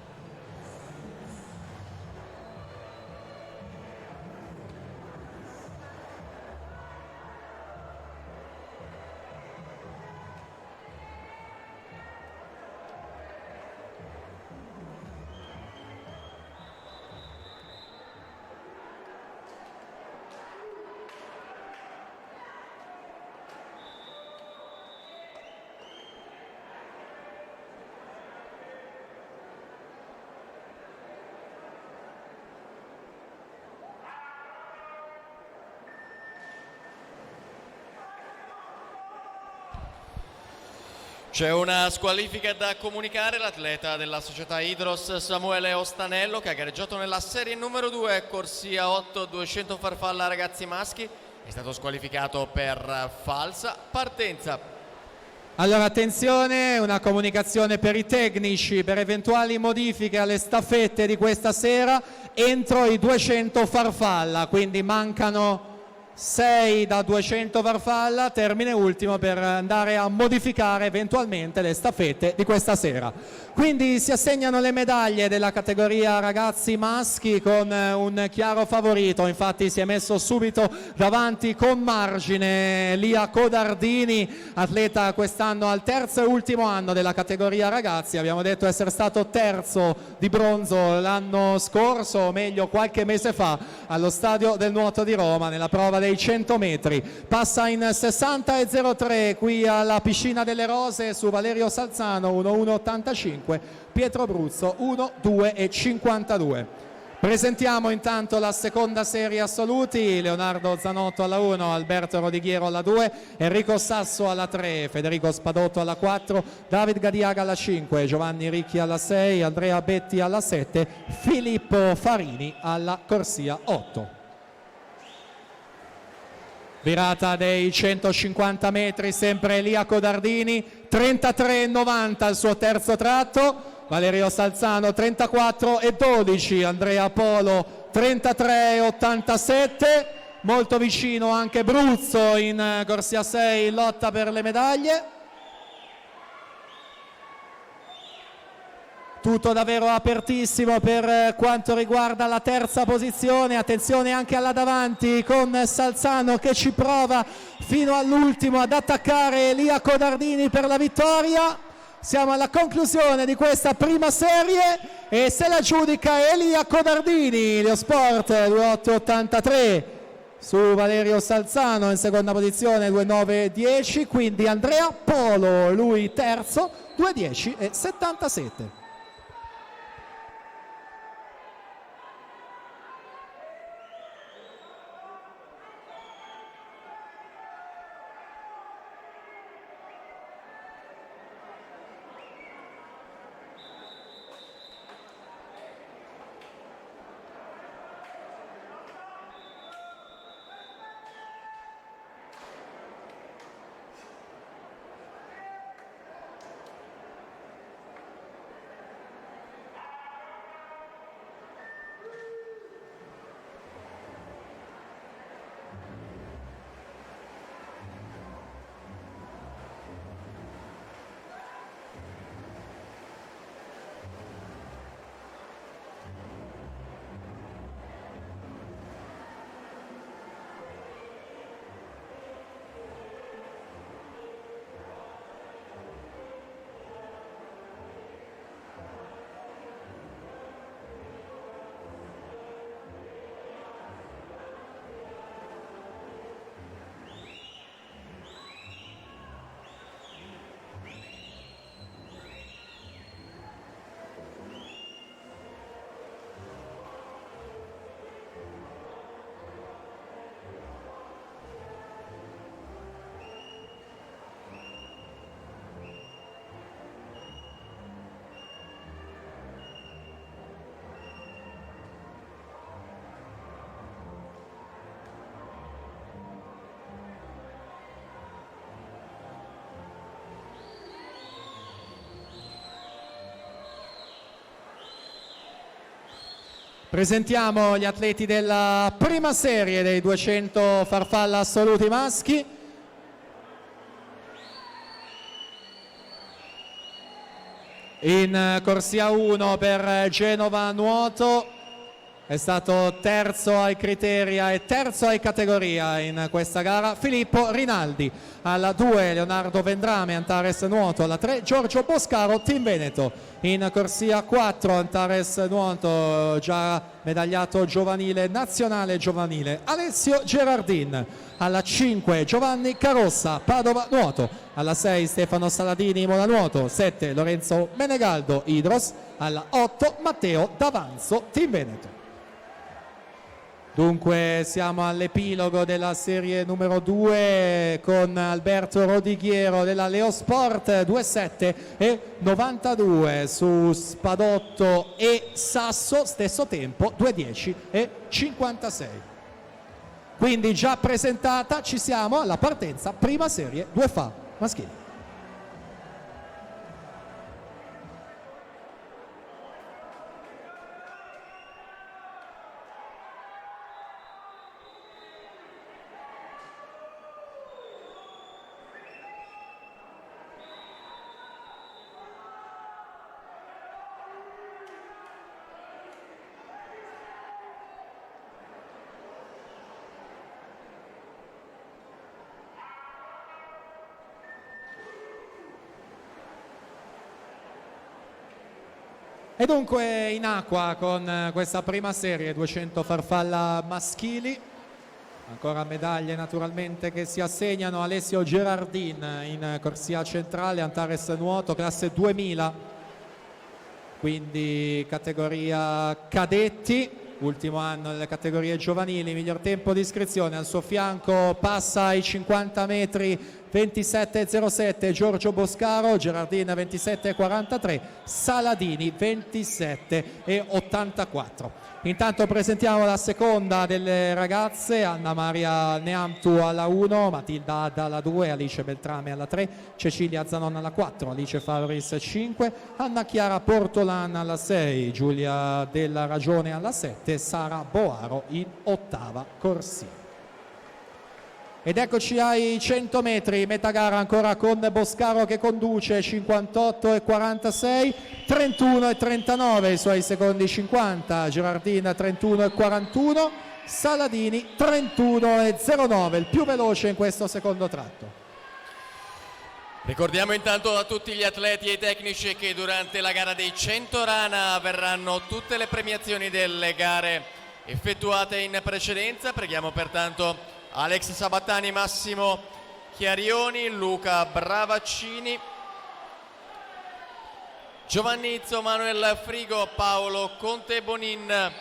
C'è una squalifica da comunicare, l'atleta della società Idros Samuele Ostanello che ha gareggiato nella serie numero 2, corsia 8, 200 farfalla ragazzi maschi, è stato squalificato per falsa partenza. Allora attenzione, una comunicazione per i tecnici per eventuali modifiche alle staffette di questa sera entro i 200 farfalla, quindi mancano 6 da 200 farfalla, termine ultimo per andare a modificare eventualmente le staffette di questa sera. Quindi si assegnano le medaglie della categoria ragazzi maschi con un chiaro favorito, infatti si è messo subito davanti con margine Lia Codardini, atleta quest'anno al terzo e ultimo anno della categoria ragazzi. Abbiamo detto essere stato terzo di bronzo l'anno scorso, o meglio qualche mese fa, allo Stadio del Nuoto di Roma nella prova dei 100 metri. Passa in 60,03 qui alla Piscina delle Rose su Valerio Salzano 1,185, Pietro Bruzzo 1,252. Presentiamo intanto la seconda serie assoluti: Leonardo Zanotto alla 1, Alberto Rodighiero alla 2, Enrico Sasso alla 3, Federico Spadotto alla 4, David Gadiaga alla 5, Giovanni Ricchi alla 6, Andrea Betti alla 7, Filippo Farini alla corsia 8. Virata dei 150 metri, sempre Lia Codardini, 33,90 il suo terzo tratto, Valerio Salzano 34,12, Andrea Polo 33,87, molto vicino anche Bruzzo in corsia 6 in lotta per le medaglie. Tutto davvero apertissimo per quanto riguarda la terza posizione. Attenzione anche alla davanti con Salzano che ci prova fino all'ultimo ad attaccare Lia Codardini per la vittoria. Siamo alla conclusione di questa prima serie e se la giudica Elia Codardini, Leosport 2,883 su Valerio Salzano in seconda posizione 2,910, quindi Andrea Polo, lui terzo, 2,10,77. Presentiamo gli atleti della prima serie dei 200 farfalla assoluti maschi. In corsia 1 per Genova Nuoto è stato terzo ai criteria e terzo ai categoria in questa gara Filippo Rinaldi. Alla 2 Leonardo Vendrame, Antares Nuoto. Alla 3 Giorgio Boscaro, Team Veneto. In corsia 4 Antares Nuoto, già medagliato giovanile nazionale giovanile, Alessio Gerardin. Alla 5 Giovanni Carossa, Padova Nuoto. Alla 6 Stefano Saladini, Mola Nuoto. 7 Lorenzo Menegaldo, Idros. Alla 8 Matteo D'Avanzo, Team Veneto. Dunque siamo all'epilogo della serie numero 2 con Alberto Rodighiero della Leosport 2,7,92 su Spadotto e Sasso, stesso tempo 2,10,56. Quindi già presentata, ci siamo alla partenza prima serie 2 fa maschile. E dunque in acqua con questa prima serie 200 farfalla maschili, ancora medaglie naturalmente che si assegnano. Alessio Gerardin in corsia centrale, Antares nuoto, classe 2000, quindi categoria cadetti, ultimo anno nelle categorie giovanili, miglior tempo di iscrizione. Al suo fianco passa ai 50 metri 27,07 Giorgio Boscaro, Gerardin 27,43, Saladini 27,84. Intanto presentiamo la seconda delle ragazze: Anna Maria Neamtu alla 1, Matilda Adda alla 2, Alice Beltrame alla 3, Cecilia Zanon alla 4, Alice Favoris 5, Anna Chiara Portolan alla 6, Giulia Della Ragione alla 7, Sara Boaro in ottava corsia. Ed eccoci ai 100 metri, metà gara ancora con Boscaro che conduce, 58,46, 31,39 i suoi secondi 50, Gerardin 31,41, Saladini 31,09, il più veloce in questo secondo tratto. Ricordiamo intanto a tutti gli atleti e i tecnici che durante la gara dei 100 rana avverranno tutte le premiazioni delle gare effettuate in precedenza. Preghiamo pertanto Alex Sabattani, Massimo Chiarioni, Luca Bravaccini, Giovanni Izzo, Manuel Frigo, Paolo Conte Bonin,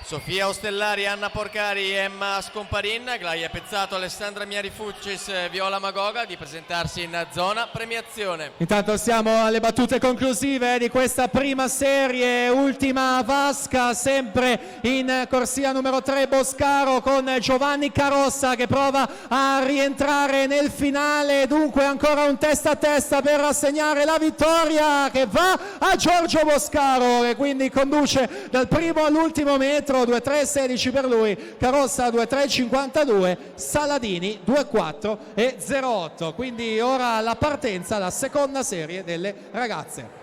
Sofia Ostellari, Anna Porcari, Emma Scomparin, Glaia Pezzato, Alessandra Miari Fuccis, Viola Magoga, di presentarsi in zona premiazione. Intanto siamo alle battute conclusive di questa prima serie, ultima vasca, sempre in corsia numero 3 Boscaro, con Giovanni Carossa che prova a rientrare nel finale. Dunque ancora un testa a testa per assegnare la vittoria, che va a Giorgio Boscaro, che quindi conduce dal primo all'ultimo metro. 2,3,16 per lui, Carossa 2,3,52, Saladini 2,4,08. Quindi ora la partenza, la seconda serie delle ragazze.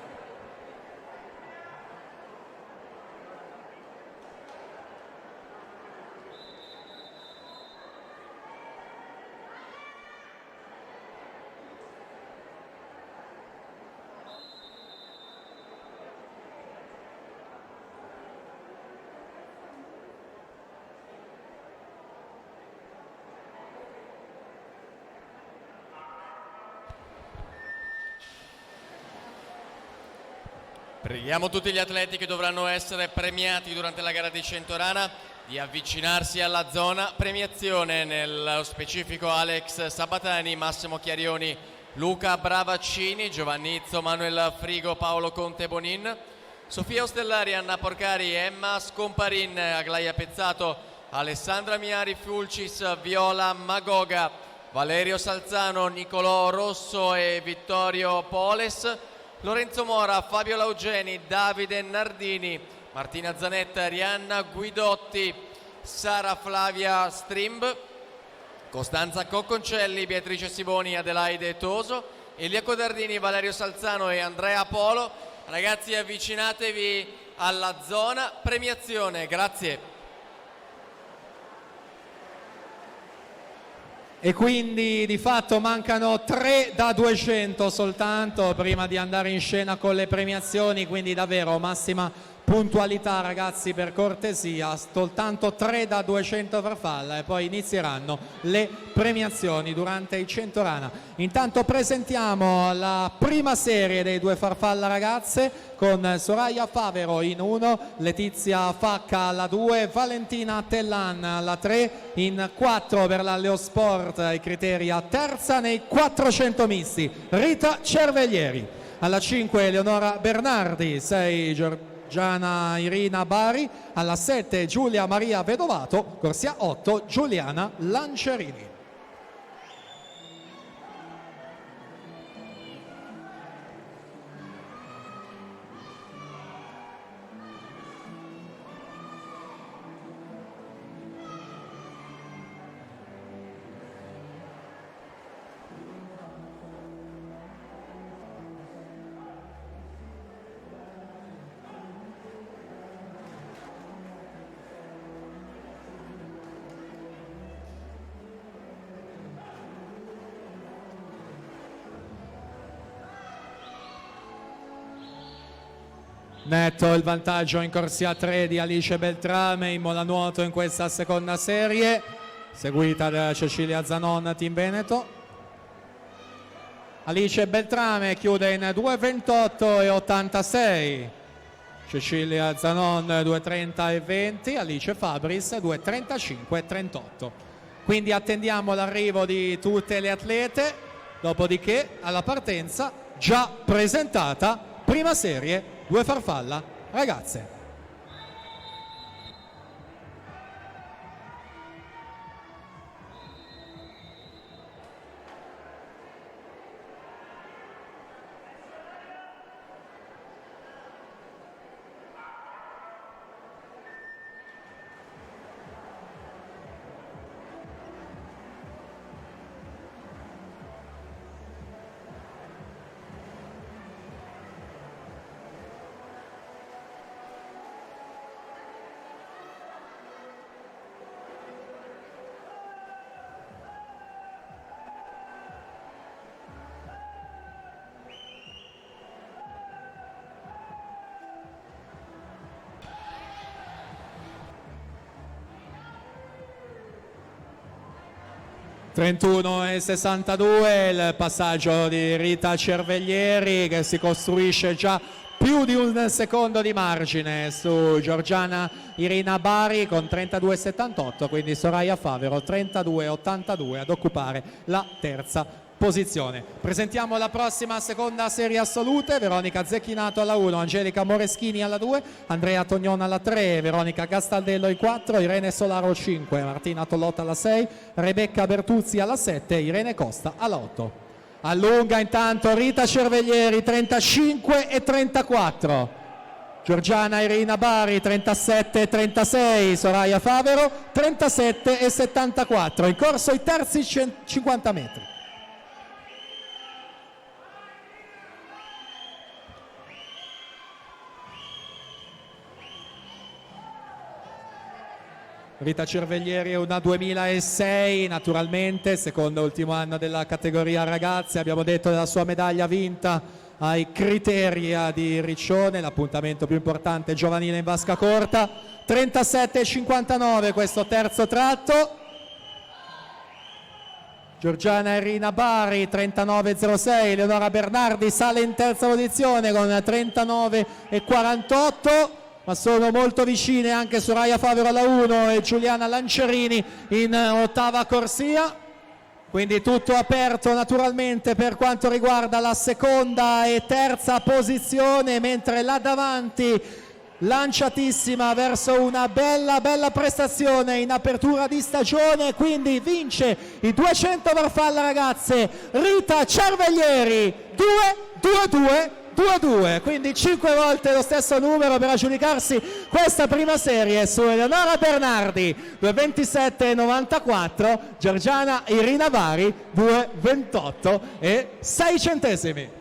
Preghiamo tutti gli atleti che dovranno essere premiati durante la gara di 100 rana di avvicinarsi alla zona premiazione, nello specifico Alex Sabatani, Massimo Chiarioni, Luca Bravaccini, Giovanni Izzo, Manuel Frigo, Paolo Conte Bonin, Sofia Ostellari, Anna Porcari, Emma Scomparin, Aglaia Pezzato, Alessandra Miari Fulcis, Viola Magoga, Valerio Salzano, Nicolò Rosso e Vittorio Poles, Lorenzo Mora, Fabio Laugeni, Davide Nardini, Martina Zanetta, Rianna Guidotti, Sara Flavia Strimb, Costanza Cocconcelli, Beatrice Siboni, Adelaide Toso, Elia Codardini, Valerio Salzano e Andrea Polo. Ragazzi, avvicinatevi alla zona premiazione, grazie. E quindi di fatto mancano 3 da 200 soltanto prima di andare in scena con le premiazioni, quindi davvero massima puntualità ragazzi, per cortesia, soltanto 3 da 200 farfalla e poi inizieranno le premiazioni durante i 100 rana. Intanto presentiamo la prima serie dei 2 farfalla ragazze con Soraya Favero in 1, Letizia Facca alla 2, Valentina Tellan alla 3, in 4 per la Leosport i criteri a terza nei 400 misti Rita Cerveglieri, alla 5 Eleonora Bernardi, 6 Gianna Irina Bari, alla 7 Giulia Maria Vedovato, corsia 8 Giuliana Lancerini. netto il vantaggio in corsia 3 di Alice Beltrame in mola nuoto in questa seconda serie, seguita da Cecilia Zanon Team Veneto. Alice Beltrame chiude in 2:28 e 86, Cecilia Zanon 2:30 e 20, Alice Fabris 2:35 e 38. Quindi attendiamo l'arrivo di tutte le atlete, dopodiché alla partenza già presentata prima serie 2 farfalla ragazze. e 62 il passaggio di Rita Cerveglieri che si costruisce già più di un secondo di margine su Giorgiana Irina Bari con 32,78, quindi Soraya Favero 32,82 ad occupare la terza posizione. Presentiamo la prossima seconda serie assolute: Veronica Zecchinato alla 1, Angelica Moreschini alla 2, Andrea Tognon alla 3, Veronica Castaldello ai 4, Irene Solaro 5, Martina Tollotta alla 6, Rebecca Bertuzzi alla 7, Irene Costa alla 8. Allunga intanto Rita Cerveglieri 35 e 34, Giorgiana Irina Bari 37 e 36, Soraya Favero 37 e 74. In corso i terzi 50 metri. Rita Cerveglieri è una 2006, naturalmente, secondo ultimo anno della categoria ragazze. Abbiamo detto della sua medaglia vinta ai Criteria di Riccione, l'appuntamento più importante giovanile in vasca corta. 37,59 questo terzo tratto. Giorgiana Irina Bari 39,06, Eleonora Bernardi sale in terza posizione con 39,48. ma sono molto vicine anche Soraya Favero alla 1 e Giuliana Lancerini in ottava corsia, quindi tutto aperto naturalmente per quanto riguarda la seconda e terza posizione, mentre là davanti lanciatissima verso una bella prestazione in apertura di stagione, quindi vince i 200 farfalla ragazze Rita Cerveglieri 2-2-2-2, quindi 5 volte lo stesso numero per aggiudicarsi questa prima serie su Eleonora Bernardi 2:27,94, Giorgiana Irina Bari 2:28 e 6 centesimi.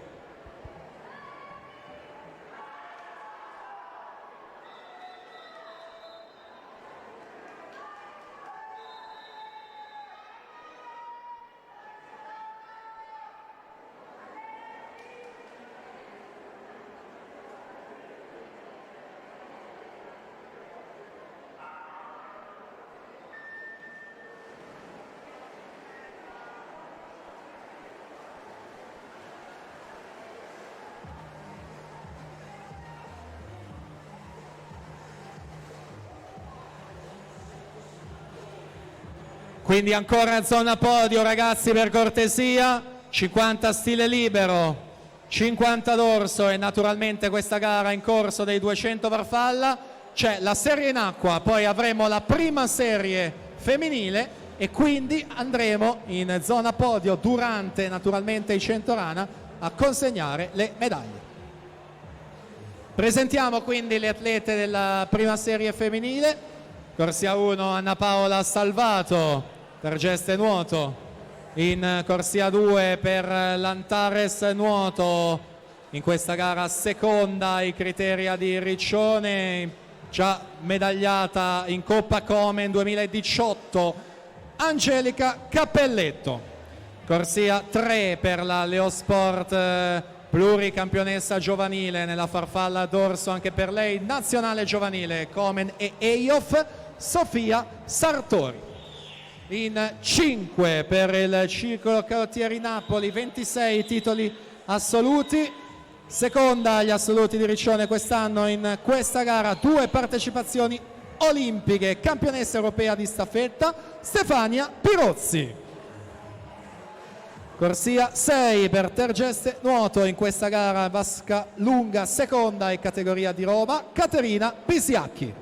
Quindi ancora zona podio ragazzi, per cortesia, 50 stile libero, 50 dorso e naturalmente questa gara in corso dei 200 farfalla. C'è la serie in acqua, poi avremo la prima serie femminile e quindi andremo in zona podio durante naturalmente i 100 rana a consegnare le medaglie. Presentiamo quindi le atlete della prima serie femminile. Corsia 1 Anna Paola Salvato per geste nuoto, in corsia 2 per l'Antares nuoto, in questa gara seconda ai Criteria di Riccione, già medagliata in Coppa Komen 2018, Angelica Cappelletto. Corsia 3 per la Leosport pluricampionessa giovanile nella farfalla dorso anche per lei, nazionale giovanile Komen e Eyof, Sofia Sartori. In 5 per il Circolo Carottieri Napoli, 26 titoli assoluti, seconda agli assoluti di Riccione quest'anno in questa gara, 2 partecipazioni olimpiche, campionessa europea di staffetta Stefania Pirozzi. Corsia 6 per Tergeste Nuoto in questa gara, vasca lunga seconda in categoria di Roma, Caterina Pisiacchi.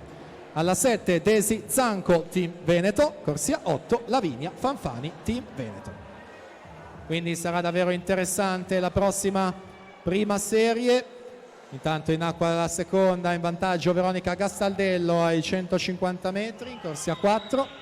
Alla 7 Desi Zanco, Team Veneto, corsia 8 Lavinia Fanfani, Team Veneto. Quindi sarà davvero interessante la prossima prima serie. Intanto in acqua la seconda, in vantaggio Veronica Gastaldello ai 150 metri in corsia 4.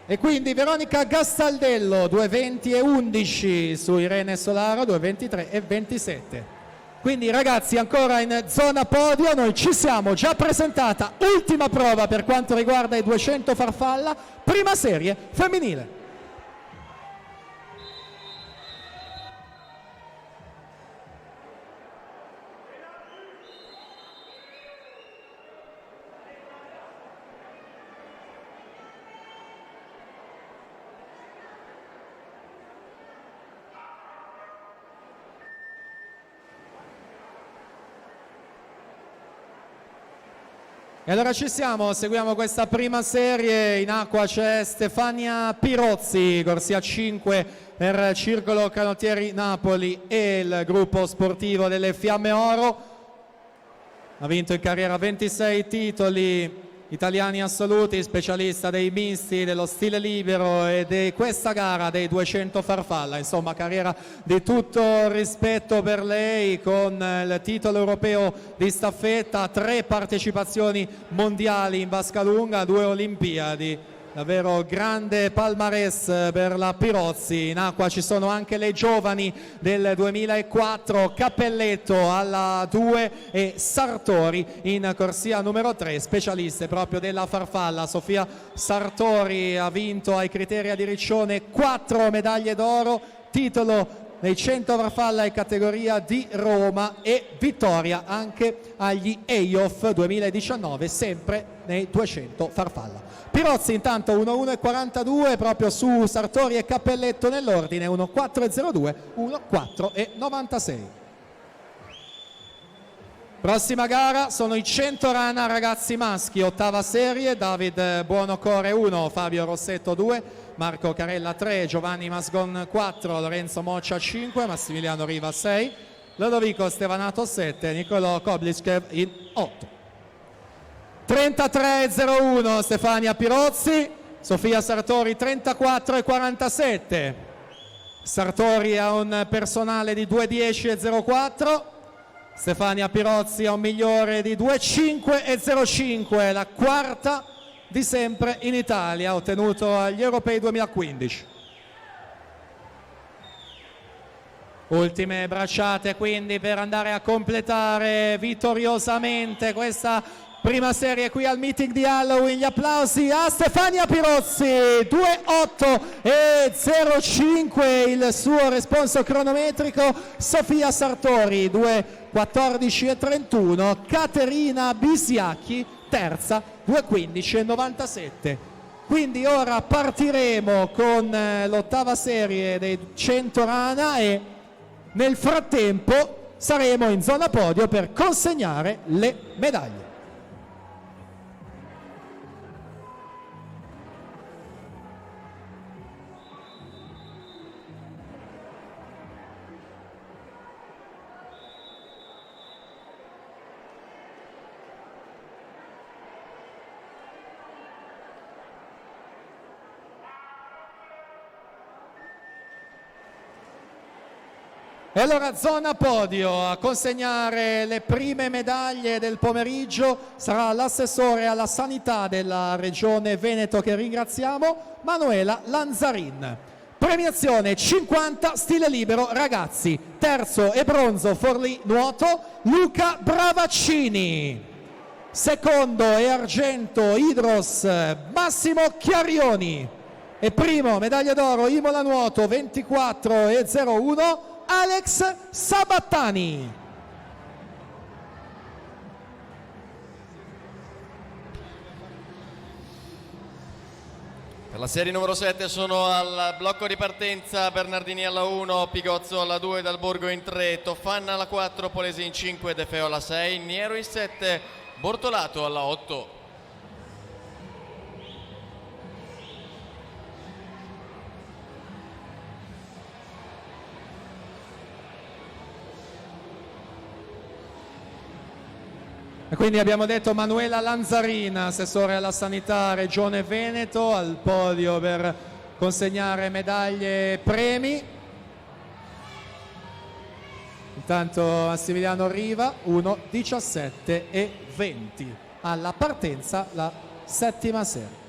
E quindi Veronica Gastaldello 2:20 e 11 su Irene Solaro 2:23 e 27. Quindi ragazzi, ancora in zona podio, noi ci siamo già presentata, ultima prova per quanto riguarda i 200 farfalla, prima serie femminile. E allora ci siamo, seguiamo questa prima serie. In acqua c'è Stefania Pirozzi, corsia 5 per Circolo Canottieri Napoli e il gruppo sportivo delle Fiamme Oro. Ha vinto in carriera 26 titoli italiani assoluti, specialista dei misti, dello stile libero e di questa gara dei 200 farfalla. Insomma, carriera di tutto rispetto per lei, con il titolo europeo di staffetta, 3 partecipazioni mondiali in vasca lunga, 2 Olimpiadi. Davvero grande palmarès per la Pirozzi. In acqua ci sono anche le giovani del 2004, Cappelletto alla 2 e Sartori in corsia numero 3, specialiste proprio della farfalla. Sofia Sartori ha vinto ai criteri di Riccione 4 medaglie d'oro, titolo nei 100 farfalla in categoria di Roma e vittoria anche agli Eyof 2019 sempre nei 200 farfalla. Pirozzi intanto 1:1:42 proprio su Sartori e Cappelletto nell'ordine, 1:4:02, 1:4:96. Prossima gara sono i 100 rana ragazzi maschi, ottava serie, David Buonocore 1, Fabio Rossetto 2, Marco Carella 3, Giovanni Masgon 4, Lorenzo Moccia 5, Massimiliano Riva 6, Lodovico Stevanato 7, Nicolò Koblischev in 8. 33:01 Stefania Pirozzi, Sofia Sartori 34:47. Sartori ha un personale di 2:10:04, Stefania Pirozzi ha un migliore di 2:05:05, la quarta di sempre in Italia, ottenuto agli Europei 2015. Ultime bracciate quindi per andare a completare vittoriosamente questa prima serie qui al meeting di Halloween. Gli applausi a Stefania Pirozzi, 2:08:05 il suo responso cronometrico. Sofia Sartori 2:14:31, Caterina Bisiacchi terza 2:15:97. Quindi ora partiremo con l'ottava serie dei 100 rana e nel frattempo saremo in zona podio per consegnare le medaglie. E allora zona podio, a consegnare le prime medaglie del pomeriggio sarà l'assessore alla sanità della regione Veneto, che ringraziamo, Manuela Lanzarin. Premiazione 50 stile libero ragazzi, terzo e bronzo Forlì nuoto Luca Bravaccini, secondo e argento Idros Massimo Chiarioni e primo medaglia d'oro Imola nuoto 24,01 Alex Sabattani. Per la serie numero 7 sono al blocco di partenza Bernardini alla 1, Pigozzo alla 2, Dalborgo in 3, Toffanna alla 4, Polesi in 5, De Feo alla 6, Niero in 7, Bortolato alla 8. E quindi abbiamo detto Manuela Lanzarina, assessore alla sanità Regione Veneto, al podio per consegnare medaglie e premi. Intanto Massimiliano Riva 1:17:20 alla partenza la settima serie.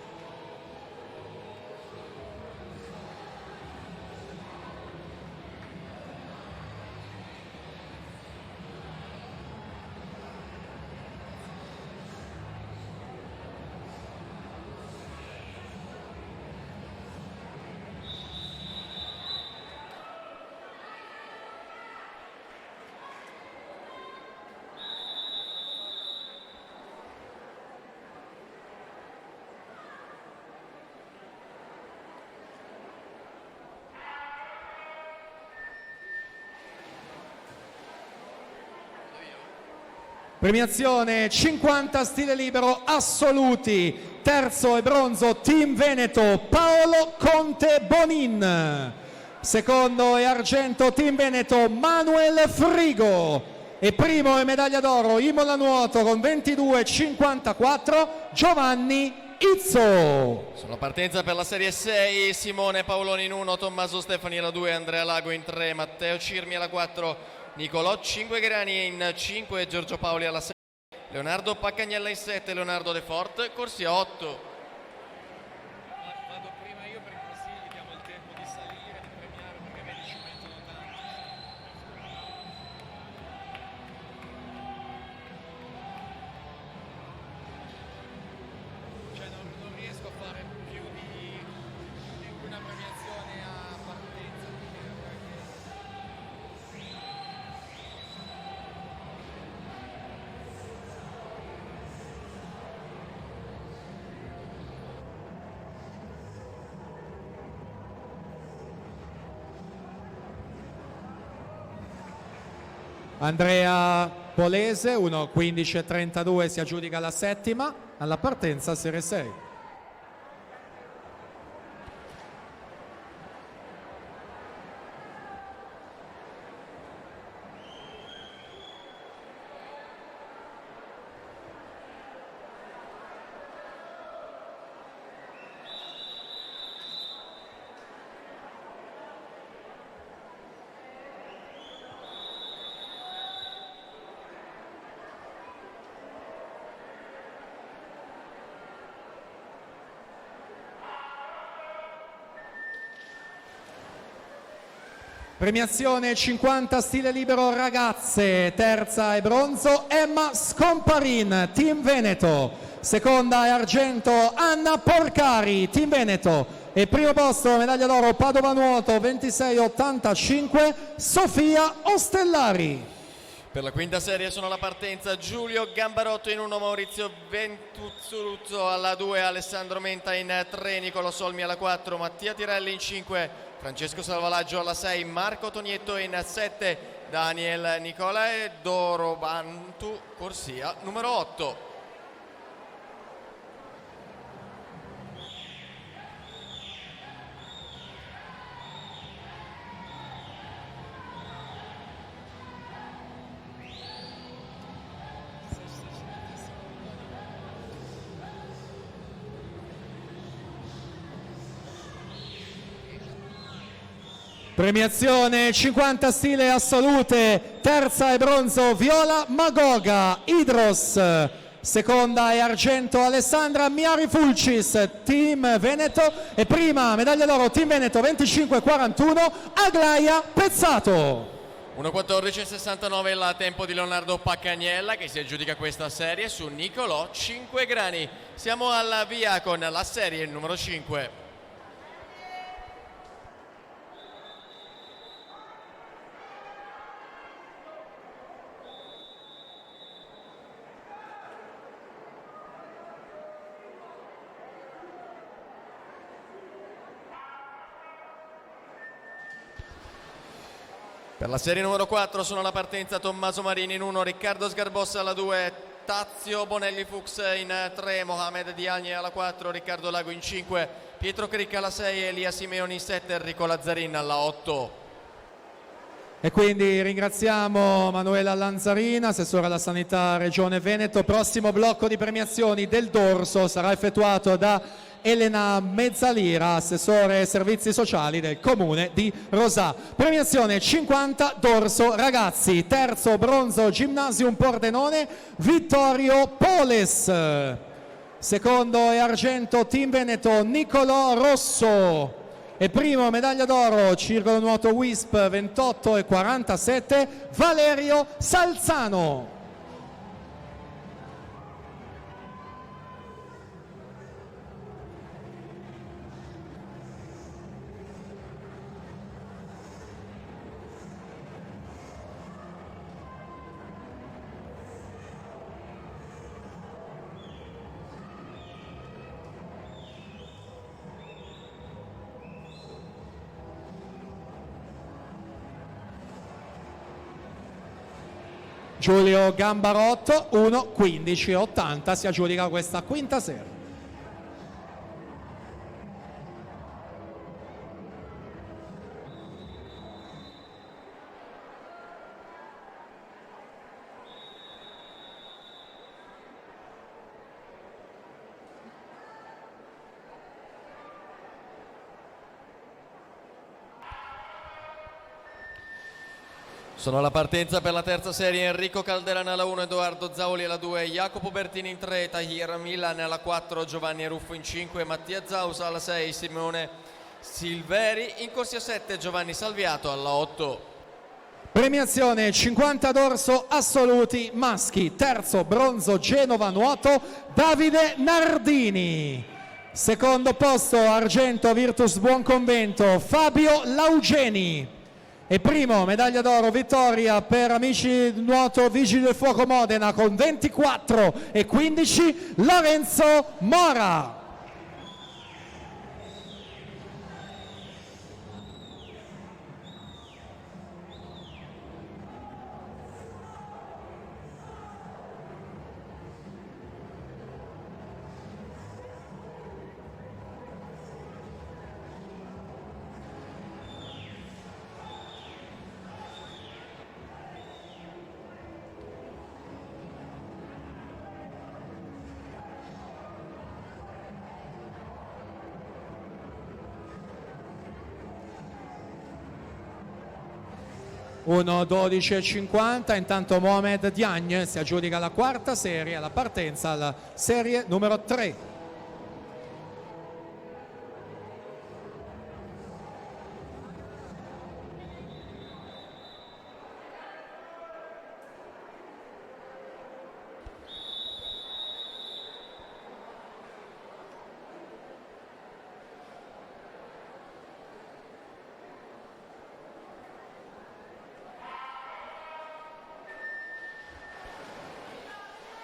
Premiazione 50 stile libero assoluti, terzo e bronzo Team Veneto Paolo Conte Bonin, secondo e argento Team Veneto Manuel Frigo e primo e medaglia d'oro Imola nuoto con 22,54 Giovanni Izzo. Sulla partenza per la serie 6 Simone Paoloni in 1, Tommaso Stefani alla 2, Andrea Lago in 3, Matteo Cirmi alla 4, Nicolò Cinquegrani in 5, Giorgio Paoli alla 6, Leonardo Paccagnella in 7, Leonardo De Fort, corsia 8. Vado prima io per i consigli, diamo il tempo di salire, di premiare perché i medici mettono tanto. Cioè non riesco a fare più di una premiazione a partenza. Andrea Polese 1:15:32 si aggiudica la settima alla partenza serie 6. Premiazione 50 stile libero ragazze, terza e bronzo Emma Scomparin, Team Veneto, seconda e argento Anna Porcari, Team Veneto e primo posto medaglia d'oro Padova Nuoto 26,85 Sofia Ostellari. Per la quinta serie sono alla partenza Giulio Gambarotto in 1, Maurizio Ventuzzuruzzo alla 2, Alessandro Menta in 3, Nicolò Solmi alla 4, Mattia Tirelli in 5, Francesco Salvalaggio alla 6, Marco Tonietto in 7, Daniel Nicola e Doro Bantu, corsia numero 8. Premiazione 50 stile assolute, terza e bronzo Viola Magoga, Idros, seconda e argento Alessandra Miari Fulcis, Team Veneto, e prima medaglia d'oro Team Veneto 25-41 Aglaia Pezzato. 1:14:69 il tempo di Leonardo Paccagnella, che si aggiudica questa serie su Nicolò Cinquegrani. Siamo alla via con la serie numero 5. Per la serie numero 4 sono alla partenza Tommaso Marini in 1, Riccardo Sgarbossa alla 2, Tazio Bonelli Fuchs in 3, Mohamed Diagni alla 4, Riccardo Lago in 5, Pietro Cricca alla 6, Elia Simeoni in 7, Enrico Lazzarin alla 8. E quindi ringraziamo Manuela Lanzarina, assessore alla sanità Regione Veneto. Prossimo blocco di premiazioni del dorso sarà effettuato da Elena Mezzalira, assessore servizi sociali del comune di Rosà. Premiazione 50 dorso ragazzi, terzo bronzo Gymnasium Pordenone Vittorio Poles, secondo e argento Team Veneto Nicolò Rosso, e primo medaglia d'oro circolo nuoto WISP 28-47 Valerio Salzano. Giulio Gambarotto 1:15:80 si aggiudica questa quinta serie. Sono alla partenza per la terza serie Enrico Calderana alla 1, Edoardo Zauli alla 2, Jacopo Bertini in 3, Tahir Milan alla 4, Giovanni Ruffo in 5, Mattia Zausa alla 6, Simone Silveri in corsia 7, Giovanni Salviato alla 8. Premiazione 50 dorso assoluti maschi, terzo bronzo Genova nuoto Davide Nardini, secondo posto argento Virtus Buonconvento Fabio Laugeni, e primo medaglia d'oro vittoria per Amici Nuoto Vigili del Fuoco Modena con 24:15 Lorenzo Mora. Uno 12:50, intanto Mohamed Diagne si aggiudica la quarta serie alla partenza alla serie numero 3.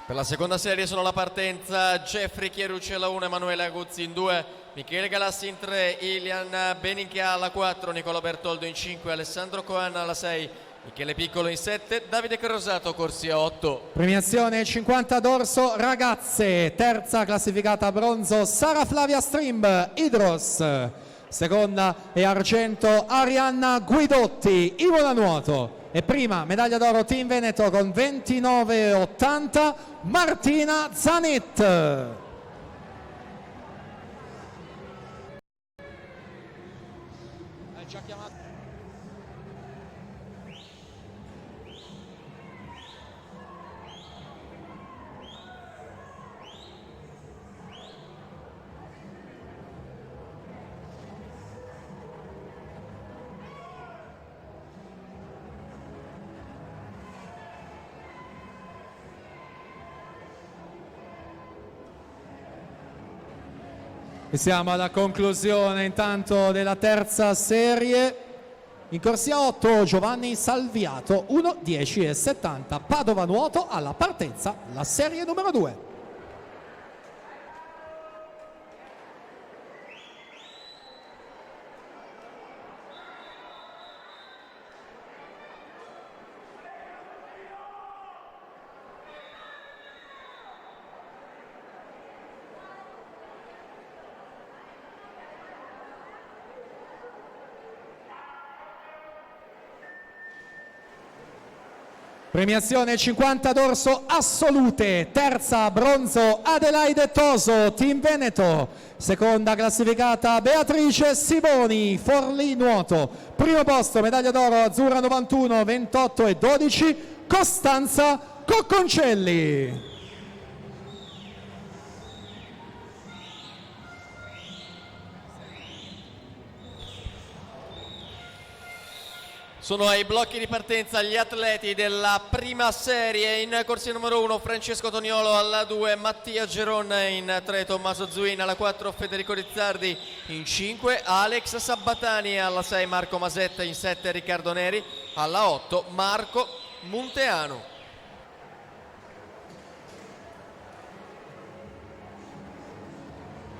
Per la seconda serie sono alla partenza Jeffrey Chierucci alla 1, Emanuele Aguzzi in 2, Michele Galassi in 3, Ilian Beninchia alla 4, Nicolò Bertoldo in 5, Alessandro Coan alla 6, Michele Piccolo in 7, Davide Crosato corsia 8. Premiazione 50 dorso ragazze, terza classificata bronzo Sara Flavia Strimb Idros, seconda e argento Arianna Guidotti Imola Nuoto, e prima medaglia d'oro Team Veneto con 29:80 Martina Zanet. Già chiamato. E siamo alla conclusione intanto della terza serie. In corsia 8 Giovanni Salviato 1:10:70, Padova Nuoto alla partenza, la serie numero 2. Premiazione 50 dorso assolute, terza bronzo Adelaide Toso, Team Veneto, seconda classificata Beatrice Simoni, Forlì Nuoto, primo posto medaglia d'oro azzurra 91, 28:12, Costanza Cocconcelli. Sono ai blocchi di partenza gli atleti della prima serie. In corsia numero 1 Francesco Toniolo, alla 2 Mattia Geron, in 3 Tommaso Zuin, alla 4 Federico Rizzardi, in 5 Alex Sabbatani, alla 6 Marco Masetta, in 7 Riccardo Neri, alla 8 Marco Munteanu.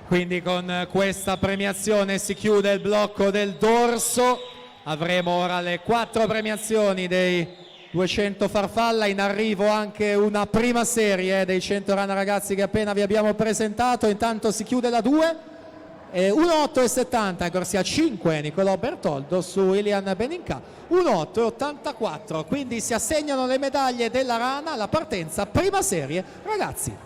Quindi con questa premiazione si chiude il blocco del dorso. Avremo ora le 4 premiazioni dei 200 farfalla, in arrivo anche una prima serie dei 100 rana ragazzi che appena vi abbiamo presentato. Intanto si chiude la 2, 1:8:70 in corsia 5 Nicolò Bertoldo su Ilian Beninca, 1:8:84, quindi si assegnano le medaglie della rana alla partenza prima serie ragazzi.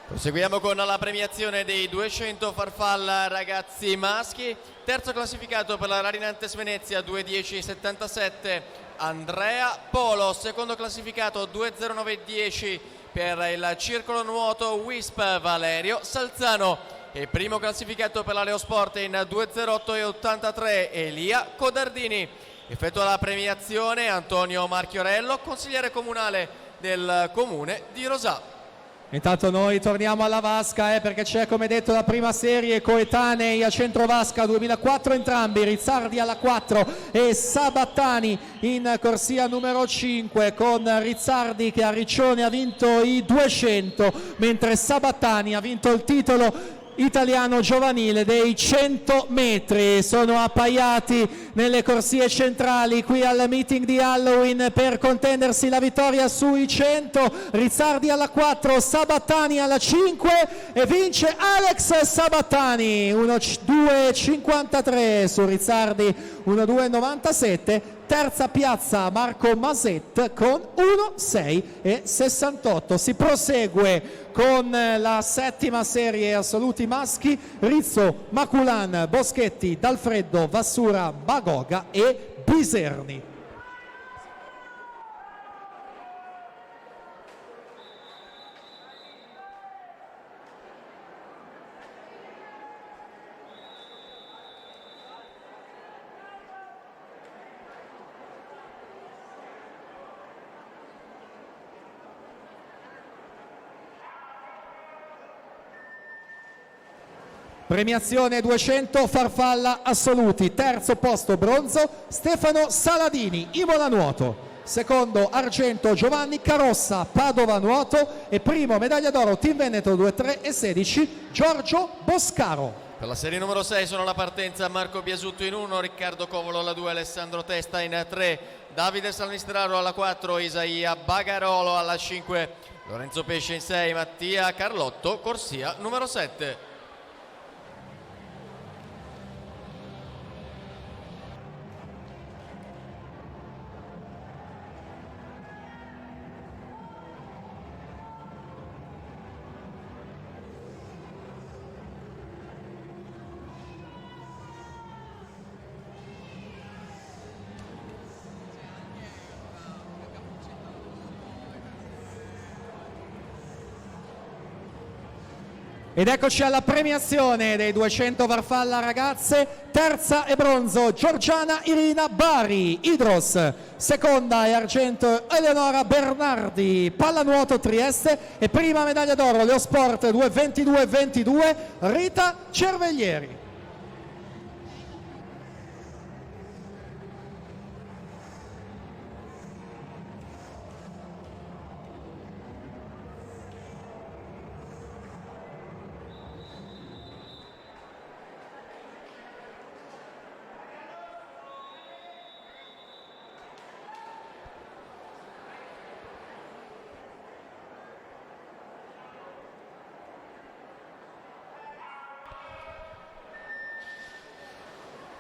Proseguiamo con la premiazione dei 200 farfalla ragazzi maschi. Terzo classificato per la Rarinantes Venezia 2:10:77 Andrea Polo. Secondo classificato 2:09:10 per il Circolo Nuoto Wisp Valerio Salzano. E primo classificato per la Leosport in 2:08:83 Elia Codardini. Effettua la premiazione Antonio Marchiorello, consigliere comunale del comune di Rosà. Intanto noi torniamo alla vasca perché c'è, come detto, la prima serie coetanei a centro vasca 2004 entrambi, Rizzardi alla 4 e Sabattani in corsia numero 5, con Rizzardi che a Riccione ha vinto i 200 mentre Sabattani ha vinto il titolo italiano giovanile dei 100 metri. Sono appaiati nelle corsie centrali qui al meeting di Halloween per contendersi la vittoria sui 100. Rizzardi alla 4, Sabattani alla 5 e vince Alex Sabattani, 1:2:53 su Rizzardi, 1:2:97. Terza piazza Marco Maset con 1:6:68. Si prosegue con la settima serie assoluti maschi, Rizzo, Maculan, Boschetti, Dalfreddo, Vassura, Bagoga e Biserni. Premiazione 200 farfalla assoluti, terzo posto bronzo Stefano Saladini, Imola Nuoto, secondo argento Giovanni Carossa, Padova Nuoto e primo medaglia d'oro Team Veneto 2:3:16 Giorgio Boscaro. Per la serie numero 6 sono alla partenza Marco Biasutto in 1, Riccardo Covolo alla 2, Alessandro Testa in 3, Davide Salmistraro alla 4, Isaia Bagarolo alla 5, Lorenzo Pesce in 6, Mattia Carlotto, corsia numero 7. Ed eccoci alla premiazione dei 200 farfalla ragazze. Terza e bronzo Giorgiana Irina Bari, Idros. Seconda e argento Eleonora Bernardi, pallanuoto Trieste. E prima medaglia d'oro Leosport 2:22:22 Rita Cerveglieri.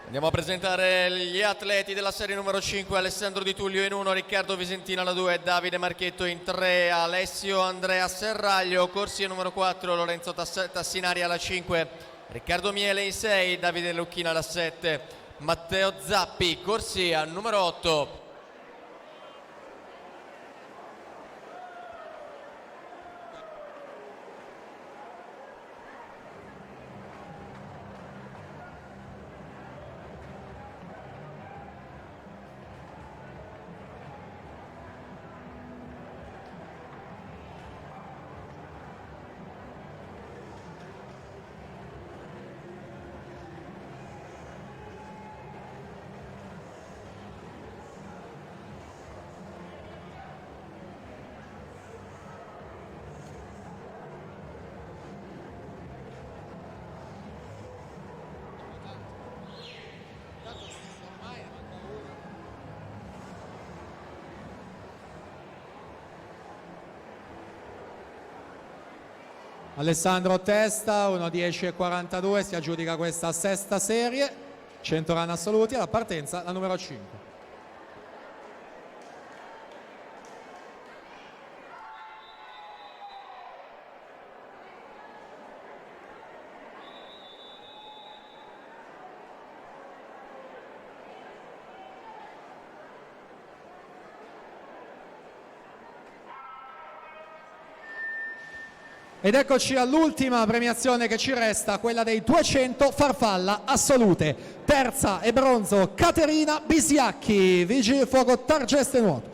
Andiamo a presentare gli atleti della serie numero 5, Alessandro Di Tullio in 1, Riccardo Visentino alla 2, Davide Marchetto in 3, Alessio Andrea Serraglio, corsia numero 4, Lorenzo Tassinari alla 5, Riccardo Miele in 6, Davide Lucchina alla 7, Matteo Zappi, corsia numero 8. Alessandro Testa 1:10:42 si aggiudica questa sesta serie, 100 run assoluti, alla partenza la numero 5. Ed eccoci all'ultima premiazione che ci resta, quella dei 200 farfalla assolute. Terza e bronzo Caterina Bisiacchi, Vigili del Fuoco Targeste Nuoto.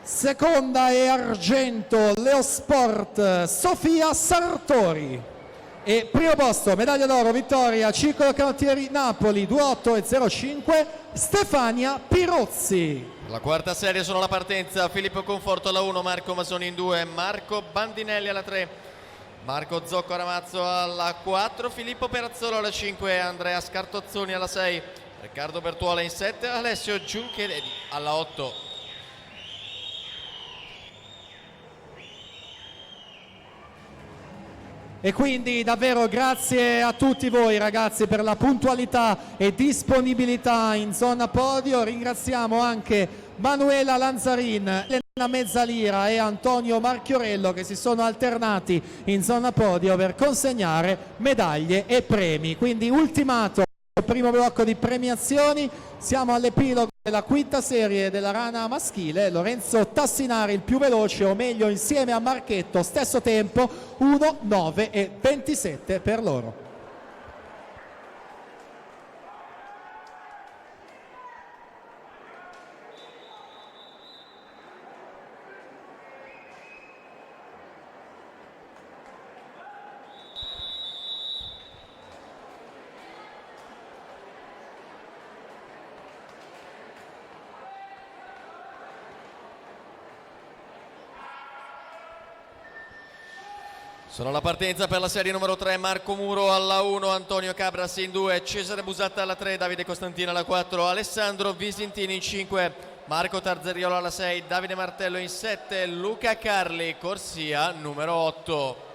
Seconda e argento Leosport Sofia Sartori. E primo posto, medaglia d'oro, vittoria, Circolo Canottieri Napoli 2:08:05 Stefania Pirozzi. La quarta serie sono alla partenza, Filippo Conforto alla 1, Marco Masoni in 2, Marco Bandinelli alla 3, Marco Zocco Ramazzo alla 4, Filippo Perazzolo alla 5, Andrea Scartozzoni alla 6, Riccardo Bertuola in 7, Alessio Giuncheledi alla 8. E quindi davvero grazie a tutti voi ragazzi per la puntualità e disponibilità in zona podio. Ringraziamo anche Manuela Lanzarin, Elena Mezzalira e Antonio Marchiorello che si sono alternati in zona podio per consegnare medaglie e premi. Quindi ultimato il primo blocco di premiazioni, siamo all'epilogo della quinta serie della rana maschile. Lorenzo Tassinari il più veloce, o meglio insieme a Marchetto, stesso tempo 1:09:27 per loro. Sono alla partenza per la serie numero 3, Marco Muro alla 1, Antonio Cabras in 2, Cesare Busatta alla 3, Davide Costantino alla 4, Alessandro Visentini in 5, Marco Tarzeriolo alla 6, Davide Martello in 7, Luca Carli, corsia numero 8.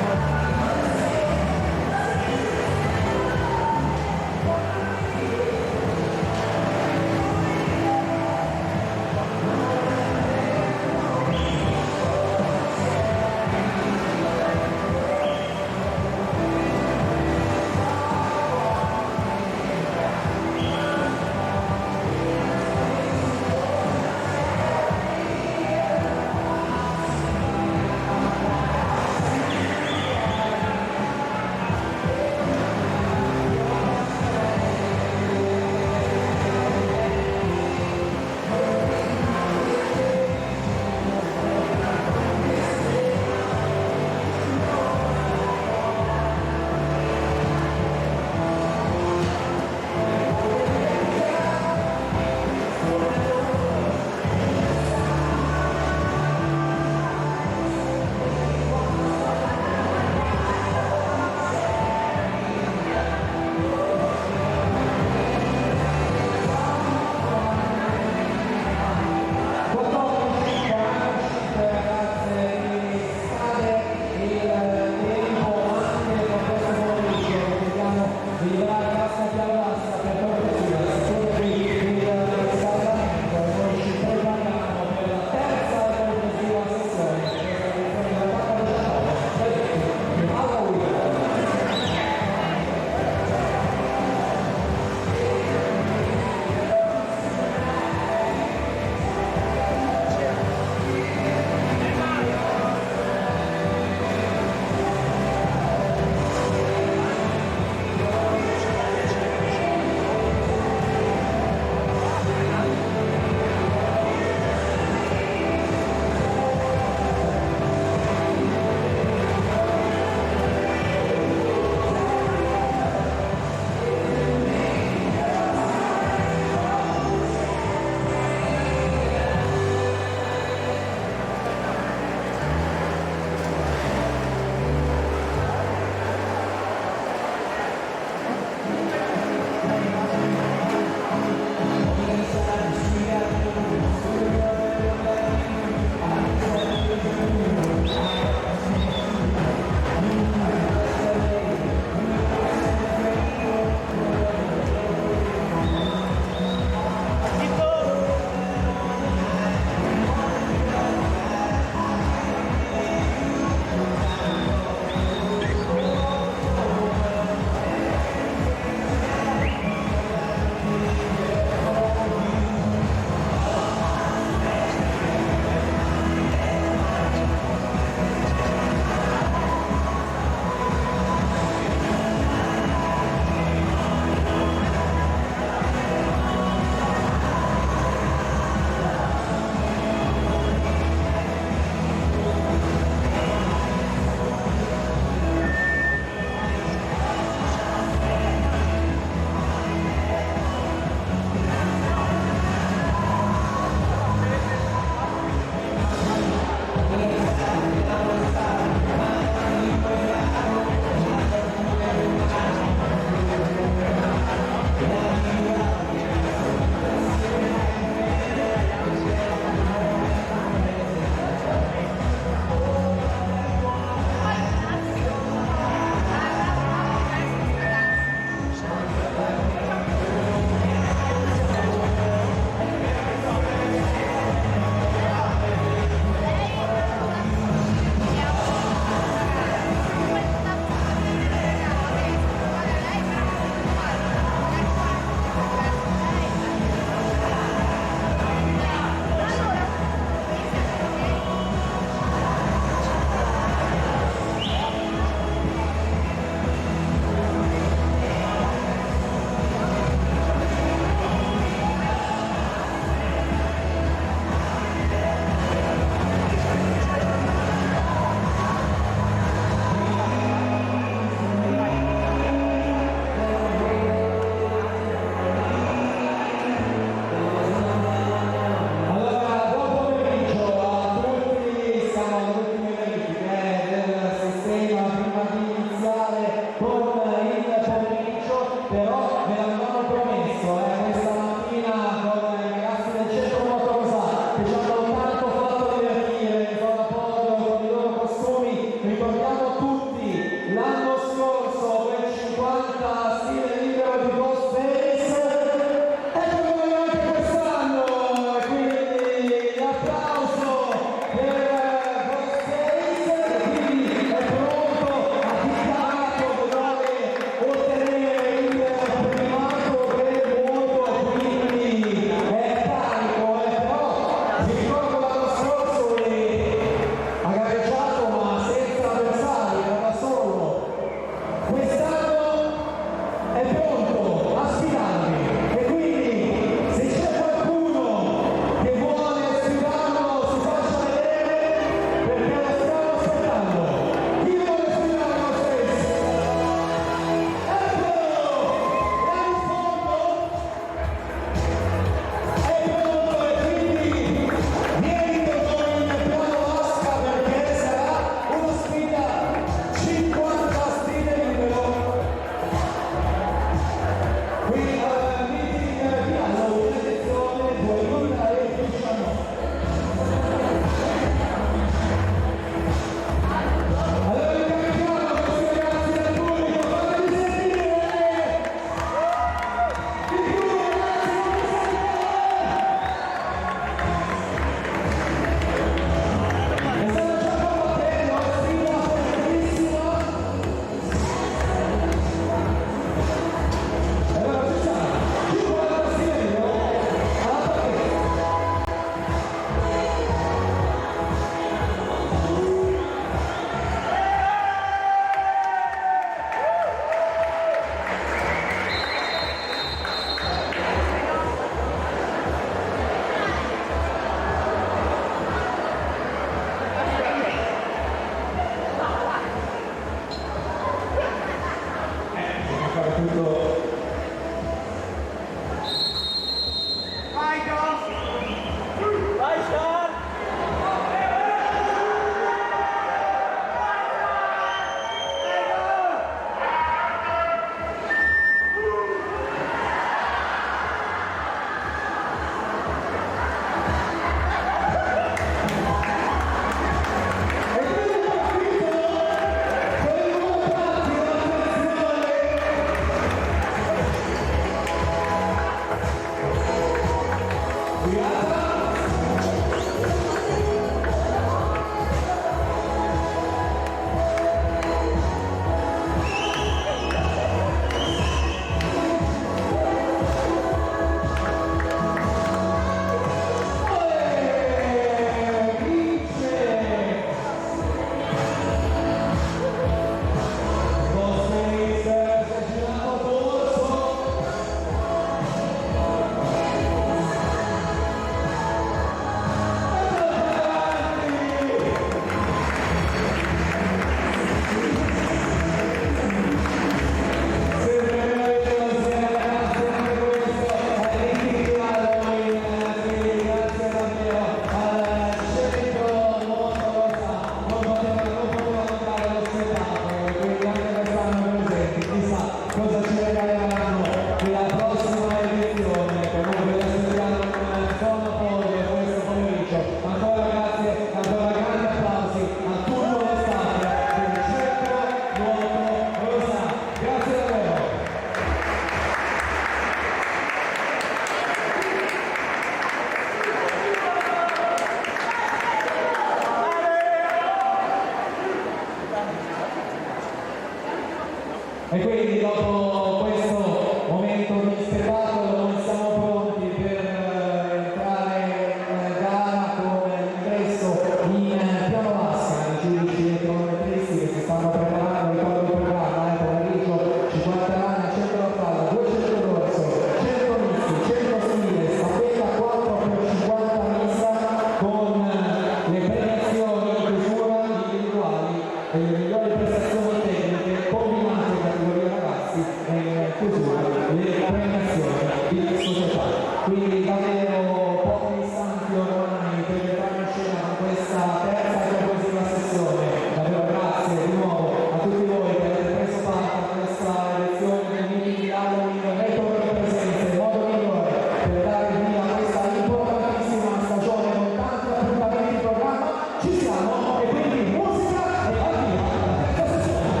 quindi davvero pochi istanti ormai per entrare in scena con questa terza e conclusiva sessione. Davvero grazie di nuovo a tutti voi che avete preso parte a questa elezione del meeting di Halloween, record di presenza, il modo migliore per dare via a questa importantissima stagione con tanti appuntamenti in programma. Ci siamo e quindi musica e al via la terza sessione.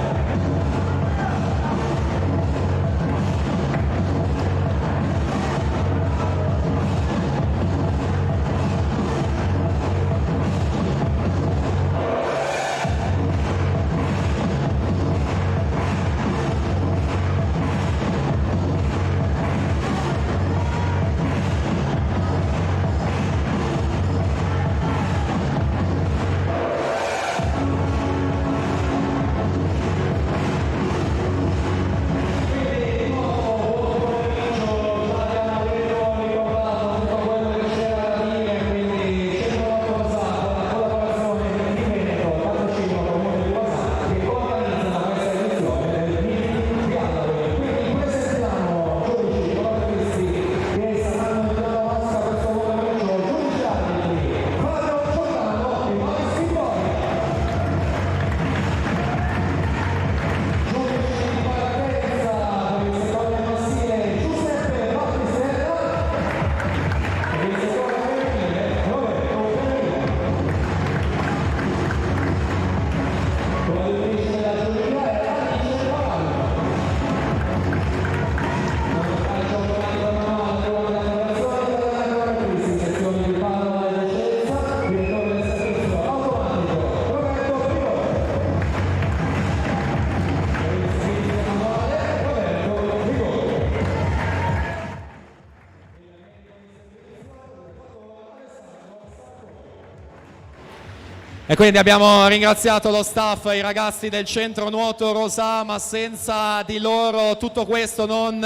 E quindi abbiamo ringraziato lo staff, i ragazzi del Centro Nuoto Rosà, ma senza di loro tutto questo non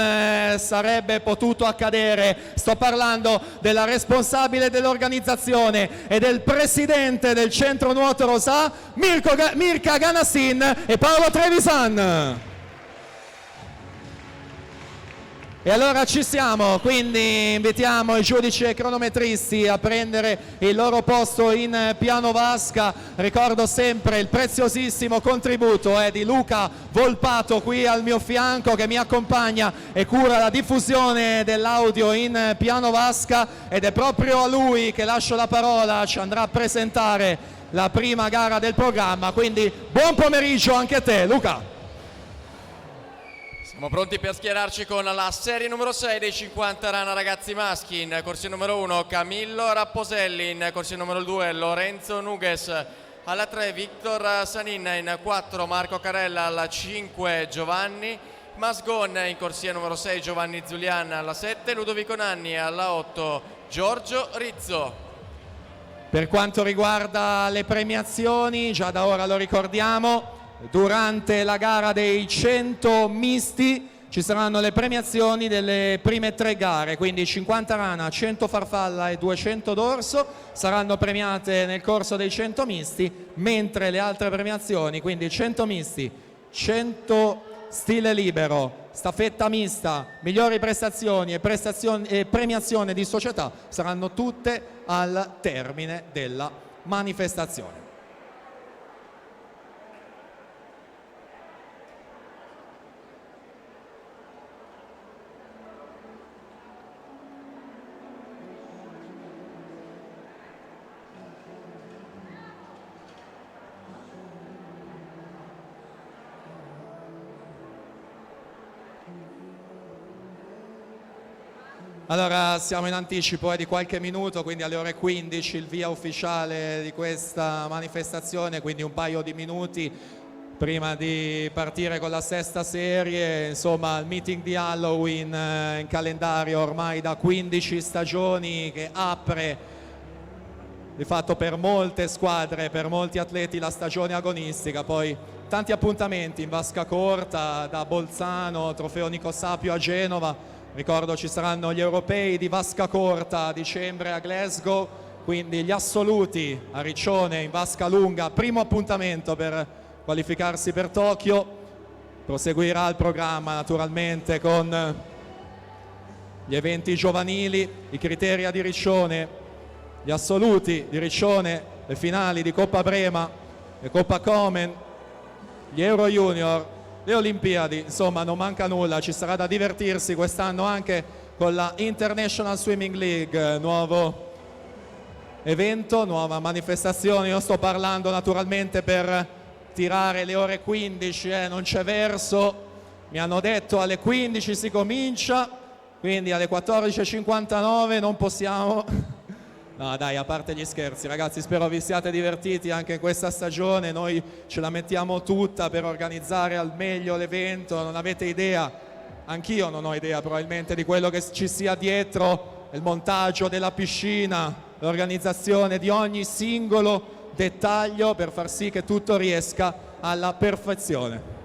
sarebbe potuto accadere. Sto parlando della responsabile dell'organizzazione e del presidente del Centro Nuoto Rosà, Mirka Ganassin e Paolo Trevisan. E allora ci siamo, quindi invitiamo i giudici e cronometristi a prendere il loro posto in piano vasca. Ricordo sempre il preziosissimo contributo di Luca Volpato qui al mio fianco, che mi accompagna e cura la diffusione dell'audio in piano vasca, ed è proprio a lui che lascio la parola, ci andrà a presentare la prima gara del programma. Quindi buon pomeriggio anche a te, Luca. Siamo pronti per schierarci con la serie numero 6 dei 50 rana ragazzi maschi. In corsia numero 1 Camillo Rapposelli, in corsia numero 2 Lorenzo Nuges, alla 3 Victor Sanin, in 4 Marco Carella, alla 5 Giovanni Masgon, in corsia numero 6 Giovanni Zulian, alla 7 Ludovico Nanni, alla 8 Giorgio Rizzo. Per quanto riguarda le premiazioni, già da ora lo ricordiamo, durante la gara dei 100 misti ci saranno le premiazioni delle prime 3 gare, quindi 50 rana, 100 farfalla e 200 dorso saranno premiate nel corso dei 100 misti, mentre le altre premiazioni, quindi 100 misti, 100 stile libero, staffetta mista, migliori prestazioni e premiazione di società saranno tutte al termine della manifestazione. Allora siamo in anticipo di qualche minuto, quindi alle ore 15 il via ufficiale di questa manifestazione, quindi un paio di minuti prima di partire con la sesta serie. Insomma, il meeting di Halloween in calendario ormai da 15 stagioni, che apre di fatto per molte squadre, per molti atleti la stagione agonistica. Poi tanti appuntamenti in vasca corta, da Bolzano, trofeo Nico Sapio a Genova. Ricordo ci saranno gli europei di vasca corta a dicembre a Glasgow, quindi gli assoluti a Riccione in vasca lunga, primo appuntamento per qualificarsi per Tokyo. Proseguirà il programma naturalmente con gli eventi giovanili, i Criteria di Riccione, gli assoluti di Riccione, le finali di Coppa Brema, le Coppa Komen, gli Euro Junior, le Olimpiadi, insomma non manca nulla, ci sarà da divertirsi quest'anno anche con la International Swimming League, nuovo evento, nuova manifestazione. Io sto parlando naturalmente per tirare le ore 15, non c'è verso, mi hanno detto alle 15 si comincia, quindi alle 14:59 non possiamo. No dai, a parte gli scherzi ragazzi, spero vi siate divertiti anche in questa stagione, noi ce la mettiamo tutta per organizzare al meglio l'evento, non avete idea, anch'io non ho idea probabilmente di quello che ci sia dietro, il montaggio della piscina, l'organizzazione di ogni singolo dettaglio per far sì che tutto riesca alla perfezione.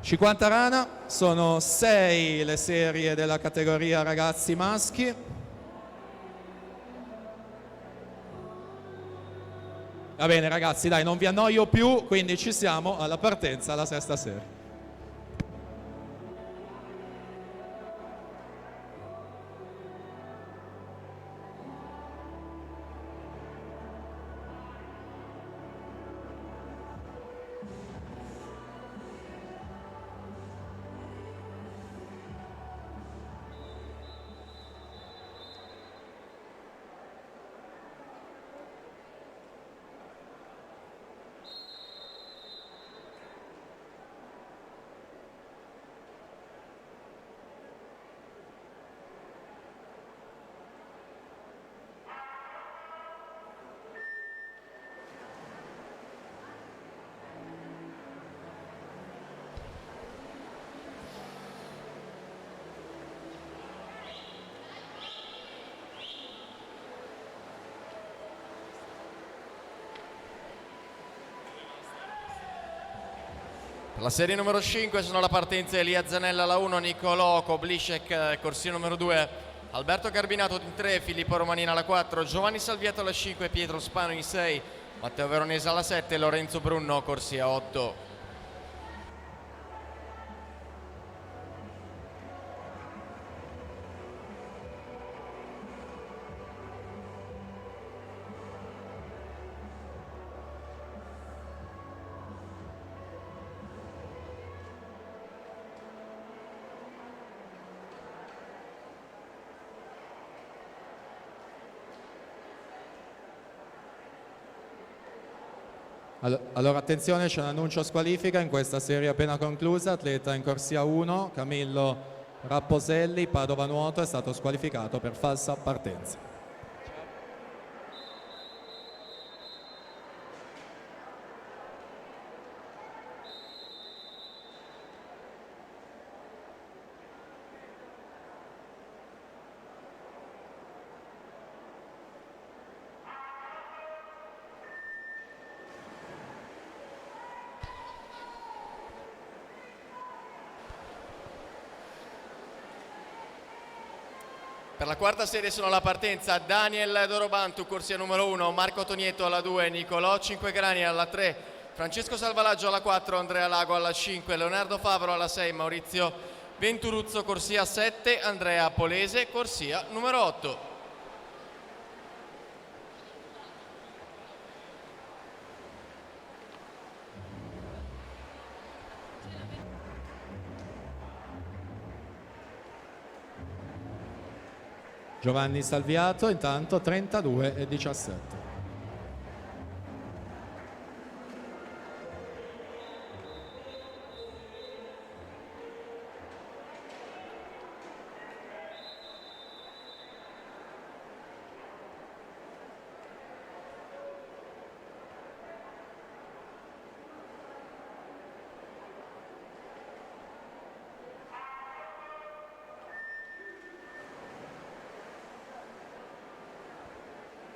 50 rana, sono 6 le serie della categoria ragazzi maschi. Va bene ragazzi, dai, non vi annoio più, quindi ci siamo alla partenza, alla sesta serie. Per la serie numero 5 sono alla partenza Elia Zanella alla 1, Nicolò Koblisek, corsia numero 2, Alberto Carbinato in 3, Filippo Romanina alla 4, Giovanni Salviato alla 5, Pietro Spano in 6, Matteo Veronese alla 7, Lorenzo Brunno, corsia 8. Allora attenzione, c'è un annuncio squalifica in questa serie appena conclusa, atleta in corsia 1, Camillo Rapposelli, Padova Nuoto, è stato squalificato per falsa partenza. Per la quarta serie sono alla partenza Daniel Dorobantu, corsia numero 1, Marco Tonietto alla 2, Nicolò Cinquegrani alla 3, Francesco Salvalaggio alla 4, Andrea Lago alla 5, Leonardo Favaro alla 6, Maurizio Venturuzzo, corsia 7, Andrea Polese, corsia numero 8. Giovanni Salviato intanto 32:17.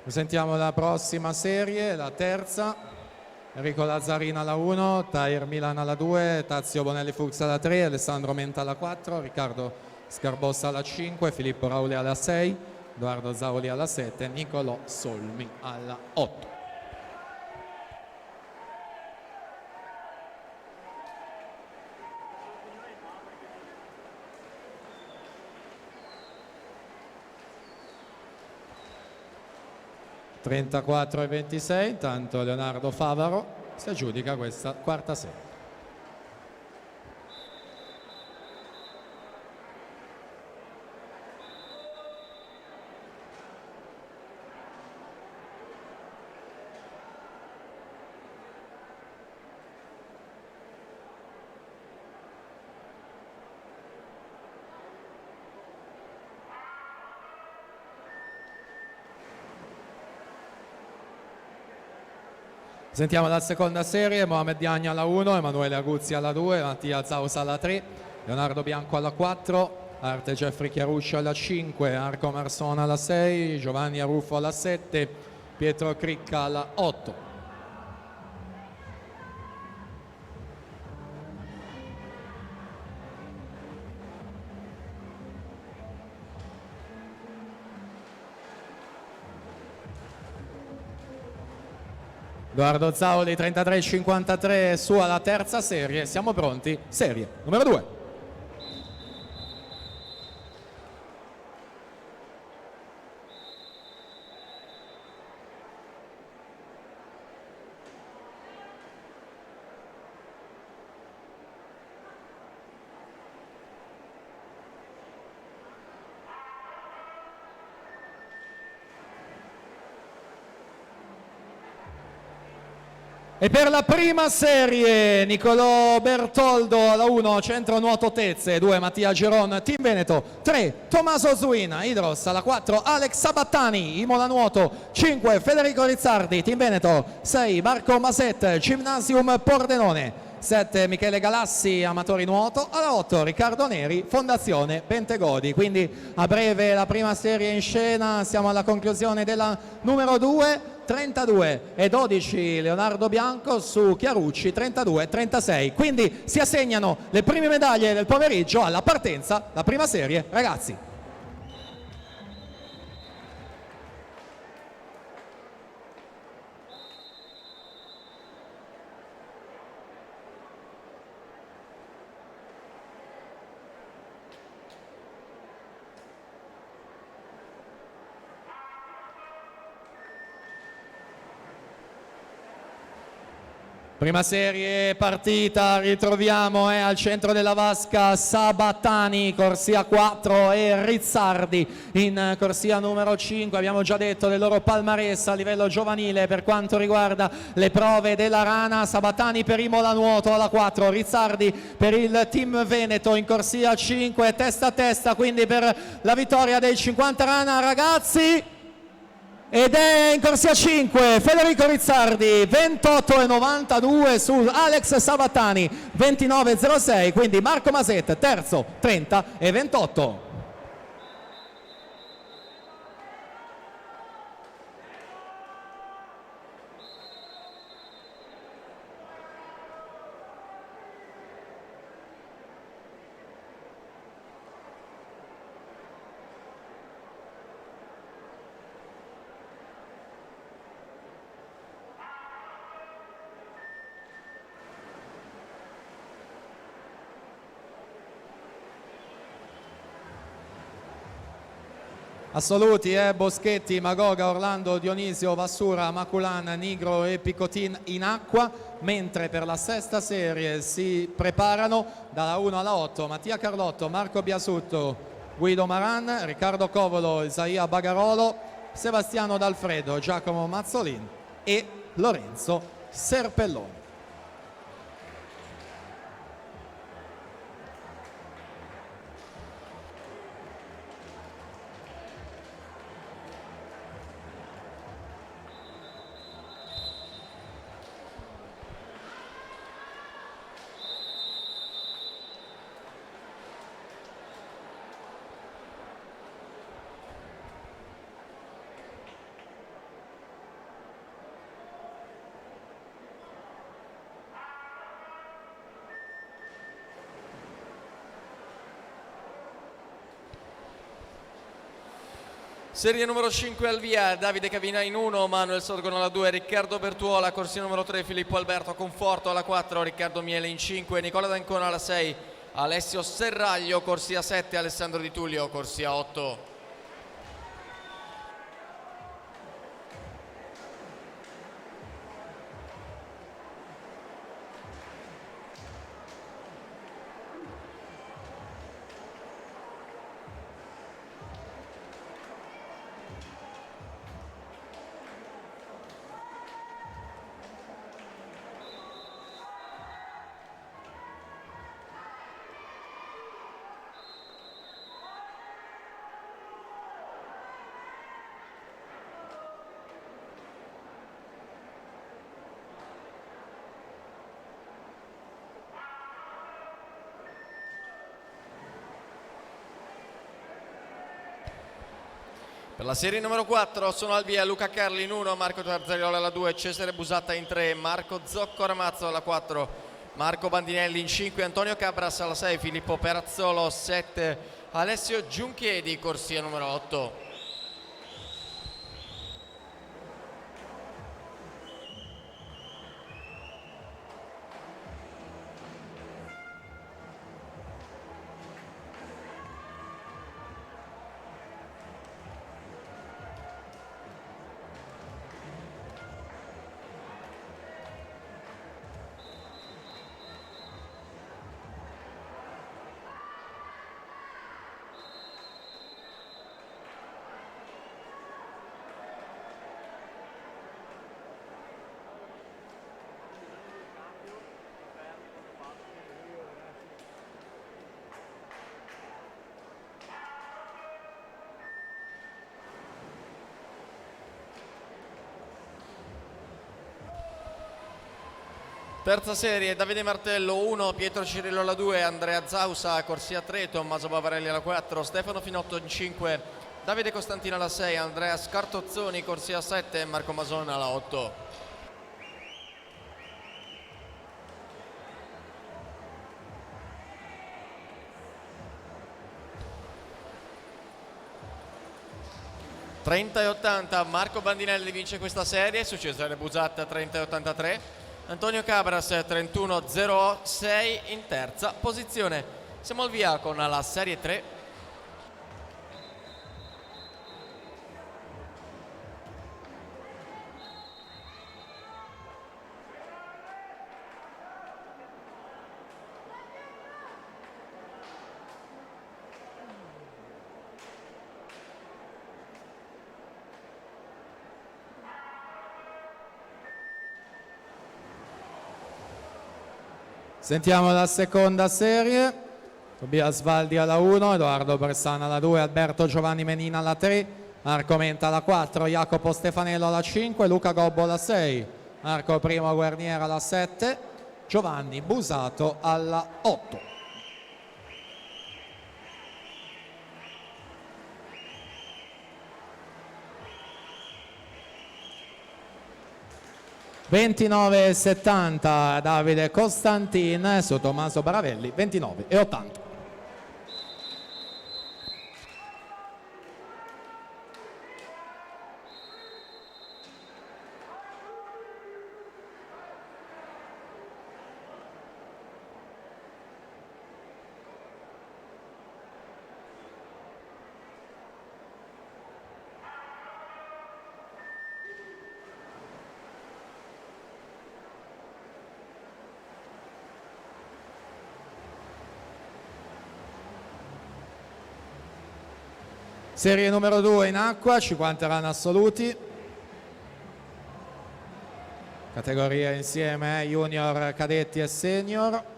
Presentiamo la prossima serie, la terza, Enrico Lazzarina alla 1, Tahir Milan alla 2, Tazio Bonelli Fuchs alla 3, Alessandro Menta alla 4, Riccardo Scarbossa alla 5, Filippo Rauli alla 6, Edoardo Zauli alla 7, Nicolò Solmi alla 8. 34-26, intanto Leonardo Favaro si aggiudica questa quarta serie. Sentiamo la seconda serie: Mohamed Diagna alla 1, Emanuele Aguzzi alla 2, Mattia Zausa alla 3, Leonardo Bianco alla 4, Arte Jeffrey Chiaruscio alla 5, Arco Marsona alla 6, Giovanni Aruffo alla 7, Pietro Cricca alla 8. Edoardo Zauli 33-53 su alla terza serie, siamo pronti, serie numero 2. E per la prima serie Nicolò Bertoldo alla 1, Centro Nuoto Tezze, 2 Mattia Geron, Team Veneto, 3 Tommaso Zuina, Idros alla 4, Alex Sabattani, Imola Nuoto, 5 Federico Rizzardi, Team Veneto, 6 Marco Maset, Gymnasium Pordenone, 7 Michele Galassi, Amatori Nuoto, alla 8 Riccardo Neri, Fondazione Bentegodi. Quindi a breve la prima serie in scena, siamo alla conclusione della numero 2. 32-12 Leonardo Bianco su Chiarucci 32-36. Quindi si assegnano le prime medaglie del pomeriggio alla partenza, la prima serie, ragazzi. Prima serie partita, ritroviamo al centro della vasca Sabattani, corsia 4, e Rizzardi in corsia numero 5. Abbiamo già detto del loro palmarès a livello giovanile per quanto riguarda le prove della rana. Sabattani per Imola Nuoto alla 4, Rizzardi per il Team Veneto in corsia 5, testa a testa quindi per la vittoria dei 50 rana, ragazzi. Ed è in corsia 5 Federico Rizzardi 28-92 su Alex Sabattani 29-06, quindi Marco Maset terzo 30-28. Assoluti, Boschetti, Magoga, Orlando, Dionisio, Vassura, Maculan, Nigro e Picotin in acqua, mentre per la sesta serie si preparano dalla 1 alla 8 Mattia Carlotto, Marco Biasutto, Guido Maran, Riccardo Covolo, Isaia Bagarolo, Sebastiano D'Alfredo, Giacomo Mazzolin e Lorenzo Serpelloni. Serie numero 5 al via, Davide Cavina in 1, Manuel Sorgono alla 2, Riccardo Bertuola, corsia numero 3, Filippo Alberto Conforto alla 4, Riccardo Miele in 5, Nicola D'Ancona alla 6, Alessio Serraglio, corsia 7, Alessandro Di Tullio, corsia 8. Per la serie numero 4 sono al via Luca Carli in 1, Marco Tarzariolo alla 2, Cesare Busatta in 3, Marco Zocco Ramazzo alla 4, Marco Bandinelli in 5, Antonio Cabras alla 6, Filippo Perazzolo 7, Alessio Giunchiedi, corsia numero 8. Terza serie, Davide Martello 1, Pietro Cirillo alla 2, Andrea Zausa, corsia 3, Tommaso Bavarelli alla 4, Stefano Finotto in 5, Davide Costantino alla 6, Andrea Scartozzoni, corsia 7, Marco Masona alla 8. (30-80) Marco Bandinelli vince questa serie su Cesare Busatta 30-83. Antonio Cabras 31-06 in terza posizione. Siamo al via con la serie 3. Sentiamo la seconda serie. Tobias Valdi alla 1, Edoardo Bressan alla 2, Alberto Giovanni Menina alla 3, Marco Menta alla 4, Jacopo Stefanello alla 5, Luca Gobbo alla 6, Marco Primo Guerniera alla 7, Giovanni Busato alla 8. (29-70) Davide Costantin su Tommaso Baravelli, 29-80. Serie numero 2 in acqua, 50 run assoluti. Categoria insieme junior, cadetti e senior.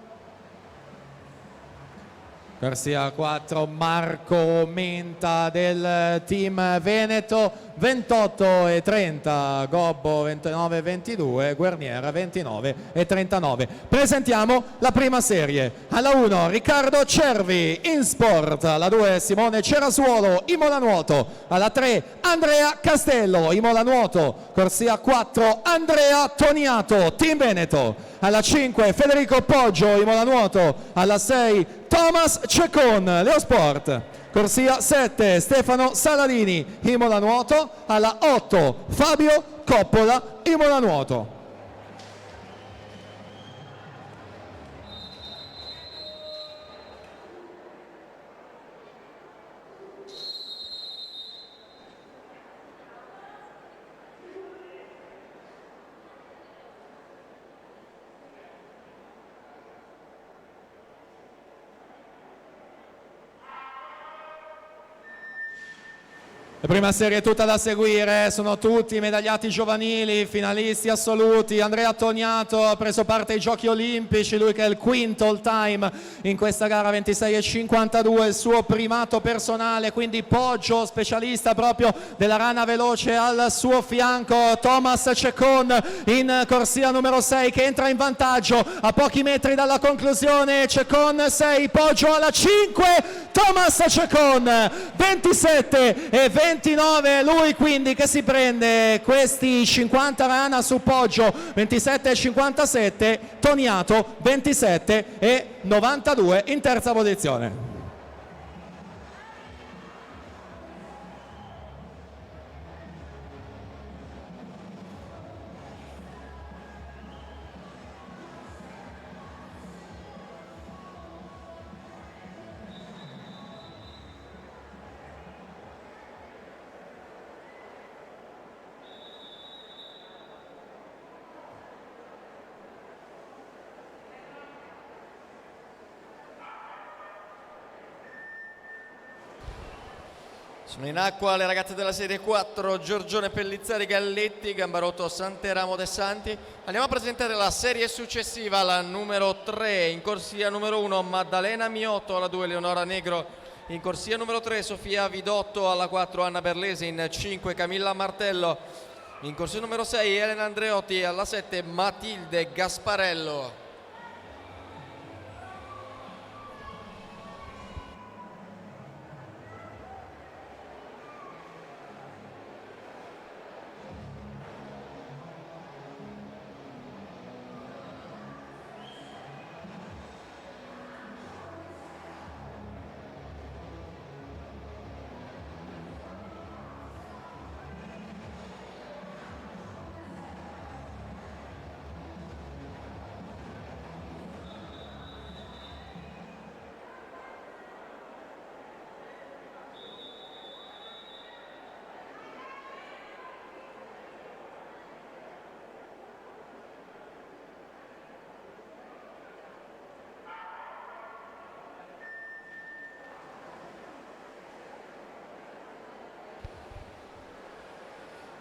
Corsia 4 Marco Menta del team Veneto, 28-30, Gobbo 29-22, Guerniera 29-39. Presentiamo la prima serie. Alla 1 Riccardo Cervi in sport, alla 2 Simone Cerasuolo Imola Nuoto, alla 3 Andrea Castello Imola Nuoto, corsia 4 Andrea Toniato team Veneto, alla 5 Federico Poggio Imola Nuoto, alla 6 Thomas Cecon Leosport, corsia 7 Stefano Saladini Imola Nuoto, alla 8 Fabio Coppola Imola Nuoto. La prima serie è tutta da seguire, sono tutti medagliati giovanili, finalisti assoluti. Andrea Toniato ha preso parte ai Giochi Olimpici, lui che è il quinto all time in questa gara, 26,52, il suo primato personale, quindi Poggio, specialista proprio della rana veloce al suo fianco. Thomas Cecon in corsia numero 6 che entra in vantaggio a pochi metri dalla conclusione. Cecon 6, Poggio alla 5, Thomas Cecon 27 e 20. 29, lui quindi che si prende questi 50 rana su poggio 27,57, Toniato 27,92 in terza posizione. Sono in acqua le ragazze della serie 4, Giorgione Pellizzari Galletti, Gambarotto Santeramo De Santi. Andiamo a presentare la serie successiva, la numero 3, in corsia numero 1 Maddalena Miotto, alla 2 Leonora Negro, in corsia numero 3 Sofia Vidotto, alla 4 Anna Berlesi, in 5 Camilla Martello, in corsia numero 6 Elena Andreotti, alla 7 Matilde Gasparello.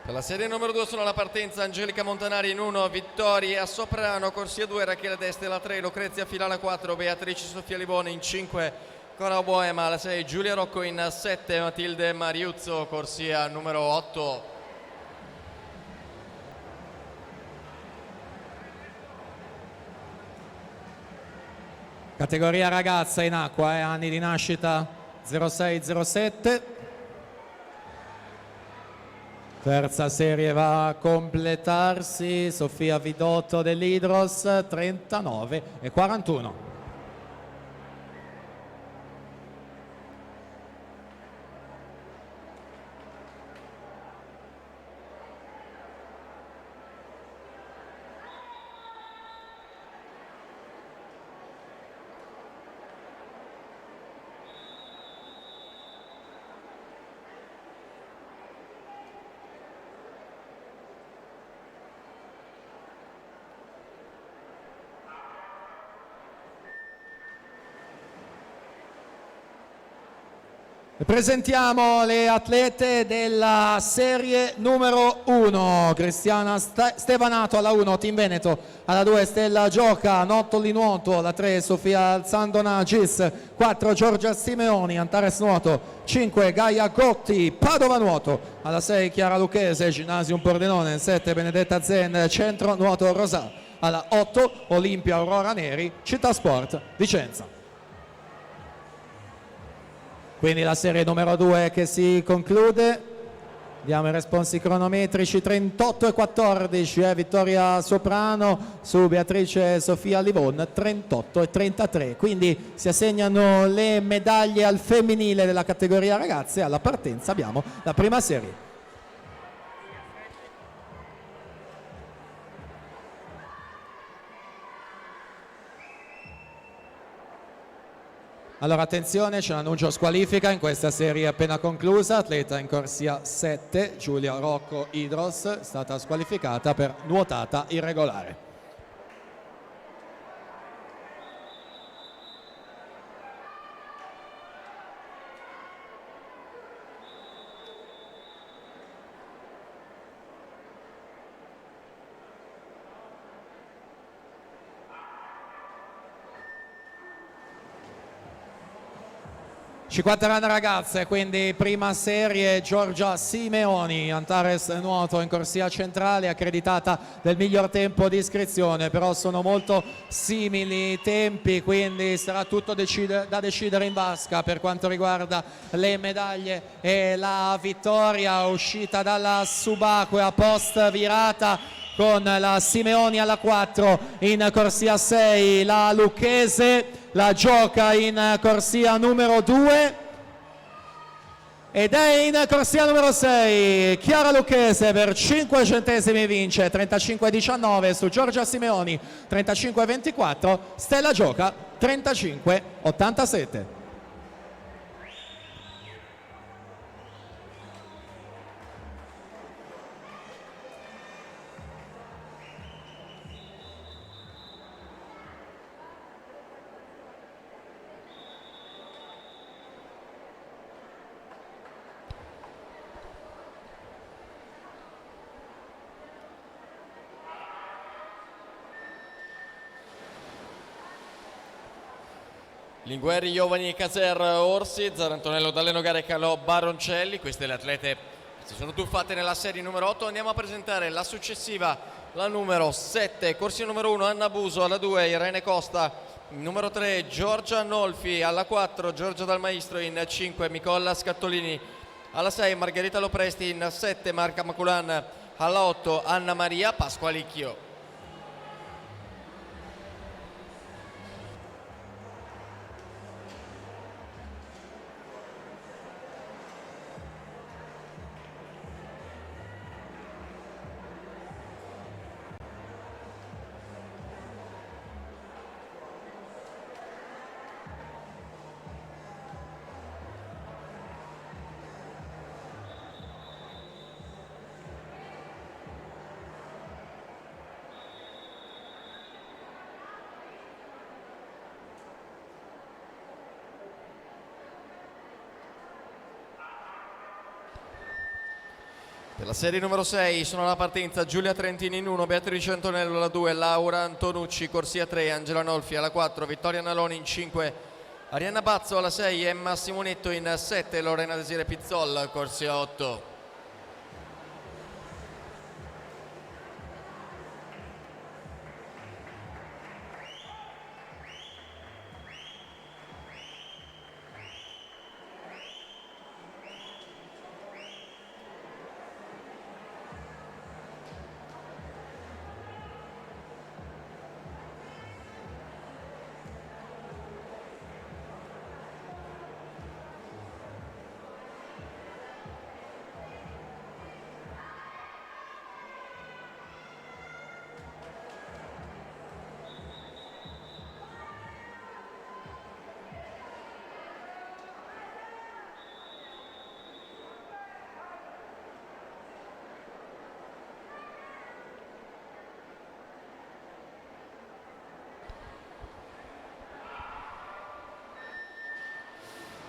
Per la serie numero 2 sono alla partenza Angelica Montanari in 1, Vittoria Soprano, corsia 2 Rachele Deste, alla 3 Lucrezia Filala, 4 Beatrice Sofia Livone, in 5 Cora Boema, alla 6 Giulia Rocco, in 7 Matilde Mariuzzo, corsia numero 8. Categoria ragazza in acqua, anni di nascita 0607. Terza serie va a completarsi, Sofia Vidotto dell'Idros 39,41. Presentiamo le atlete della serie numero 1. Cristiana Stevanato alla 1, Team Veneto, alla 2 Stella Gioca, Nottoli Nuoto, alla 3 Sofia Alzandona Gis, 4 Giorgia Simeoni, Antares Nuoto, 5 Gaia Gotti, Padova Nuoto, alla 6 Chiara Lucchese, Ginnasium Pordenone, 7 Benedetta Zen, Centro Nuoto Rosà, alla 8 Olimpia Aurora Neri, Città Sport Vicenza. Quindi la serie numero 2 che si conclude, diamo i responsi cronometrici, 38,14 Vittoria Soprano su Beatrice Sofia Livon, 38,33, quindi si assegnano le medaglie al femminile della categoria ragazze. Alla partenza abbiamo la prima serie. Allora attenzione, c'è un annuncio squalifica in questa serie appena conclusa. Atleta in corsia 7, Giulia Rocco Idros, è stata squalificata per nuotata irregolare. 50 run ragazze, quindi prima serie Giorgia Simeoni, Antares nuoto in corsia centrale, accreditata del miglior tempo di iscrizione, però sono molto simili i tempi, quindi sarà tutto da decidere in vasca per quanto riguarda le medaglie e la vittoria. Uscita dalla subacquea post virata con la Simeoni alla 4, in corsia 6 la Lucchese, la gioca in corsia numero 2 ed è in corsia numero 6 Chiara Lucchese per 5 centesimi vince 35-19 su Giorgia Simeoni, 35-24, Stella gioca 35-87. Lingueri, Giovani, Caser, Orsi, Zarantonello, D'Alleno, Gare, Calò, Baroncelli. Queste le atlete si sono tuffate nella serie numero 8. Andiamo a presentare la successiva, la numero 7, corsia numero 1 Anna Buso, alla 2 Irene Costa, numero 3 Giorgia Nolfi, alla 4 Giorgia Dal Maestro, in 5 Nicola Scattolini, alla 6 Margherita Lopresti, in 7 Marca Maculan, alla 8 Anna Maria Pasqualicchio. Per la serie numero 6 sono alla partenza Giulia Trentini in 1, Beatrice Antonello alla 2, Laura Antonucci, corsia 3, Angela Nolfi alla 4, Vittoria Naloni in 5, Arianna Bazzo alla 6, Emma Simonetto in 7, Lorena Desire Pizzol, corsia 8.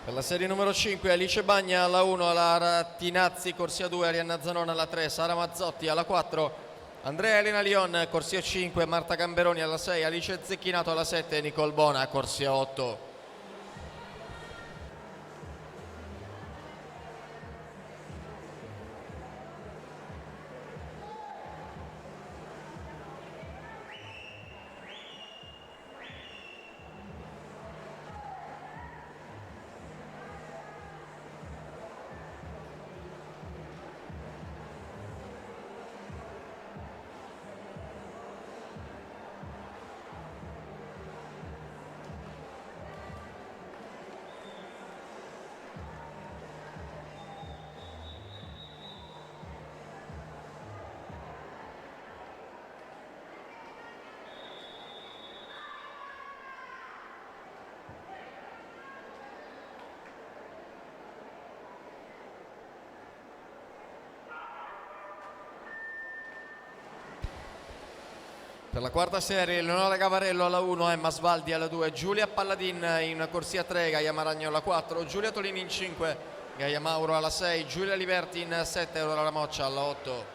Per la serie numero 5 Alice Bagna alla 1, Lara Tinazzi, corsia 2, Arianna Zanona alla 3, Sara Mazzotti alla 4, Andrea Elena Lion, corsia 5, Marta Gamberoni alla 6, Alice Zecchinato alla 7, Nicole Bona, corsia 8. Per la quarta serie Leonora Gavarello alla 1, Emma Svaldi alla 2, Giulia Palladin in corsia 3, Gaia Maragno alla 4, Giulia Tolini in 5, Gaia Mauro alla 6, Giulia Liberti in 7, Aurora Ramoccia alla 8.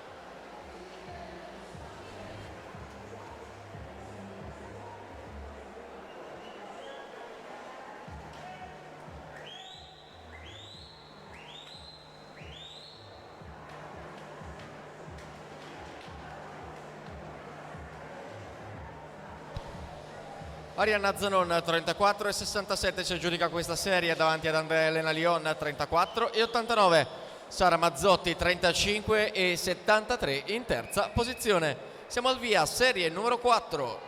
Arianna Zanon 34 e 67 si aggiudica questa serie davanti ad Andrea Elena Lion 34 e 89. Sara Mazzotti 35 e 73 in terza posizione. Siamo al via, serie numero 4.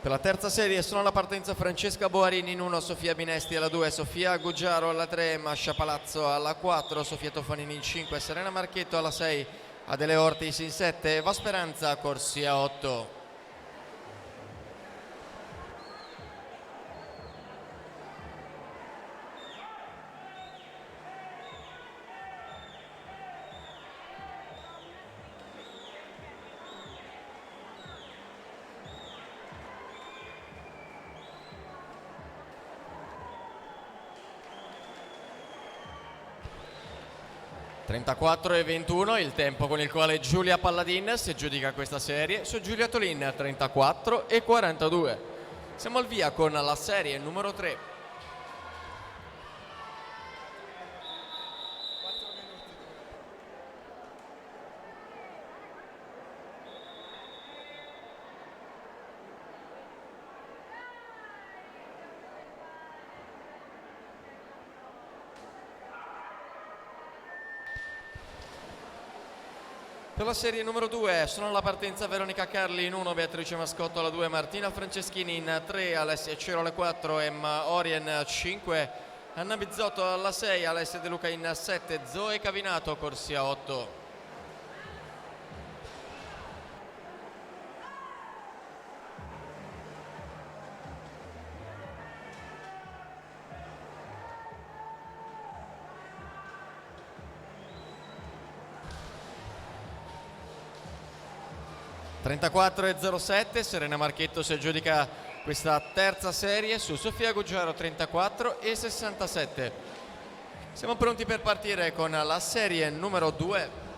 Per la terza serie sono alla partenza Francesca Boarini in 1, Sofia Binesti alla 2, Sofia Guggiaro alla 3, Mascia Palazzo alla 4, Sofia Tofanini in 5, Serena Marchetto alla 6, Adele Ortis in 7, Eva Speranza corsia 8. (34 e 21) il tempo con il quale Giulia Palladin si aggiudica questa serie su Giulia Tolin 34 e 42. Siamo al via con la serie numero 3. Per la serie numero 2 sono alla partenza Veronica Carli in 1, Beatrice Mascotto alla 2, Martina Franceschini in 3, Alessia Cero alle 4, Emma Orien 5, Anna Bizzotto alla 6, Alessia De Luca in 7, Zoe Cavinato corsia 8. (34 e 07) Serena Marchetto si aggiudica questa terza serie su Sofia Guggiaro 34 e 67. Siamo pronti per partire con la serie numero 2.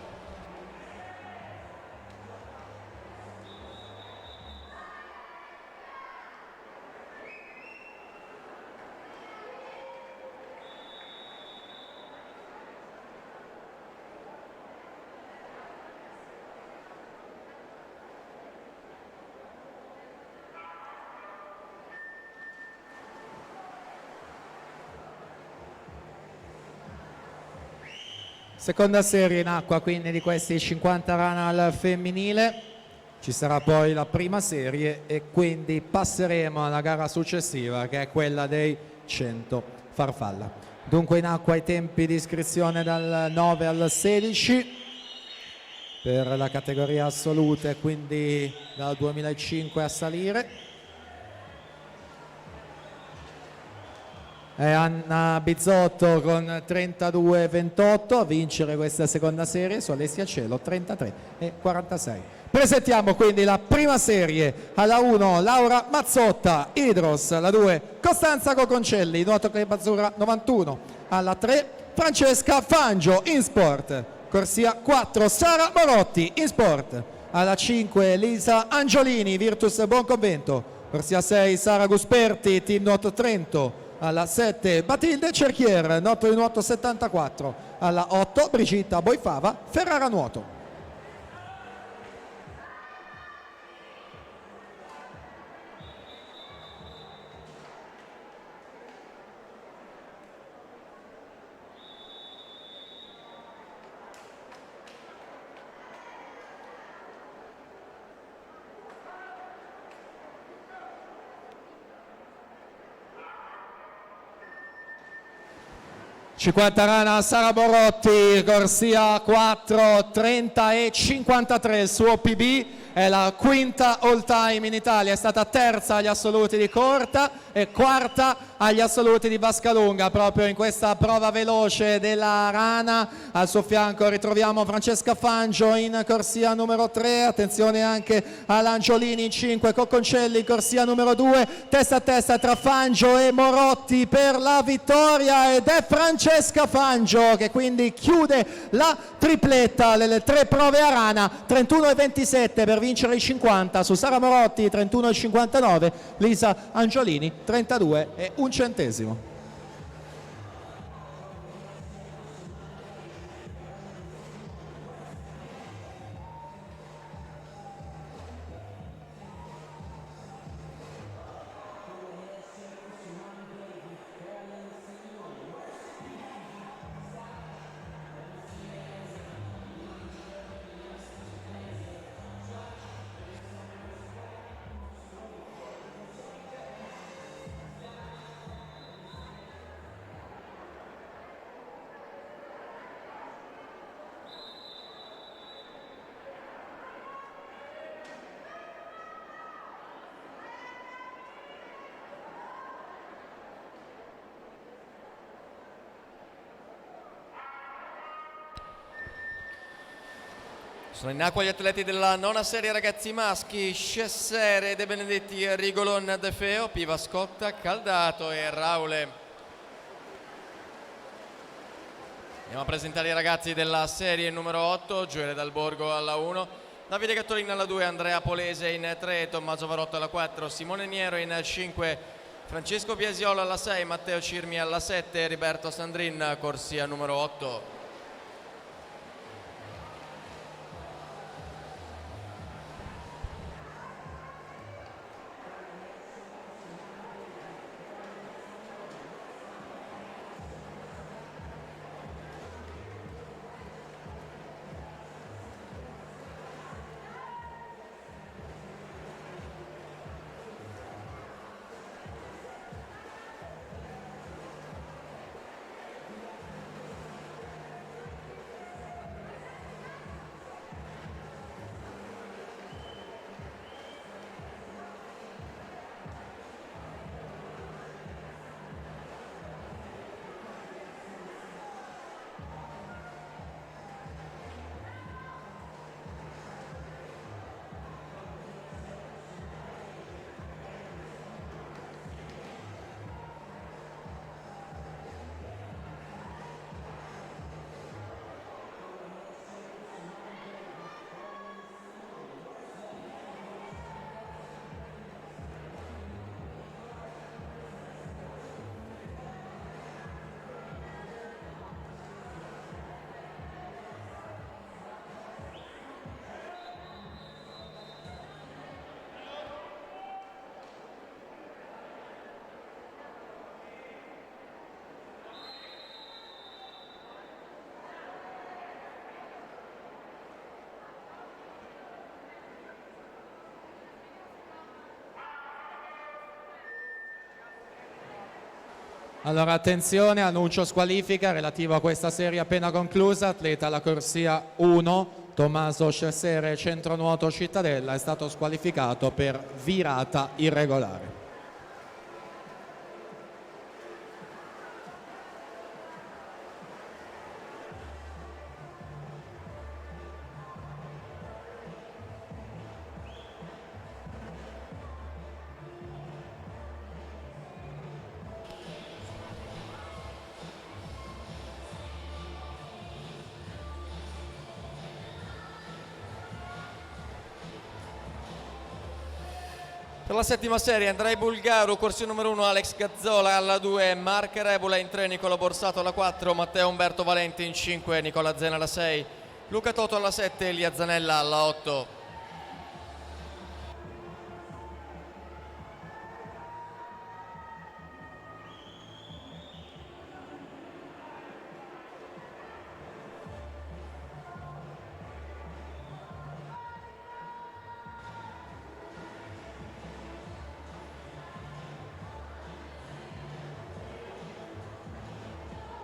Seconda serie in acqua quindi di questi 50 run al femminile. Ci sarà poi la prima serie e quindi passeremo alla gara successiva che è quella dei 100 farfalla. Dunque in acqua i tempi di iscrizione dal 9 al 16 per la categoria assolute, quindi dal 2005 a salire. È Anna Bizzotto con 32-28 a vincere questa seconda serie su Alessia Cielo 33 e 46. Presentiamo quindi la prima serie. Alla 1 Laura Mazzotta Idros, alla 2 Costanza Coconcelli Nuoto Club Azzurra 91, alla 3 Francesca Fangio in sport, corsia 4 Sara Morotti in sport, alla 5 Lisa Angiolini Virtus Buonconvento, corsia 6 Sara Gusperti Team Nuoto Trento, alla 7 Batilde Cerchier Nuoto di Nuoto 74, alla 8 Brigitta Boifava Ferrara Nuoto. (50 rana Sara Morotti, corsia 4, 30 e 53 il suo PB, è la quinta all time in Italia, è stata terza agli assoluti di Corta e quarta agli assoluti di Vascalunga. Proprio in questa prova veloce della Rana al suo fianco ritroviamo Francesca Fangio in corsia numero 3, attenzione anche all'Angiolini in 5, Cocconcelli in corsia numero 2, testa a testa tra Fangio e Morotti per la vittoria, ed è Francesca Fangio che quindi chiude la tripletta delle 3 prove a Rana, 31,27 per vincere i 50 su Sara Morotti, 31,59 Lisa Angiolini, 32 e un centesimo. Sono in acqua gli atleti della nona serie ragazzi maschi, Scessere, De Benedetti, Rigolon, De Feo, Piva Scotta, Caldato e Raule. Andiamo a presentare i ragazzi della serie numero 8, Gioele Dal Borgo alla 1, Davide Gattolin alla 2, Andrea Polese in 3, Tommaso Varotto alla 4, Simone Niero in 5, Francesco Piesiolo alla 6, Matteo Cirmi alla 7, Riberto Sandrin, corsia numero 8. Allora attenzione, annuncio squalifica relativo a questa serie appena conclusa. Atleta alla corsia 1, Tommaso Scessere, centronuoto Cittadella, è stato squalificato per virata irregolare. Per la settima serie Andrei Bulgaru, corsia numero 1, Alex Gazzola alla 2, Mark Rebula in 3, Nicolo Borsato alla 4, Matteo Umberto Valenti in 5, Nicola Zena alla 6, Luca Toto alla 7, Elia Zanella alla 8.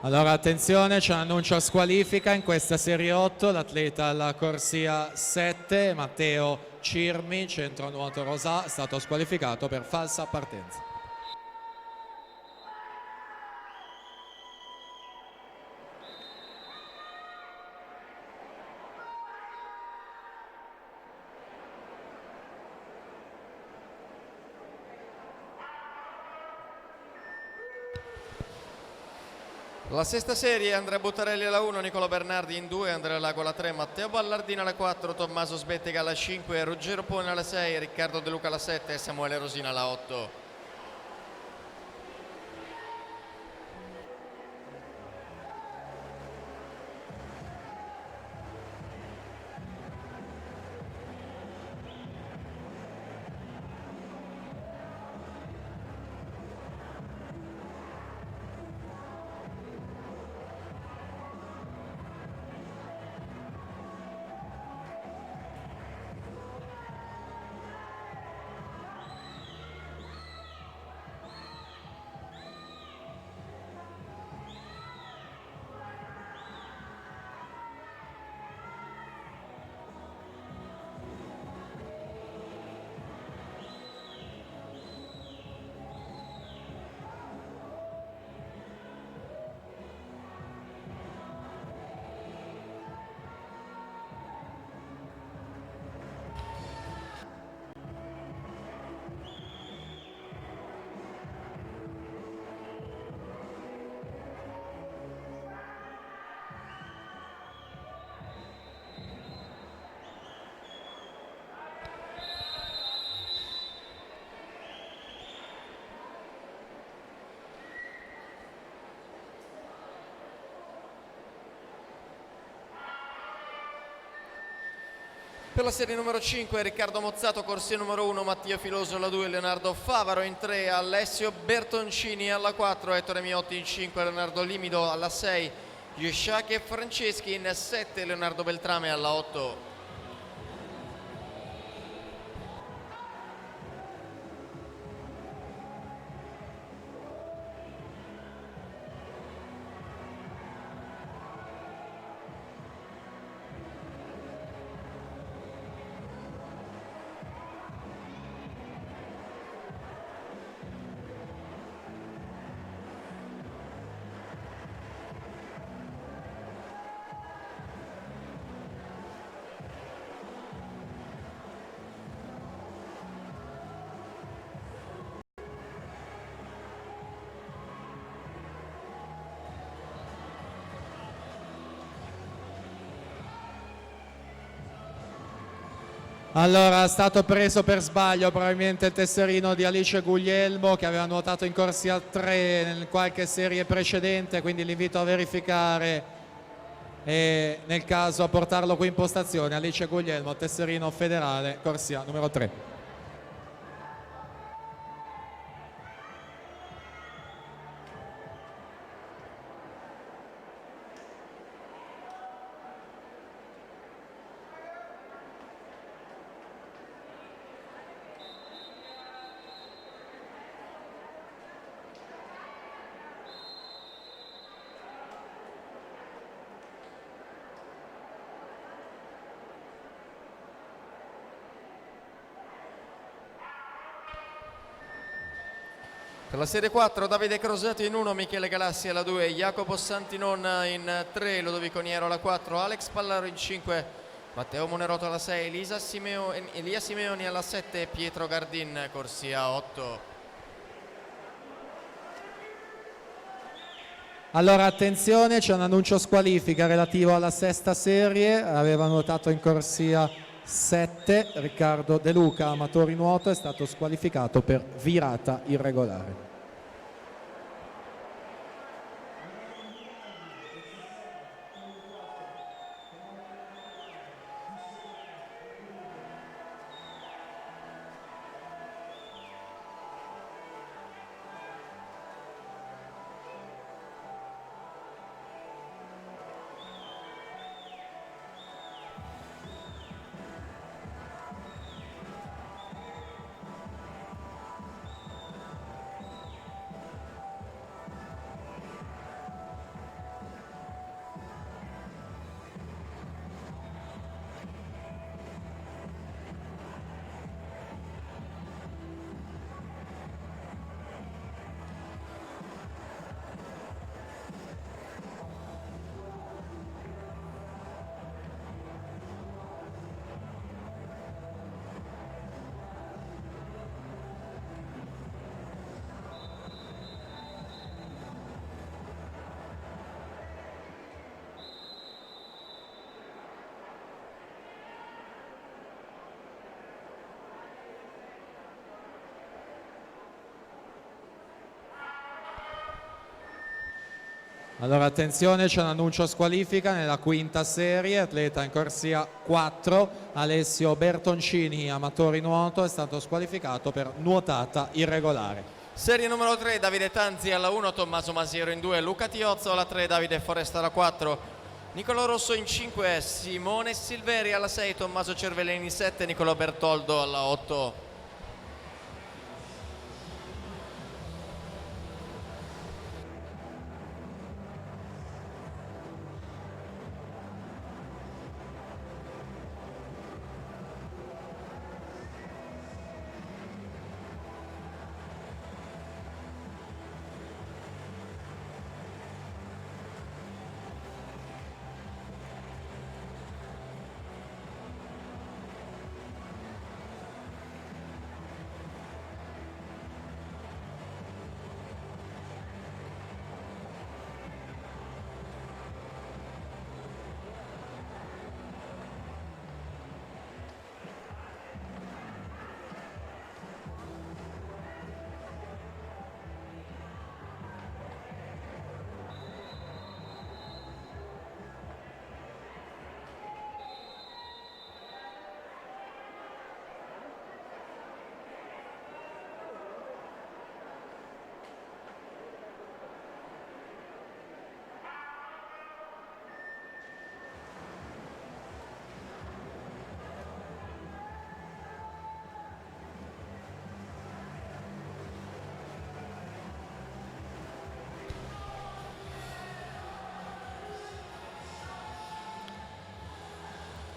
Allora attenzione, c'è un annuncio a squalifica in questa serie 8, l'atleta alla corsia 7, Matteo Cirmi, centro nuoto Rosà, è stato squalificato per falsa partenza. La sesta serie, Andrea Buttarelli alla 1, Nicola Bernardi in 2, Andrea Lago alla 3, Matteo Ballardino alla 4, Tommaso Sbettega alla 5, Ruggero Pone alla 6, Riccardo De Luca alla 7 e Samuele Rosina alla 8. Per la serie numero 5 Riccardo Mozzato, corsia numero 1, Mattia Filoso alla 2, Leonardo Favaro in 3, Alessio Bertoncini alla 4, Ettore Miotti in 5, Leonardo Limido alla 6, Yosciaki e Franceschi in 7, Leonardo Beltrame alla 8. Allora, è stato preso per sbaglio probabilmente il tesserino di Alice Guglielmo, che aveva nuotato in corsia 3 in qualche serie precedente, quindi l'invito a verificare e nel caso a portarlo qui in postazione. Alice Guglielmo, tesserino federale, corsia numero 3. Per la serie 4 Davide Crosetto in 1, Michele Galassi alla 2, Jacopo Santinon in 3, Lodovico Niero alla 4, Alex Pallaro in 5, Matteo Moneroto alla 6, Elia Simeoni alla 7 e Pietro Gardin corsia 8. Allora attenzione, c'è un annuncio squalifica relativo alla sesta serie, aveva nuotato in corsia 7 Riccardo De Luca, amatori nuoto, è stato squalificato per virata irregolare. Allora attenzione, c'è un annuncio squalifica nella quinta serie, atleta in corsia 4, Alessio Bertoncini, amatori nuoto, è stato squalificato per nuotata irregolare. Serie numero 3, Davide Tanzi alla 1, Tommaso Masiero in 2, Luca Tiozzo alla 3, Davide Foresta alla 4, Nicolò Rosso in 5, Simone Silveri alla 6, Tommaso Cervellini in 7, Nicolò Bertoldo alla 8.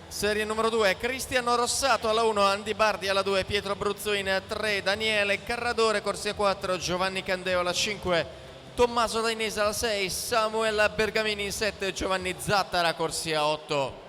Serie numero 2, Cristiano Rossato alla 1, Andy Bardi alla 2, Pietro Abruzzo in 3, Daniele Carradore, corsia 4, Giovanni Candeo alla 5, Tommaso Dainese alla 6, Samuel Bergamini in 7, Giovanni Zattara, corsia 8.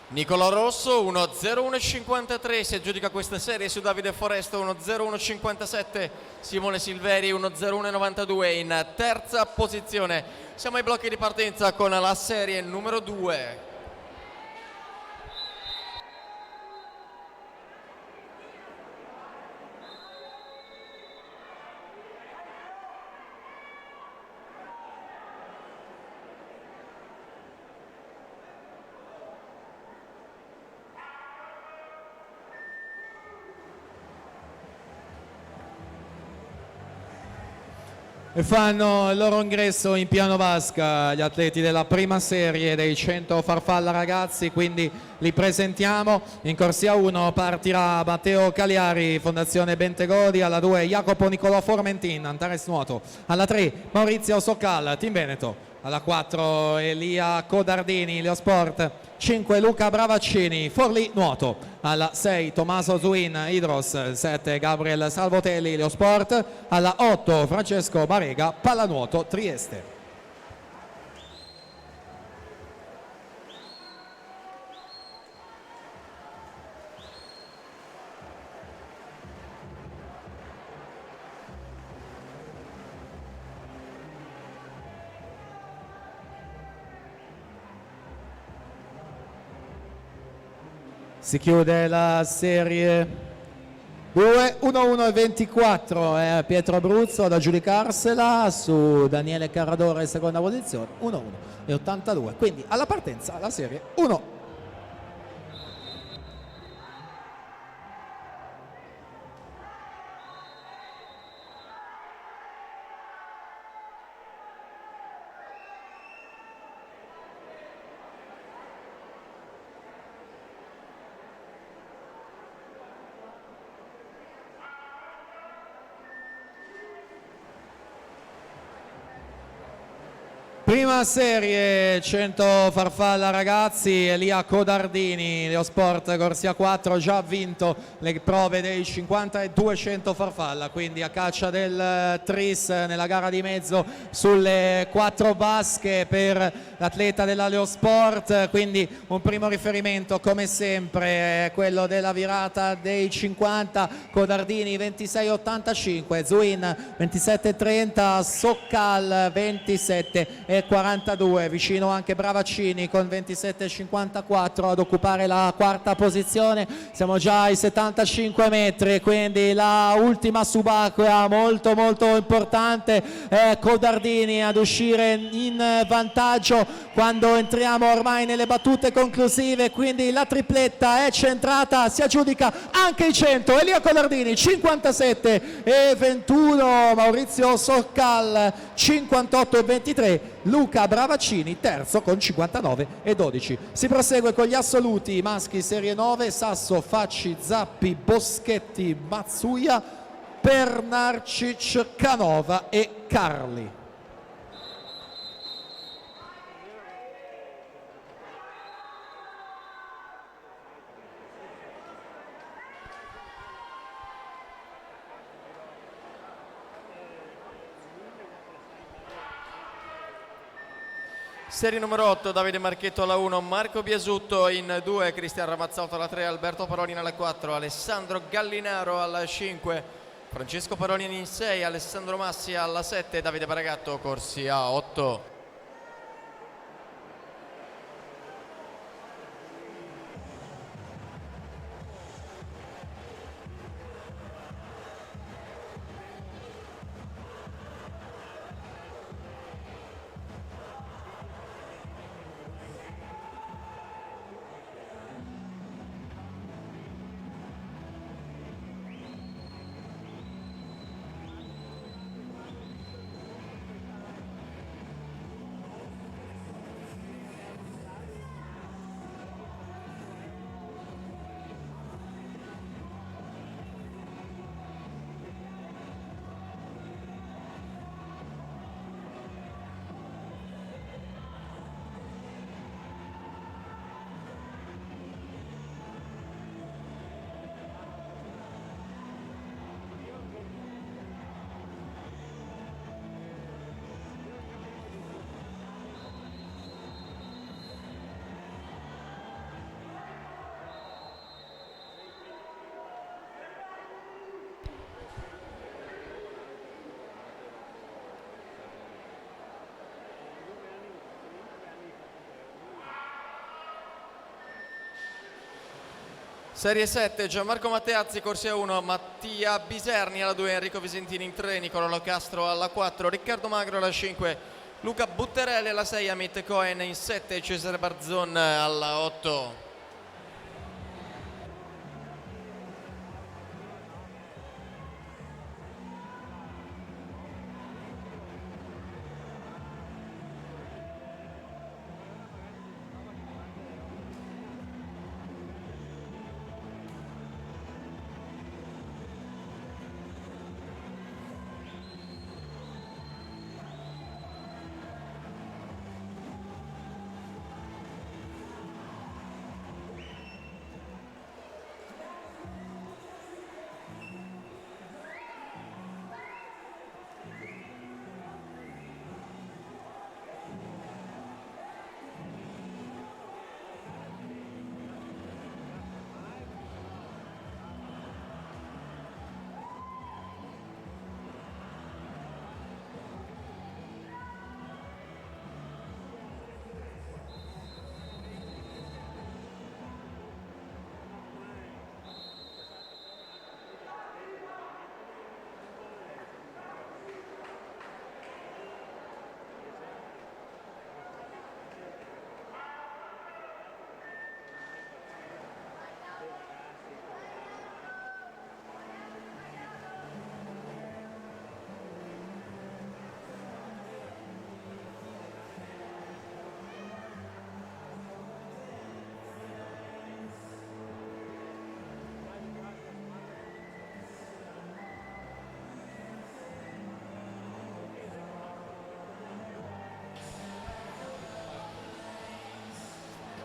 Nicolò Rosso 1.01.53 si aggiudica questa serie su Davide Foresta 1.01.57, Simone Silveri 1.01.92 in terza posizione. Siamo ai blocchi di partenza con la serie numero 2. E fanno il loro ingresso in piano vasca gli atleti della prima serie dei 100 farfalla ragazzi, quindi li presentiamo. In corsia 1 partirà Matteo Cagliari, Fondazione Bentegodi, alla 2 Jacopo Nicolò Formentin, Antares Nuoto, alla 3 Maurizio Soccal, Team Veneto, alla 4 Elia Codardini, Leosport, 5 Luca Bravaccini, Forlì Nuoto, alla 6 Tommaso Zuin, Idros, 7 Gabriel Salvotelli, Leosport, alla 8 Francesco Barega, Pallanuoto Trieste. Si chiude la serie 2, 1-1 e 24 è Pietro Abruzzo ad aggiudicarsela su Daniele Carradore seconda posizione, 1-1 e 82, quindi alla partenza la serie 1. Prima serie 100 farfalla ragazzi, Elia Codardini, Leosport Corsia 4, già vinto le prove dei 50 e 200 farfalla, quindi a caccia del tris nella gara di mezzo sulle 4 vasche per l'atleta della Leosport. Quindi un primo riferimento come sempre è quello della virata dei 50, Codardini 26,85, Zuin 27,30, Soccal 27,42, vicino anche Bravaccini con 27,54 ad occupare la quarta posizione. Siamo già ai 75 metri, quindi la ultima subacquea molto importante è Codardini ad uscire in vantaggio quando entriamo ormai nelle battute conclusive, quindi la tripletta è centrata, si aggiudica anche i 100, Elia Codardini 57,21, Maurizio Soccal 58,23, Luca Bravaccini terzo con 59,12. Si prosegue con gli assoluti maschi serie 9, Sasso, Facci, Zappi, Boschetti, Mazzuia, Pernarcic, Canova e Carli. Serie numero 8, Davide Marchetto alla 1, Marco Biasutto in 2, Cristian Ramazzotto alla 3, Alberto Parolin alla 4, Alessandro Gallinaro alla 5, Francesco Parolin in 6, Alessandro Massi alla 7, Davide Baragatto Corsia 8. Serie 7, Gianmarco Matteazzi Corsia 1, Mattia Biserni alla 2, Enrico Visentini in 3, Nicolò Castro alla 4, Riccardo Magro alla 5, Luca Butterelli alla 6, Amit Cohen in 7, Cesare Barzon alla 8.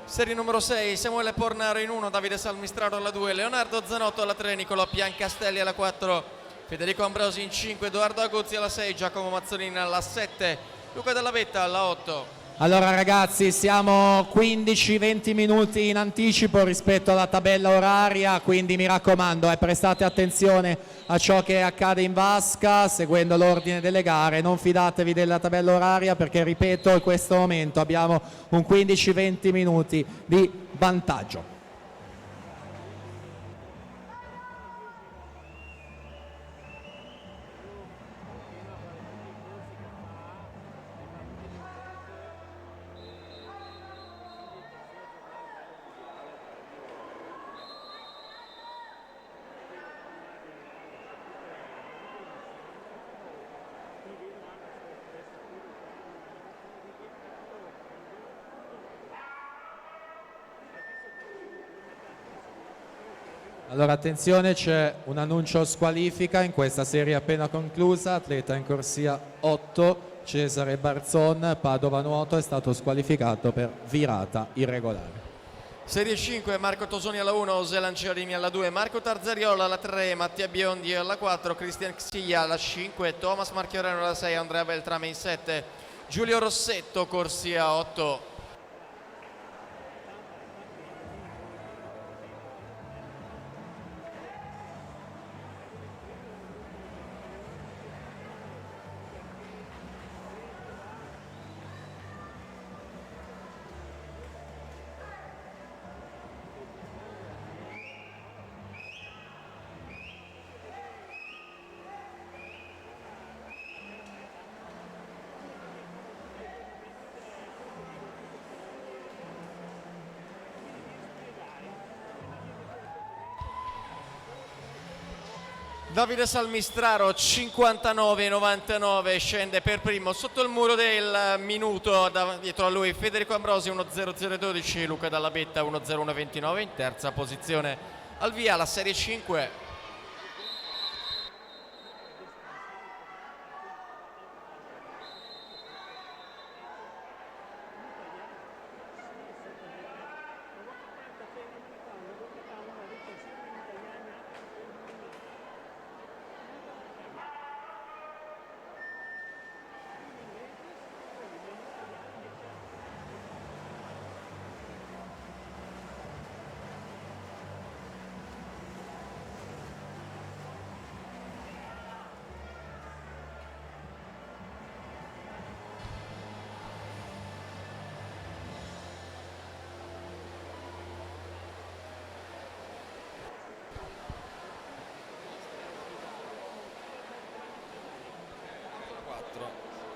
Serie numero 6, Samuele Pornaro in 1, Davide Salmistraro alla 2, Leonardo Zanotto alla 3, Nicolò Piancastelli alla 4, Federico Ambrosi in 5, Edoardo Aguzzi alla 6, Giacomo Mazzolini alla 7, Luca Della Vetta alla 8. Allora ragazzi, siamo 15-20 minuti in anticipo rispetto alla tabella oraria, quindi mi raccomando, prestate attenzione a ciò che accade in vasca seguendo l'ordine delle gare, non fidatevi della tabella oraria perché, ripeto, in questo momento abbiamo un 15-20 minuti di vantaggio. Allora attenzione, c'è un annuncio squalifica in questa serie appena conclusa, atleta in corsia 8, Cesare Barzon, Padova Nuoto, è stato squalificato per virata irregolare. Serie 5, Marco Tosoni alla 1, José Lanciarini alla 2, Marco Tarzariola alla 3, Mattia Biondi alla 4, Cristian Xiglia alla 5, Thomas Marchioreno alla 6, Andrea Beltrame in 7, Giulio Rossetto, corsia 8. Davide Salmistraro 59,99 scende per primo sotto il muro del minuto, dietro a lui Federico Ambrosi 1.0012, Luca Dalla Vetta 1.0129 in terza posizione al via la serie 5.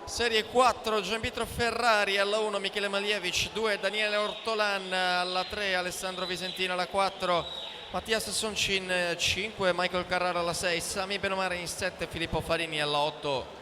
Serie 4, Gianpietro Ferrari alla 1, Michele Malievic 2, Daniele Ortolan alla 3, Alessandro Visentino alla 4, Mattias Soncin 5, Michael Carrara alla 6, Sami Benomare in 7, Filippo Farini alla 8.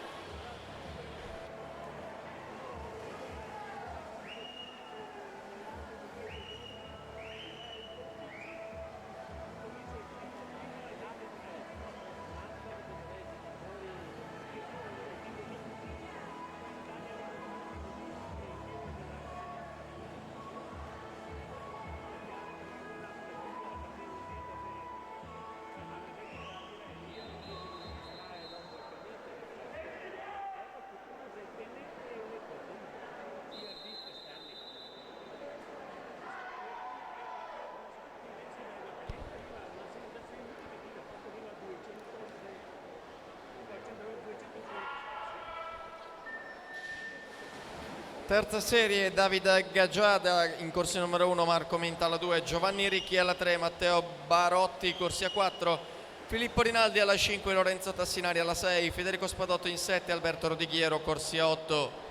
Terza serie, Davide Gaggiada in corsia numero 1, Marco Minta alla 2, Giovanni Ricchi alla 3, Matteo Barotti corsia 4, Filippo Rinaldi alla 5, Lorenzo Tassinari alla 6, Federico Spadotto in 7, Alberto Rodighiero corsia 8.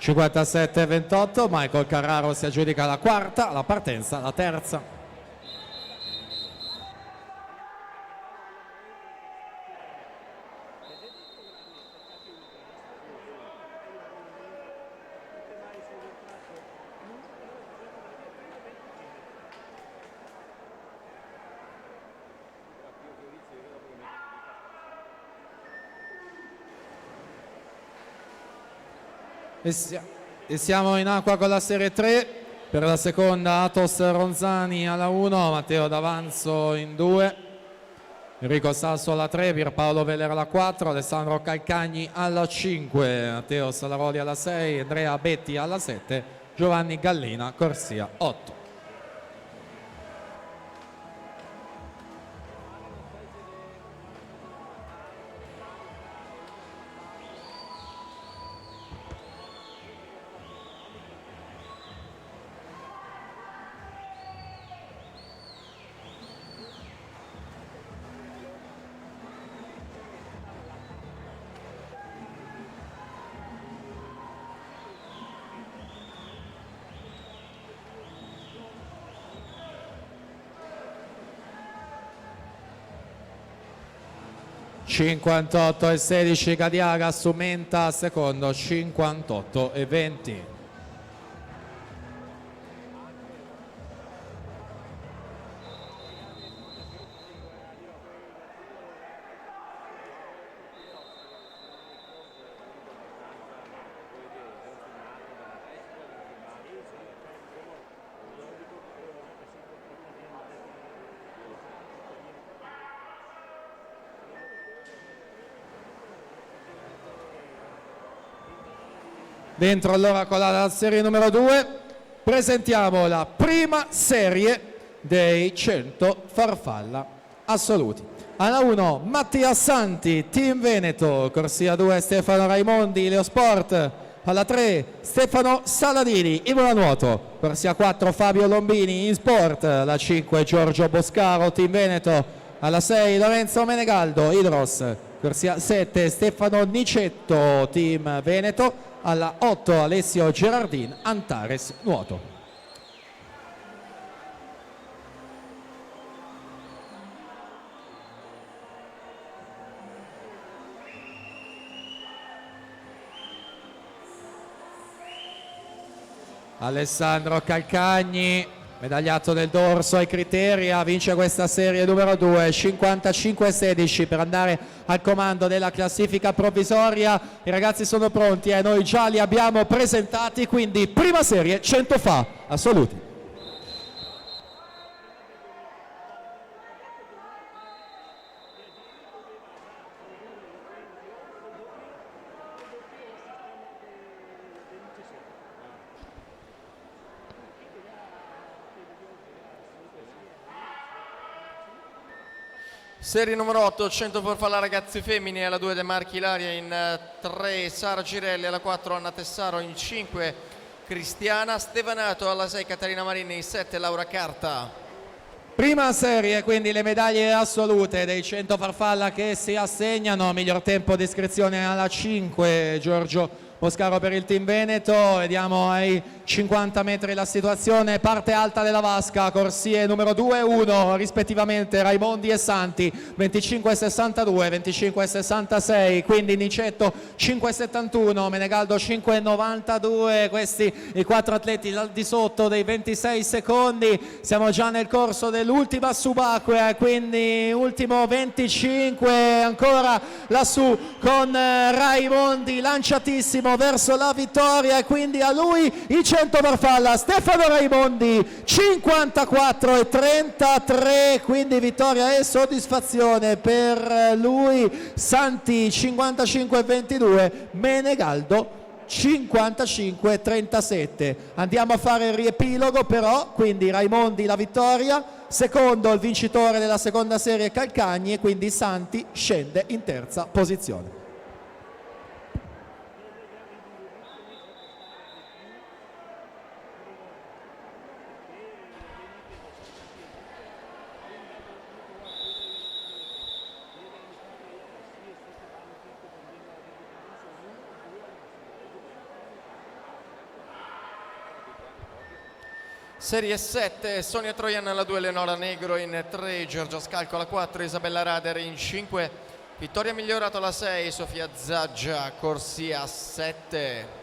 57-28, Michael Carraro si aggiudica la quarta, la partenza la terza. E siamo in acqua con la serie 3. Per la seconda Atos Ronzani alla 1, Matteo D'Avanzo in 2, Enrico Sasso alla 3, Pierpaolo Veller alla 4, Alessandro Calcagni alla 5, Matteo Salaroli alla 6, Andrea Betti alla 7, Giovanni Gallina corsia 8. (58-16) Gadiaga su Menta, secondo 58-20. Dentro allora con la serie numero 2 presentiamo la prima serie dei 100 farfalla assoluti. Alla 1 Mattia Santi, Team Veneto, corsia 2 Stefano Raimondi, Leosport. Alla 3 Stefano Saladini, Imola Nuoto. Corsia 4 Fabio Lombini, in Sport. Alla 5 Giorgio Boscaro, Team Veneto. Alla 6 Lorenzo Menegaldo, Idros. Corsia 7 Stefano Nicetto, Team Veneto. Alla 8 Alessio Gerardin, Antares Nuoto. Alessandro Calcagni, medagliato del dorso ai Criteria, vince questa serie numero 2, 55-16 per andare al comando della classifica provvisoria. I ragazzi sono pronti e noi già li abbiamo presentati, quindi prima serie 100 fa assoluti. Serie numero 8, 100 farfalla ragazzi femmini, alla 2 De Marchi Ilaria, in 3 Sara Girelli, alla 4 Anna Tessaro, in 5 Cristiana Stevanato, alla 6 Caterina Marini, in 7 Laura Carta. Prima serie, quindi le medaglie assolute dei 100 farfalla che si assegnano. Miglior tempo di iscrizione alla 5 Giorgio Boscaro per il Team Veneto. Vediamo ai 50 metri la situazione, parte alta della vasca, corsie numero 2 e 1 rispettivamente Raimondi e Santi, 25,62, 25,66, quindi Nicetto 5,71, Menegaldo 5,92, questi i 4 atleti al di sotto dei 26 secondi. Siamo già nel corso dell'ultima subacquea, quindi ultimo 25 ancora lassù con Raimondi lanciatissimo verso la vittoria, e quindi a lui i 100 farfalla. Stefano Raimondi 54,33, quindi vittoria e soddisfazione per lui. Santi 55,22, Menegaldo 55,37. Andiamo a fare il riepilogo però, quindi Raimondi la vittoria, secondo il vincitore della seconda serie Calcagni, e quindi Santi scende in terza posizione. Serie 7, Sonia Troian alla 2, Eleonora Negro in 3, Giorgia Scalco alla 4, Isabella Rader in 5, Vittoria Migliorato alla 6, Sofia Zaggia, corsia 7.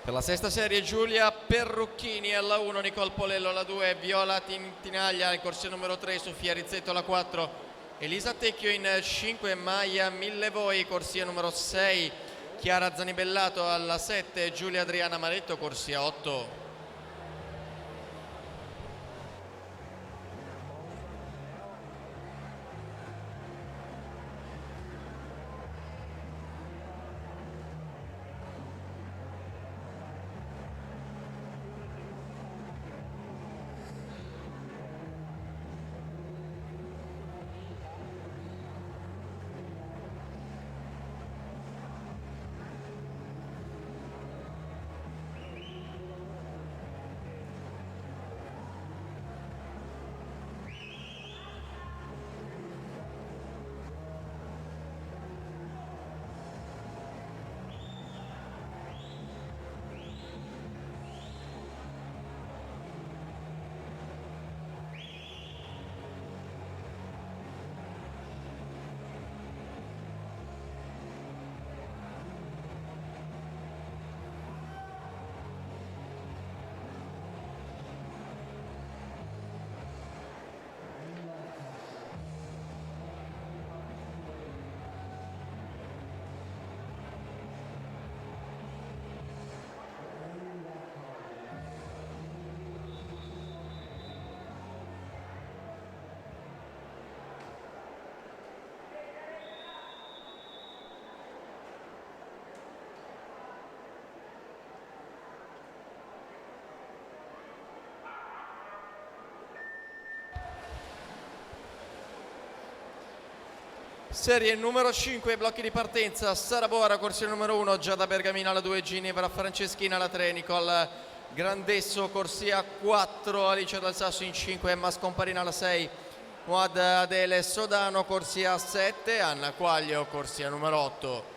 Per la sesta serie Giulia Perrucchini alla 1, Nicole Polello alla 2, Viola Tintinaglia in corsia numero 3, Sofia Rizzetto alla 4, Elisa Tecchio in 5, Maia Millevoi corsia numero 6, Chiara Zanibellato alla 7, Giulia Adriana Maretto corsia 8. Serie numero 5, blocchi di partenza, Sara Bora, corsia numero 1, Giada Bergamina alla 2, Ginevra Franceschina alla 3, Nicole Grandesso, corsia 4, Alice Dal Sasso in 5, Emma Scomparina alla 6, Muad Adele Sodano, corsia 7, Anna Quaglio, corsia numero 8.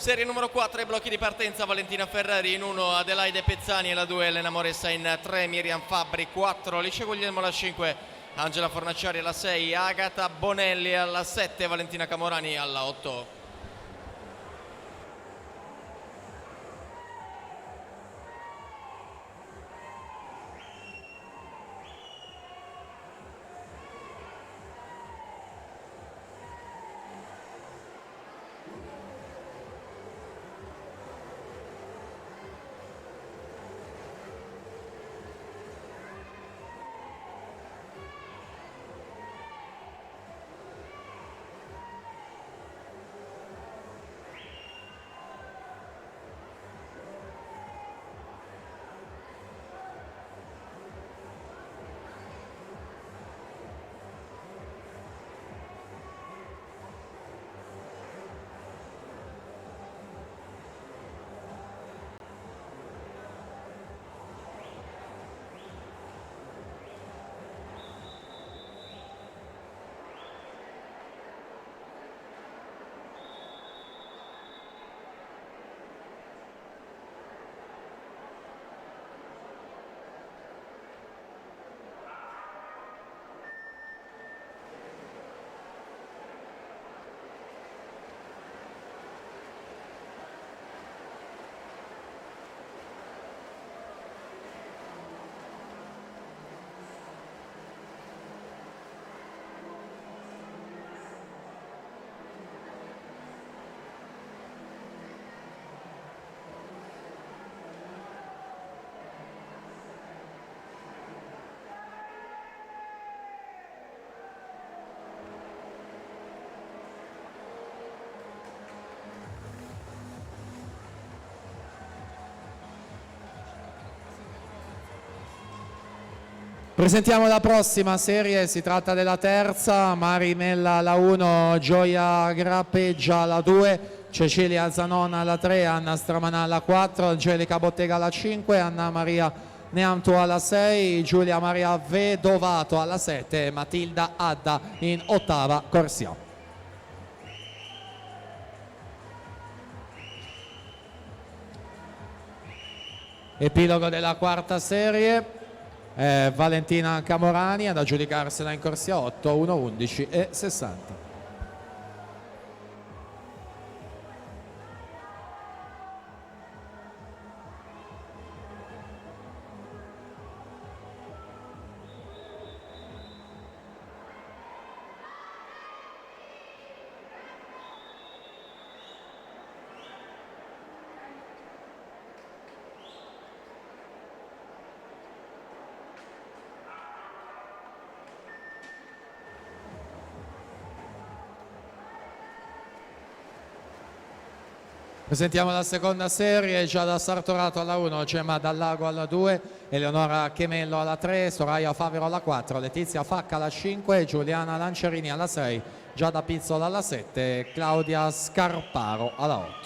Serie numero 4, ai blocchi di partenza Valentina Ferrari in 1, Adelaide Pezzani alla 2, Elena Moressa in 3, Miriam Fabbri 4, Alice Guglielmo alla 5, Angela Fornaciari alla 6, Agata Bonelli alla 7, Valentina Camorani alla 8. Presentiamo la prossima serie, si tratta della terza, Marimella alla 1, Gioia Grappeggia alla 2, Cecilia Zanon alla 3, Anna Stramanà alla 4, Angelica Bottega alla 5, Anna Maria Neamtu alla 6, Giulia Maria Vedovato alla 7 e Matilda Adda in ottava corsia. Epilogo della quarta serie. Valentina Camorani ad aggiudicarsela in corsia 8, 1:11 e 60. Presentiamo la seconda serie, Giada Sartorato alla 1, Gemma Dallago alla 2, Eleonora Chemello alla 3, Soraya Favero alla 4, Letizia Facca alla 5, Giuliana Lancerini alla 6, Giada Pizzola alla 7 e Claudia Scarparo alla 8.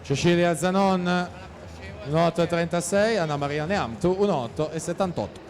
Cecilia Zanon 1:8,36, Anna Maria Neamtu 1:8,78.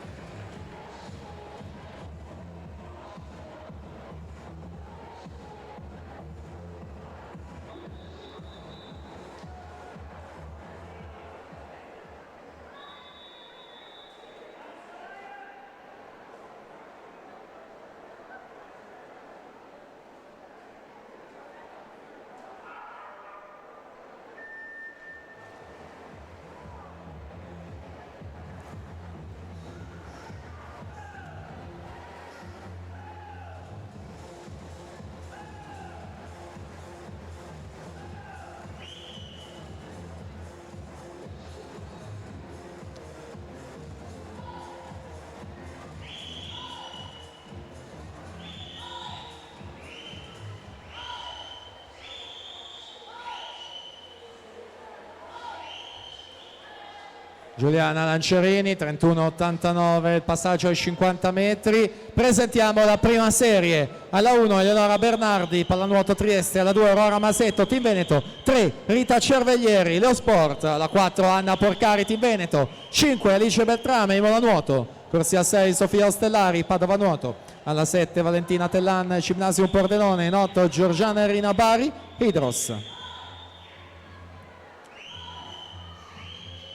Giuliana Lancerini, 31,89 il passaggio ai 50 metri. Presentiamo la prima serie. Alla 1 Eleonora Bernardi, pallanuoto Trieste. Alla 2 Aurora Masetto, Team Veneto. 3 Rita Cerveglieri, Leo Sport. Alla 4 Anna Porcari, Team Veneto. 5 Alice Beltrame, Imola Nuoto. Corsia 6 Sofia Ostellari, Padova Nuoto. Alla 7 Valentina Tellan, Gimnasium Pordenone. In 8 Giorgiana Erina Bari, Hydros.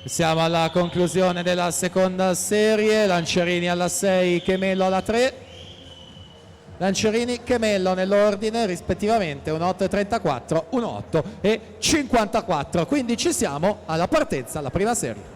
Siamo alla conclusione della seconda serie. Lancerini alla 6, Chemello alla 3. Lancerini, Chemello nell'ordine rispettivamente 1,8,34, 1,8,54. Quindi ci siamo alla partenza, alla prima serie.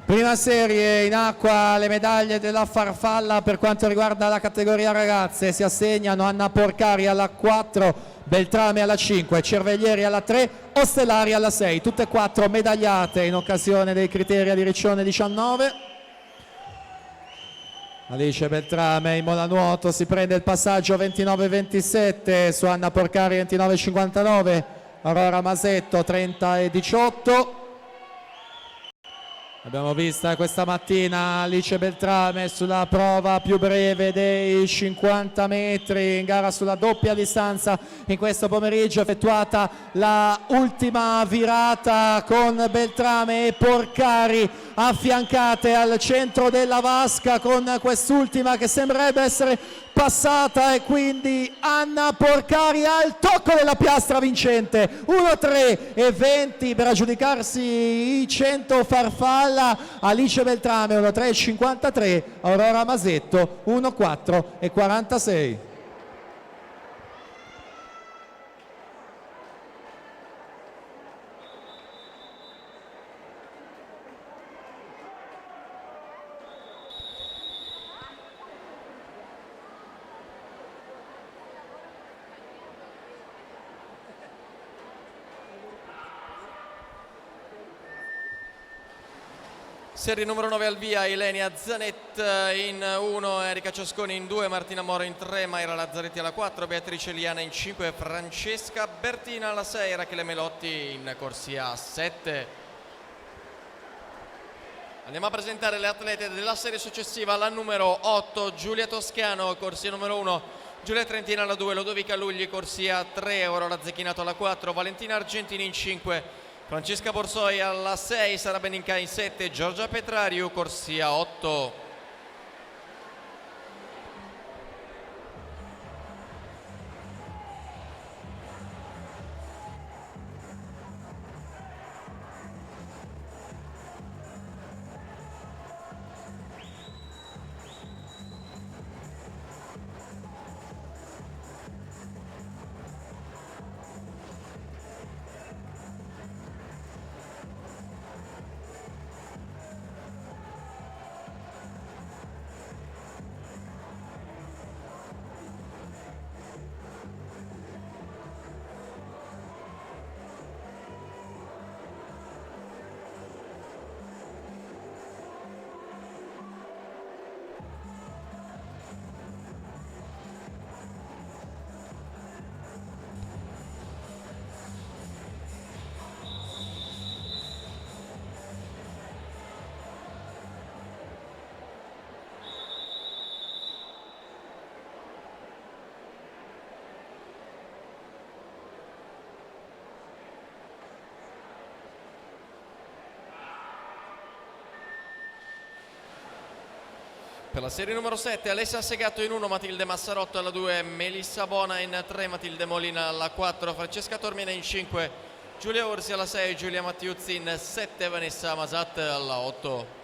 Prima serie in acqua, le medaglie della farfalla per quanto riguarda la categoria ragazze si assegnano Anna Porcari alla 4, Beltrame alla 5, Cerveglieri alla 3, Ostellari alla 6, tutte e 4 medagliate in occasione dei criteri di Riccione 19. Alice Beltrame in mola nuoto si prende il passaggio 29-27 su Anna Porcari 29-59, Aurora Masetto 30-18. Abbiamo vista questa mattina Alice Beltrame sulla prova più breve dei 50 metri in gara sulla doppia distanza. In questo pomeriggio effettuata la ultima virata con Beltrame e Porcari affiancate al centro della vasca con quest'ultima che sembrerebbe essere passata, e quindi Anna Porcari ha il tocco della piastra vincente 1,3,20 per aggiudicarsi i 100 farfalla. Alice Beltrame 1,3,53, Aurora Masetto 1,4,46. Serie numero 9 al via, Ilenia Zanet in 1, Erika Ciasconi in 2, Martina Moro in 3, Mayra Lazzaretti alla 4, Beatrice Liana in 5, Francesca Bertina alla 6, Rachele Melotti in corsia 7. Andiamo a presentare le atlete della serie successiva, la numero 8 Giulia Toscano, corsia numero 1, Giulia Trentina alla 2, Lodovica Lugli corsia 3, Aurora Zecchinato alla 4, Valentina Argentini in 5, Francesca Borsoi alla 6, Sara Beninca in 7, Giorgia Petrariu corsia 8. Per la serie numero 7 Alessia Segato in 1, Matilde Massarotto alla 2, Melissa Bona in 3, Matilde Molina alla 4, Francesca Tormina in 5, Giulia Orsi alla 6, Giulia Mattiuzzi in 7, Vanessa Masat alla 8.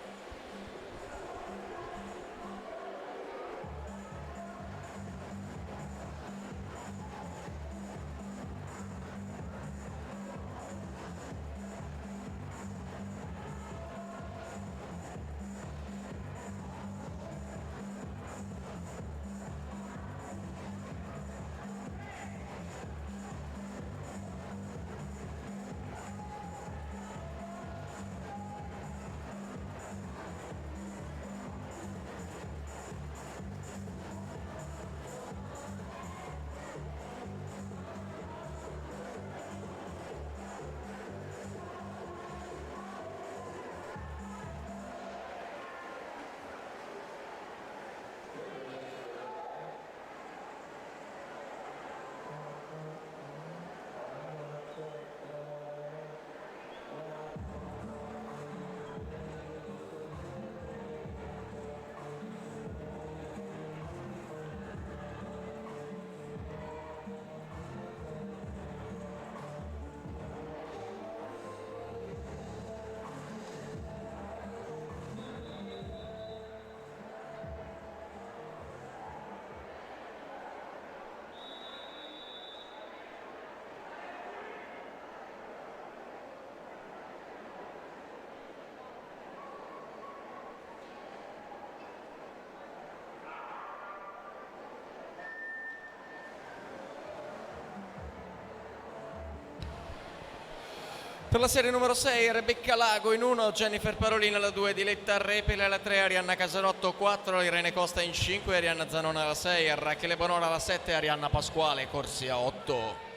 Per la serie numero 6 Rebecca Lago in 1, Jennifer Parolin alla 2, Diletta Repele alla 3, Arianna Casarotto 4, Irene Costa in 5, Arianna Zanona alla 6, Rachele Bonora alla 7, Arianna Pasquale corsia 8.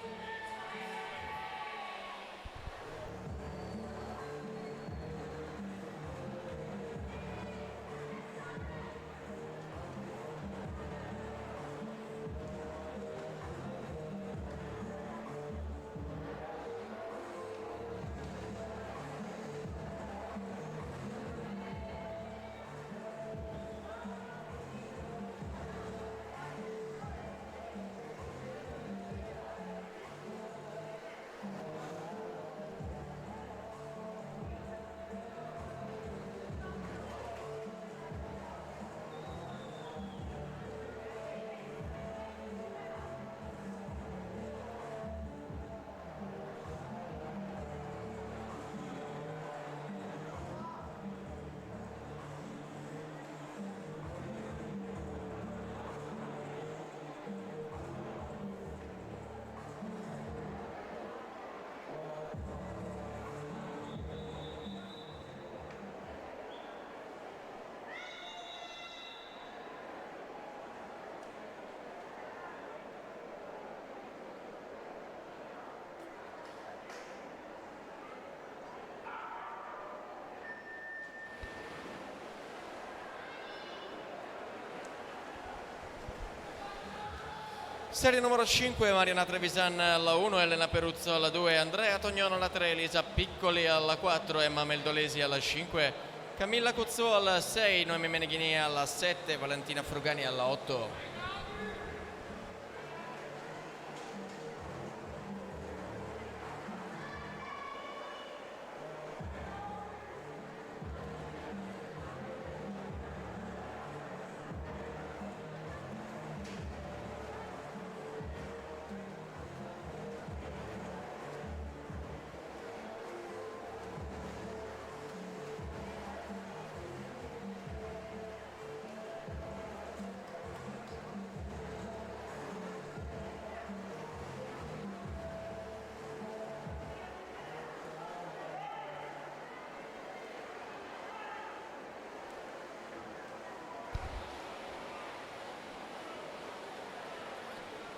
Serie numero 5 Mariana Trevisan alla 1, Elena Peruzzo alla 2, Andrea Tognono alla 3, Elisa Piccoli alla 4, Emma Meldolesi alla 5, Camilla Cuzzo alla 6, Noemi Meneghini alla 7, Valentina Frugani alla 8.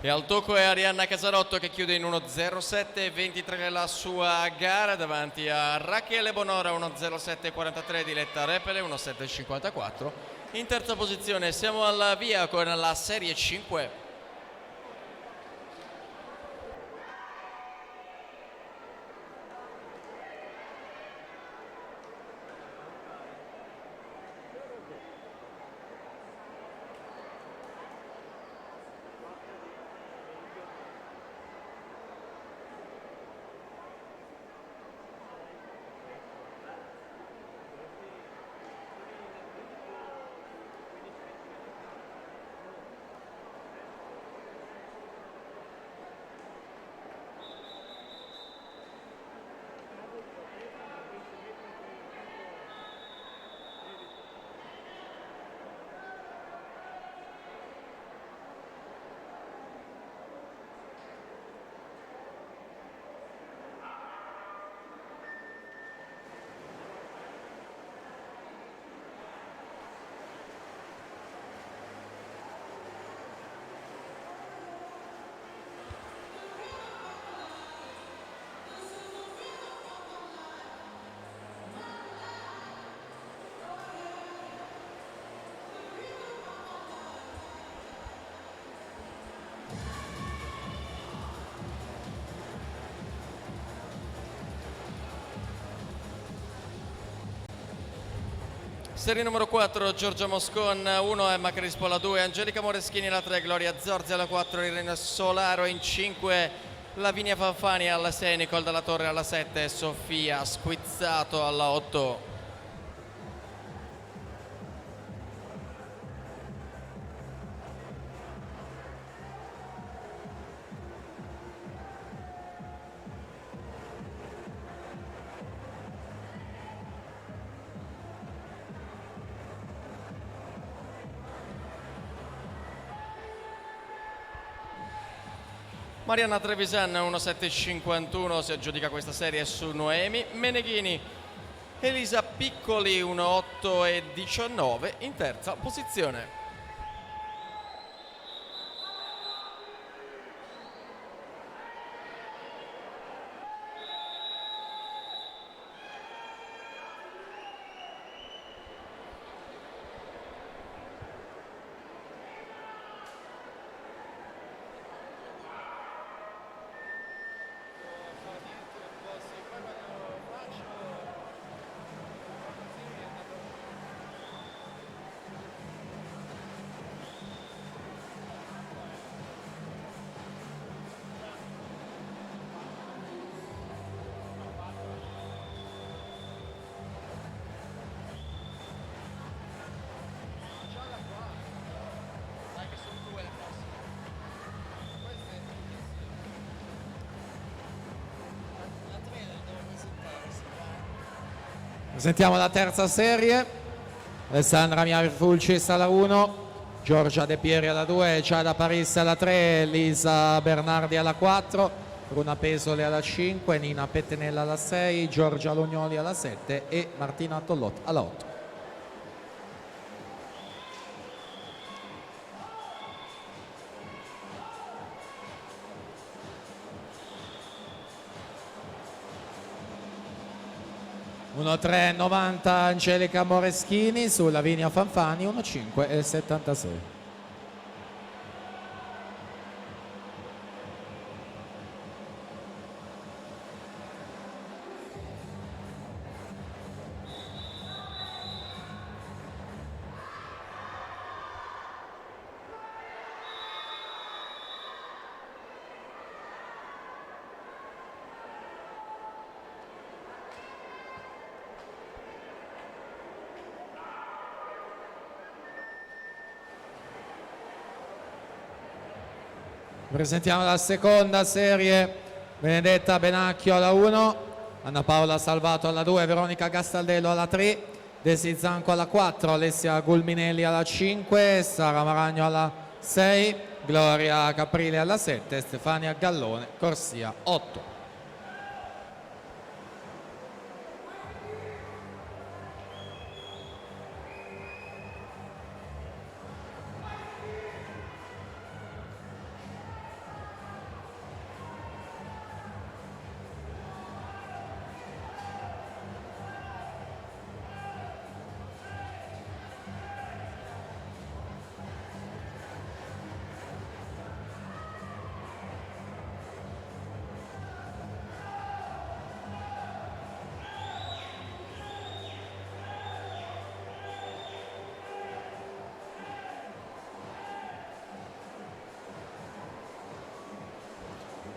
E al tocco è Arianna Casarotto che chiude in 1.07.23 la sua gara davanti a Rachele Bonora 1.07.43, Diletta Repele 1.07.54. In terza posizione siamo alla via con la serie 5. Serie numero 4 Giorgia Moscon 1, Emma Crispo alla 2, Angelica Moreschini alla 3, Gloria Zorzi alla 4, Irene Solaro in 5, Lavinia Fanfani alla 6, Nicole Dalla Torre alla 7, Sofia Squizzato alla 8. Marianna Trevisan 1,751 si aggiudica questa serie su Noemi. Meneghini Elisa Piccoli 1,819 in terza posizione. Sentiamo la terza serie. Alessandra Miarfulcis alla 1, Giorgia De Pieri alla 2, Giada Paris alla 3, Lisa Bernardi alla 4, Bruna Pesole alla 5, Nina Pettenella alla 6, Giorgia Lognoli alla 7 e Martina Tollot alla 8. Uno 3,90 Angelica Moreschini su Lavinia Fanfani, 1,5,76. Presentiamo la seconda serie. Benedetta Benacchio alla 1, Anna Paola Salvato alla 2, Veronica Castaldello alla 3, Desi Zanco alla 4, Alessia Gulminelli alla 5, Sara Maragno alla 6, Gloria Caprile alla 7, Stefania Gallone Corsia 8.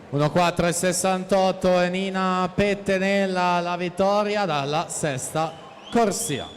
Uno 4,68 e Nina Pettenella la vittoria dalla sesta corsia.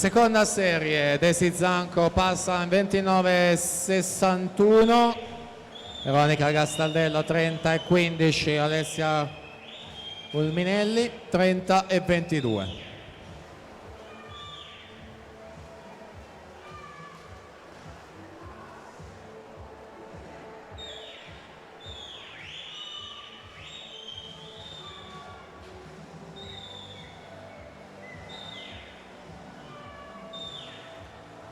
Seconda serie, Desi Zanco passa in 29,61, Veronica Castaldello 30,15, Alessia Ulminelli 30,22.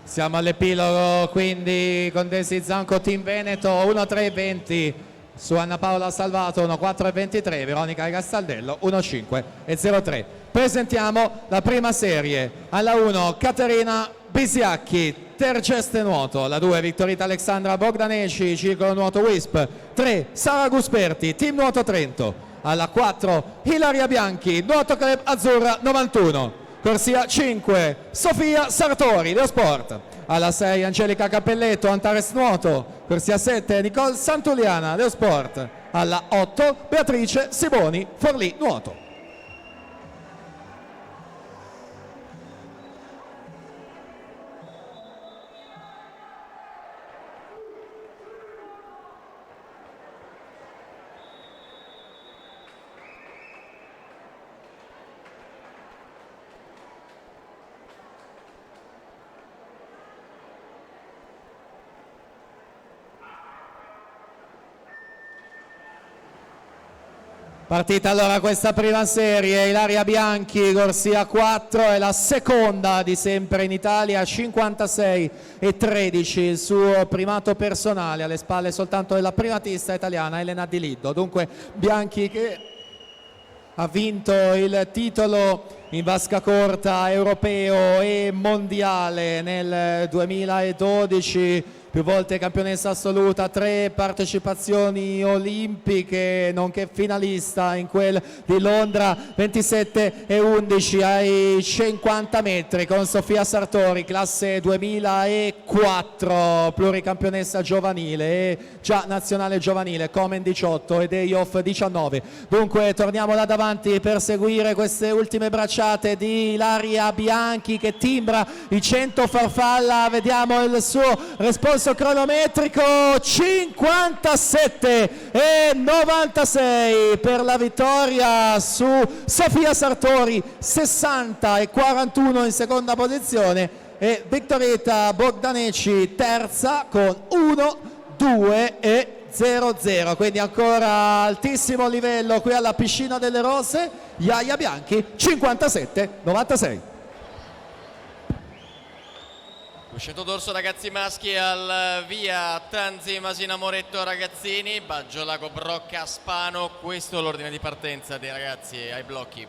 Siamo all'epilogo quindi con Desi Zanco Team Veneto 1-3-20 su Anna Paola Salvato 1.4.23, Veronica Castaldello 1.5.03. Presentiamo la prima serie. Alla 1 Caterina Bisiacchi, Terceste nuoto, la 2 Vittorita Alexandra Bogdaneci, circolo nuoto Wisp, 3 Sara Gusperti, team nuoto Trento, alla 4 Ilaria Bianchi, nuoto club Azzurra 91, corsia 5 Sofia Sartori, Leo Sport, alla 6 Angelica Cappelletto, Antares nuoto, corsia 7 Nicole Santuliana, Leo Sport, alla 8 Beatrice Siboni, Forlì nuoto. Partita allora questa prima serie, Ilaria Bianchi, corsia 4, è la seconda di sempre in Italia, 56.13, il suo primato personale, alle spalle soltanto della primatista italiana Elena Di Liddo. Dunque Bianchi che ha vinto il titolo in vasca corta europeo e mondiale nel 2012, più volte campionessa assoluta, 3 partecipazioni olimpiche, nonché finalista in quel di Londra, 27.11 ai 50 metri con Sofia Sartori, classe 2004, pluricampionessa giovanile e già nazionale giovanile, Komen 18 e Day Off 19. Dunque torniamo là davanti per seguire queste ultime bracciate di Ilaria Bianchi che timbra i 100 farfalla. Vediamo il suo responso cronometrico, 57.96 per la vittoria su Sofia Sartori, 60.41 in seconda posizione e Vittorietta Bogdaneci terza con 1.2.00, quindi ancora altissimo livello qui alla Piscina delle Rose. Iaia Bianchi 57.96. Cuscetto d'orso ragazzi maschi al via, Tanzi, Masina, Moretto ragazzini, Baggio, Lago, Brocca, Spano. Questo è l'ordine di partenza dei ragazzi ai blocchi.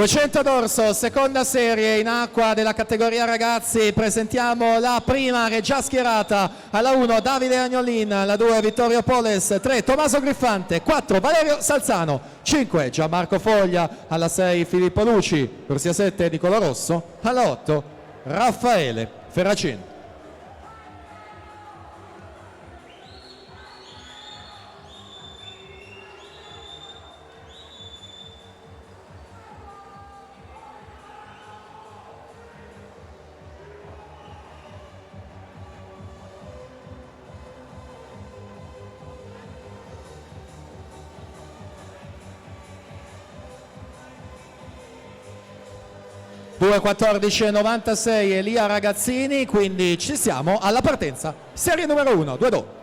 200 d'orso, seconda serie in acqua della categoria ragazzi. Presentiamo la prima che è già schierata. Alla 1 Davide Agnolin, alla 2 Vittorio Poles, 3 Tommaso Griffante, 4 Valerio Salzano, 5 Gianmarco Foglia, alla 6 Filippo Luci, corsia 7 Nicola Rosso, alla 8 Raffaele Ferracin. Due 14,96 Elia Ragazzini, quindi ci siamo alla partenza, serie numero 1, 2 do.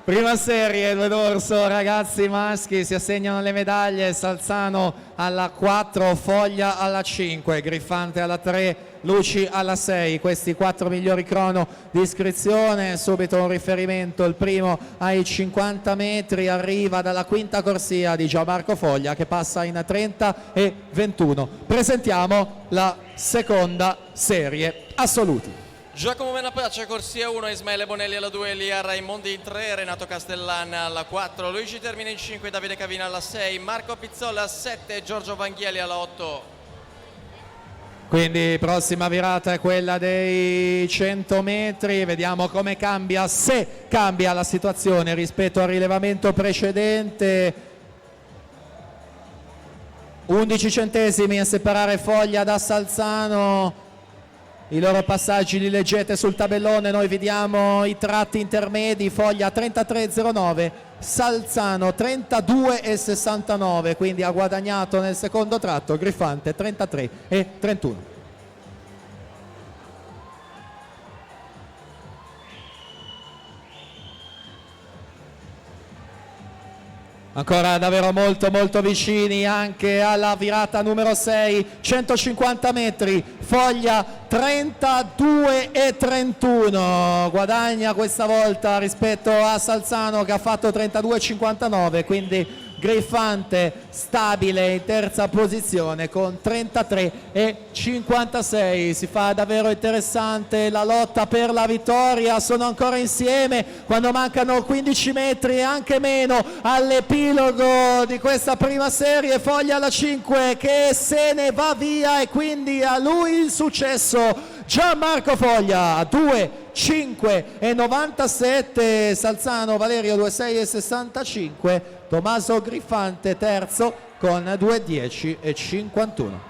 Prima serie, 2 d'orso, ragazzi maschi, si assegnano le medaglie. Salzano alla 4, Foglia alla 5, Griffante alla 3, Luci alla 6. Questi 4 migliori crono di iscrizione. Subito un riferimento, il primo ai 50 metri, arriva dalla quinta corsia di Gianmarco Foglia che passa in 30 e 21. Presentiamo la seconda serie assoluti. Giacomo Menapace, corsia 1, Ismaele Bonelli alla 2, Elia Raimondi in 3, Renato Castellan alla 4, Luigi Termina in 5, Davide Cavina alla 6, Marco Pizzolla alla 7, Giorgio Vanghieli alla 8. Quindi prossima virata è quella dei 100 metri, vediamo come cambia, se cambia la situazione rispetto al rilevamento precedente. 11 centesimi a separare Foglia da Salzano. I loro passaggi li leggete sul tabellone, noi vediamo i tratti intermedi. Foglia 33,09, Salzano 32,69, quindi ha guadagnato nel secondo tratto. Griffante 33,31. Ancora davvero molto vicini anche alla virata numero 6, 150 metri, Foglia 32,31, guadagna questa volta rispetto a Salzano che ha fatto 32,59, quindi Griffante stabile in terza posizione con 33,56. Si fa davvero interessante la lotta per la vittoria, sono ancora insieme quando mancano 15 metri e anche meno all'epilogo di questa prima serie. Foglia alla 5 che se ne va via e quindi a lui il successo. Gianmarco Foglia 2,5,97, Salzano Valerio 2,6,65, Tommaso Griffante terzo con 2,10,51.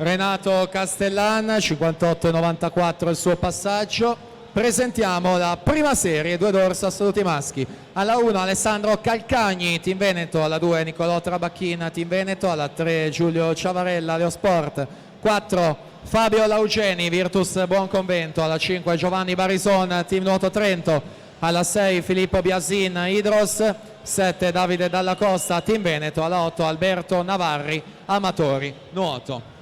Renato Castellan, 58,94 il suo passaggio. Presentiamo la prima serie, 2 dorso assoluti maschi. Alla 1 Alessandro Calcagni, Team Veneto. Alla 2 Nicolò Trabacchin, Team Veneto. Alla 3 Giulio Ciavarella, Leosport. 4 Fabio Laugeni, Virtus Buonconvento. Alla 5 Giovanni Barison, Team Nuoto Trento. Alla 6 Filippo Biasin, Idros. 7 Davide Dalla Costa, Team Veneto. Alla 8 Alberto Navarri, Amatori Nuoto.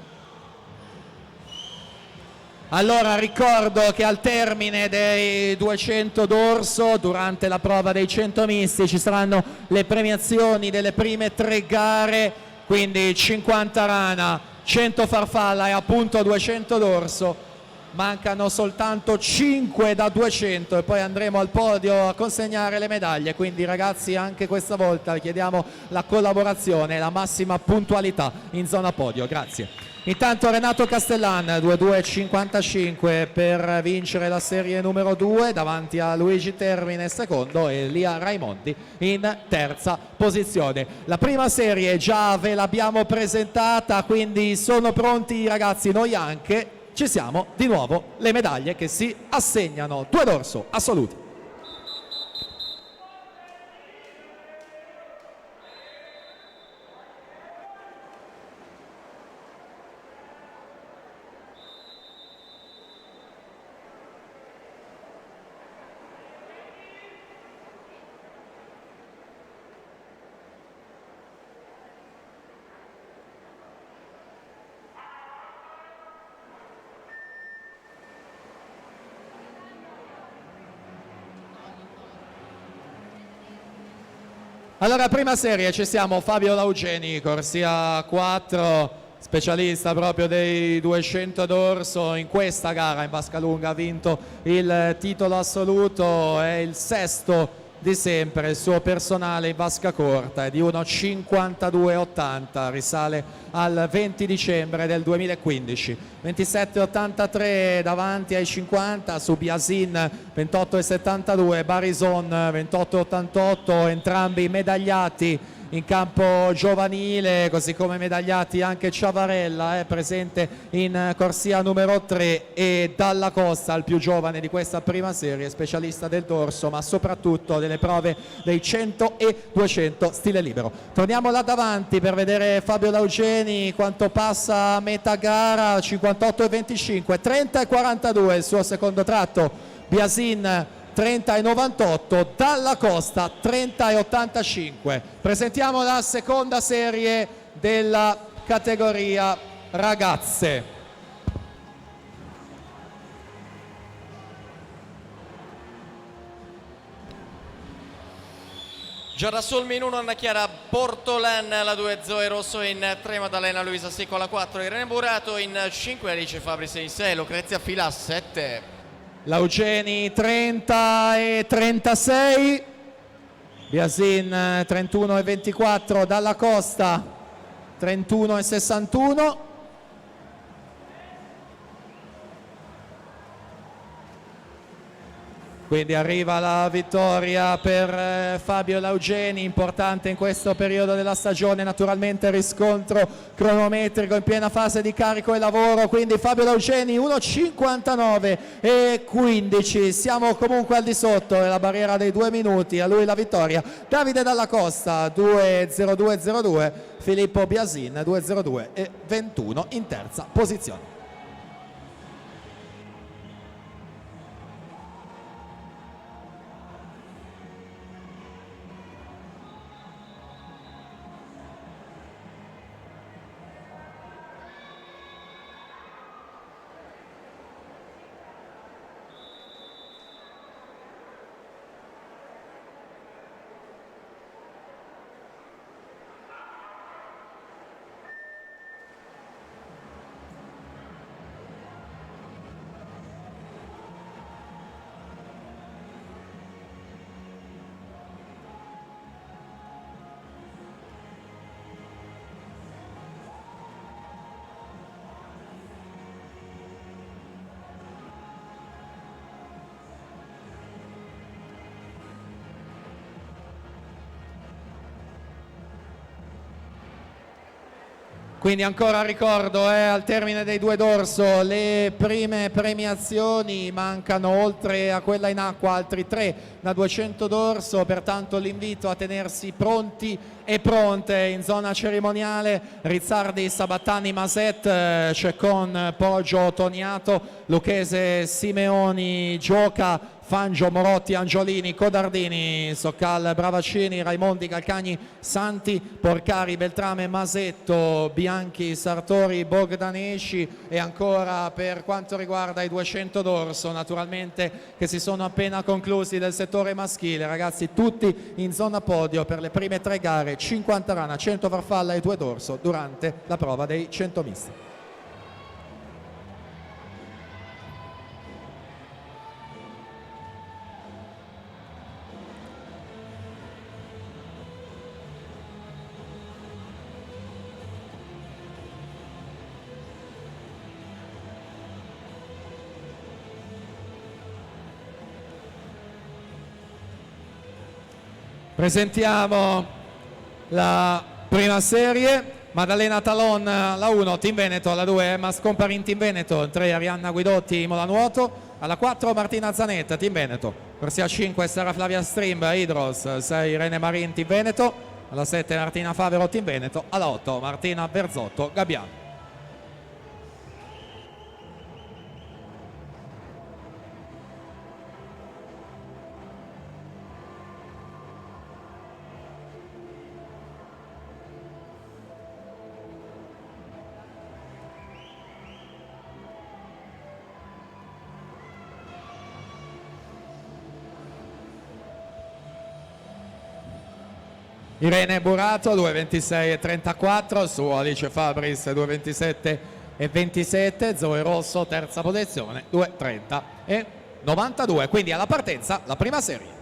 Allora ricordo che al termine dei 200 dorso, durante la prova dei 100 misti, ci saranno le premiazioni delle prime 3 gare, quindi 50 rana, 100 farfalla e appunto 200 dorso. Mancano soltanto 5 da 200 e poi andremo al podio a consegnare le medaglie, quindi ragazzi anche questa volta chiediamo la collaborazione e la massima puntualità in zona podio. Grazie. Intanto Renato Castellan 2,2,55 per vincere la serie numero 2 davanti a Luigi Termine secondo e Lia Raimondi in terza posizione. La prima serie già ve l'abbiamo presentata, quindi sono pronti i ragazzi, noi anche. Ci siamo, di nuovo le medaglie che si assegnano, 2 dorso assoluti. Allora, prima serie ci siamo, Fabio Laugeni, corsia 4, specialista proprio dei 200 dorso. In questa gara in vasca lunga ha vinto il titolo assoluto, è il sesto di sempre, il suo personale in vasca corta è di 1,52,80, risale al 20 dicembre del 2015. 27,83 davanti ai 50 su Biasin, 28,72 Barison, 28,88, entrambi medagliati in campo giovanile, così come medagliati anche Ciavarella, è presente in corsia numero 3, e Dalla Costa, il più giovane di questa prima serie, specialista del dorso ma soprattutto delle prove dei 100 e 200 stile libero. Torniamo là davanti per vedere Fabio Laugeni quanto passa a metà gara, 58,25, 30,42 il suo secondo tratto. Biasin 30,98, Dalla Costa 30,85. Presentiamo la seconda serie della categoria ragazze. Giada Solmi in 1 Anna Chiara Portolan, la 2 Zoe Rosso, in 3 Maddalena Luisa Secco, la 4 Irene Burato, in 5 Alice Fabris in 6 Lucrezia Fila 7. Laugeni 30 e 36, Biasin 31 e 24, Dalla Costa 31 e 61. Quindi arriva la vittoria per Fabio Laugeni, importante in questo periodo della stagione, naturalmente riscontro cronometrico in piena fase di carico e lavoro, quindi Fabio Laugeni 1,59 e 15, siamo comunque al di sotto della barriera dei 2 minuti, a lui la vittoria. Davide Dalla Costa 2,02,02, Filippo Biasin 2,02 e 21 in terza posizione. Quindi ancora ricordo, al termine dei due dorso le prime premiazioni, mancano oltre a quella in acqua altri 3 da 200 dorso, pertanto l'invito a tenersi pronti e pronte in zona cerimoniale. Rizzardi, Sabattani, Maset, Ceccon, Poggio, Toniato, Lucchese, Simeoni, Gioca, Fangio, Morotti, Angiolini, Codardini, Soccal, Bravaccini, Raimondi, Calcagni, Santi, Porcari, Beltrame, Masetto, Bianchi, Sartori, Bogdanesci. E ancora per quanto riguarda i 200 dorso, naturalmente, che si sono appena conclusi del settore maschile, ragazzi, tutti in zona podio per le prime 3 gare, 50 rana, 100 farfalla e 2 dorso durante la prova dei 100 misti. Presentiamo la prima serie. Maddalena Talon, la 1 Team Veneto, la 2 Emma Scomparin Team Veneto, 3 Arianna Guidotti Imola Nuoto, alla 4 Martina Zanetta Team Veneto, corsia 5 Sara Flavia Strimb Hydros, 6 Irene Marin Team Veneto, alla 7 Martina Favero Team Veneto, alla 8 Martina Berzotto Gabbiano. Irene Burato 2:26,34, su Alice Fabris 2:27,27, Zoe Rosso terza posizione 2:30,92. Quindi alla partenza la prima serie.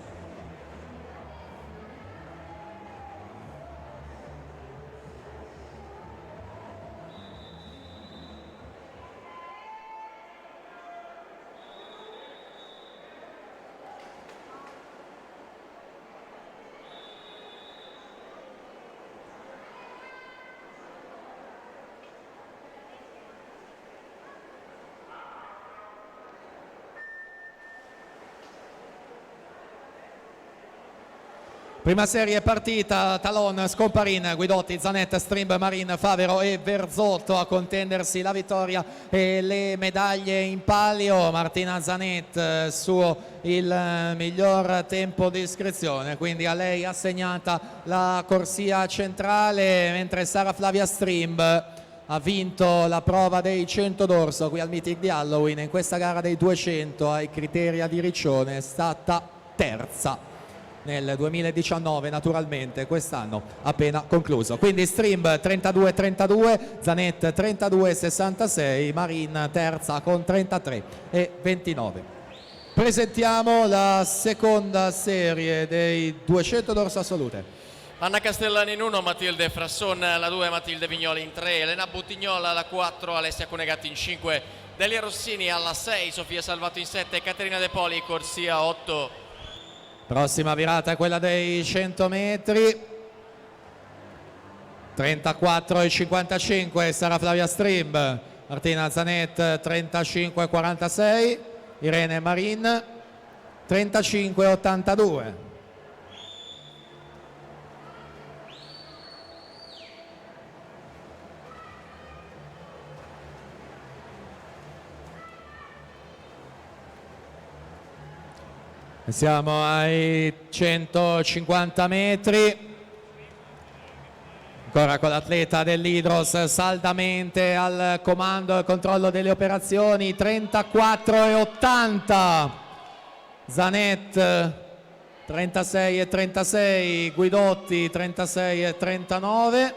Prima serie partita, Talon, Scomparin, Guidotti, Zanetta, Strimb, Marin, Favero e Berzotto a contendersi la vittoria e le medaglie in palio. Martina Zanet suo il miglior tempo di iscrizione, quindi a lei assegnata la corsia centrale, mentre Sara Flavia Strimb ha vinto la prova dei 100 dorso qui al meeting di Halloween. In questa gara dei 200 ai criteri a Riccione è stata terza nel 2019, naturalmente quest'anno appena concluso. Quindi Strimb 32,32, Zanet 32,66, Marin terza con 33,29. Presentiamo la seconda serie dei 200 dorso assolute. Anna Castellani in 1, Matilde Frasson la 2, Matilde Vignoli in 3, Elena Buttignola alla 4, Alessia Conegatti in 5, Delia Rossini alla 6, Sofia Salvato in 7, Caterina De Poli corsia 8. Prossima virata è quella dei 100 metri, 34,55 Sara Flavia Strimb, Martina Zanet 35,46, Irene Marin 35,82. Siamo ai 150 metri, ancora con l'atleta dell'Hydros saldamente al comando e al controllo delle operazioni, 34,80 Zanet, 36,36 Guidotti, 36,39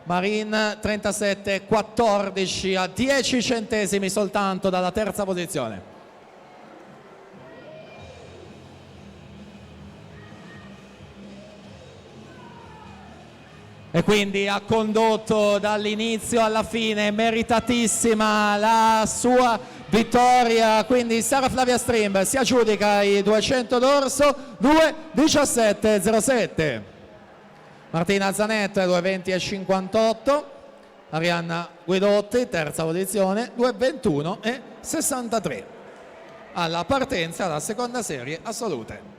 Marin, 37,14 a 10 centesimi soltanto dalla terza posizione. E quindi ha condotto dall'inizio alla fine, meritatissima la sua vittoria. Quindi Sara Flavia Strimb si aggiudica i 200 dorso, 2:17,07. Martina Zanet 2:20,58, Arianna Guidotti, terza posizione, 2:21 e 63 alla partenza della seconda serie assolute.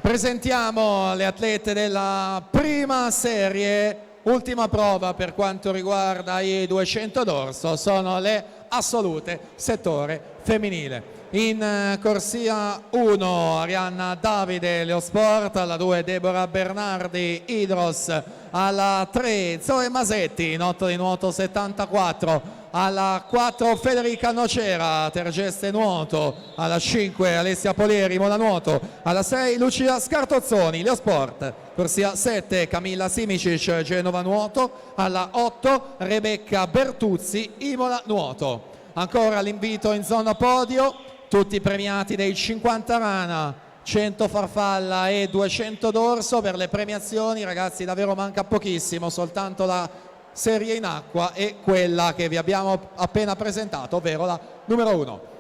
Presentiamo le atlete della prima serie, ultima prova per quanto riguarda i 200 d'orso, sono le assolute settore femminile. In corsia 1 Arianna Davide Leosport, alla 2 Deborah Bernardi Idros, alla 3 Zoe Masetti, notto di nuoto 74, alla 4 Federica Nocera, Tergeste nuoto, alla 5 Alessia Polieri Mola nuoto, alla 6 Lucia Scartozzoni Leosport, corsia 7 Camilla Simicic Genova nuoto, alla 8 Rebecca Bertuzzi Imola nuoto. Ancora l'invito in zona podio, tutti premiati dei 50 rana, 100 farfalla e 200 d'orso. Per le premiazioni, ragazzi, davvero manca pochissimo, soltanto la serie in acqua e quella che vi abbiamo appena presentato, ovvero la numero 1.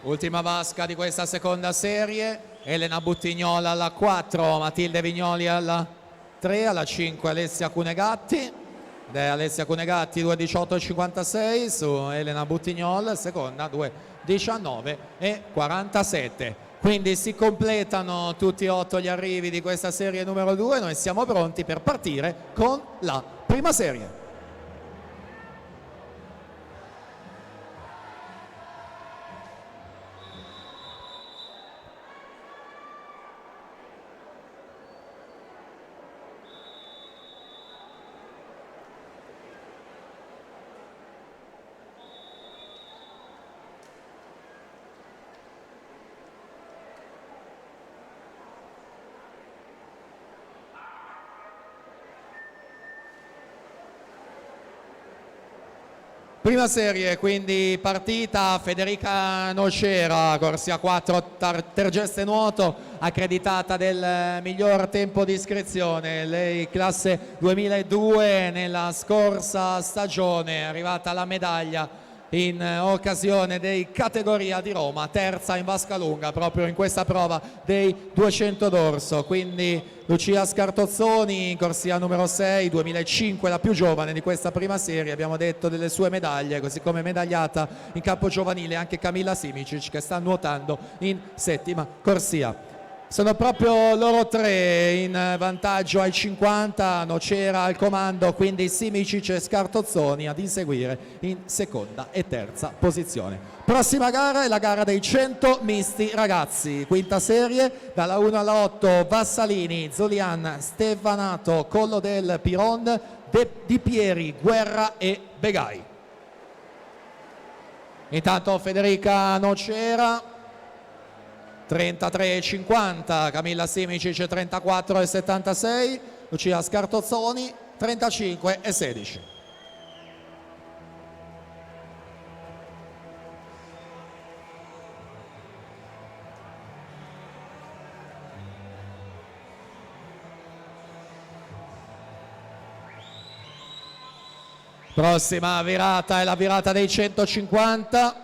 Ultima vasca di questa seconda serie, Elena Buttignola alla 4, Matilde Vignoli alla 3, alla 5 Alessia Cunegatti, ed è Alessia Cunegatti 2:18,56 su Elena Buttignol, seconda 2:19,47. Quindi si completano tutti e 8 gli arrivi di questa serie numero 2, noi siamo pronti per partire con la prima serie. Prima serie, quindi partita Federica Nocera, corsia 4 Tergeste nuoto, accreditata del miglior tempo di iscrizione. Lei classe 2002 nella scorsa stagione, è arrivata alla medaglia in occasione dei categoria di Roma, terza in vasca lunga proprio in questa prova dei 200 d'orso. Quindi Lucia Scartozzoni in corsia numero 6, 2005, la più giovane di questa prima serie, abbiamo detto delle sue medaglie, così come medagliata in campo giovanile anche Camilla Simicic che sta nuotando in settima corsia. Sono proprio loro tre in vantaggio ai 50, Nocera al comando, quindi Simicic e Scartozzoni ad inseguire in seconda e terza posizione. Prossima gara è la gara dei 100 misti ragazzi, quinta serie, dalla 1 alla 8 Vassalini, Zulian, Stevanato, Collo del Piron, Di Pieri, Guerra e Begai. Intanto Federica Nocera 33,50, Camilla Simicic 34,76, Lucia Scartozzoni 35,16. Prossima virata è la virata dei 150.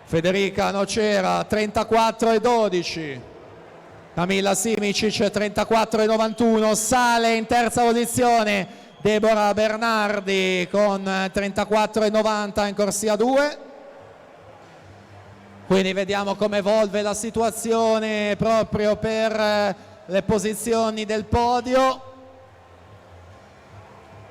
Federica Nocera 34,12. Camilla Simicic 34,91. Sale in terza posizione Deborah Bernardi con 34,90 in corsia 2. Quindi vediamo come evolve la situazione proprio per le posizioni del podio.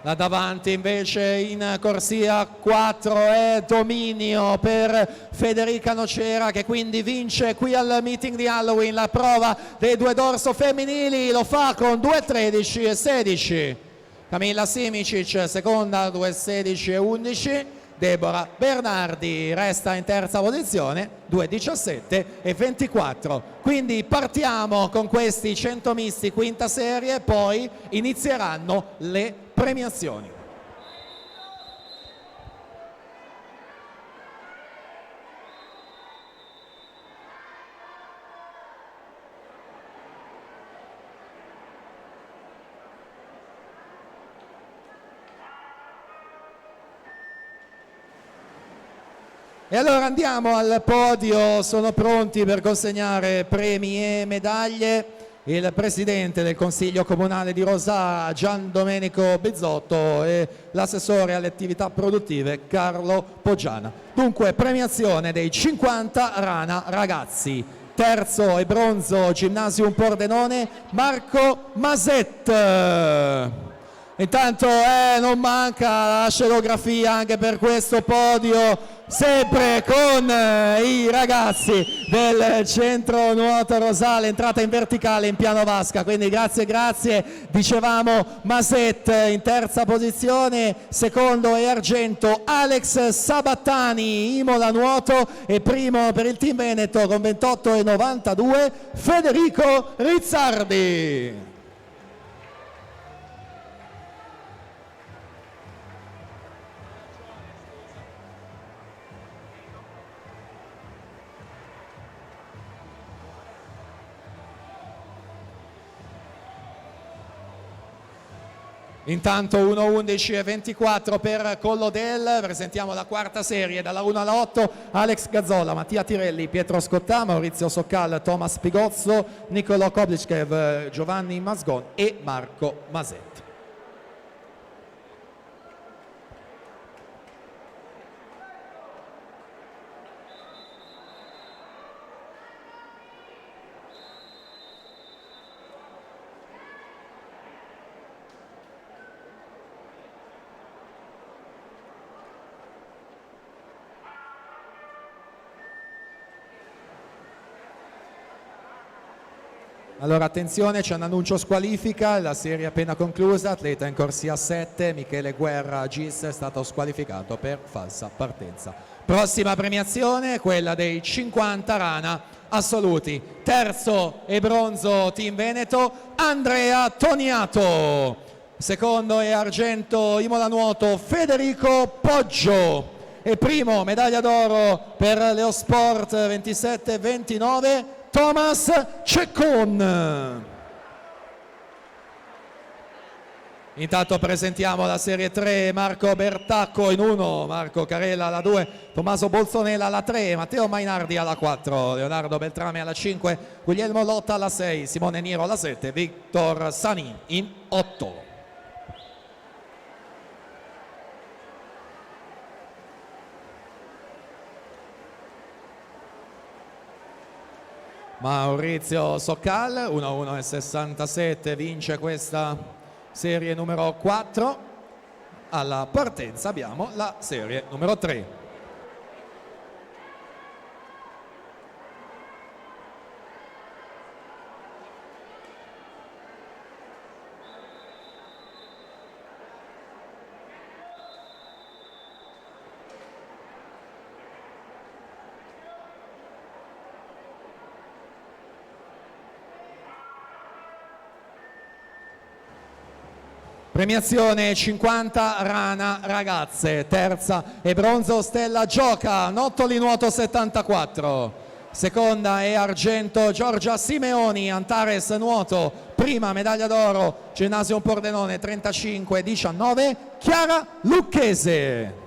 Là davanti invece in corsia 4 è dominio per Federica Nocera, che quindi vince qui al meeting di Halloween la prova dei due dorso femminili, lo fa con 2,13,16. Camilla Simicic seconda, 2,16,11. Deborah Bernardi resta in terza posizione, 2,17,24. Quindi partiamo con questi 100 misti quinta serie, poi inizieranno le premiazioni. E allora andiamo al podio, sono pronti per consegnare premi e medaglie il presidente del Consiglio Comunale di Rosà Gian Domenico Bizzotto e l'assessore alle attività produttive Carlo Poggiana. Dunque premiazione dei 50 Rana ragazzi. Terzo e bronzo Gymnasium Pordenone Marco Maset. Intanto non manca la scenografia anche per questo podio, sempre con i ragazzi del centro nuoto Rosale, entrata in verticale in piano vasca, quindi grazie. Dicevamo Maset in terza posizione, secondo e argento Alex Sabattani Imola nuoto, e primo per il team Veneto con 28,92 Federico Rizzardi. Intanto 1,11,24 per Collodel. Presentiamo la quarta serie dalla 1 alla 8. Alex Gazzola, Mattia Tirelli, Pietro Scottà, Maurizio Soccal, Thomas Pigozzo, Nicolò Koblichkev, Giovanni Masgon e Marco Maset. Allora attenzione, c'è un annuncio squalifica, la serie è appena conclusa, atleta in corsia 7, Michele Guerra Gis è stato squalificato per falsa partenza. Prossima premiazione, quella dei 50 Rana assoluti. Terzo e bronzo team Veneto, Andrea Toniato. Secondo e argento Imola nuoto, Federico Poggio. E primo medaglia d'oro per Leosport 27-29, Thomas Ceccon. Intanto presentiamo la serie 3, Marco Bertacco in 1, Marco Carella alla 2, Tommaso Bolzonella alla 3, Matteo Mainardi alla 4, Leonardo Beltrame alla 5, Guglielmo Lotta alla 6, Simone Niro alla 7, Victor Sanin in 8. Maurizio Soccal 1,1,67 vince questa serie numero 4. Alla partenza abbiamo la serie numero 3. Premiazione 50 Rana ragazze, terza e bronzo Stella Gioca, Nottoli nuoto 74. seconda e argento Giorgia Simeoni, Antares nuoto, prima medaglia d'oro Ginnasio Pordenone 35-19, Chiara Lucchese.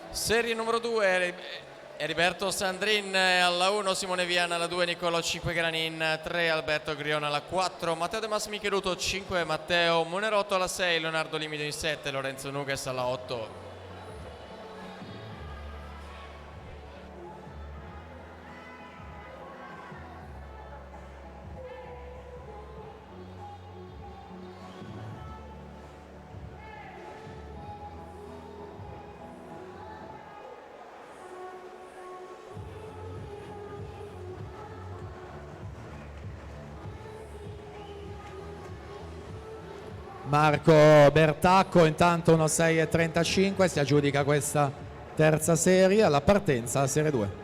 Serie numero 2, Heriberto Sandrin alla 1, Simone Viana alla 2, Niccolò 5 Granin 3, Alberto Griona alla 4, Matteo De Mas Micheluto 5, Matteo Monerotto alla 6, Leonardo Limido in 7, Lorenzo Nuges alla 8. Marco Bertacco intanto 1.6.35 si aggiudica questa terza serie alla partenza serie 2.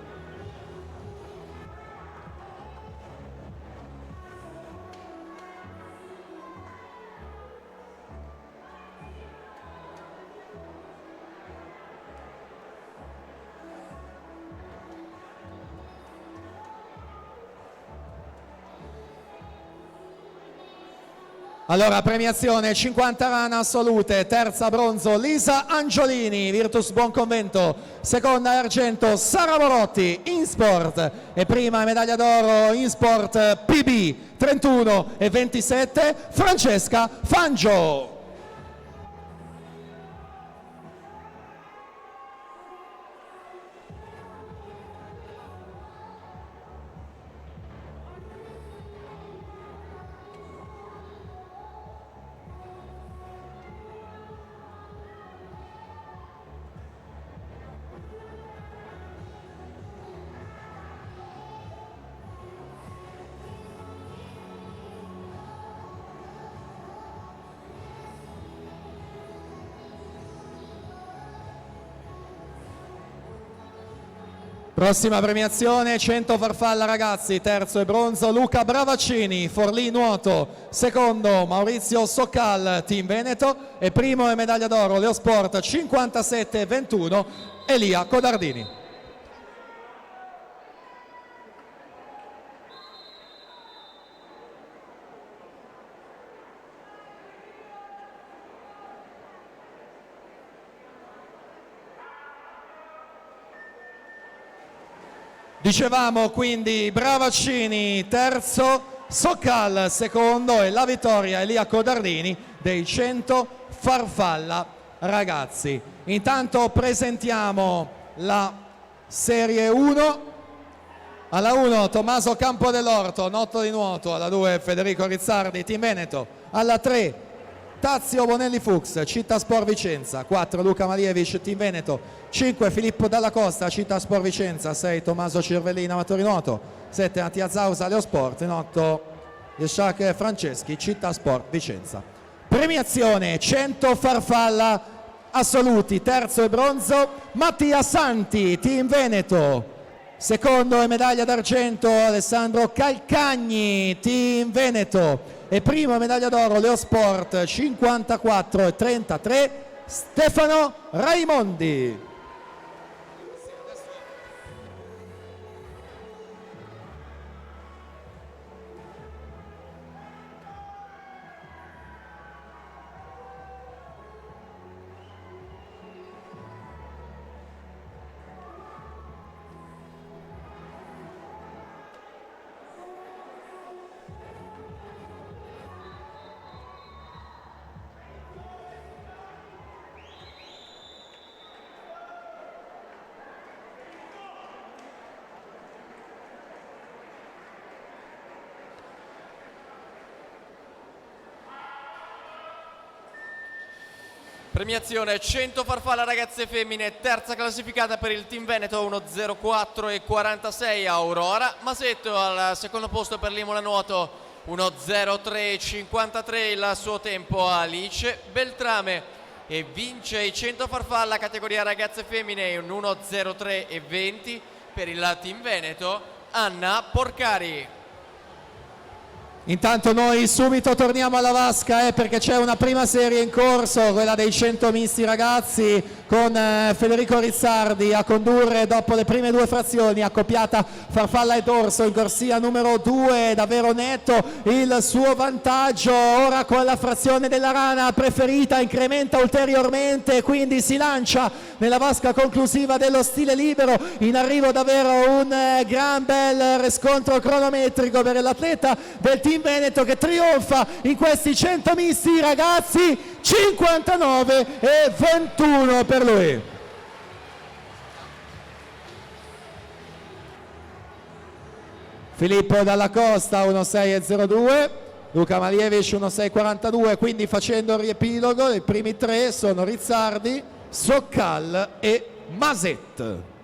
Allora, premiazione 50 rane assolute, terza bronzo Lisa Angiolini, Virtus Buonconvento, seconda argento Sara Morotti, InSport e prima medaglia d'oro InSport PB 31 e 27 Francesca Fangio. Prossima premiazione 100 farfalla ragazzi, terzo e bronzo Luca Bravaccini, Forlì nuoto, secondo Maurizio Soccal, Team Veneto e primo e medaglia d'oro Leosport 57-21 Elia Codardini. Dicevamo quindi Bravaccini terzo, Soccal secondo e la vittoria Elia Codardini dei 100 farfalla ragazzi. Intanto presentiamo la serie 1. Alla 1 Tommaso Campodell'Orto, notto di nuoto, alla 2 Federico Rizzardi, Team Veneto, alla 3 Tazio Bonelli Fuchs, Città Sport Vicenza, 4 Luca Malievic, Team Veneto, 5 Filippo Dalla Costa, Città Sport Vicenza, 6 Tommaso Cirvellina, Amatori Nuoto, 7 Mattia Zausa, Leosport, in 8 Ishak Franceschi, Città Sport Vicenza. Premiazione 100 farfalla assoluti, terzo e bronzo Mattia Santi, Team Veneto, secondo e medaglia d'argento Alessandro Calcagni, Team Veneto e primo medaglia d'oro Leosport 54 e 33 Stefano Raimondi. Premiazione 100 farfalla ragazze femmine, terza classificata per il Team Veneto 1.04 e 46 Aurora Masetto, al secondo posto per l'Imola Nuoto 1.03 e 53 il suo tempo Alice Beltrame e vince i 100 farfalla categoria ragazze femmine 1.03 e 20 per il Team Veneto Anna Porcari. Intanto noi subito torniamo alla vasca perché c'è una prima serie in corso, quella dei 100 misti ragazzi, con Federico Rizzardi a condurre dopo le prime due frazioni, accoppiata farfalla e dorso in corsia numero 2, davvero netto il suo vantaggio. Ora con la frazione della rana preferita incrementa ulteriormente, quindi si lancia nella vasca conclusiva dello stile libero. In arrivo davvero un gran bel riscontro cronometrico per l'atleta del team Veneto che trionfa in questi 100 misti ragazzi, 59,21 per lui. Filippo Dalla Costa 1,6,02, Luca Malievic 1,6,42, quindi facendo il riepilogo i primi tre sono Rizzardi, Soccal e Maset.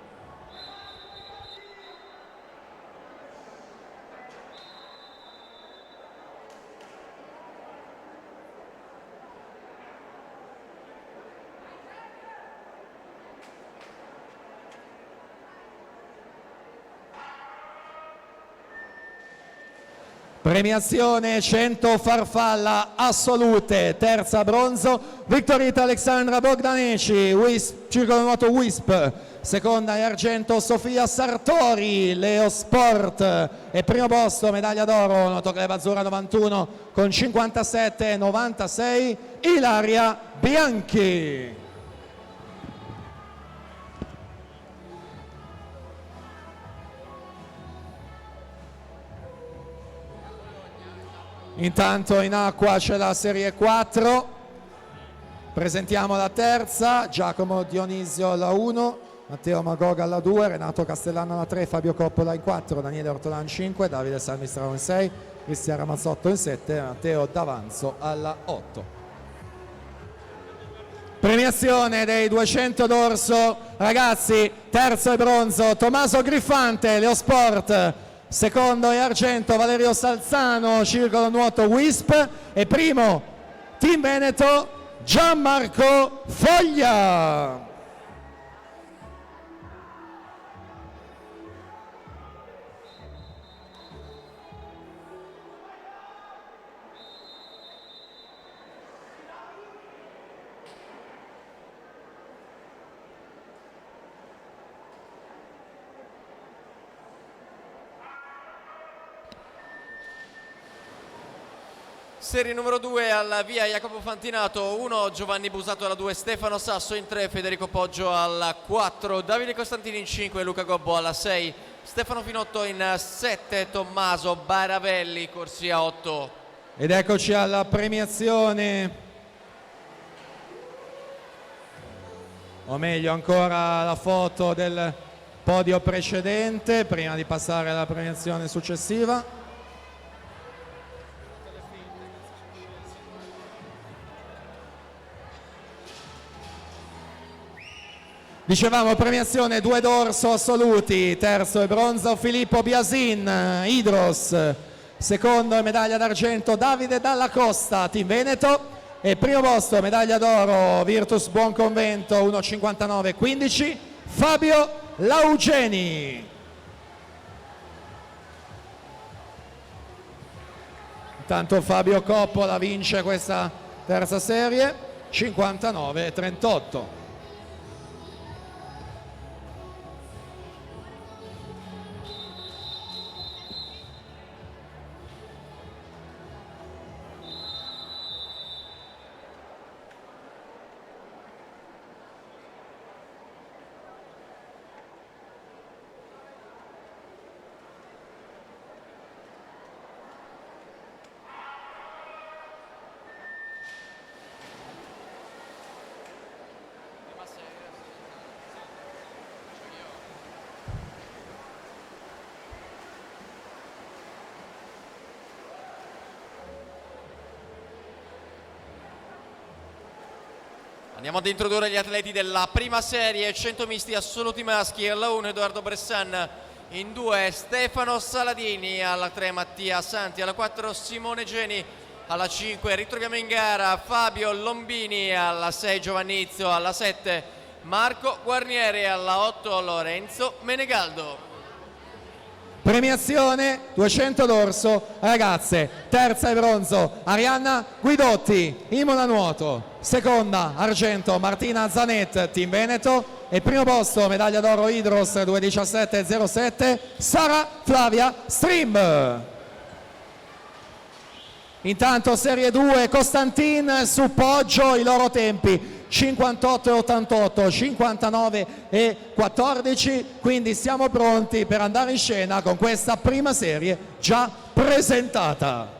Premiazione 100 farfalla assolute, terza bronzo Victorita Alexandra Bogdaneci, circolo nuoto Wisp, seconda e argento Sofia Sartori, Leo Sport, e primo posto medaglia d'oro nuoto club azzurra 91 con 57,96 Ilaria Bianchi. Intanto in acqua c'è la serie 4, presentiamo la terza, Giacomo Dionisio alla 1, Matteo Magoga alla 2, Renato Castellano alla 3, Fabio Coppola in 4, Daniele Ortolan in 5, Davide Salmistrano in 6, Cristian Ramazzotto in 7, Matteo D'Avanzo alla 8. Premiazione dei 200 d'orso ragazzi, terzo e bronzo Tommaso Griffante, Leo Sport, secondo e argento Valerio Salzano, circolo nuoto Wisp, e primo Team Veneto Gianmarco Foglia. Serie numero 2 alla via Jacopo Fantinato, 1 Giovanni Busato alla 2, Stefano Sasso in 3, Federico Poggio alla 4, Davide Costantini in 5, Luca Gobbo alla 6, Stefano Finotto in 7, Tommaso Baravelli, corsia 8. Ed eccoci alla premiazione, o meglio ancora la foto del podio precedente prima di passare alla premiazione successiva. Dicevamo premiazione 2 d'orso assoluti, terzo e bronzo Filippo Biasin, Idros, secondo e medaglia d'argento Davide Dalla Costa, Team Veneto, e primo posto medaglia d'oro Virtus Buonconvento 1,59,15 Fabio Laugeni. Intanto Fabio Coppola vince questa terza serie 59,38. Andiamo ad introdurre gli atleti della prima serie, 100 misti assoluti maschi, alla 1 Edoardo Bressan, in 2 Stefano Saladini, alla 3 Mattia Santi, alla 4 Simone Geni, alla 5 ritroviamo in gara Fabio Lombini, alla 6 Giovannizio, alla 7 Marco Guarnieri, alla 8 Lorenzo Menegaldo. Premiazione 200 d'orso, ragazze. Terza e bronzo Arianna Guidotti, Imola Nuoto. Seconda argento Martina Zanet, Team Veneto. E primo posto medaglia d'oro Idros 2:17.07 Sara Flavia Stream. Intanto serie 2 Costantin su Poggio, i loro tempi 58,88, 59,14, quindi siamo pronti per andare in scena con questa prima serie già presentata.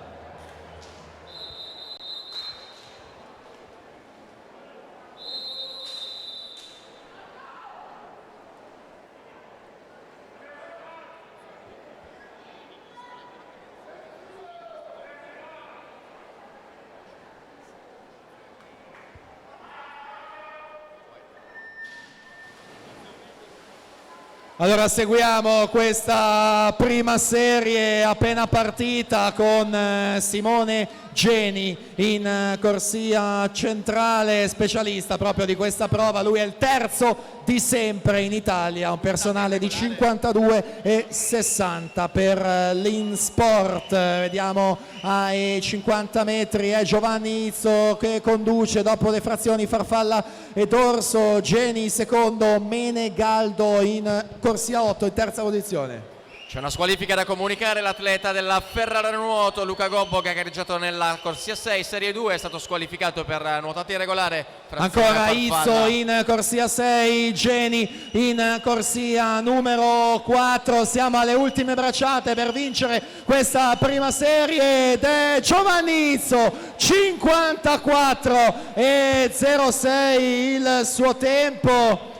Allora seguiamo questa prima serie appena partita con Simone Geni in corsia centrale, specialista proprio di questa prova. Lui è il terzo di sempre in Italia, un personale di 52,60 per l'Insport. Vediamo ai 50 metri è Giovanni Izzo che conduce dopo le frazioni farfalla e dorso, Geni secondo, Menegaldo in corsia 8 in terza posizione. C'è una squalifica da comunicare, l'atleta della Ferrara Nuoto Luca Gobbo che ha gareggiato nella corsia 6 serie 2 è stato squalificato per nuotata irregolare. Ancora Izzo in corsia 6, Geni in corsia numero 4, siamo alle ultime bracciate per vincere questa prima serie ed è Giovanni Izzo, 54,06 il suo tempo.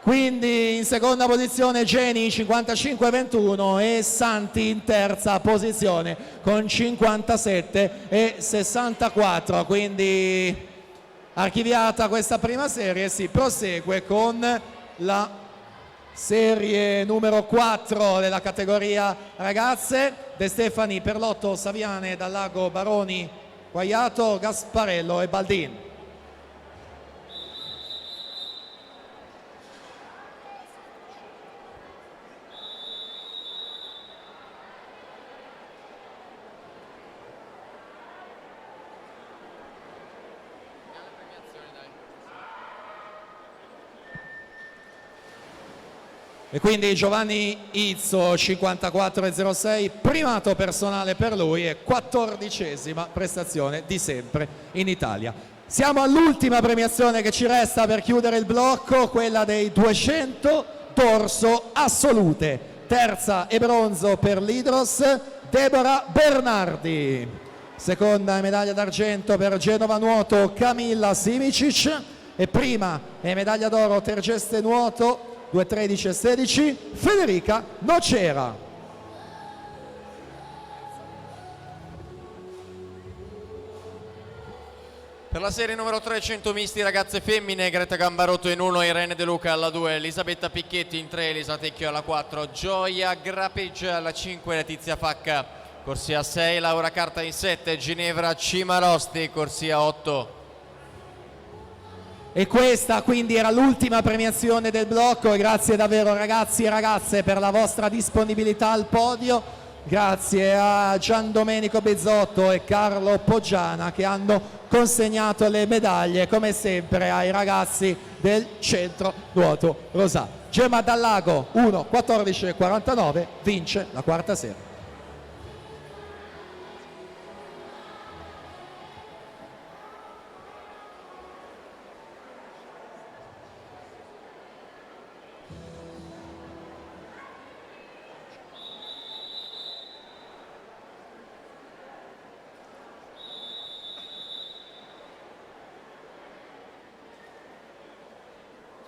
Quindi in seconda posizione Geni 55,21 e Santi in terza posizione con 57,64. Quindi archiviata questa prima serie, si prosegue con la serie numero 4 della categoria ragazze. De Stefani, Perlotto, Saviane, Dallago, Baroni, Guaiato, Gasparello e Baldin. E quindi Giovanni Izzo 54,06, primato personale per lui e 14ª prestazione di sempre in Italia. Siamo all'ultima premiazione che ci resta per chiudere il blocco, quella dei 200 dorso assolute. Terza e bronzo per l'Idros Deborah Bernardi. Seconda medaglia d'argento per Genova Nuoto Camilla Simicic. E prima e medaglia d'oro Tergeste Nuoto 2:13.16 Federica Nocera. Per la serie numero 300 misti ragazze femmine, Greta Gambarotto in 1, Irene De Luca alla 2, Elisabetta Picchetti in 3, Elisa Tecchio alla 4, Gioia Grapeggia alla 5, Letizia Facca corsia 6, Laura Carta in 7, Ginevra Cimarosti corsia 8. E questa quindi era l'ultima premiazione del blocco e grazie davvero ragazzi e ragazze per la vostra disponibilità al podio. Grazie a Gian Domenico Bezzotto e Carlo Poggiana che hanno consegnato le medaglie come sempre ai ragazzi del Centro Nuoto Rosà. Gemma Dallago 1:14.49 vince la quarta serie.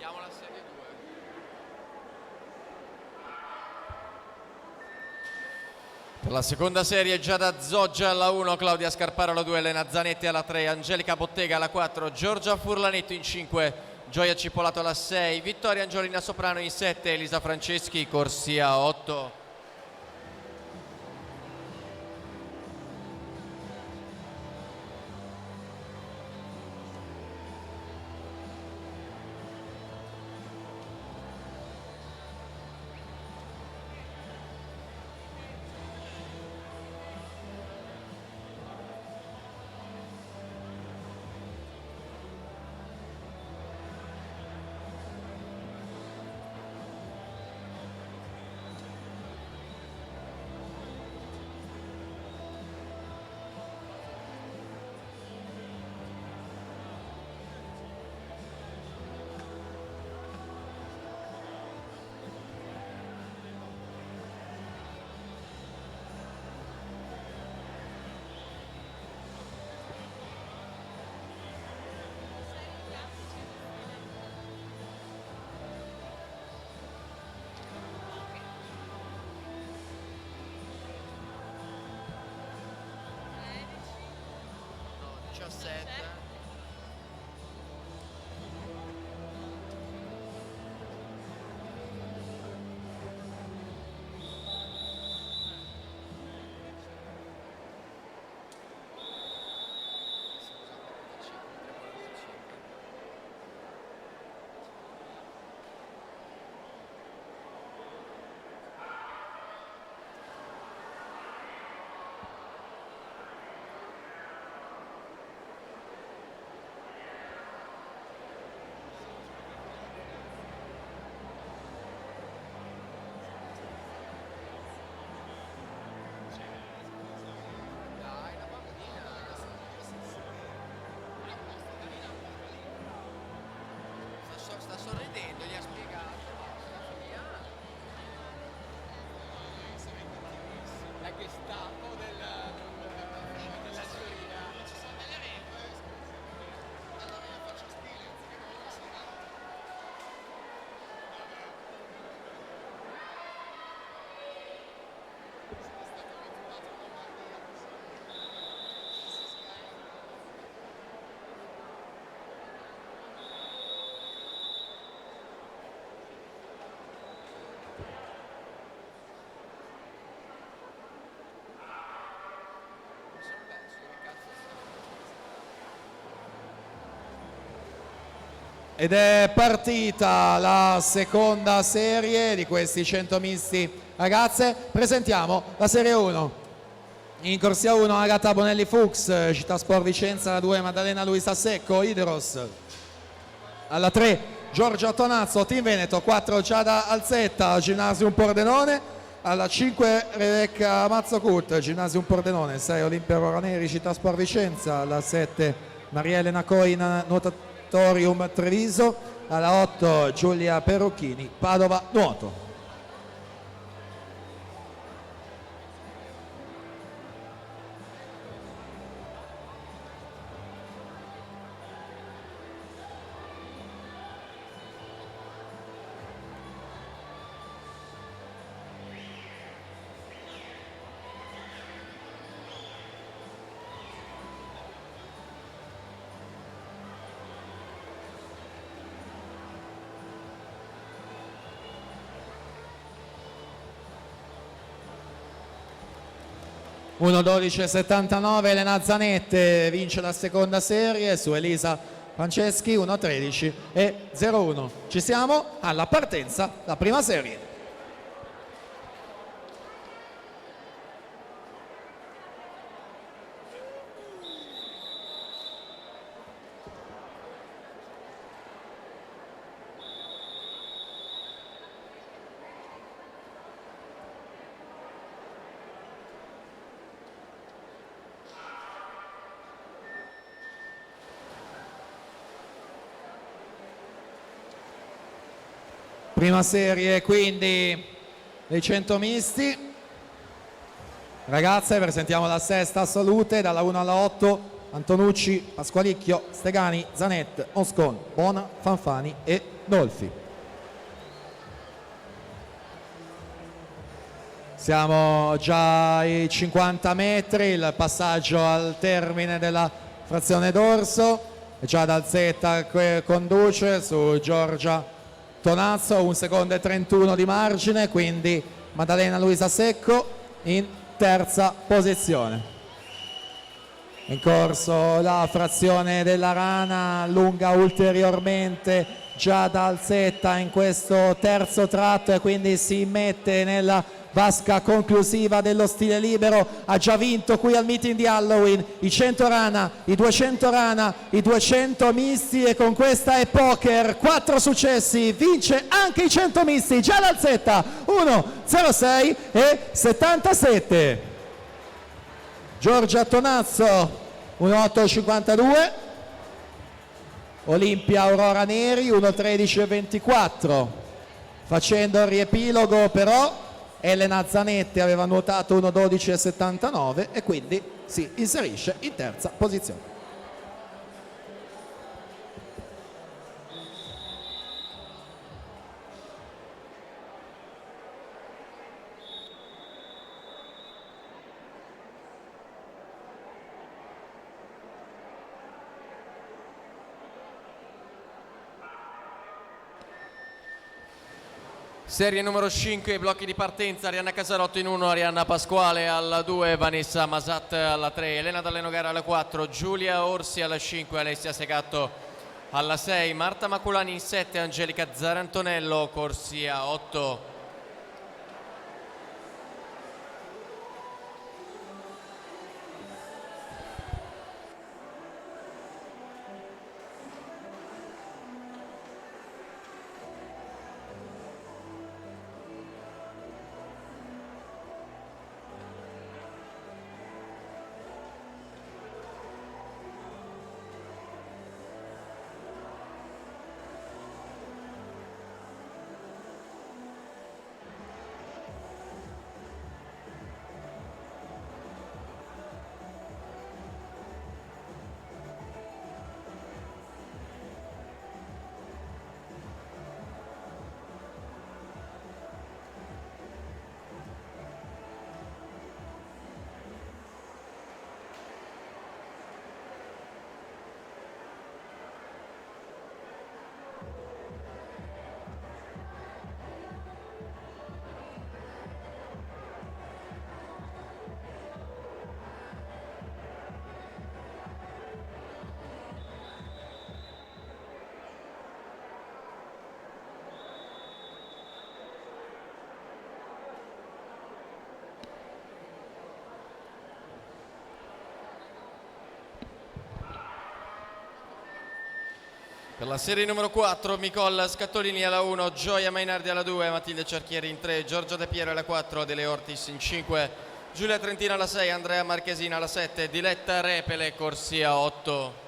La serie 2. Per la seconda serie Giada Zoggia alla 1, Claudia Scarparo alla 2, Elena Zanetti alla 3, Angelica Bottega alla 4, Giorgia Furlanetto in 5, Gioia Cipolato alla 6, Vittoria Angiolina Soprano in 7, Elisa Franceschi corsia 8. 17. Sta sorridendo, gli ha spiegato. La Gestapo della giuria. Ci sono delle regole. Allora io faccio stile, anziché voi si va. Ed è partita la seconda serie di questi 100 misti ragazze. Presentiamo la serie 1. In corsia 1 Agata Bonelli Fuchs, Città Sport Vicenza. La 2 Maddalena Luisa Secco, Ideros. Alla 3 Giorgia Tonazzo, Team Veneto. 4 Giada Alzetta, Gymnasium Pordenone. Alla 5 Rebecca Mazzocut, Gymnasium Pordenone. 6 Olimpia Aurora Neri, Città Sport Vicenza. Alla 7 Maria Elena Coina, Nuotatorium Treviso. Alla 8 Giulia Perrucchini, Padova Nuoto. (1:12:79) Elena Zanette vince la seconda serie su Elisa Franceschi. 1:13 e 0:1. Ci siamo alla partenza, la prima serie. Prima serie quindi dei 100 misti. Ragazze, presentiamo la sesta salute dalla 1 alla 8. Antonucci, Pasqualicchio, Stegani, Zanet, Oscon, Bona, Fanfani e Dolfi. Siamo già ai 50 metri, il passaggio al termine della frazione dorso. Giada Alzetta conduce su Giorgia Tonazzo, 1:31 di margine, quindi Maddalena Luisa Secco in terza posizione. In corso la frazione della Rana, allunga ulteriormente Giada Alzetta in questo terzo tratto e quindi si mette nella vasca conclusiva dello stile libero. Ha già vinto qui al meeting di Halloween i 100 rana, i 200 rana, i 200 misti e con questa è poker, 4 successi, vince anche i 100 misti. Giada Alzetta 1:06 e 77. Giorgia Tonazzo 1:8:52. Olimpia Aurora Neri 1:13:24. Facendo il riepilogo però Elena Zanetti aveva nuotato 1:12:79 e quindi si inserisce in terza posizione. Serie numero 5, blocchi di partenza, Arianna Casarotto in 1, Arianna Pasquale alla 2, Vanessa Masat alla 3, Elena Dalleno Gara alla 4, Giulia Orsi alla 5, Alessia Segatto alla 6, Marta Maculani in 7, Angelica Zarantonello, corsia 8. Per la serie numero 4, Nicola Scattolini alla 1, Gioia Mainardi alla 2, Matilde Cerchieri in 3, Giorgia De Piero alla 4, Adele Ortis in 5, Giulia Trentina alla 6, Andrea Marchesina alla 7, Diletta Repele, corsia 8.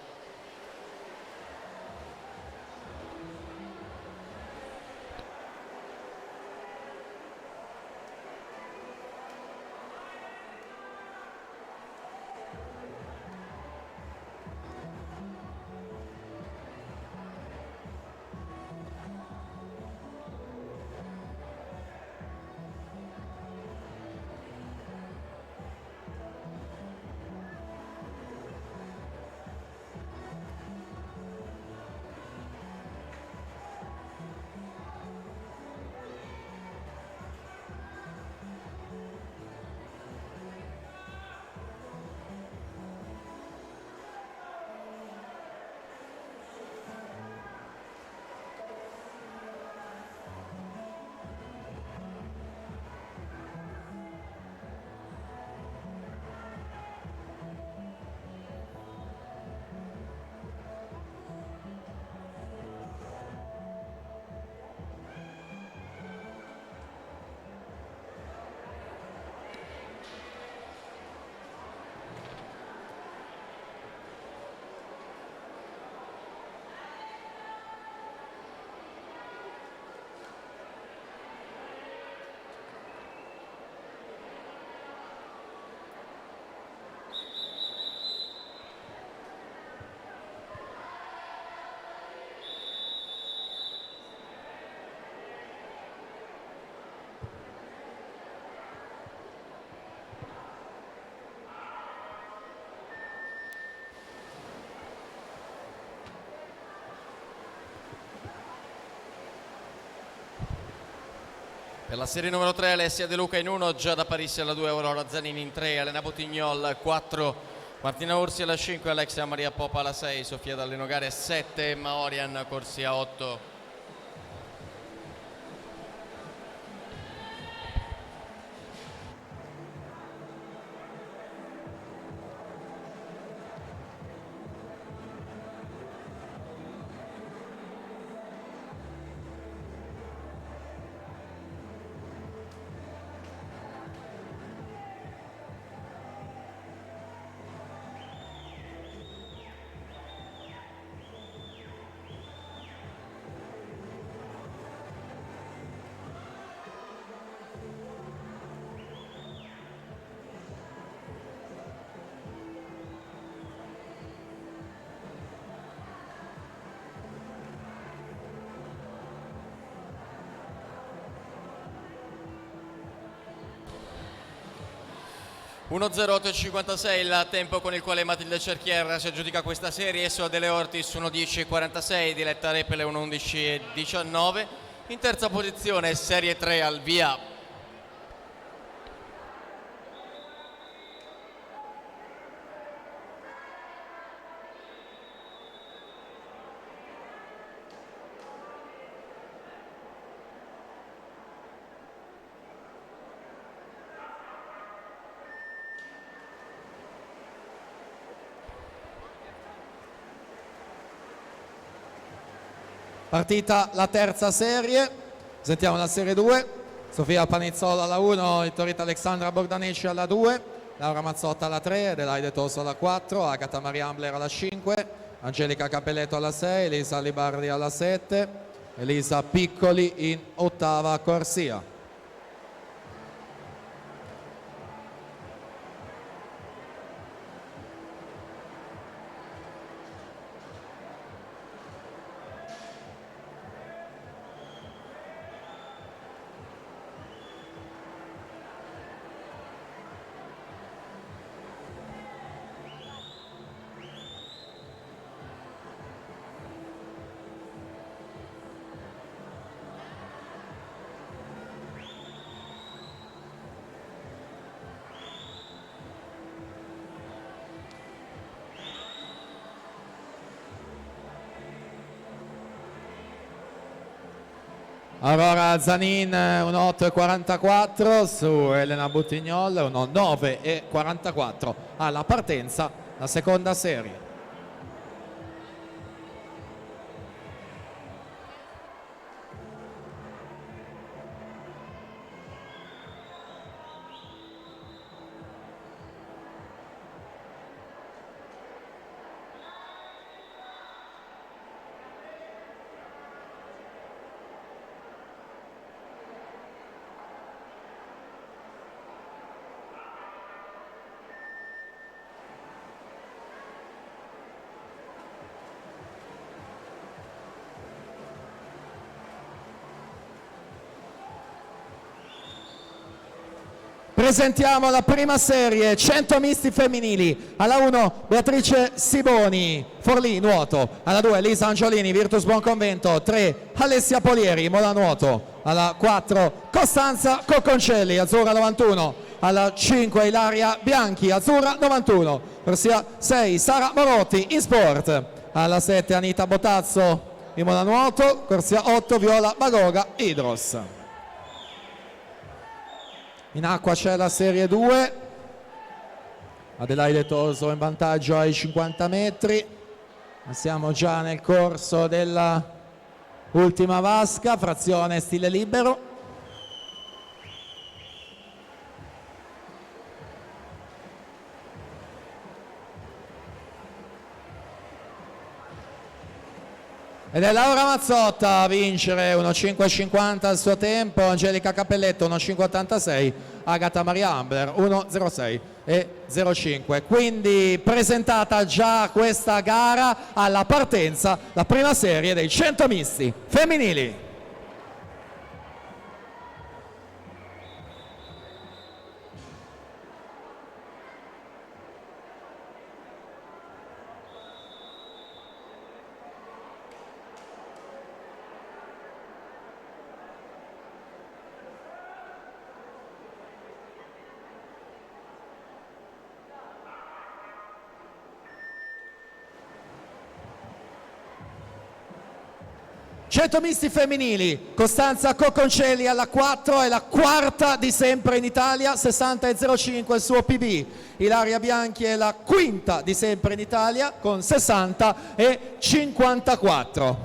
Per la serie numero 3, Alessia De Luca in 1, Giada Parissi alla 2, Aurora Zanini in 3, Elena Botignol 4, Martina Orsi alla 5, Alexia Maria Popa alla 6, Sofia Dalleno Gare 7, Emma Orian corsia 8. (1:08.56) il tempo con il quale Matilde Cerchier si aggiudica questa serie. Esso Adele Ortis 1:10.46, Diletta Repele 1:11.19, In terza posizione serie 3 al via. Partita la terza serie, sentiamo la serie 2, Sofia Panizzolo alla 1, Vittorita Alexandra Bogdaneci alla 2, Laura Mazzotta alla 3, Adelaide Tosso alla 4, Agata Mariambler alla 5, Angelica Capelletto alla 6, Elisa Libardi alla 7, Elisa Piccoli in ottava corsia. Aurora Zanin 1.8.44 su Elena Buttignol 1.9.44 alla partenza la seconda serie. Presentiamo la prima serie, 100 misti femminili. Alla 1 Beatrice Siboni, Forlì nuoto. Alla 2 Lisa Angiolini, Virtus Buonconvento. 3 Alessia Polieri, Mola nuoto. Alla 4 Costanza Cocconcelli, Azzurra 91. Alla 5 Ilaria Bianchi, Azzurra 91. Corsia 6 Sara Morotti, in sport. Alla 7 Anita Botazzo, Mola nuoto. Corsia 8 Viola Bagoga, Idros. In acqua c'è la serie 2, Adelaide Toso in vantaggio ai 50 metri, ma siamo già nel corso della ultima vasca, frazione stile libero. Ed è Laura Mazzotta a vincere 1.5.50 al suo tempo, Angelica Cappelletto 1.5.86, Agata Mariambler 1.06 e 0.5. Quindi presentata già questa gara alla partenza, la prima serie dei 100 misti femminili. Misti femminili, Costanza Cocconcelli alla 4, è la quarta di sempre in Italia, 60,05 il suo PB. Ilaria Bianchi è la quinta di sempre in Italia con 60,54.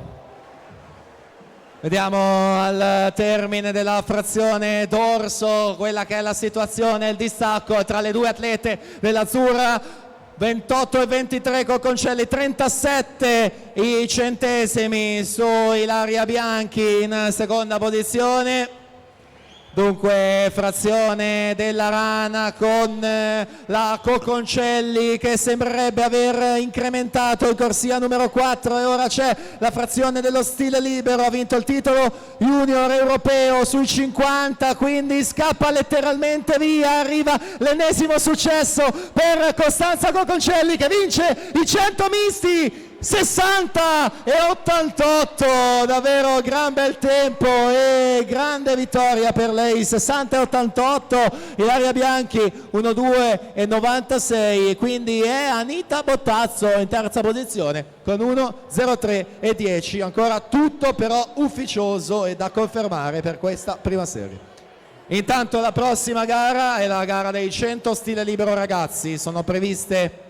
Vediamo al termine della frazione dorso quella che è la situazione, il distacco tra le due atlete dell'Azzurra. 28,23 Cocconcelli, 37 i centesimi su Ilaria Bianchi in seconda posizione. Dunque frazione della rana con la Cocconcelli che sembrerebbe aver incrementato in corsia numero 4 e ora c'è la frazione dello stile libero, ha vinto il titolo junior europeo sui 50, quindi scappa letteralmente via, arriva l'ennesimo successo per Costanza Cocconcelli che vince i 100 misti 60 e 88, davvero gran bel tempo e grande vittoria per lei, 60 e 88, Ilaria Bianchi 1-2 e 96, e quindi è Anita Bottazzo in terza posizione con 1-0-3 e 10, ancora tutto però ufficioso e da confermare per questa prima serie. Intanto la prossima gara è la gara dei 100 stile libero ragazzi, sono previste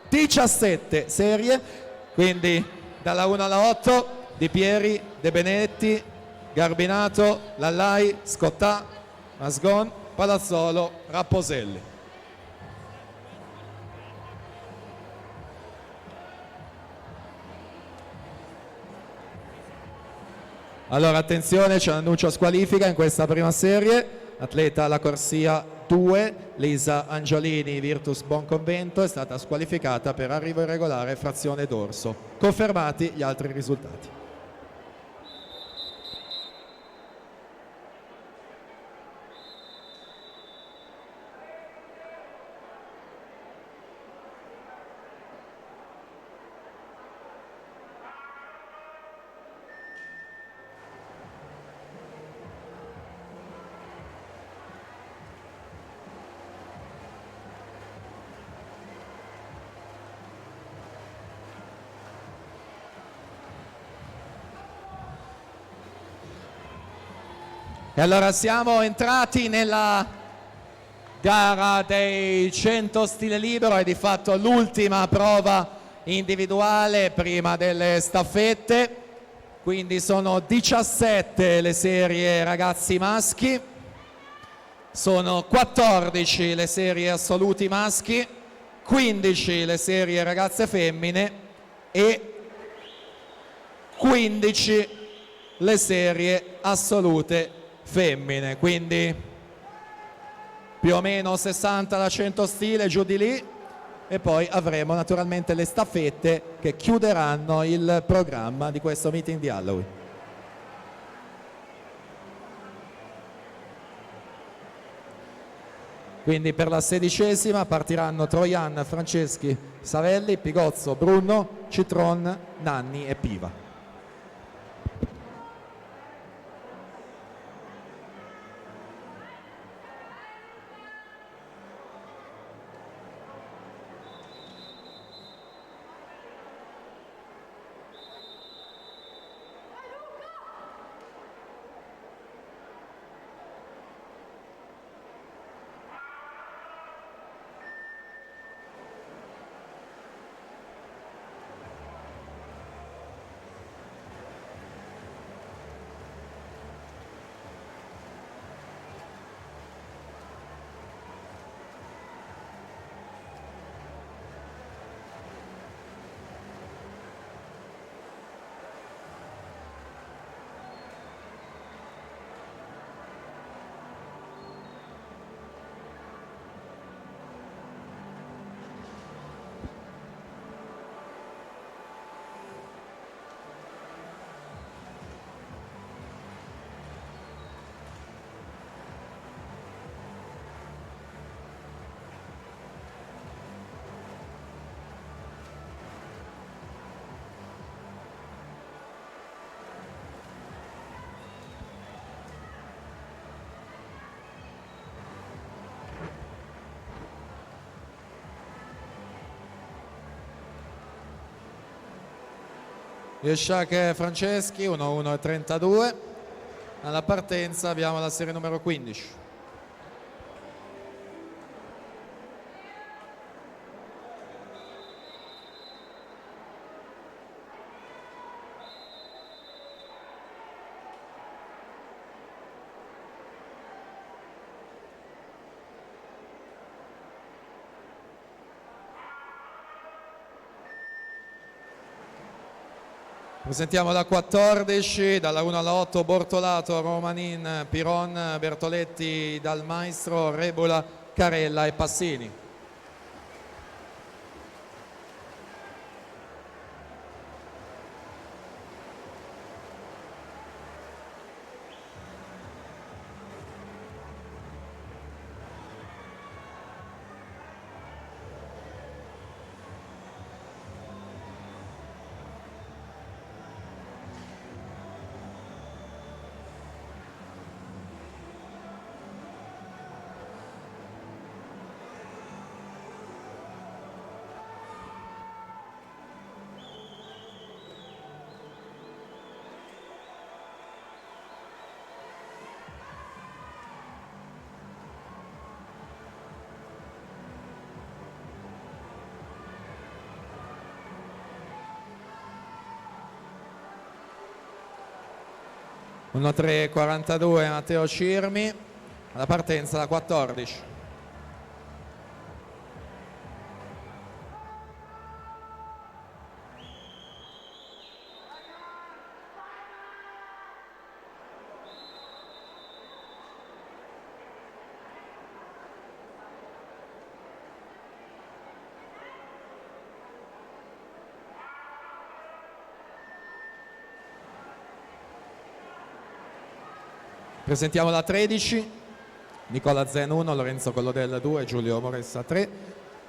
17 serie, quindi dalla 1 alla 8, Di Pieri, De Benedetti, Garbinato, Lallai, Scottà, Masgon, Palazzolo, Rapposelli. Allora attenzione, c'è un annuncio a squalifica in questa prima serie. Atleta alla corsia 2, Lisa Angiolini, Virtus Bonconvento, è stata squalificata per arrivo irregolare frazione dorso. Confermati gli altri risultati. E allora siamo entrati nella gara dei 100 stile libero, è di fatto l'ultima prova individuale prima delle staffette, quindi sono 17 le serie ragazzi maschi, sono 14 le serie assoluti maschi, 15 le serie ragazze femmine e 15 le serie assolute femmine, quindi più o meno 60 da 100 stile, giù di lì, e poi avremo naturalmente le staffette che chiuderanno il programma di questo meeting di Halloween. Quindi per la 16ª partiranno Troian, Franceschi, Savelli, Pigozzo, Brunno, Citron, Nanni e Piva. Yeshak Franceschi 1-1 e 32. Alla partenza abbiamo la serie numero 15. Presentiamo la 14, dalla 1 alla 8 Bortolato, Romanin, Piron, Bertoletti, Dal Maestro, Rebola, Carella e Passini. 1-3-42 Matteo Cirmi, alla partenza la 14. Presentiamo la 13, Nicola Zen 1, Lorenzo Collodella 2, Giulio Moressa 3,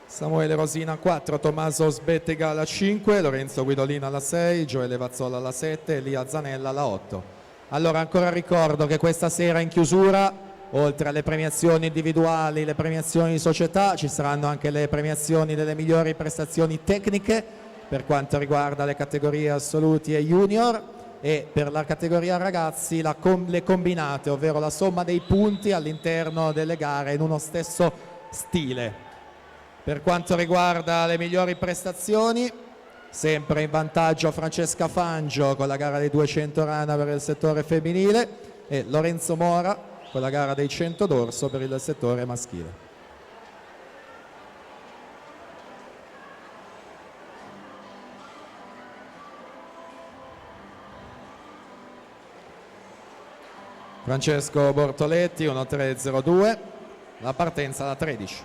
Samuele Rosina 4, Tommaso Sbettega alla 5, Lorenzo Guidolina alla 6, Gioele Vazzola alla 7, Elia Zanella alla 8. Allora ancora ricordo che questa sera in chiusura, oltre alle premiazioni individuali, le premiazioni di società, ci saranno anche le premiazioni delle migliori prestazioni tecniche per quanto riguarda le categorie assoluti e junior, e per la categoria ragazzi le combinate, ovvero la somma dei punti all'interno delle gare in uno stesso stile. Per quanto riguarda le migliori prestazioni, sempre in vantaggio Francesca Fangio con la gara dei 200 rana per il settore femminile e Lorenzo Mora con la gara dei 100 dorso per il settore maschile. Francesco Bortoletti 1-3-0-2, la partenza da 13.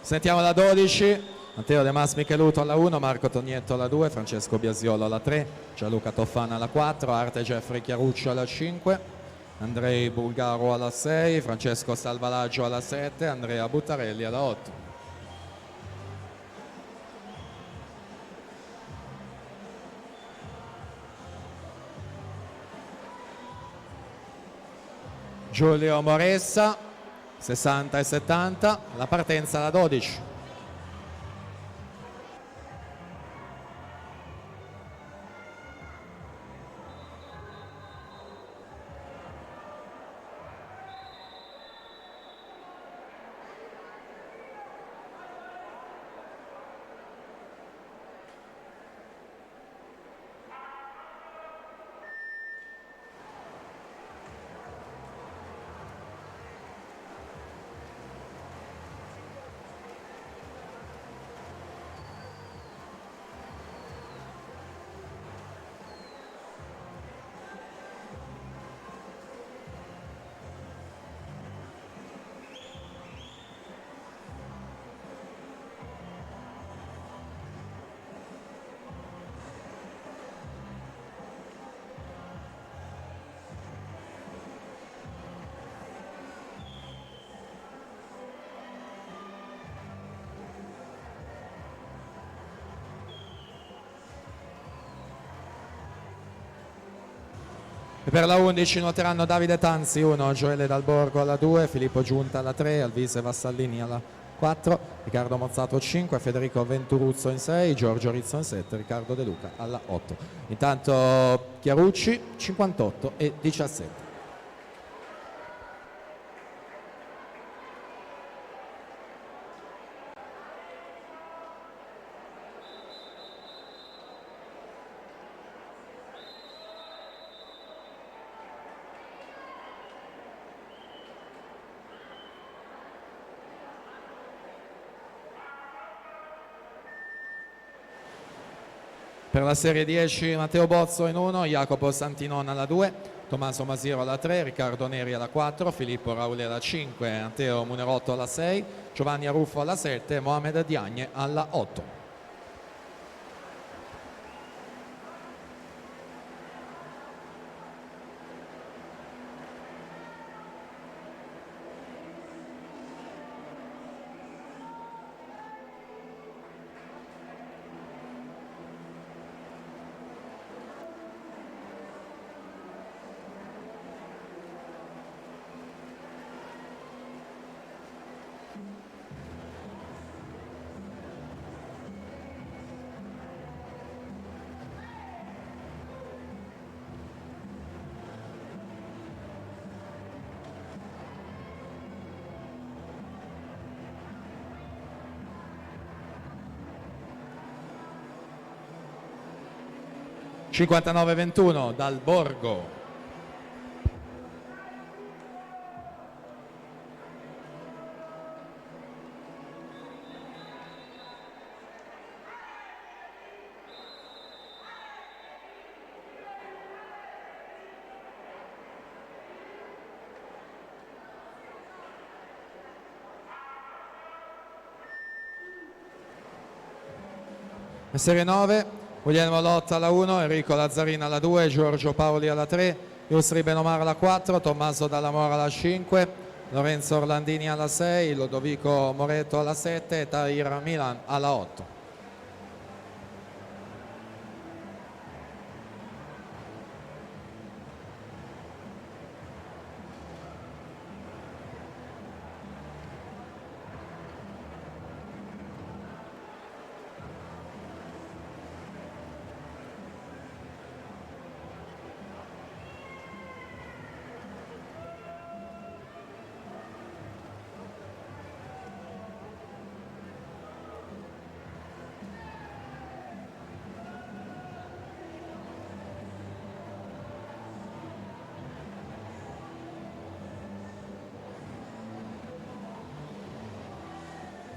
Sentiamo la 12, Matteo De Mas Micheluto alla 1, Marco Tonietto alla 2, Francesco Biasiolo alla 3, Gianluca Toffana alla 4, Arte Jeffrey Chiaruccio alla 5, Andrei Bulgaro alla 6, Francesco Salvalaggio alla 7, Andrea Buttarelli alla 8. Giulio Moressa 60 e 70, la partenza da 12. E per la 11 nuoteranno Davide Tanzi 1, Gioele Dalborgo alla 2, Filippo Giunta alla 3, Alvise Vassallini alla 4, Riccardo Mozzato 5, Federico Venturuzzo in 6, Giorgio Rizzo in 7, Riccardo De Luca alla 8. Intanto Chiarucci 58 e 17. Per la serie 10 Matteo Bozzo in 1, Jacopo Santinon alla 2, Tommaso Masiro alla 3, Riccardo Neri alla 4, Filippo Rauli alla 5, Matteo Munerotto alla 6, Giovanni Aruffo alla 7 e Mohamed Diagne alla 8. (59-21) Dal Borgo. Serie 9, Guglielmo Lotta alla 1, Enrico Lazzarina alla 2, Giorgio Paoli alla 3, Yusri Benomar alla 4, Tommaso Dalla Mora alla 5, Lorenzo Orlandini alla 6, Lodovico Moretto alla 7 e Tahir Milan alla 8.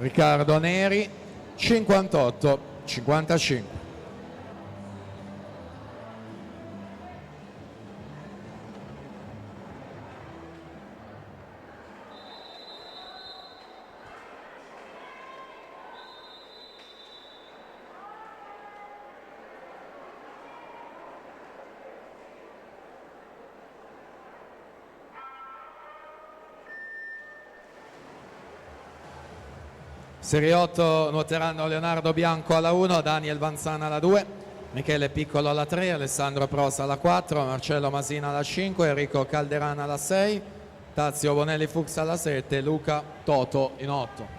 Riccardo Neri 58-55. Serie 8 nuoteranno Leonardo Bianco alla 1, Daniel Vanzana alla 2, Michele Piccolo alla 3, Alessandro Prosa alla 4, Marcello Masina alla 5, Enrico Calderana alla 6, Tazio Bonelli Fuchs alla 7, Luca Toto in 8.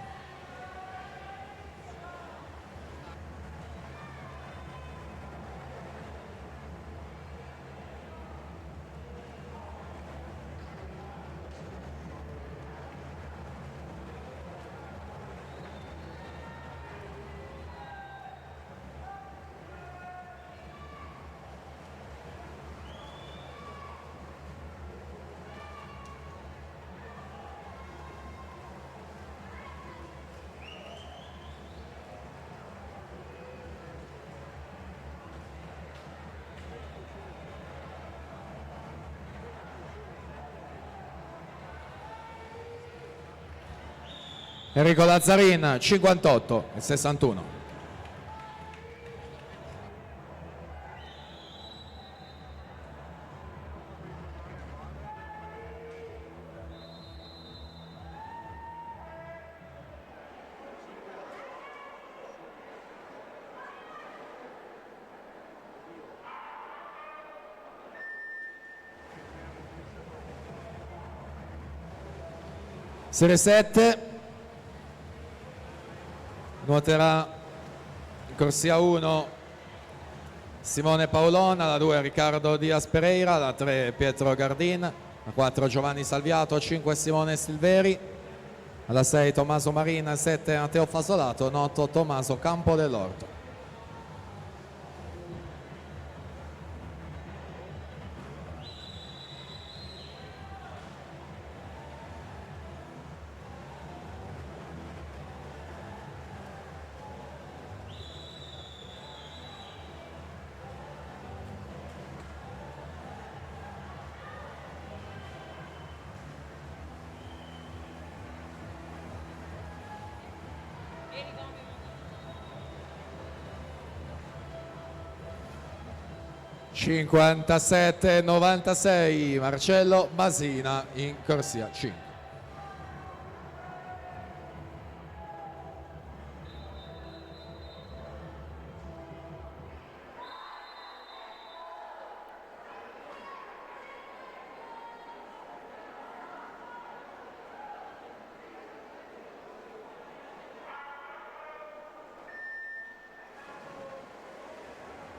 Enrico Lazzarin 58-61. Serie 7 nuoterà in corsia 1 Simone Paolona, alla 2 Riccardo Diaz Pereira, alla 3 Pietro Gardin, alla 4 Giovanni Salviato, a 5 Simone Silveri, alla 6 Tommaso Marina, 7 Matteo Fasolato, 8 Tommaso Campo dell'Orto. 57-96 Marcello Masina in corsia 5.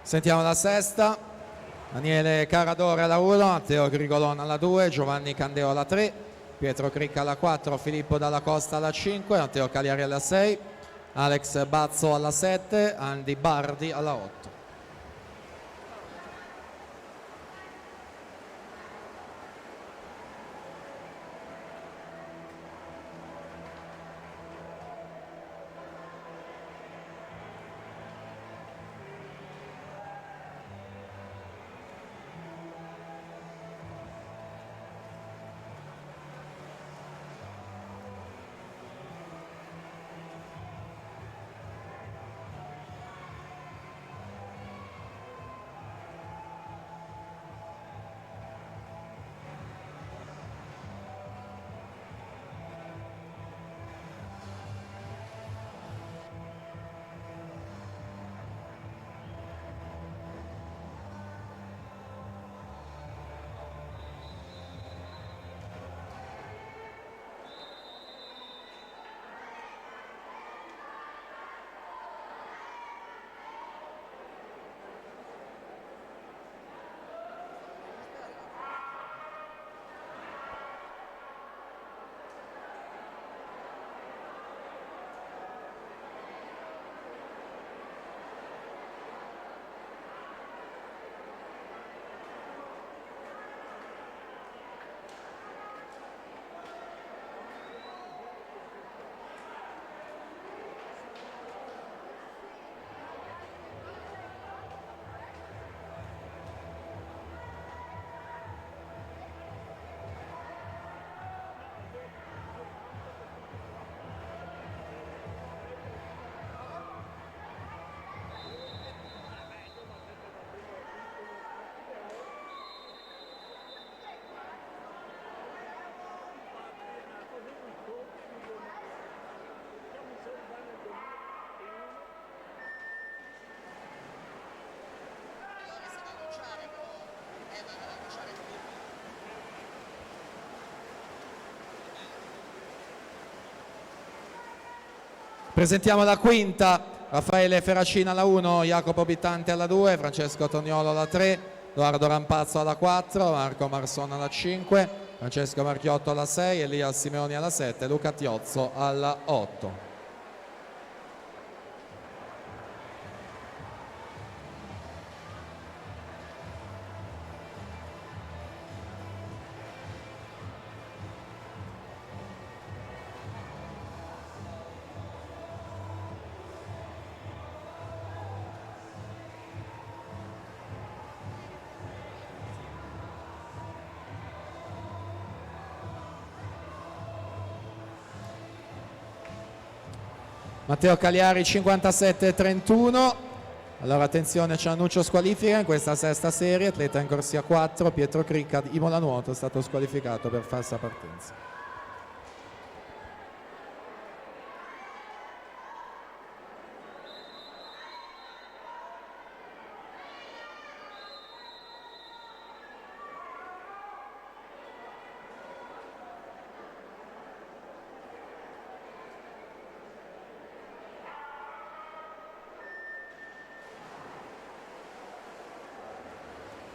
Sentiamo la sesta: Daniele Caradore alla 1, Matteo Grigolon alla 2, Giovanni Candeo alla 3, Pietro Cricca alla 4, Filippo Dalla Costa alla 5, Matteo Cagliari alla 6, Alex Bazzo alla 7, Andy Bardi alla 8. Presentiamo la quinta: Raffaele Ferracina alla 1, Jacopo Bittante alla 2, Francesco Toniolo alla 3, Edoardo Rampazzo alla 4, Marco Marsona alla 5, Francesco Marchiotto alla 6, Elia Simeoni alla 7, Luca Tiozzo alla 8. Matteo Cagliari 57-31. Allora attenzione, c'è annuncio squalifica in questa sesta serie, atleta in corsia 4, Pietro Cricca di Imola Nuoto è stato squalificato per falsa partenza.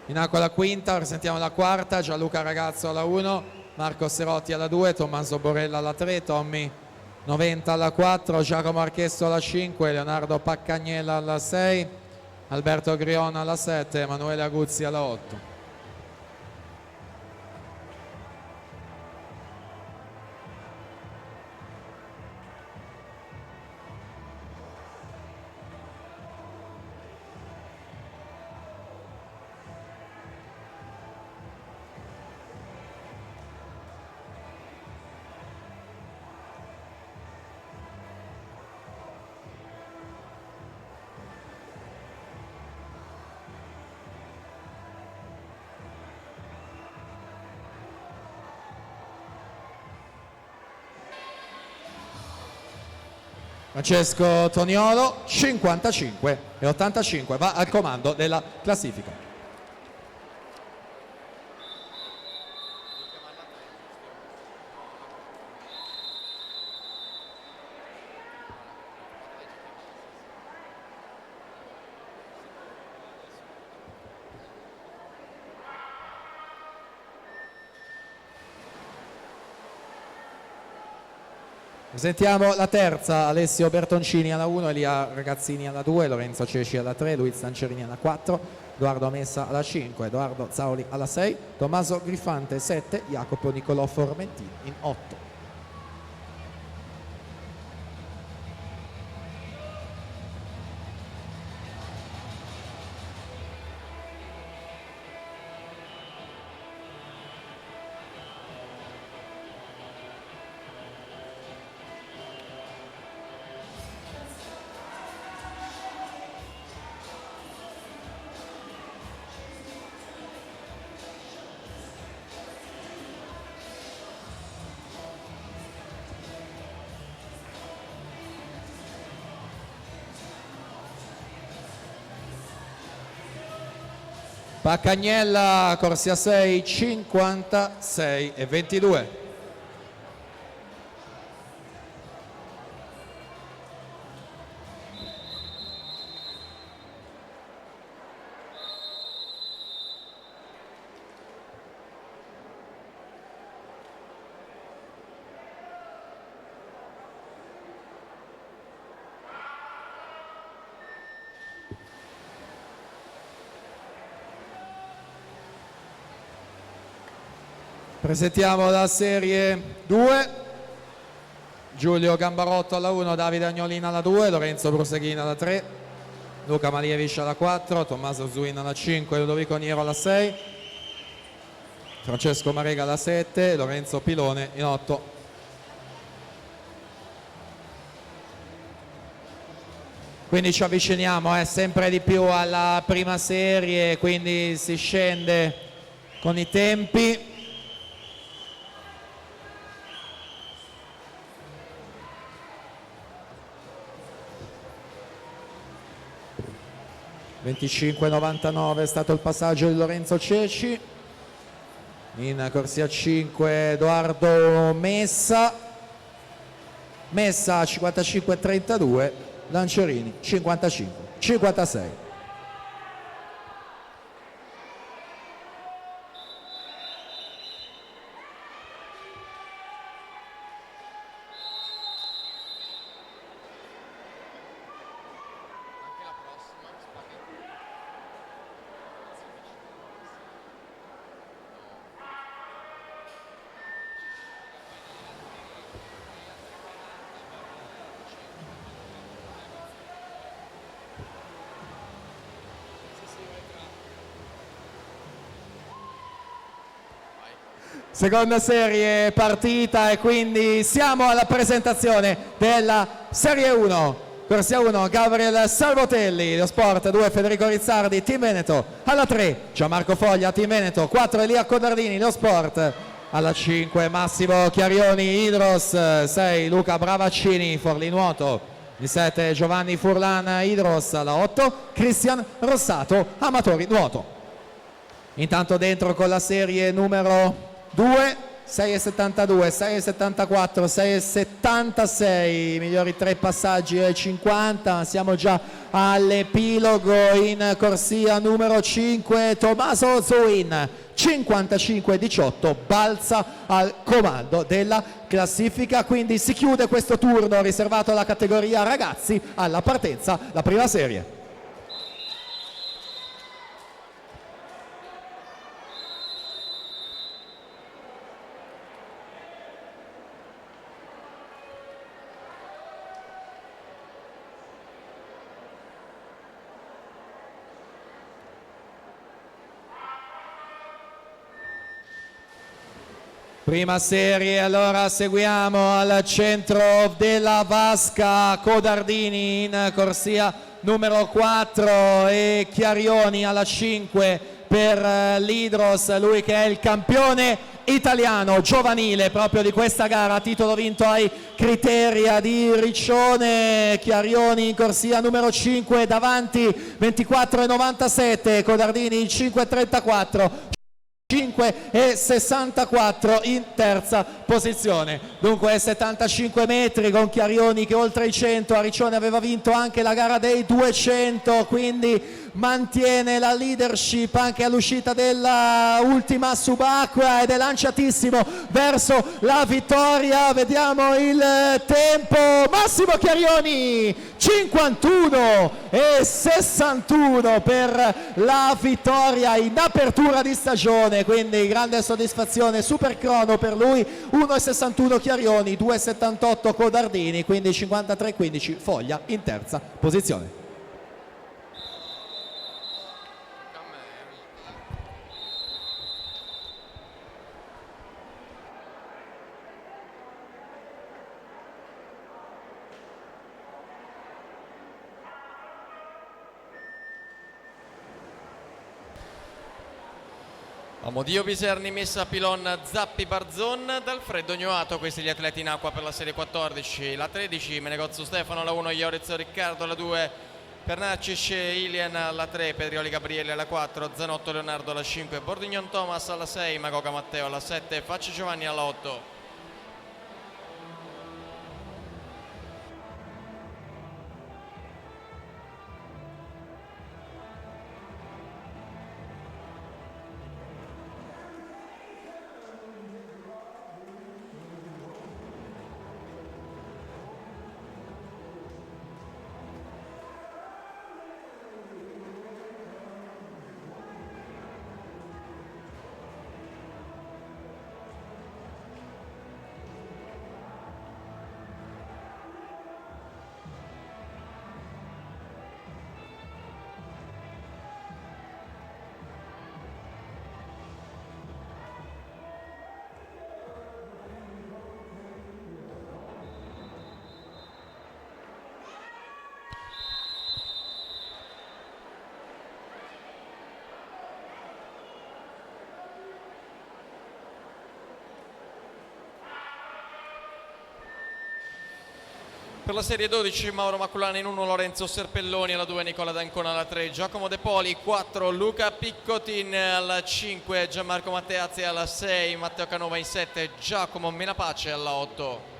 In acqua la quinta, presentiamo la quarta: Gianluca Ragazzo alla 1, Marco Serotti alla 2, Tommaso Borella alla 3, Tommy 90 alla 4, Giacomo Archesso alla 5, Leonardo Paccagnella alla 6, Alberto Griona alla 7, Emanuele Aguzzi alla 8. Francesco Toniolo, 55,85, va al comando della classifica. Presentiamo la terza: Alessio Bertoncini alla 1, Elia Ragazzini alla 2, Lorenzo Ceci alla 3, Luiz Lancerini alla 4, Edoardo Messa alla 5, Edoardo Zauli alla 6, Tommaso Griffante 7, Jacopo Nicolò Formentini in 8. Paccagnella, corsia 6, 56,22. Presentiamo la serie 2: Giulio Gambarotto alla 1, Davide Agnolina alla 2, Lorenzo Bruseghina alla 3, Luca Malievic alla 4, Tommaso Zuin alla 5, Ludovico Niero alla 6, Francesco Marega alla 7, Lorenzo Pilone in 8. Quindi ci avviciniamo sempre di più alla prima serie, quindi si scende con i tempi. (25,99) è stato il passaggio di Lorenzo Ceci. In corsia 5 Edoardo Messa 55,32, Lancerini 55,56. Seconda serie partita e quindi siamo alla presentazione della serie 1. Corsia 1 Gabriel Salvotelli, lo Sport 2 Federico Rizzardi, Team Veneto alla 3, Gianmarco Foglia, Team Veneto 4, Elia Codardini, lo Sport alla 5, Massimo Chiarioni, Idros 6, Luca Bravaccini, Forlì Nuoto, il 7 Giovanni Furlan, Idros alla 8, Cristian Rossato, Amatori Nuoto. Intanto dentro con la serie numero 2, 6,72, 6,74, 6,76, i migliori 3 passaggi ai 50, siamo già all'epilogo. In corsia numero 5 Tommaso Zuin, 55,18, balza al comando della classifica, quindi si chiude questo turno riservato alla categoria ragazzi. Alla partenza la prima serie. Prima serie, allora seguiamo al centro della vasca Codardini in corsia numero 4 e Chiarioni alla 5 per l'Idros, lui che è il campione italiano giovanile proprio di questa gara, titolo vinto ai Criteria di Riccione. Chiarioni in corsia numero 5 davanti 24,97, Codardini 5,34, 5,64 in terza posizione. Dunque 75 metri con Chiarioni che oltre i 100, a Riccione aveva vinto anche la gara dei 200, quindi mantiene la leadership anche all'uscita della ultima subacquea ed è lanciatissimo verso la vittoria. Vediamo il tempo. Massimo Chiarioni 51,61 per la vittoria in apertura di stagione, quindi grande soddisfazione, super crono per lui. 1,61 Chiarioni, 2,78 Codardini, quindi 53,15 Foglia in terza posizione. Amodio Biserni, Messa Pilon, Zappi Barzon, D'Alfredo Gnoato, questi gli atleti in acqua per la serie 14. La 13 Menegozzo Stefano, la 1 Iorizzo Riccardo, la 2 Pernaccis Ilian, la 3 Pedrioli Gabriele, la 4 Zanotto Leonardo, la 5 Bordignon Thomas, alla 6 Magoga Matteo, alla 7 Facci Giovanni, alla 8 Per la serie 12 Mauro Maculani in 1 Lorenzo Serpelloni, alla 2 Nicola D'Ancona, alla 3 Giacomo De Poli, 4 Luca Piccotin, alla 5 Gianmarco Matteazzi, alla 6 Matteo Canova, in 7 Giacomo Menapace, alla 8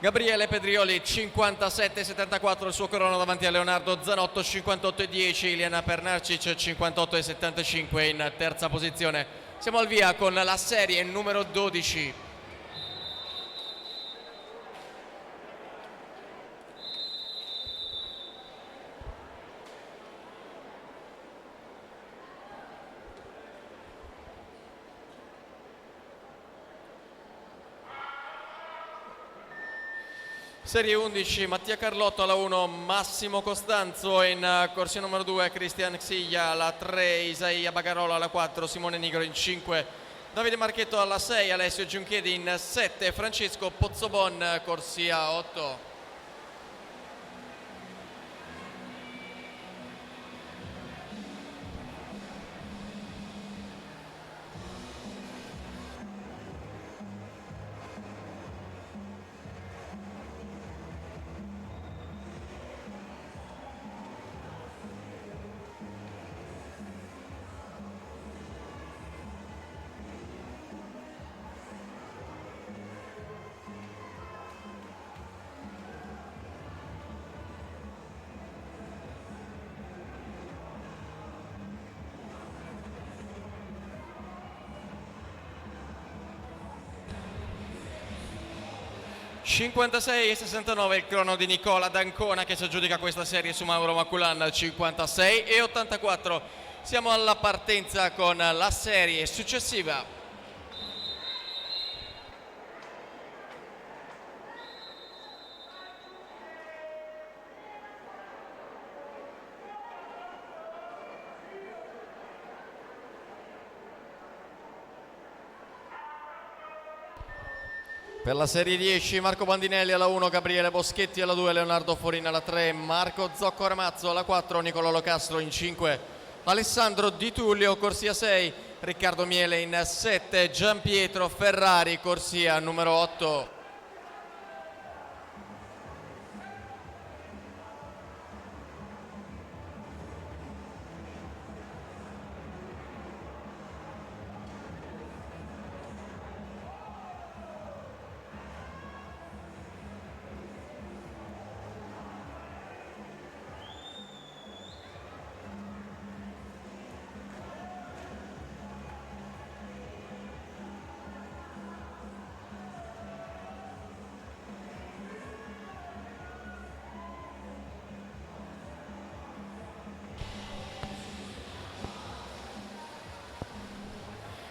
Gabriele Pedrioli 57,74 il suo crono davanti a Leonardo Zanotto, 58,10 Iliana Pernarcic, 58,75 in terza posizione. Siamo al via con la serie numero 12. Serie 11 Mattia Carlotto, alla 1 Massimo Costanzo, in corsia numero 2 Cristian Xiglia, alla 3 Isaia Bagarola, alla 4 Simone Nigro, in 5 Davide Marchetto, alla 6 Alessio Giunchedi, in 7 Francesco Pozzobon, corsia 8. 56,69 il crono di Nicola D'Ancona che si aggiudica questa serie su Mauro Maculan. 56,84 siamo alla partenza con la serie successiva. Per la serie 10 Marco Bandinelli alla 1, Gabriele Boschetti alla 2, Leonardo Forin alla 3, Marco Zocco Ramazzo alla 4, Nicolò Locastro in 5, Alessandro Di Tullio corsia 6, Riccardo Miele in 7, Gianpietro Ferrari corsia numero 8.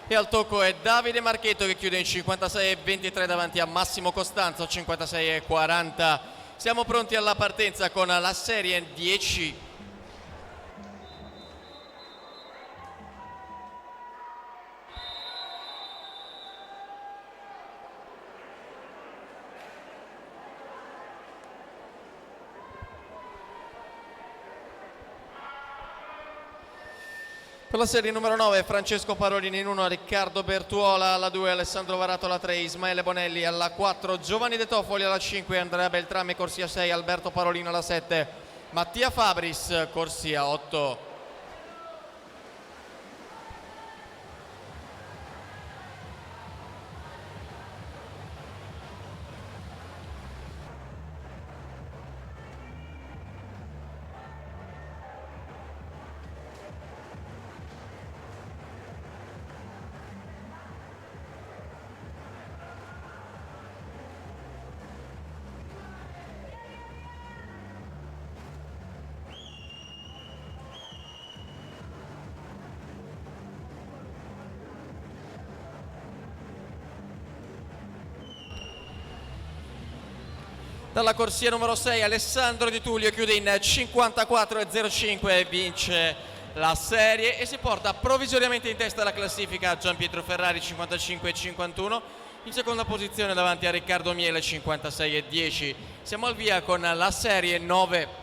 E al tocco è Davide Marchetto che chiude in 56,23 davanti a Massimo Costanzo 56,40. Siamo pronti alla partenza con la serie 10. Per la serie numero 9 Francesco Parolini in 1, Riccardo Bertuola alla 2, Alessandro Varato alla 3, Ismaele Bonelli alla 4, Giovanni De Toffoli alla 5, Andrea Beltrame corsia 6, Alberto Parolino alla 7, Mattia Fabris corsia 8. Dalla corsia numero 6 Alessandro Di Tullio chiude in 54,05 e vince la serie e si porta provvisoriamente in testa alla classifica Gianpietro Ferrari 55,51, in seconda posizione davanti a Riccardo Miele 56,10. Siamo al via con la serie 9.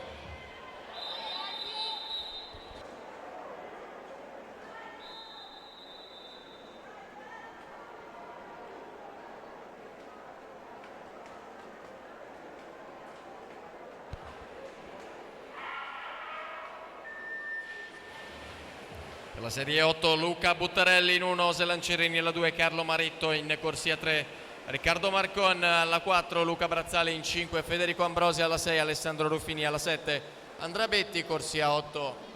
Per la serie 8 Luca Buttarelli in 1, Selancerini alla 2, Carlo Maritto in corsia 3, Riccardo Marcon alla 4, Luca Brazzali in 5, Federico Ambrosi alla 6, Alessandro Ruffini alla 7, Andrea Betti corsia 8.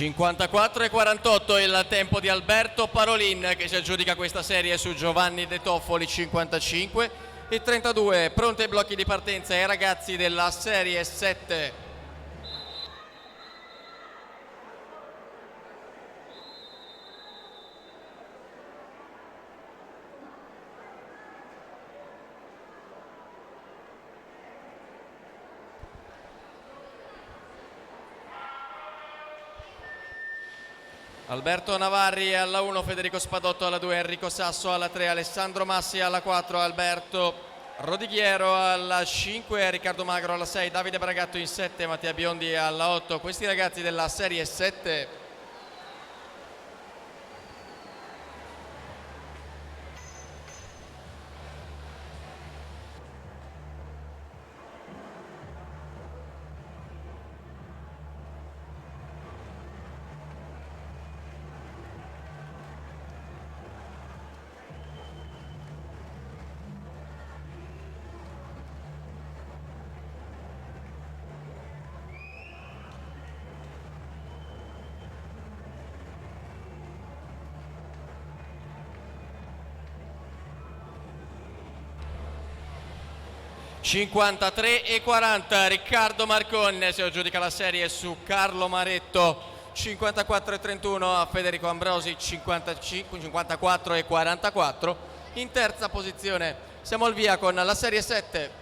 (54,48) il tempo di Alberto Parolin che si aggiudica questa serie su Giovanni De Toffoli 55,32. Pronti ai blocchi di partenza i ragazzi della serie 7. Alberto Navarri alla 1, Federico Spadotto alla 2, Enrico Sasso alla 3, Alessandro Massi alla 4, Rodighiero alla 5, Riccardo Magro alla 6, Davide Bragatto in 7, Mattia Biondi alla 8. Questi ragazzi della serie 7. (53:40) Riccardo Marconne si aggiudica la serie su Carlo Maretto. 54:31 a Federico Ambrosi. 54:44. In terza posizione siamo al via con la serie 7.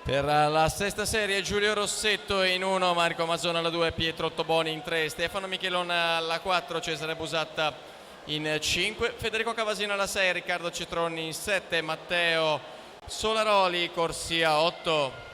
Per la sesta serie Giulio Rossetto in 1, Marco Masona alla 2, Pietro Toboni in 3, Stefano Michelon alla 4, Cesare Busatta in 5, Federico Cavasino alla 6, Riccardo Cetroni in 7, Matteo Solaroli corsia 8.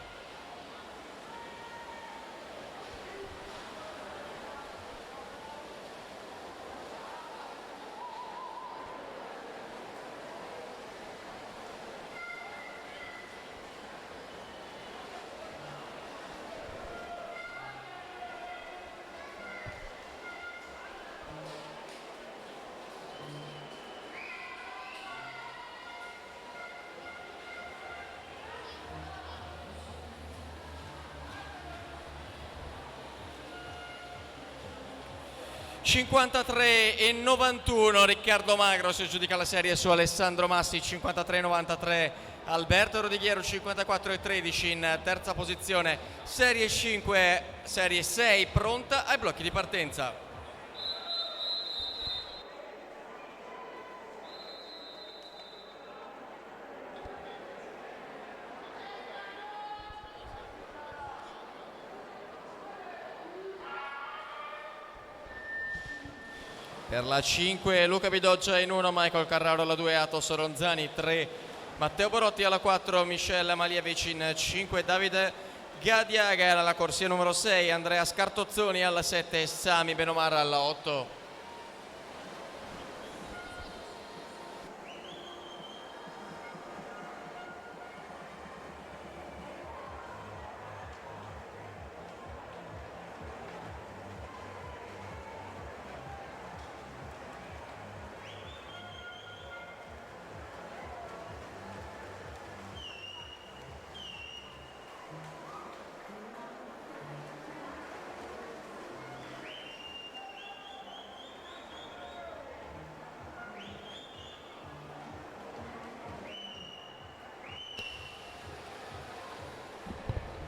(53:91) Riccardo Magro si aggiudica la serie su Alessandro Massi. 53:93 Alberto Rodighiero. 54:13 in terza posizione serie 5, serie 6 pronta ai blocchi di partenza. Per la 5 Luca Bidoggia in 1, Michael Carraro alla 2, Atos Ronzani 3, Matteo Borotti alla 4, Michele Malievic in 5, Davide Gadiaga alla corsia numero 6, Andrea Scartozzoni alla 7 e Sami Benomar alla 8.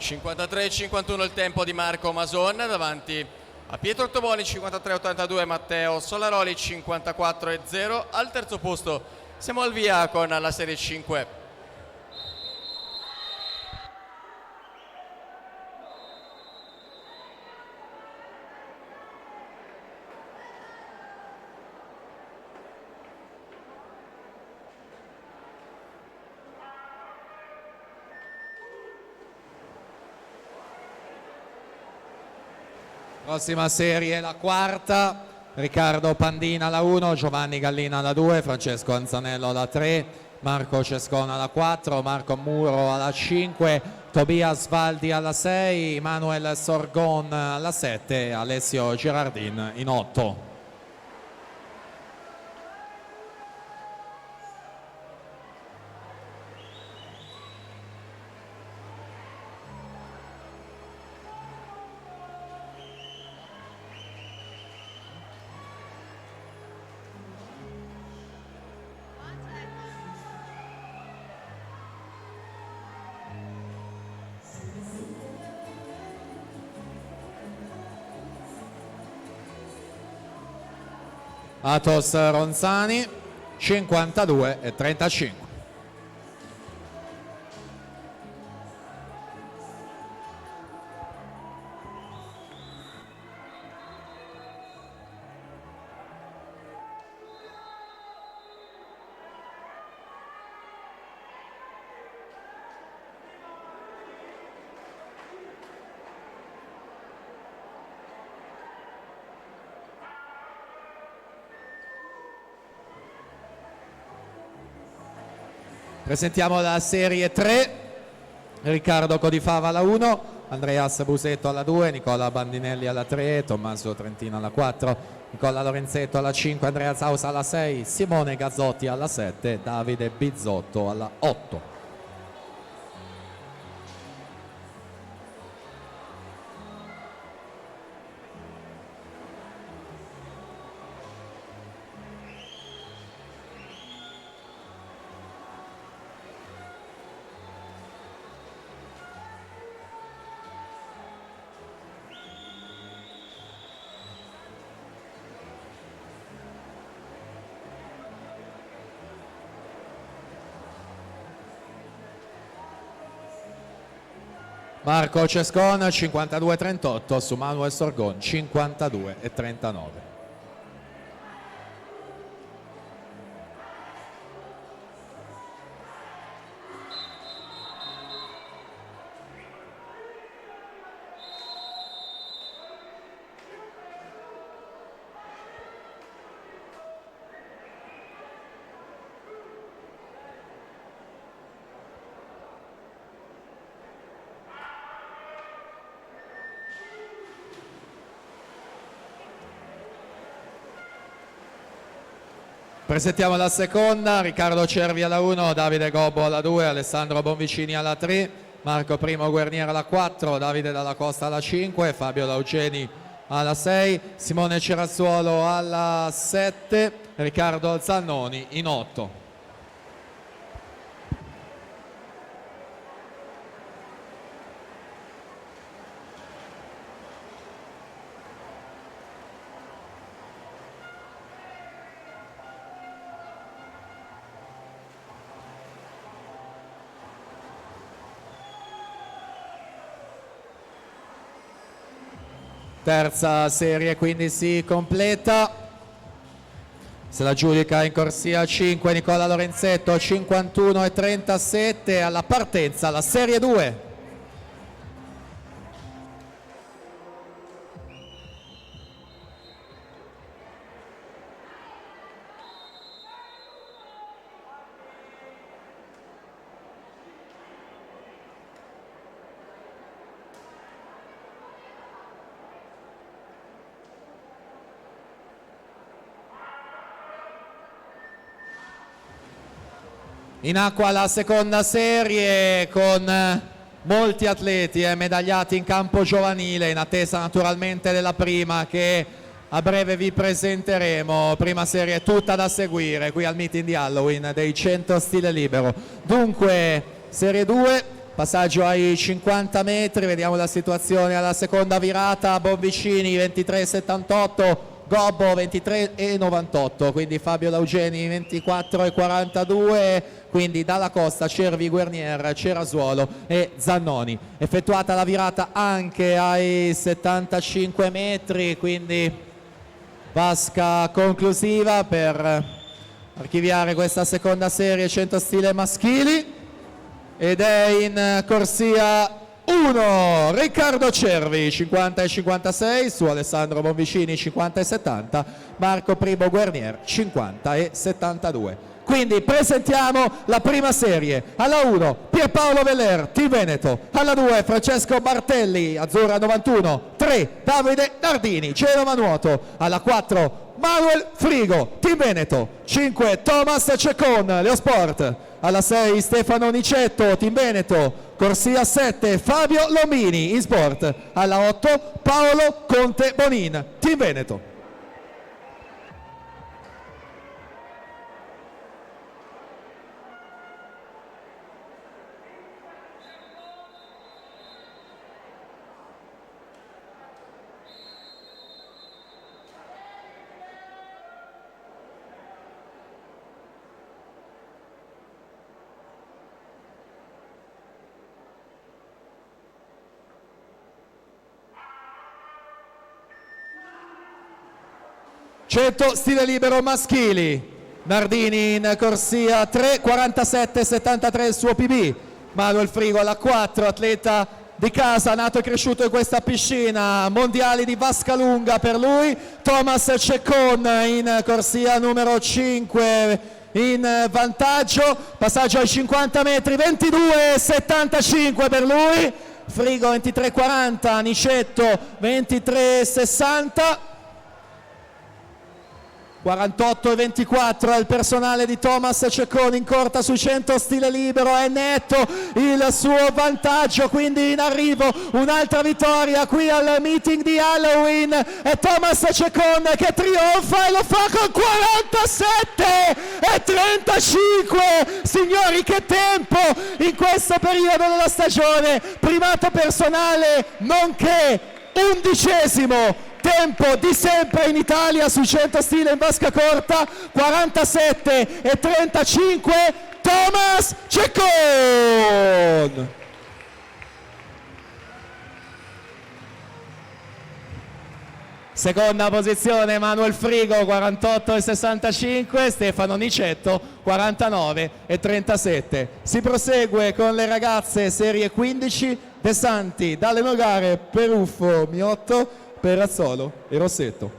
(53:51) il tempo di Marco Mason davanti a Pietro Toboni. 53:82 Matteo Solaroli. 54:0 al terzo posto siamo al via con la serie 5. Prossima serie, la quarta, Riccardo Pandina alla 1, Giovanni Gallina alla 2, Francesco Anzanello alla 3, Marco Cescona alla 4, Marco Muro alla 5, Tobias Valdi alla 6, Manuel Sorgon alla 7, Alessio Girardin in 8. Athos Ronzani 52-35. Presentiamo la serie 3, Riccardo Codifava alla 1, Andreas Busetto alla 2, Nicola Bandinelli alla 3, Tommaso Trentino alla 4, Nicola Lorenzetto alla 5, Andrea Zausa alla 6, Simone Gazzotti alla 7, Davide Bizzotto alla 8. Marco Cescon 52-38 su Manuel Sorgon 52-39. Presentiamo la seconda, Riccardo Cervi alla 1, Davide Gobbo alla 2, Alessandro Bonvicini alla 3, Marco Primo Guerniera alla 4, Davide Dalla Costa alla 5, Fabio Laugeni alla 6, Simone Cerazzuolo alla 7, Riccardo Zannoni in 8. Terza serie quindi si completa, se la giudica in corsia 5 Nicola Lorenzetto 51-37, alla partenza la serie 2. In acqua la seconda serie con molti atleti medagliati in campo giovanile, in attesa naturalmente della prima che a breve vi presenteremo. Prima serie tutta da seguire qui al meeting di Halloween dei 100 stile libero. Dunque serie 2, passaggio ai 50 metri, vediamo la situazione alla seconda virata. Bonvicini 23,78, Gobbo 23,98, quindi Fabio Laugeni 24,42, quindi Dalla Costa, Cervi, Guernier, Cerasuolo e Zannoni. Effettuata la virata anche ai 75 metri, quindi vasca conclusiva per archiviare questa seconda serie 100 stile maschili, ed è in corsia 1 Riccardo Cervi 50-56 su Alessandro Bonvicini 50-70, Marco Primo Guernier 50-72. Quindi presentiamo la prima serie. Alla 1 Pierpaolo Veller, Team Veneto. Alla 2 Francesco Bartelli, Azzurra 91. 3 Davide Nardini, Genova Nuoto. Alla 4 Manuel Frigo, Team Veneto. 5 Thomas Cecon, Leosport. Alla 6 Stefano Nicetto, Team Veneto. Corsia 7 Fabio Lombini, in sport. Alla 8 Paolo Conte Bonin, Team Veneto. 100 stile libero maschili. Nardini in corsia 3, 47,73 il suo PB. Manuel Frigo alla 4, atleta di casa, nato e cresciuto in questa piscina. Mondiali di vasca lunga per lui. Thomas Ceccon in corsia numero 5 in vantaggio. Passaggio ai 50 metri, 22,75 per lui. Frigo 23,40, Nicetto 23,60. 48,24 al personale di Thomas Cecconi in corta sui 100 stile libero, è netto il suo vantaggio, quindi in arrivo un'altra vittoria qui al meeting di Halloween. È Thomas Cecconi che trionfa e lo fa con 47,35. Signori, che tempo in questo periodo della stagione, primato personale nonché 11° tempo di sempre in Italia sui 100 stile in vasca corta, 47,35 Thomas Cecconi. Seconda posizione Manuel Frigo 48,65, Stefano Nicetto 49,37. Si prosegue con le ragazze serie 15, De Santi, Dalle Nogare, Peruffo, Miotto, Perrazzolo e Rossetto.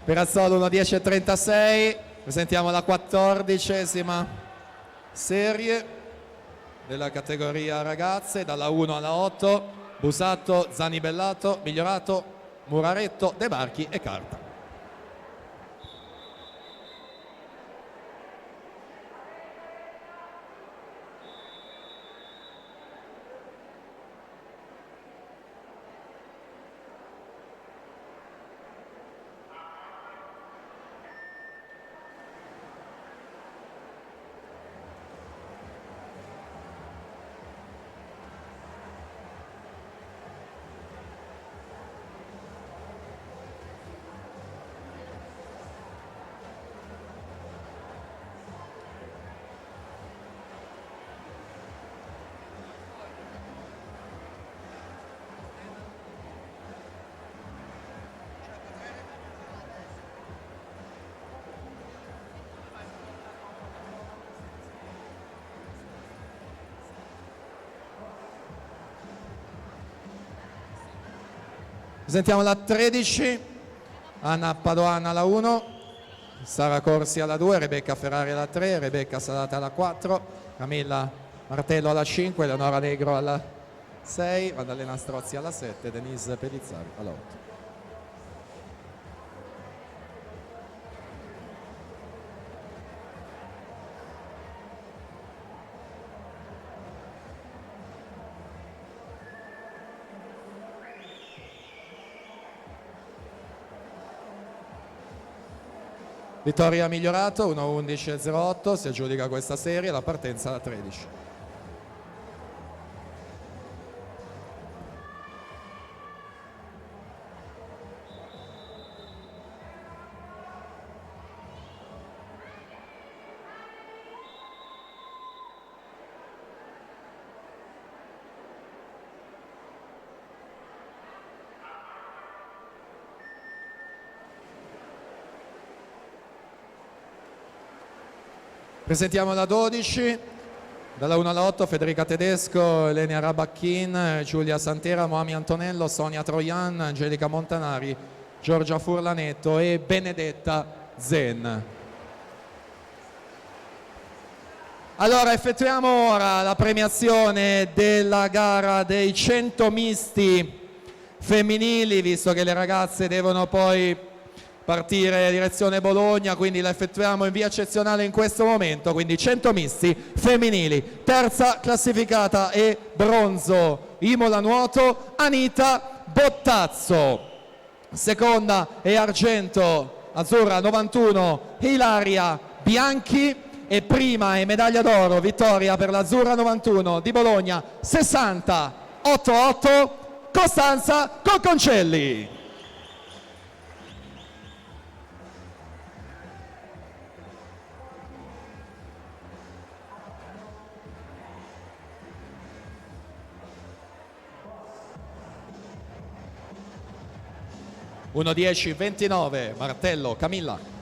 Perazzolo 1:10,36. Presentiamo la 14ª serie della categoria ragazze, dalla 1 alla 8. Busatto, Zanibellato, Migliorato, Muraretto, De Marchi e Carta. Presentiamo la 13, Anna Padoana alla 1, Sara Corsi alla 2, Rebecca Ferrari alla 3, Rebecca Salata alla 4, Camilla Martello alla 5, Eleonora Negro alla 6, Maddalena Strozzi alla 7, Denise Pellizzari alla 8. Vittoria Migliorato 1:11,08, si aggiudica questa serie, la partenza alla 13. Presentiamo la 12, dalla 1 alla 8 Federica Tedesco, Elenia Rabacchin, Giulia Santera, Moami Antonello, Sonia Troian, Angelica Montanari, Giorgia Furlanetto e Benedetta Zen. Allora effettuiamo ora la premiazione della gara dei 100 misti femminili, visto che le ragazze devono poi partire in direzione Bologna, quindi la effettuiamo in via eccezionale in questo momento. Quindi 100 misti femminili, terza classificata e bronzo Imola nuoto Anita Bottazzo, seconda e argento azzurra 91 Ilaria Bianchi, e prima e medaglia d'oro vittoria per l'azzurra 91 di Bologna 60-88 Costanza Cocconcelli. Uno 10-29 Martello Camilla.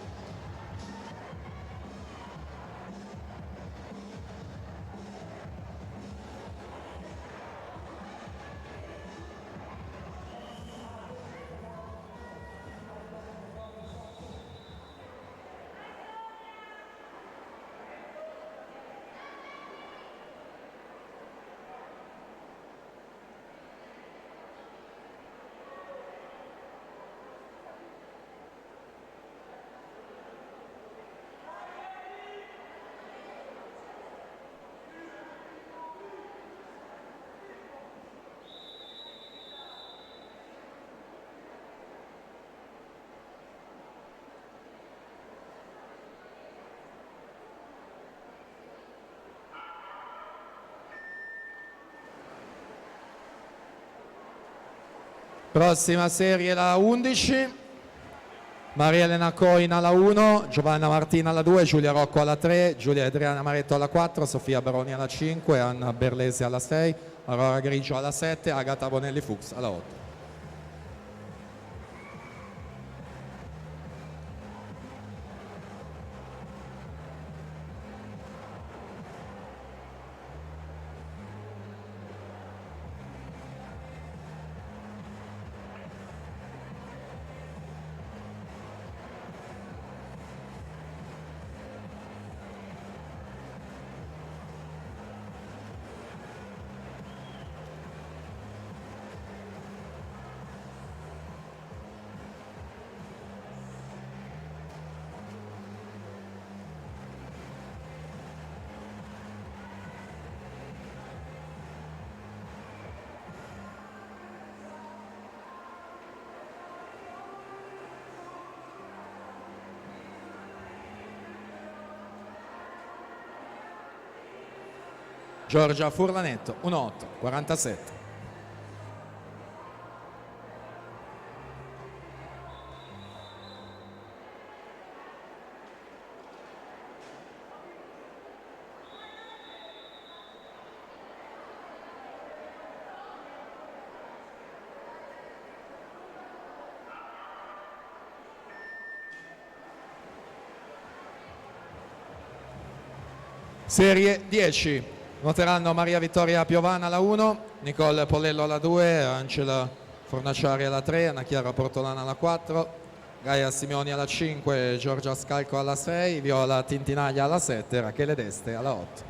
Prossima serie la 11, Maria Elena Coin alla 1, Giovanna Martina alla 2, Giulia Rocco alla 3, Giulia Adriana Maretto alla 4, Sofia Baroni alla 5, Anna Berlesi alla 6, Aurora Grigio alla 7, Agata Bonelli Fuchs alla 8. Giorgia Furlanetto 1-8-47. Serie 10. Nuoteranno Maria Vittoria Piovana alla 1, Nicole Pollello alla 2, Angela Fornaciari alla 3, Anna Chiara Portolana alla 4, Gaia Simeoni alla 5, Giorgia Scalco alla 6, Viola Tintinaglia alla 7, Rachele Deste alla 8.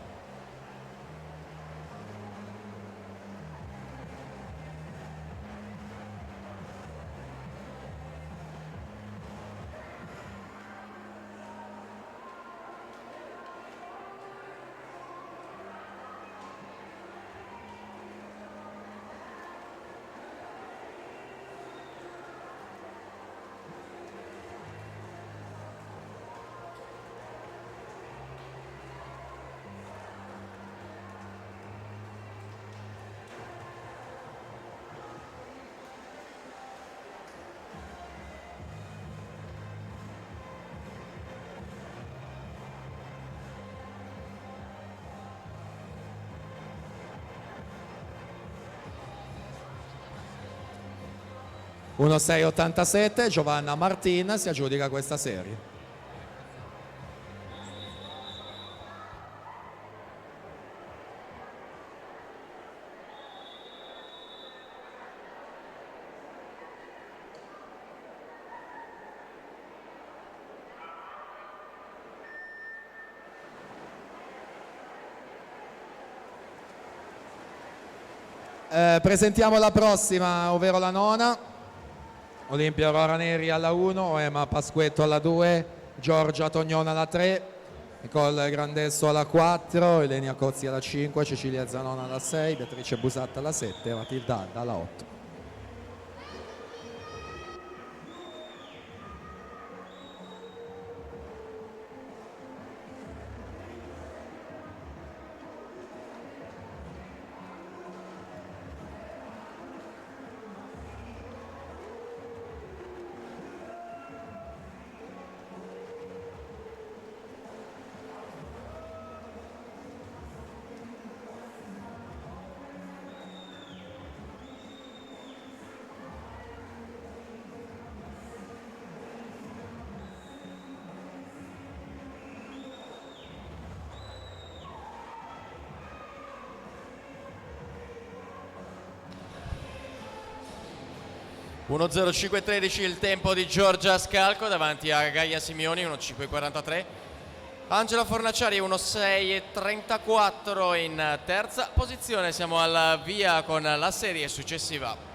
Uno 6-87, Giovanna Martin si aggiudica questa serie. Presentiamo la prossima, ovvero la nona. Olimpia Aurora Neri alla 1, Emma Pasquetto alla 2, Giorgia Tognona alla 3, Nicole Grandesso alla 4, Elenia Cozzi alla 5, Cecilia Zanona alla 6, Beatrice Busatta alla 7, Matilda Adda alla 8. (1:05.13) il tempo di Giorgia Scalco davanti a Gaia Simioni, 1:05.43. Angela Fornaciari 1:06.34 in terza posizione. Siamo al via con la serie successiva.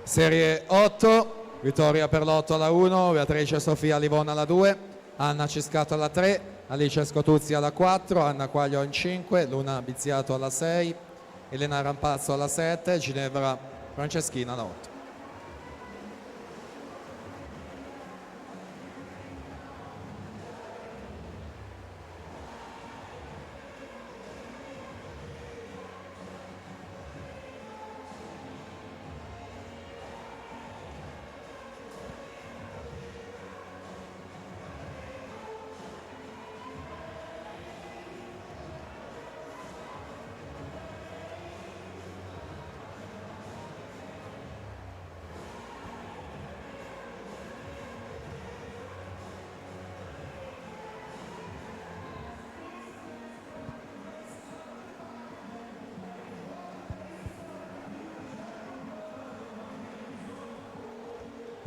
Serie 8, vittoria per l'8 alla 1, Beatrice Sofia Livona alla 2, Anna Ciscato alla 3, Alice Scotuzzi alla 4, Anna Quaglio in 5, Luna Biziato alla 6, Elena Rampazzo alla 7, Ginevra Franceschina alla 8.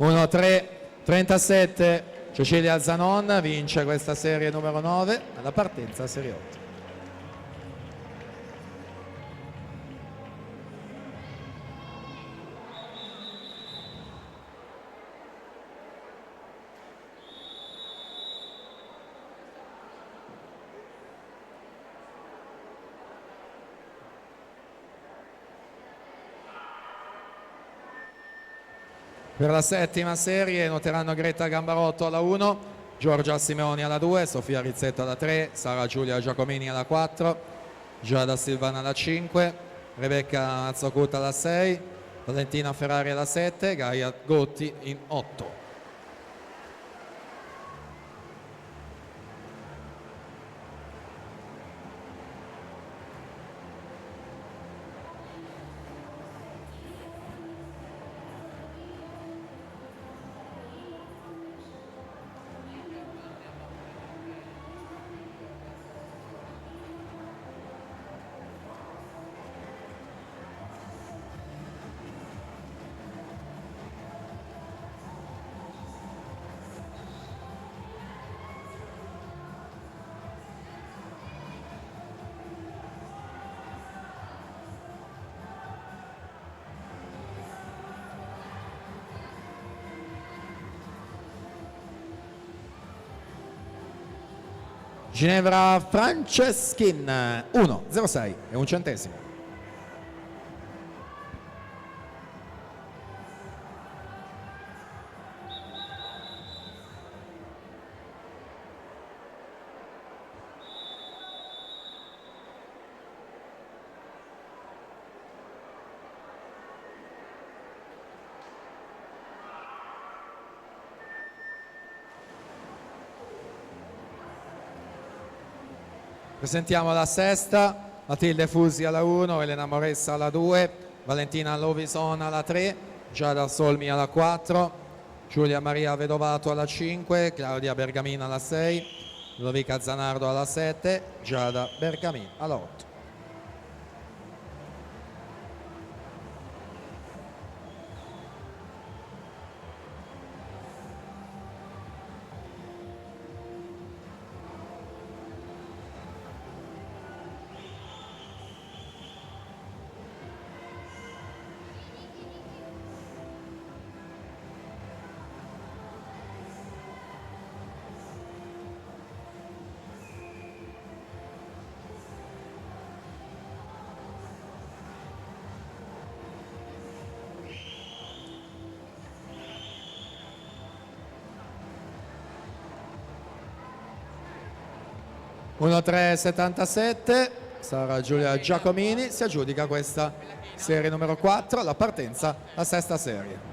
Uno 3:37, Cecilia Zanon vince questa serie numero 9 alla partenza serie 8. Per la settima serie noteranno Greta Gambarotto alla 1, Giorgia Simeoni alla 2, Sofia Rizzetto alla 3, Sara Giulia Giacomini alla 4, Giada Silvana alla 5, Rebecca Mazzocuta alla 6, Valentina Ferrari alla 7, Gaia Gotti in 8. Ginevra Franceschin 1:06 e un centesimo. Presentiamo la sesta, Matilde Fusi alla 1, Elena Moressa alla 2, Valentina Lovison alla 3, Giada Solmi alla 4, Giulia Maria Vedovato alla 5, Claudia Bergamina alla 6, Ludovica Zanardo alla 7, Giada Bergamin alla 8. 1-3-77, Sara Giulia Giacomini si aggiudica questa serie numero 4, la partenza, la sesta serie.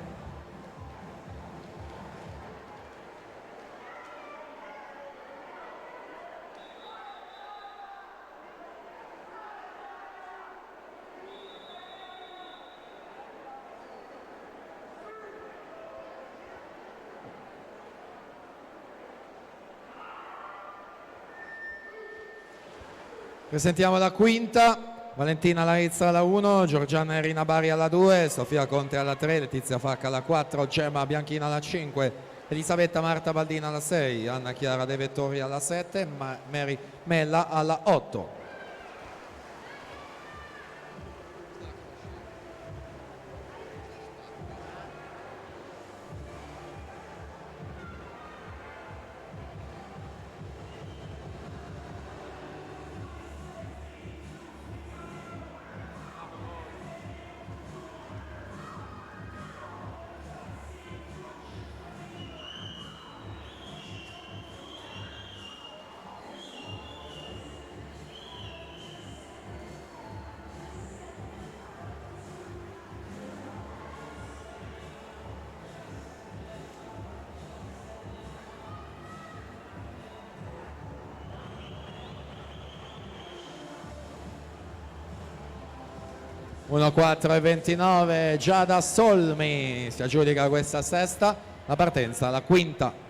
Presentiamo la quinta, Valentina Laizza alla 1, Giorgiana Erina Bari alla 2, Sofia Conte alla 3, Letizia Facca alla 4, Gemma Bianchina alla 5, Elisabetta Marta Baldina alla 6, Anna Chiara De Vettori alla 7, Mary Mella alla 8. Uno 4-29, Giada Solmi si aggiudica questa sesta, la partenza, la quinta.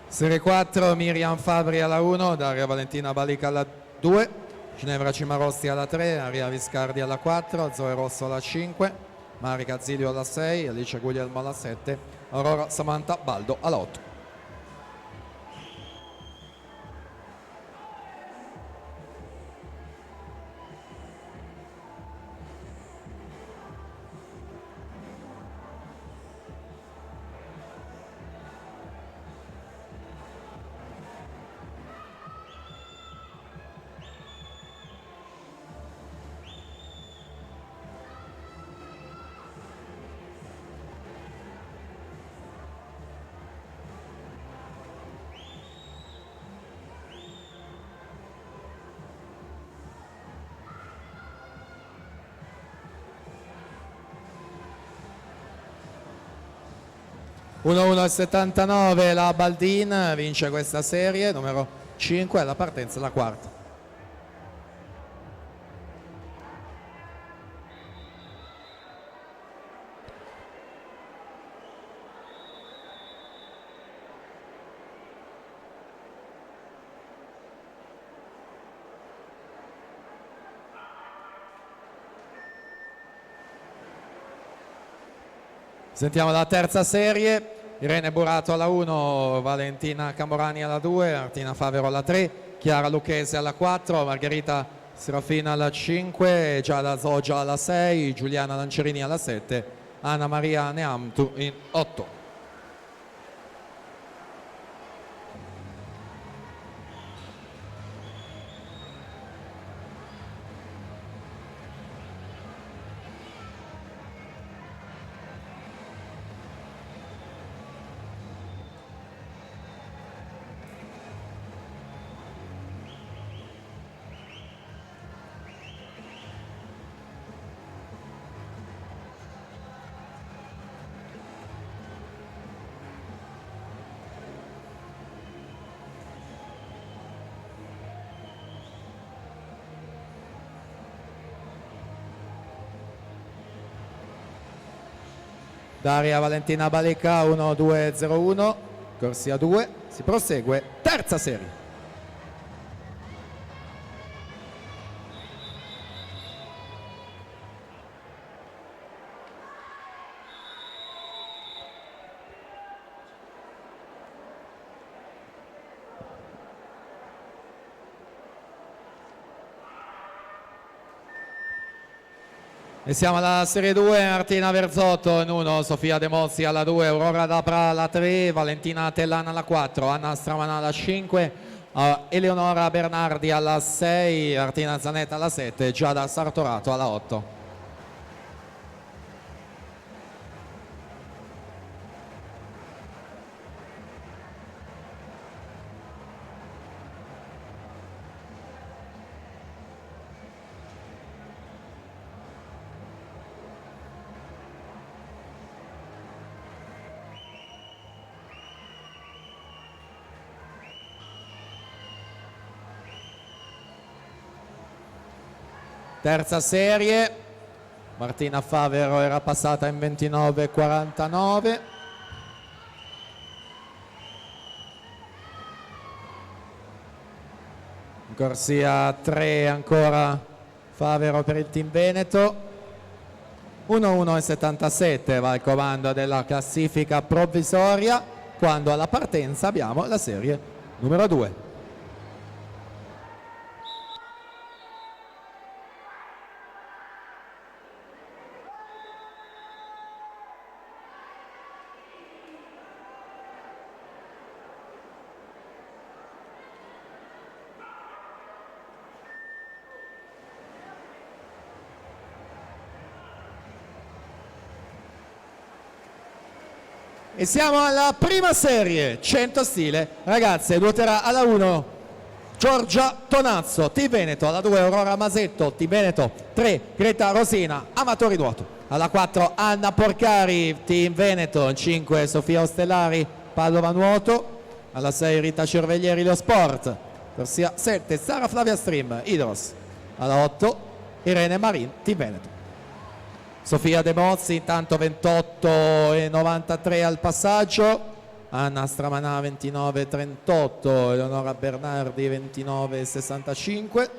Serie 4, Miriam Fabri alla 1, Daria Valentina Balica alla 2, Ginevra Cimarossi alla 3, Aria Viscardi alla 4, Zoe Rosso alla 5, Marica Zilio alla 6, Alice Guglielmo alla 7, Aurora Samantha Baldo alla 8. (1-1 79, la Baldin vince questa serie, numero 5, la partenza la quarta. Sentiamo la terza serie, Irene Burato alla 1, Valentina Camorani alla 2, Martina Favero alla 3, Chiara Lucchese alla 4, Margherita Serafina alla 5, Giada Zoggia alla 6, Giuliana Lancerini alla 7, Anna Maria Neamtu in 8. Daria Valentina Balica 1-2-0-1, corsia 2, si prosegue, terza serie. E siamo alla Serie 2, Martina Verzotto in 1, Sofia De Mozzi alla 2, Aurora Dapra alla 3, Valentina Tellana alla 4, Anna Stramana alla 5, Eleonora Bernardi alla 6, Martina Zanetta alla 7, Giada Sartorato alla 8. Terza serie, Martina Favero era passata in 29,49. In corsia 3 ancora Favero per il team Veneto. 1:1,77 va il comando della classifica provvisoria, quando alla partenza abbiamo la serie numero 2. E siamo alla prima serie, 100 stile, ragazze, ruoterà alla 1 Giorgia Tonazzo, team Veneto, alla 2 Aurora Masetto, team Veneto, 3 Greta Rosina, amatori nuoto, alla 4 Anna Porcari, team Veneto, 5 Sofia Ostellari, Padova nuoto, alla 6 Rita Cerveglieri, lo sport, corsia 7 Sara Flavia Stream, Idros, alla 8 Irene Marin, team Veneto. Sofia De Mozzi intanto 28,93 al passaggio, Anna Stramanà 29,38, Eleonora Bernardi 29,65.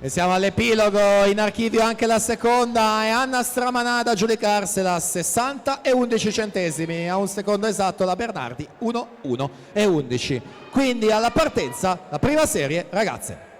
E siamo all'epilogo, in archivio anche la seconda, è Anna Stramanà ad aggiudicarsela 60,11 a un secondo esatto la Bernardi 1:1,11. Quindi alla partenza la prima serie, ragazze.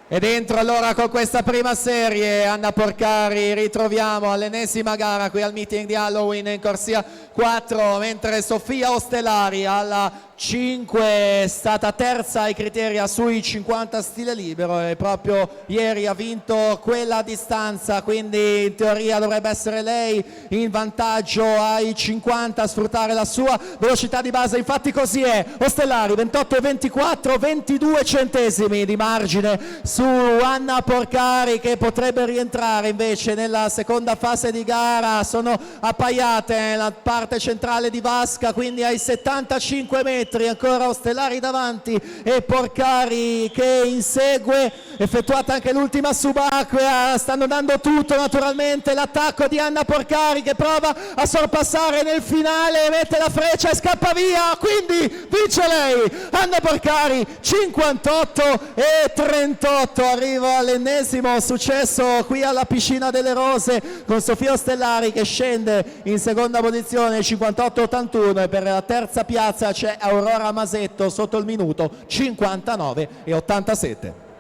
E dentro allora con questa prima serie Anna Porcari ritroviamo all'ennesima gara qui al meeting di Halloween in corsia 4, mentre Sofia Ostellari alla 5 è stata terza ai criteri sui 50 stile libero e proprio ieri ha vinto quella distanza, quindi in teoria dovrebbe essere lei in vantaggio ai 50 a sfruttare la sua velocità di base, infatti così è. Ostellari 28,24, 22 centesimi di margine su Anna Porcari, che potrebbe rientrare invece nella seconda fase di gara. Sono appaiate nella parte centrale di vasca, quindi ai 75 metri ancora Ostellari davanti e Porcari che insegue, effettuata anche l'ultima subacquea, stanno dando tutto naturalmente. L'attacco di Anna Porcari che prova a sorpassare nel finale, mette la freccia e scappa via, quindi vince lei Anna Porcari 58,38. Arriva all'ennesimo successo qui alla Piscina delle Rose con Sofia Ostellari che scende in seconda posizione 58,81 e per la terza piazza c'è Aurora Masetto sotto il minuto 59,87.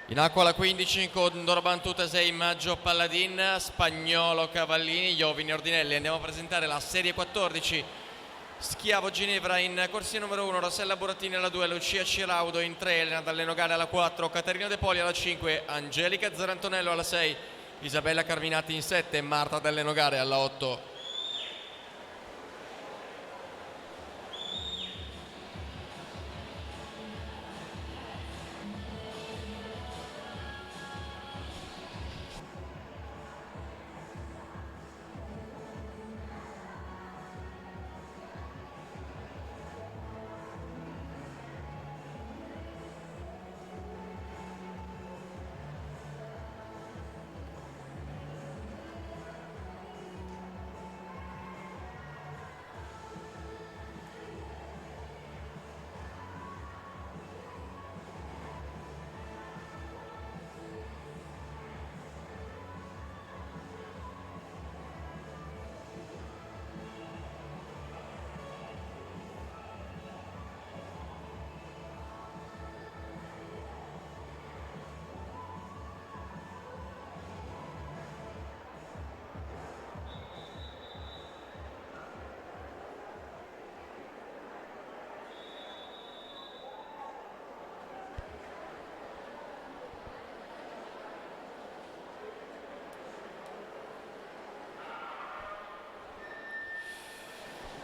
In acqua la 15 con Dorobantuta 6 Maggio Palladin, Spagnolo Cavallini, Iovini Ordinelli. Andiamo a presentare la serie 14. Schiavo Ginevra in corsia numero 1, Rossella Burattini alla 2, Lucia Ciraudo in 3, Elena Dall'Enogale alla 4, Caterina De Poli alla 5, Angelica Zarantonello alla 6, Isabella Carminati in 7, Marta Dall'Enogare alla 8.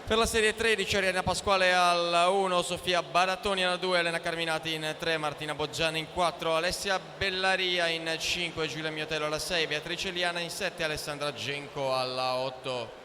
Per la serie 13 Arianna Pasquale alla 1, Sofia Baratoni alla 2, Elena Carminati in 3, Martina Boggiani in 4, Alessia Bellaria in 5, Giulia Miotello alla 6, Beatrice Liana in 7, Alessandra Genco alla 8.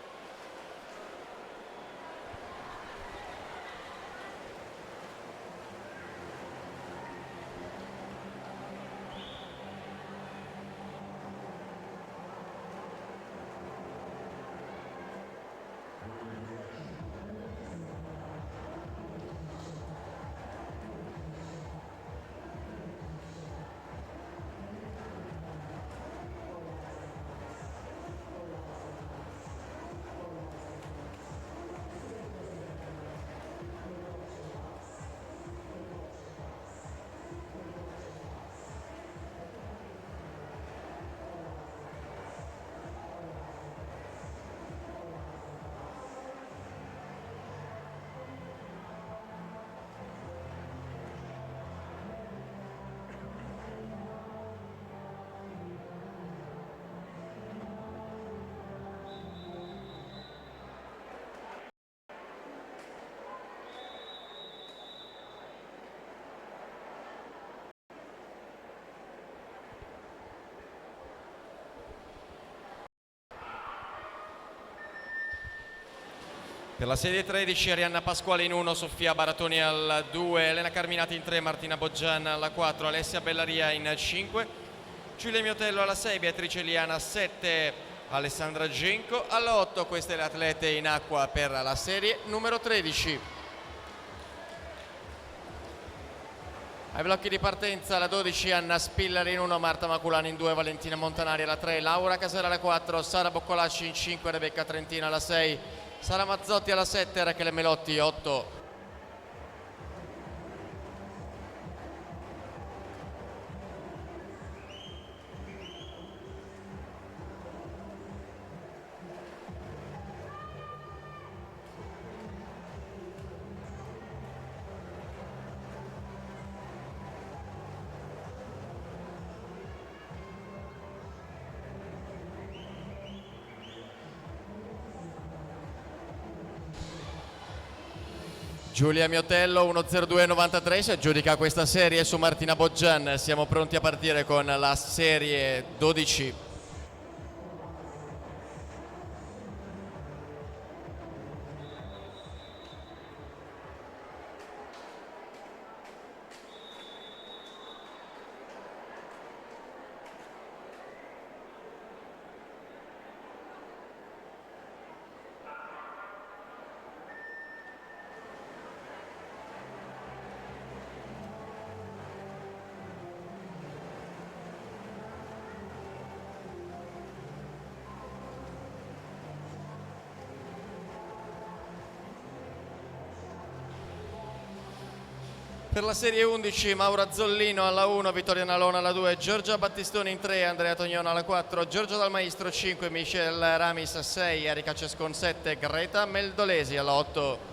Per la serie 13 Arianna Pasquale in 1, Sofia Baratoni al 2, Elena Carminati in 3, Martina Boggian alla 4, Alessia Bellaria in 5, Giulia Miotello alla 6, Beatrice Liana 7, Alessandra Genco alla 8. Queste le atlete in acqua per la serie numero 13. Ai blocchi di partenza la 12 Anna Spillari in 1, Marta Maculani in 2, Valentina Montanari alla 3, Laura Casera alla 4, Sara Boccolacci in 5, Rebecca Trentina alla 6, Sara Mazzotti alla 7, Rachele Melotti 8. Giulia Miotello 1:02.93 si aggiudica questa serie su Martina Boggian. Siamo pronti a partire con la serie 12. Per la serie 11 Maura Zollino alla 1, Vittoria Nalona alla 2, Giorgia Battistoni in 3, Andrea Tognona alla 4, Giorgio Dal Maestro 5, Michelle Ramis 6, Erika Cescon 7, Greta Meldolesi alla 8.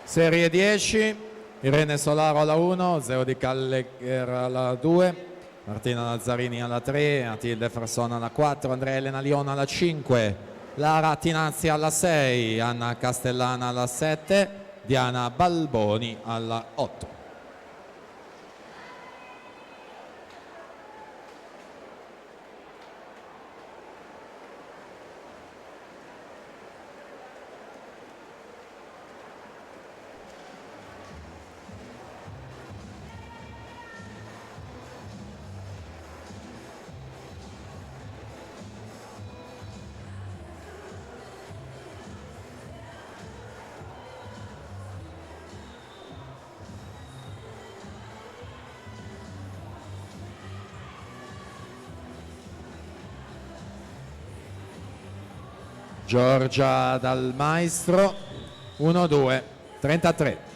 Serie 10, Irene Solaro alla 1, Zeo Di Callegher alla 2, Martina Lazzarini alla 3, Matilde Frassona alla 4, Andrea Elena Liona alla 5, Lara Tinazzi alla 6, Anna Castellana alla 7, Diana Balboni alla 8. Giorgia Dal Maestro, 1-2, 33.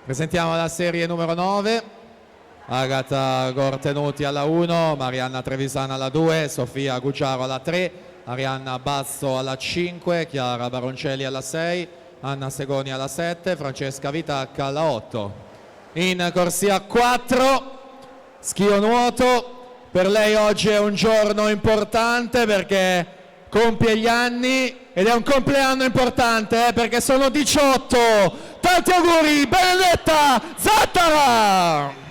Presentiamo la serie numero 9, Agata Gortenuti alla 1, Marianna Trevisana alla 2, Sofia Gugiaro alla 3, Arianna Basso alla 5, Chiara Baroncelli alla 6, Anna Segoni alla 7, Francesca Vitacca alla 8. In corsia 4, schio nuoto, per lei oggi è un giorno importante perché compie gli anni ed è un compleanno importante perché sono 18. Tanti auguri, Benedetta Zattara!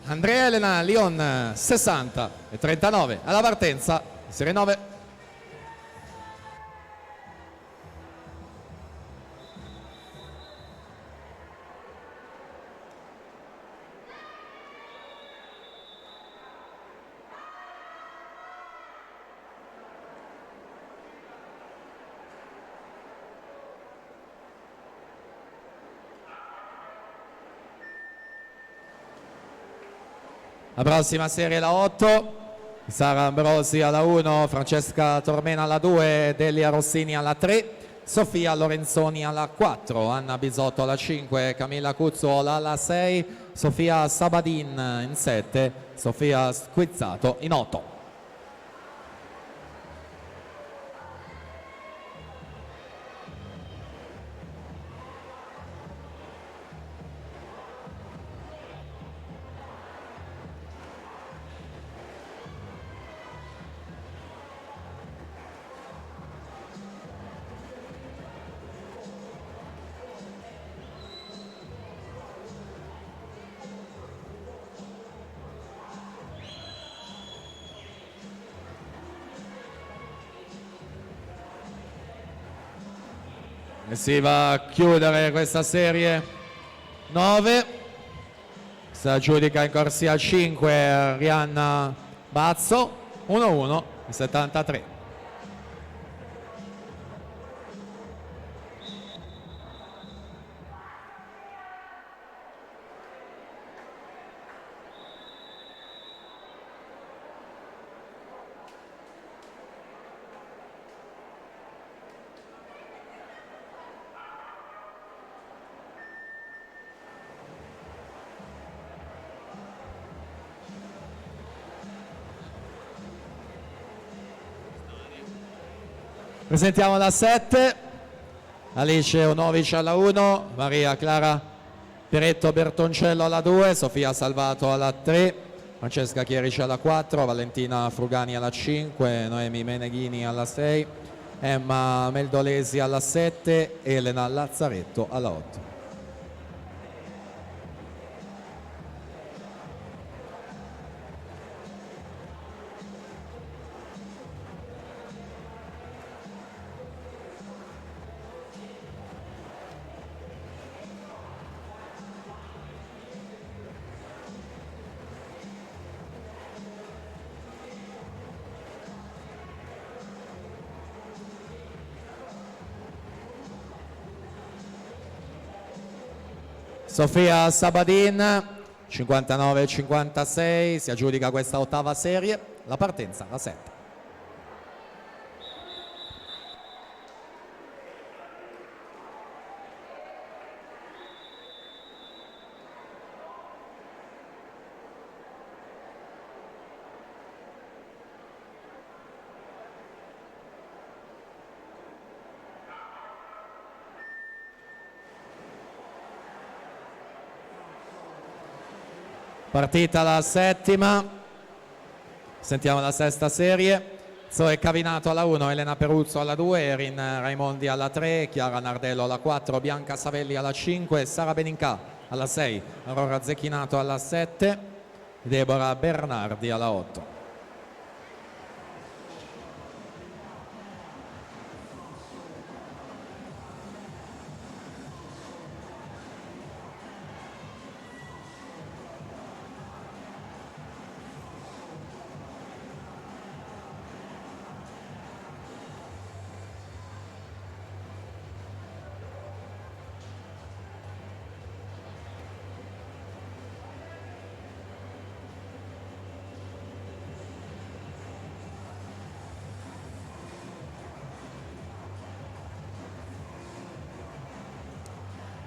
Andrea Elena Lion 60 e 39 alla partenza, serie 9. La prossima serie la 8, Sara Ambrosi alla 1, Francesca Tormena alla 2, Delia Rossini alla 3, Sofia Lorenzoni alla 4, Anna Bisotto alla 5, Camilla Cuzzuola alla 6, Sofia Sabadin in 7, Sofia Squizzato in 8. E si va a chiudere questa serie 9, si aggiudica in corsia 5 Rianna Bazzo, 1-1, 73. Presentiamo la 7, Alice Onovic alla 1, Maria Clara Peretto Bertoncello alla 2, Sofia Salvato alla 3, Francesca Chierici alla 4, Valentina Frugani alla 5, Noemi Meneghini alla 6, Emma Meldolesi alla 7, Elena Lazzaretto alla 8. Sofia Sabadin 59-56, si aggiudica questa ottava serie, la partenza la 7. Partita la settima, Sentiamo la sesta serie. Zoe Cavinato alla 1, Elena Peruzzo alla 2, Erin Raimondi alla 3, Chiara Nardello alla 4, Bianca Savelli alla 5, Sara Benincà alla 6, Aurora Zecchinato alla 7, Deborah Bernardi alla 8.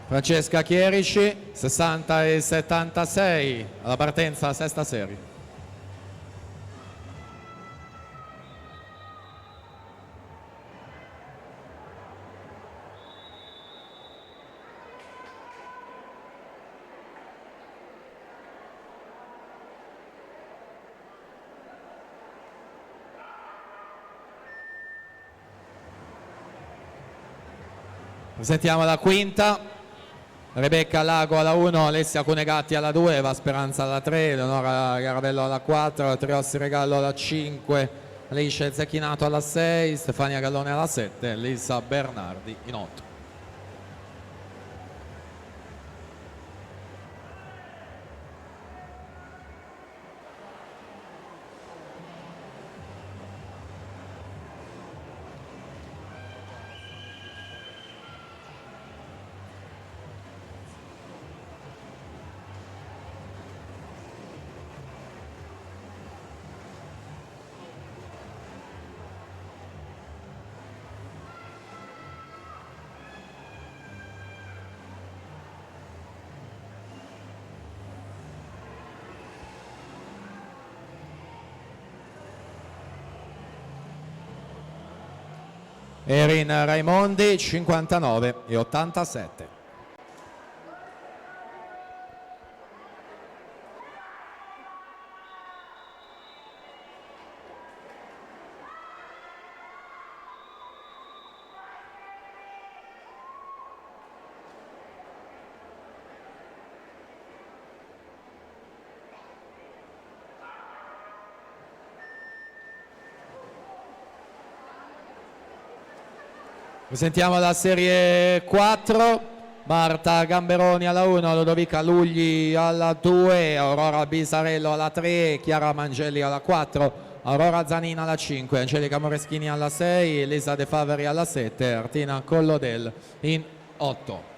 Francesca Chierici, 60 e 76 alla partenza, sesta serie. Sentiamo la quinta. Rebecca Lago alla 1, Alessia Cunegatti alla 2, Eva Speranza alla 3, Leonora Garavello alla 4, Triossi Regallo alla 5, Alice Zecchinato alla 6, Stefania Gallone alla 7, Lisa Bernardi in 8. Erin Raimondi 59 e 87. Sentiamo la serie 4, Marta Gamberoni alla 1, Lodovica Lugli alla 2, Aurora Bisarello alla 3, Chiara Mangelli alla 4, Aurora Zanina alla 5, Angelica Moreschini alla 6, Elisa De Faveri alla 7, Artina Collodel in 8.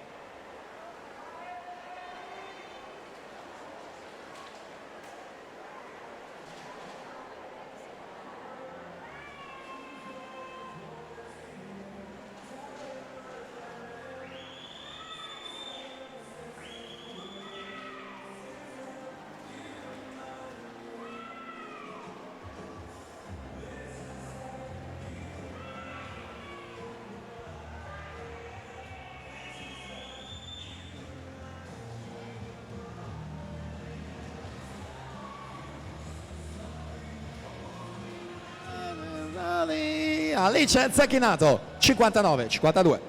Alice Zecchinato 59-52.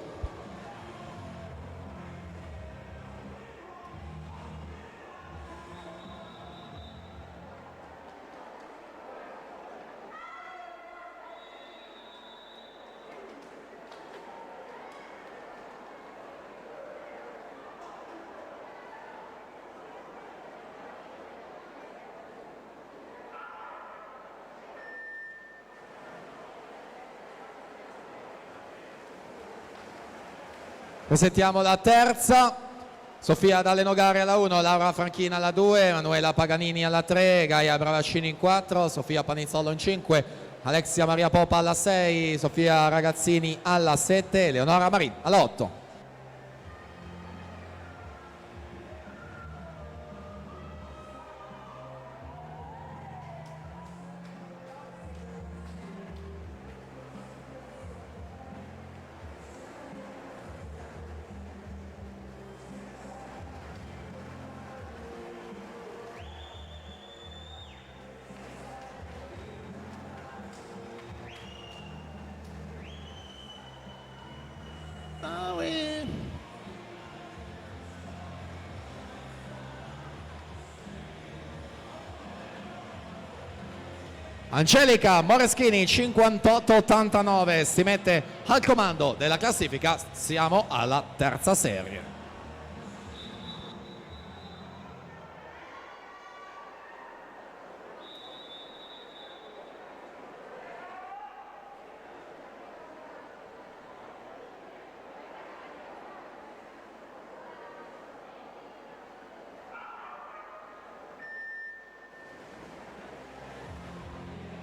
Sentiamo la terza, Sofia Dallenogari alla 1, Laura Franchina alla 2, Emanuela Paganini alla 3, Gaia Bravaccini in 4, Sofia Panizzolo in 5, Alexia Maria Popa alla 6, Sofia Ragazzini alla 7, Leonora Marin alla 8. Angelica Moreschini 58-89 si mette al comando della classifica. Siamo alla terza serie.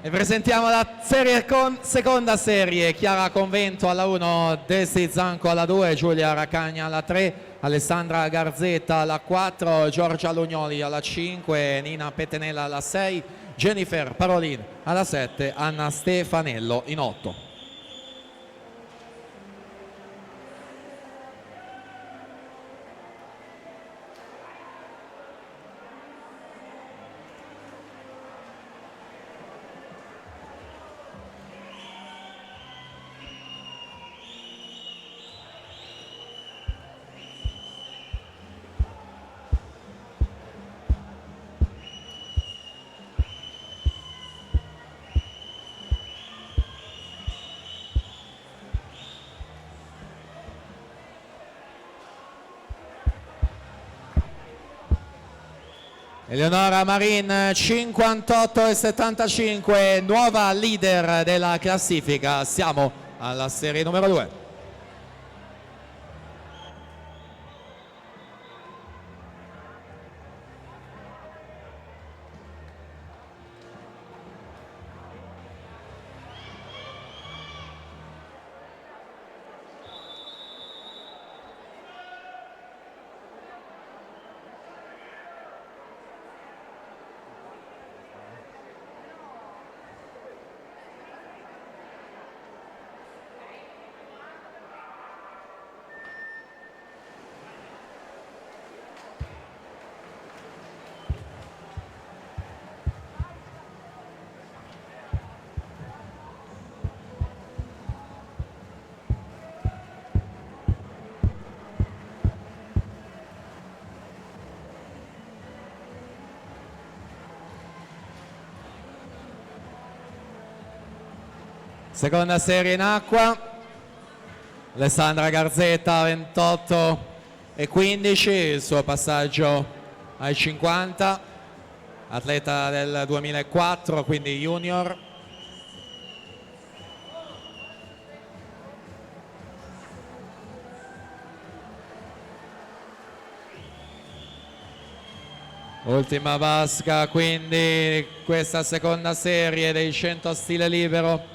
E presentiamo la seconda serie: Chiara Convento alla 1, Desi Zanco alla 2, Giulia Racagna alla 3, Alessandra Garzetta alla 4, Giorgia Lugnoli alla 5, Nina Petenella alla 6, Jennifer Parolin alla 7, Anna Stefanello in 8. Eleonora Marin 58-75, nuova leader della classifica. Siamo alla serie numero 2. Seconda serie in acqua, Alessandra Garzetta 28-15, il suo passaggio ai 50, atleta del 2004, quindi junior. Ultima vasca quindi questa seconda serie dei 100 stile libero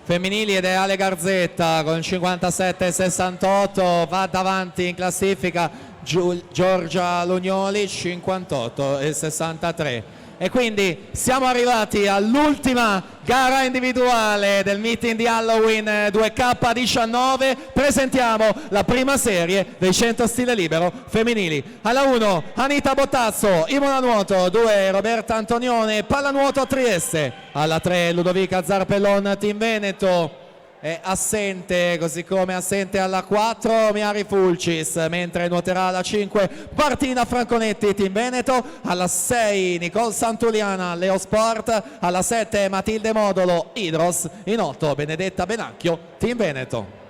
femminili, ed è Ale Garzetta con 57-68, va davanti in classifica Giorgia Lugnoli 58-63. E quindi siamo arrivati all'ultima gara individuale del meeting di Halloween 2K19. Presentiamo la prima serie dei 100 stile libero femminili. Alla 1 Anita Bottazzo, Imola Nuoto, 2 Roberta Antonione, Pallanuoto Trieste. Alla 3 Ludovica Zarpellon, Team Veneto. È assente, così come assente alla 4 Miari Fulcis, mentre nuoterà alla 5 Martina Franconetti, Team Veneto. Alla 6 Nicole Santuliana, Leo Sport. Alla 7 Matilde Modolo, Idros. In 8 Benedetta Benacchio, Team Veneto.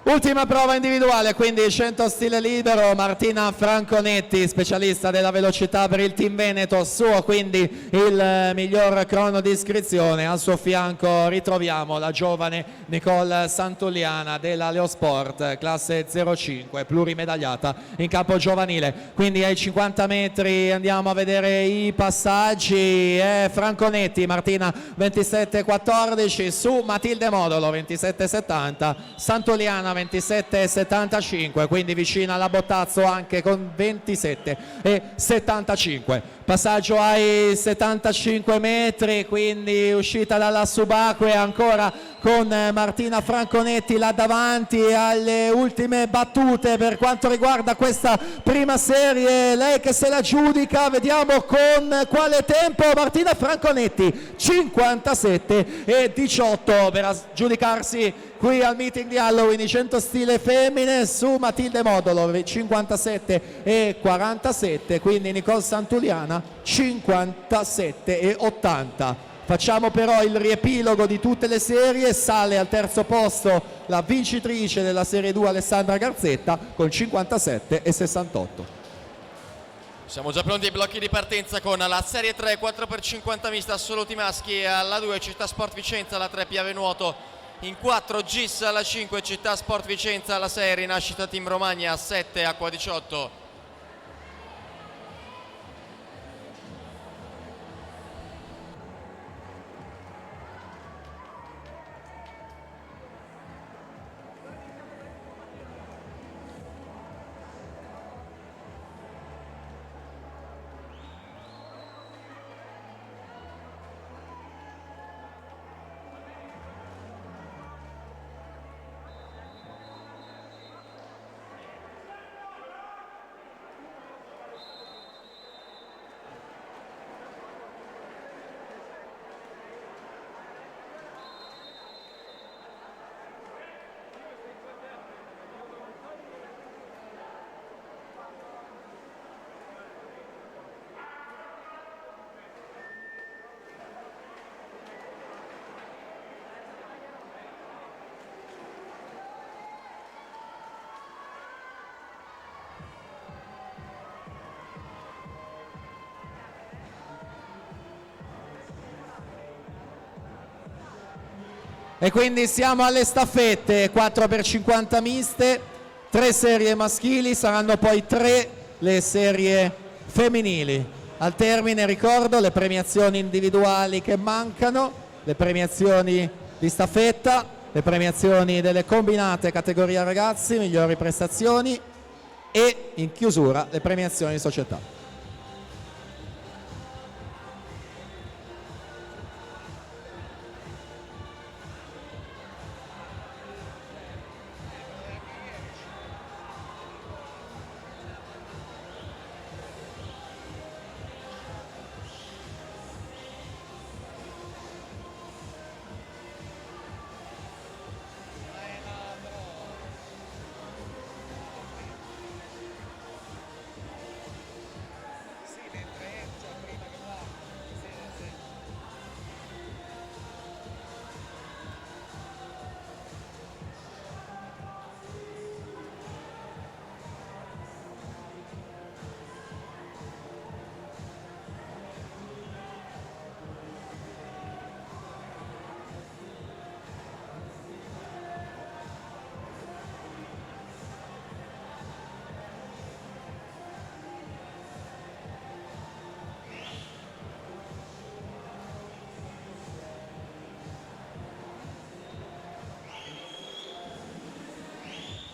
Ultima prova individuale, quindi 100 stile libero, Martina Franconetti, specialista della velocità per il Team Veneto, suo quindi il miglior crono di iscrizione. Al suo fianco ritroviamo la giovane Nicole Santuliana della Leosport, classe 05, plurimedagliata in campo giovanile. Quindi ai 50 metri andiamo a vedere i passaggi. Franconetti, Martina 27-14, su Matilde Modolo 27-70, Santuliana 27,75, quindi vicina alla Bottazzo anche con 27,75. Passaggio ai 75 metri, quindi uscita dalla subacquea ancora con Martina Franconetti là davanti alle ultime battute per quanto riguarda questa prima serie. Lei che se la giudica, vediamo con quale tempo. Martina Franconetti 57,18 per giudicarsi qui al meeting di Halloween i 100 stile femmine su Matilde Modolo 57,47, quindi Nicole Santuliana 57,80. Facciamo però il riepilogo di tutte le serie. Sale al terzo posto la vincitrice della serie 2 Alessandra Garzetta con 57,68. Siamo già pronti ai blocchi di partenza con la serie 3 4x50 mista assoluti maschi, alla 2 Città Sport Vicenza, alla 3 Piave Nuoto, in 4 GIS, alla 5 Città Sport Vicenza, alla 6 Rinascita Team Romagna, 7 Acqua 18. E quindi siamo alle staffette 4x50 miste, 3 serie maschili, saranno poi 3 le serie femminili. Al termine, ricordo, le premiazioni individuali che mancano, le premiazioni di staffetta, le premiazioni delle combinate categoria ragazzi, migliori prestazioni, e in chiusura le premiazioni di società.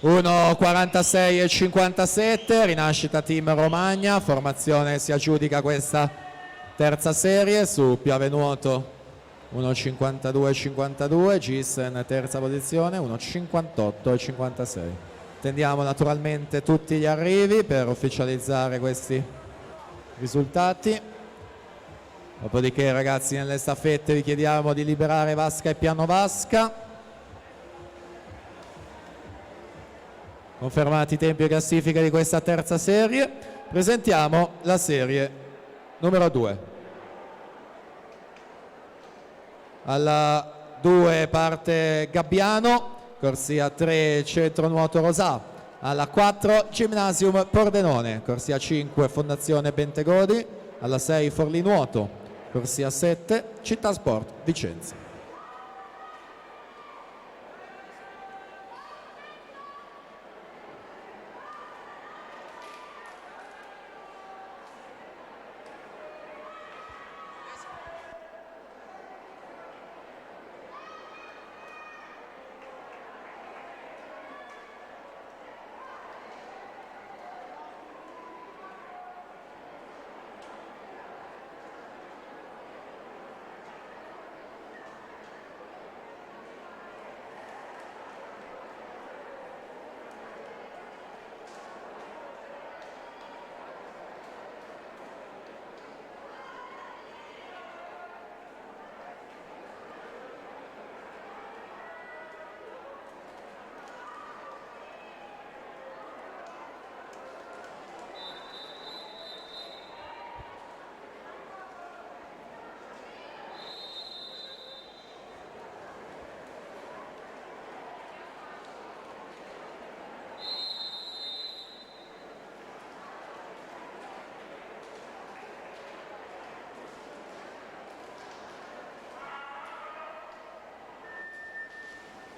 Uno 46,57, Rinascita Team Romagna, formazione si aggiudica questa terza serie su Piave Nuoto 1,52,52, GIS in terza posizione 1,58,56. Attendiamo naturalmente tutti gli arrivi per ufficializzare questi risultati. Dopodiché ragazzi nelle staffette vi chiediamo di liberare Vasca e Piano Vasca. Confermati i tempi e classifica di questa terza serie, presentiamo la serie numero 2. Alla 2 parte Gabbiano, corsia 3 Centro Nuoto Rosà. Alla 4 Gymnasium Pordenone, corsia 5 Fondazione Bentegodi. Alla 6 Forlì Nuoto, corsia 7 Città Sport Vicenza.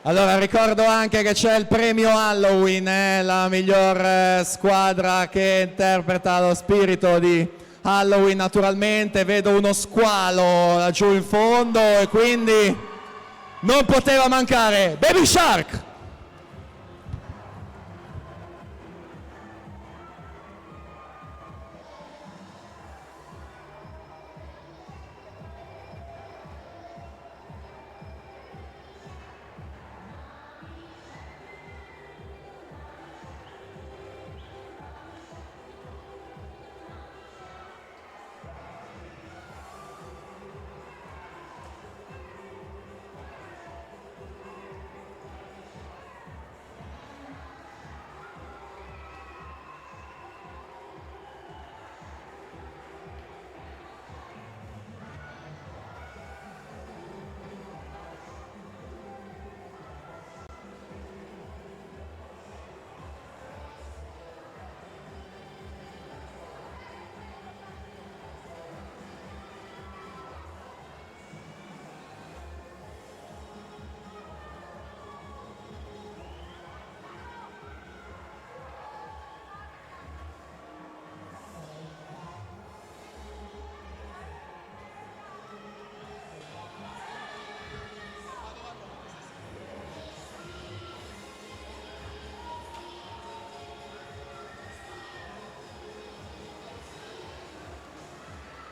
Allora ricordo anche che c'è il premio Halloween, la miglior squadra che interpreta lo spirito di Halloween. Naturalmente vedo uno squalo laggiù in fondo e quindi non poteva mancare Baby Shark.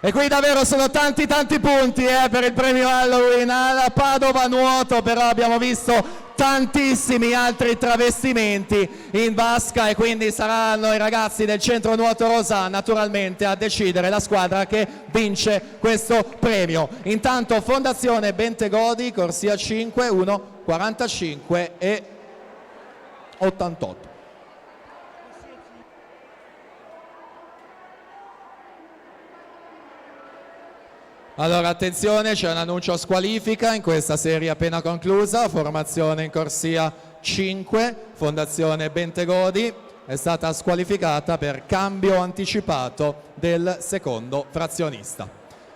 E qui davvero sono tanti punti per il premio Halloween alla Padova Nuoto, però abbiamo visto tantissimi altri travestimenti in vasca e quindi saranno i ragazzi del Centro Nuoto Rosa naturalmente a decidere la squadra che vince questo premio. Intanto Fondazione Bentegodi, corsia 5, 1, 45 e 88. Allora attenzione, c'è un annuncio squalifica in questa serie appena conclusa. Formazione in corsia 5, Fondazione Bentegodi è stata squalificata per cambio anticipato del secondo frazionista.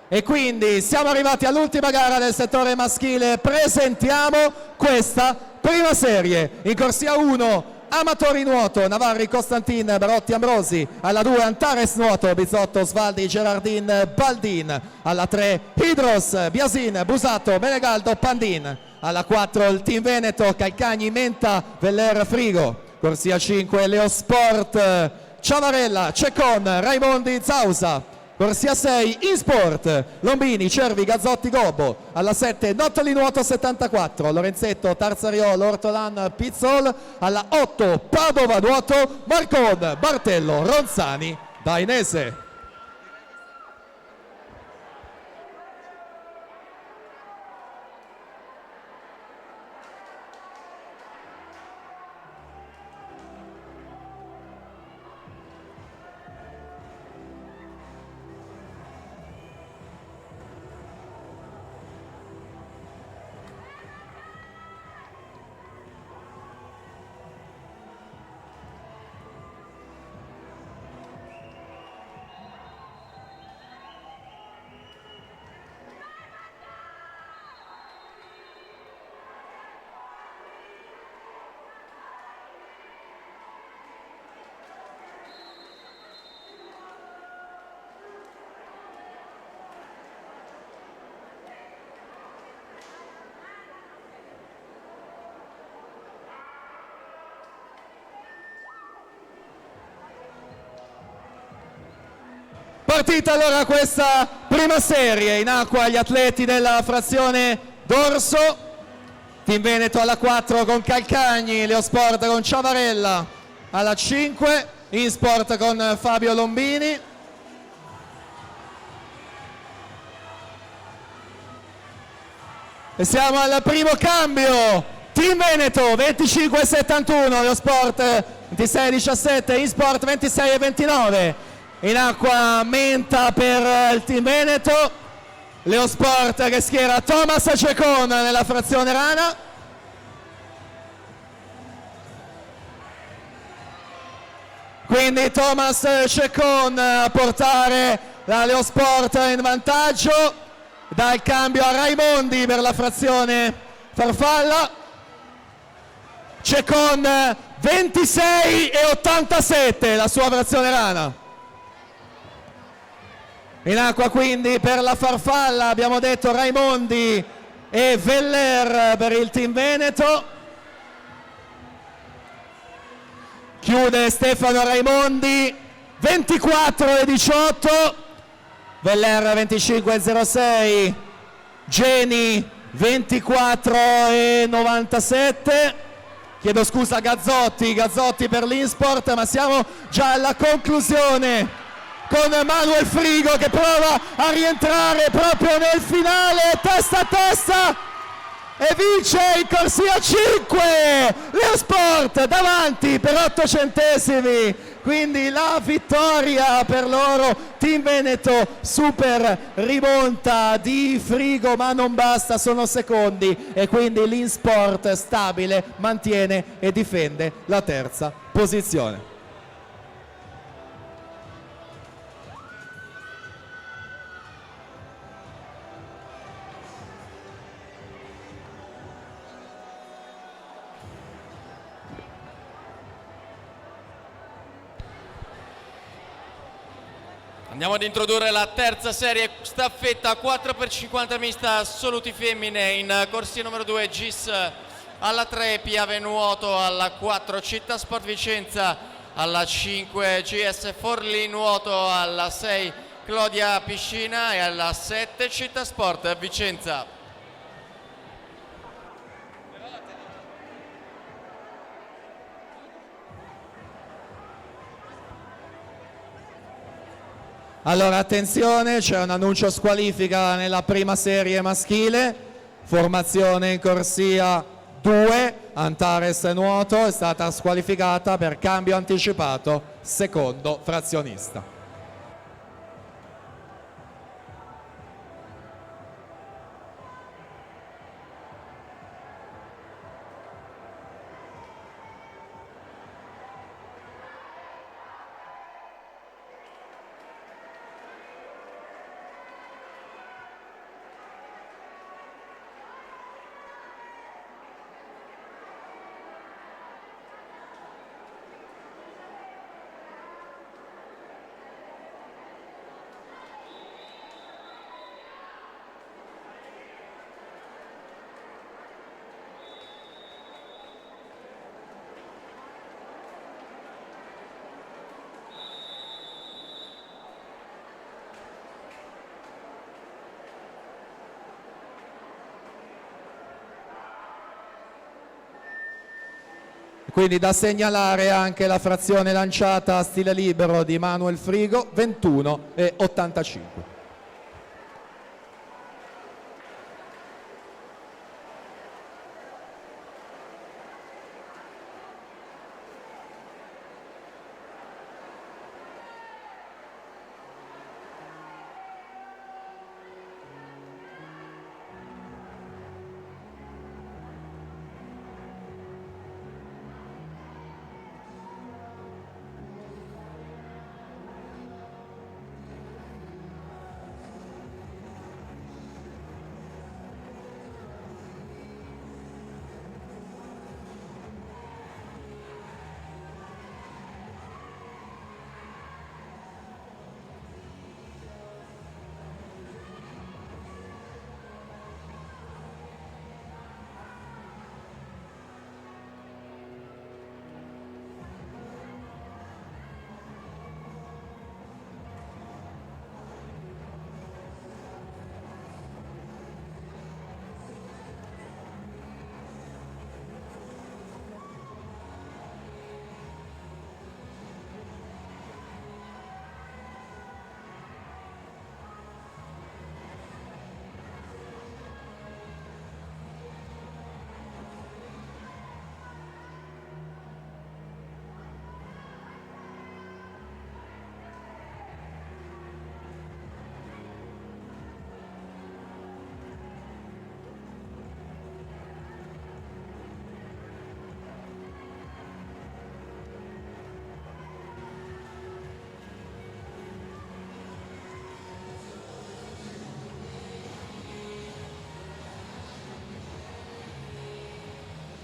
E quindi siamo arrivati all'ultima gara del settore maschile. Presentiamo questa prima serie. In corsia 1 Amatori Nuoto, Navarri Costantin, Barotti Ambrosi, alla 2 Antares Nuoto, Bizzotto Svaldi, Gerardin, Baldin, alla 3 Hidros, Biasin, Busato, Menegaldo, Pandin, alla 4 il Team Veneto, Calcagni, Menta, Veller, Frigo, corsia 5 Leo Sport, Ciavarella, Cecon, Raimondi, Zausa, corsia 6 InSport, Lombini, Cervi, Gazzotti, Gobbo, alla 7 Nottoli Nuoto 74, Lorenzetto, Tarzariolo, Ortolan, Pizzol, alla 8 Padova Nuoto, Marcon, Bartello, Ronzani, Dainese. Partita allora questa prima serie, in acqua gli atleti della frazione Dorso, Team Veneto alla 4 con Calcagni, Leo Sport con Ciavarella, alla 5 InSport con Fabio Lombini. E siamo al primo cambio, Team Veneto 25-71, Leo Sport 26-17, InSport 26-29. In acqua Menta per il Team Veneto, Leo Sport che schiera Thomas Cecon nella frazione rana. Quindi Thomas Cecon a portare la Leo Sport in vantaggio, dà il cambio a Raimondi per la frazione farfalla. c'è con 26,87 la sua frazione rana. In acqua quindi per la farfalla abbiamo detto Raimondi e Veller per il team Veneto. Chiude Stefano Raimondi 24,18, Veller 25,06, Geni 24,97. Chiedo scusa Gazzotti per l'Insport, ma siamo già alla conclusione con Manuel Frigo che prova a rientrare proprio nel finale, testa a testa, e vince in corsia 5 Leo Sport davanti per 8 centesimi, quindi la vittoria per loro. Team Veneto, super rimonta di Frigo, ma non basta, sono secondi e quindi l'Insport stabile mantiene e difende la terza posizione. Andiamo ad introdurre la terza serie staffetta 4x50 mista assoluti femmine. In corsia numero 2 GIS alla 3 Piave Nuoto, alla 4 Città Sport Vicenza, alla 5 GS Forlì Nuoto, alla 6 Clodia Piscina e alla 7 Città Sport Vicenza. Allora attenzione, c'è un annuncio squalifica nella prima serie maschile, formazione in corsia 2, Antares Nuoto è stata squalificata per cambio anticipato, secondo frazionista. Quindi da segnalare anche la frazione lanciata a stile libero di Manuel Frigo, 21,85.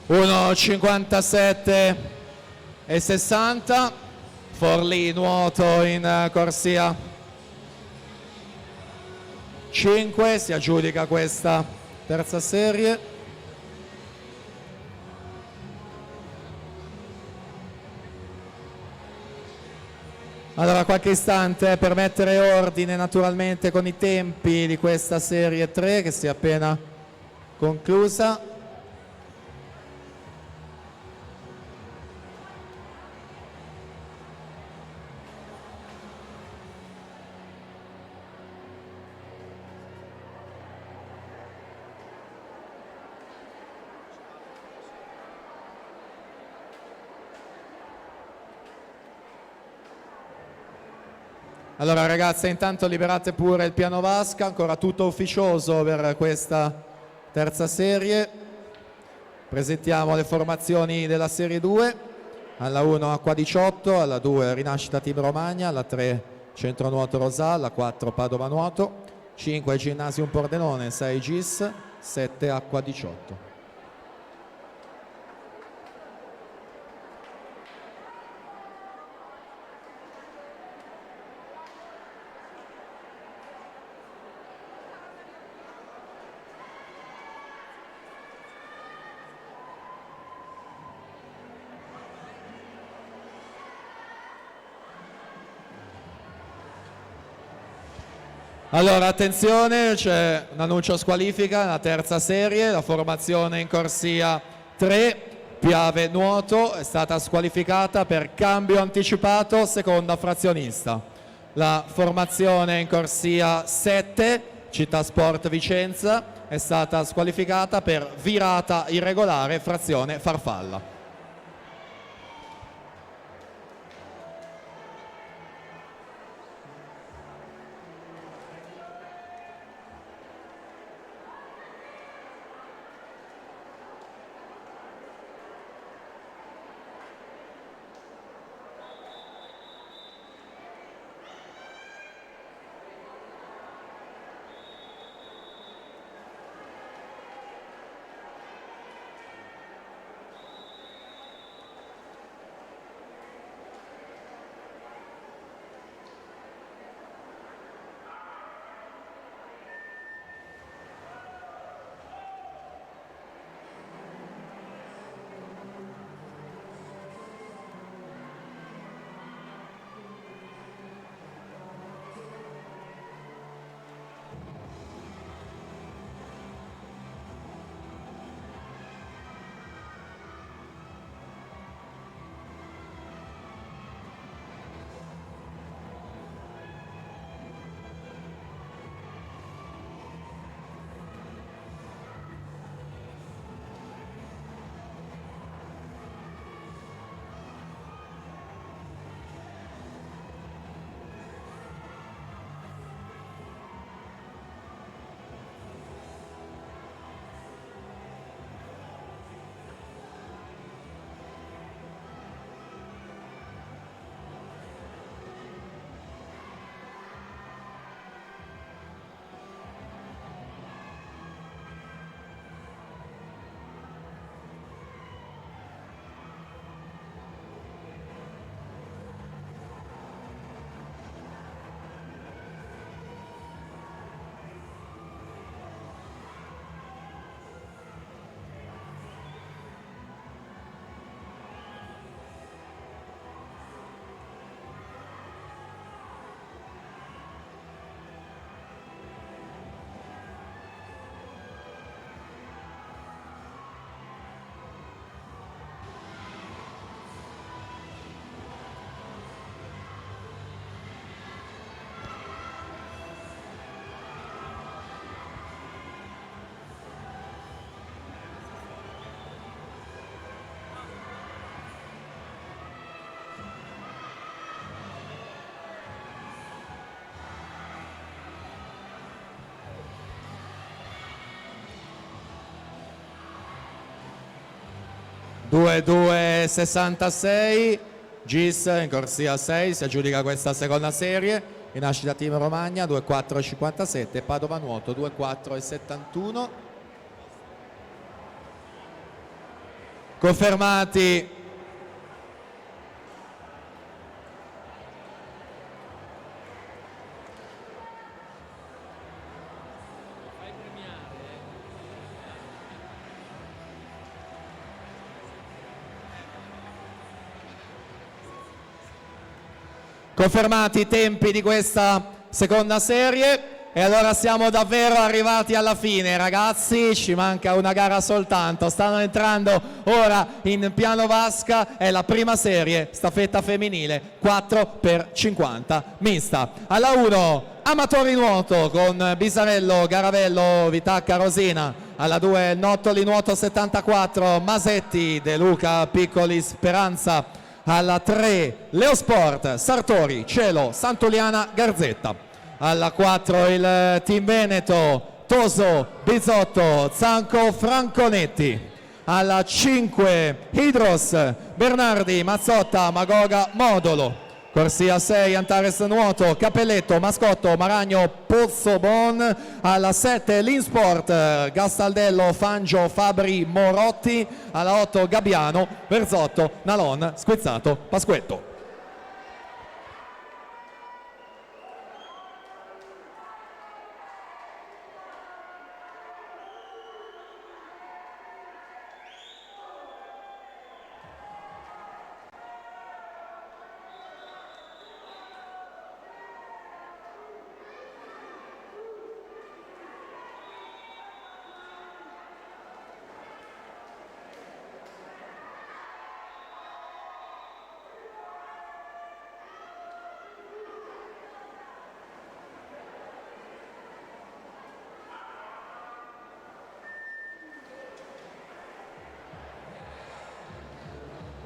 1,57 e 60. Forlì nuoto in corsia 5, si aggiudica questa terza serie. Allora, qualche istante per mettere ordine naturalmente con i tempi di questa serie 3 che si è appena conclusa. Allora ragazze, intanto liberate pure il piano vasca, ancora tutto ufficioso per questa terza serie. Presentiamo le formazioni della serie 2, alla 1 Acqua 18, alla 2 Rinascita Team Romagna, alla 3 Centro Nuoto Rosà, alla 4 Padova Nuoto, 5 Ginnasium Pordenone, 6 GIS, 7 Acqua 18. Allora attenzione, c'è un annuncio squalifica, la terza serie, la formazione in corsia 3, Piave Nuoto, è stata squalificata per cambio anticipato seconda frazionista. La formazione in corsia 7, Città Sport Vicenza, è stata squalificata per virata irregolare frazione farfalla. Due 66, GIS in corsia 6, si aggiudica questa seconda serie, Rinascita Team Romagna 2,4,57, Padova Nuoto 2,4,71. Confermati i tempi di questa seconda serie. E allora siamo davvero arrivati alla fine, ragazzi, ci manca una gara soltanto. Stanno entrando ora in piano vasca, è la prima serie, staffetta femminile 4x50 mista. Alla 1 amatori nuoto con Bisarello, Garavello, Vitacca, Rosina. Alla 2 Nottoli nuoto 74, Masetti, De Luca, Piccoli, Speranza. Alla 3 Leosport, Sartori, Cielo, Santuliana, Garzetta. Alla 4 il team Veneto, Toso, Bizzotto, Zanco, Franconetti. Alla 5 Hidros, Bernardi, Mazzotta, Magoga, Modolo. Corsia 6 Antares Nuoto, Cappelletto, Mascotto, Maragno, Pozzobon. Alla 7 Linsport, Gastaldello, Fangio, Fabri, Morotti. Alla 8 Gabbiano, Verzotto, Nalon, Squizzato, Pasquetto.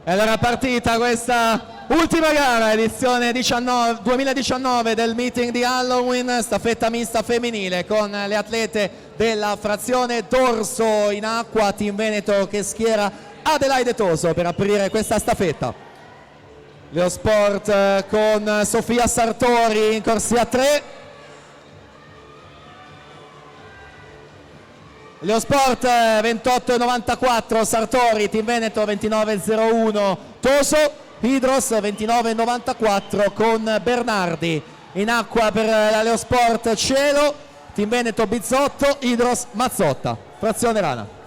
E allora partita questa ultima gara, edizione 2019 del meeting di Halloween, staffetta mista femminile con le atlete della frazione dorso in acqua, Team Veneto che schiera Adelaide Toso per aprire questa staffetta. Leosport con Sofia Sartori in corsia 3. Leosport 28,94, Sartori, Team Veneto 29,01, Toso, Hidros 29,94 con Bernardi. In acqua per la Leosport Cielo, Team Veneto Bizzotto, Hidros Mazzotta, frazione rana.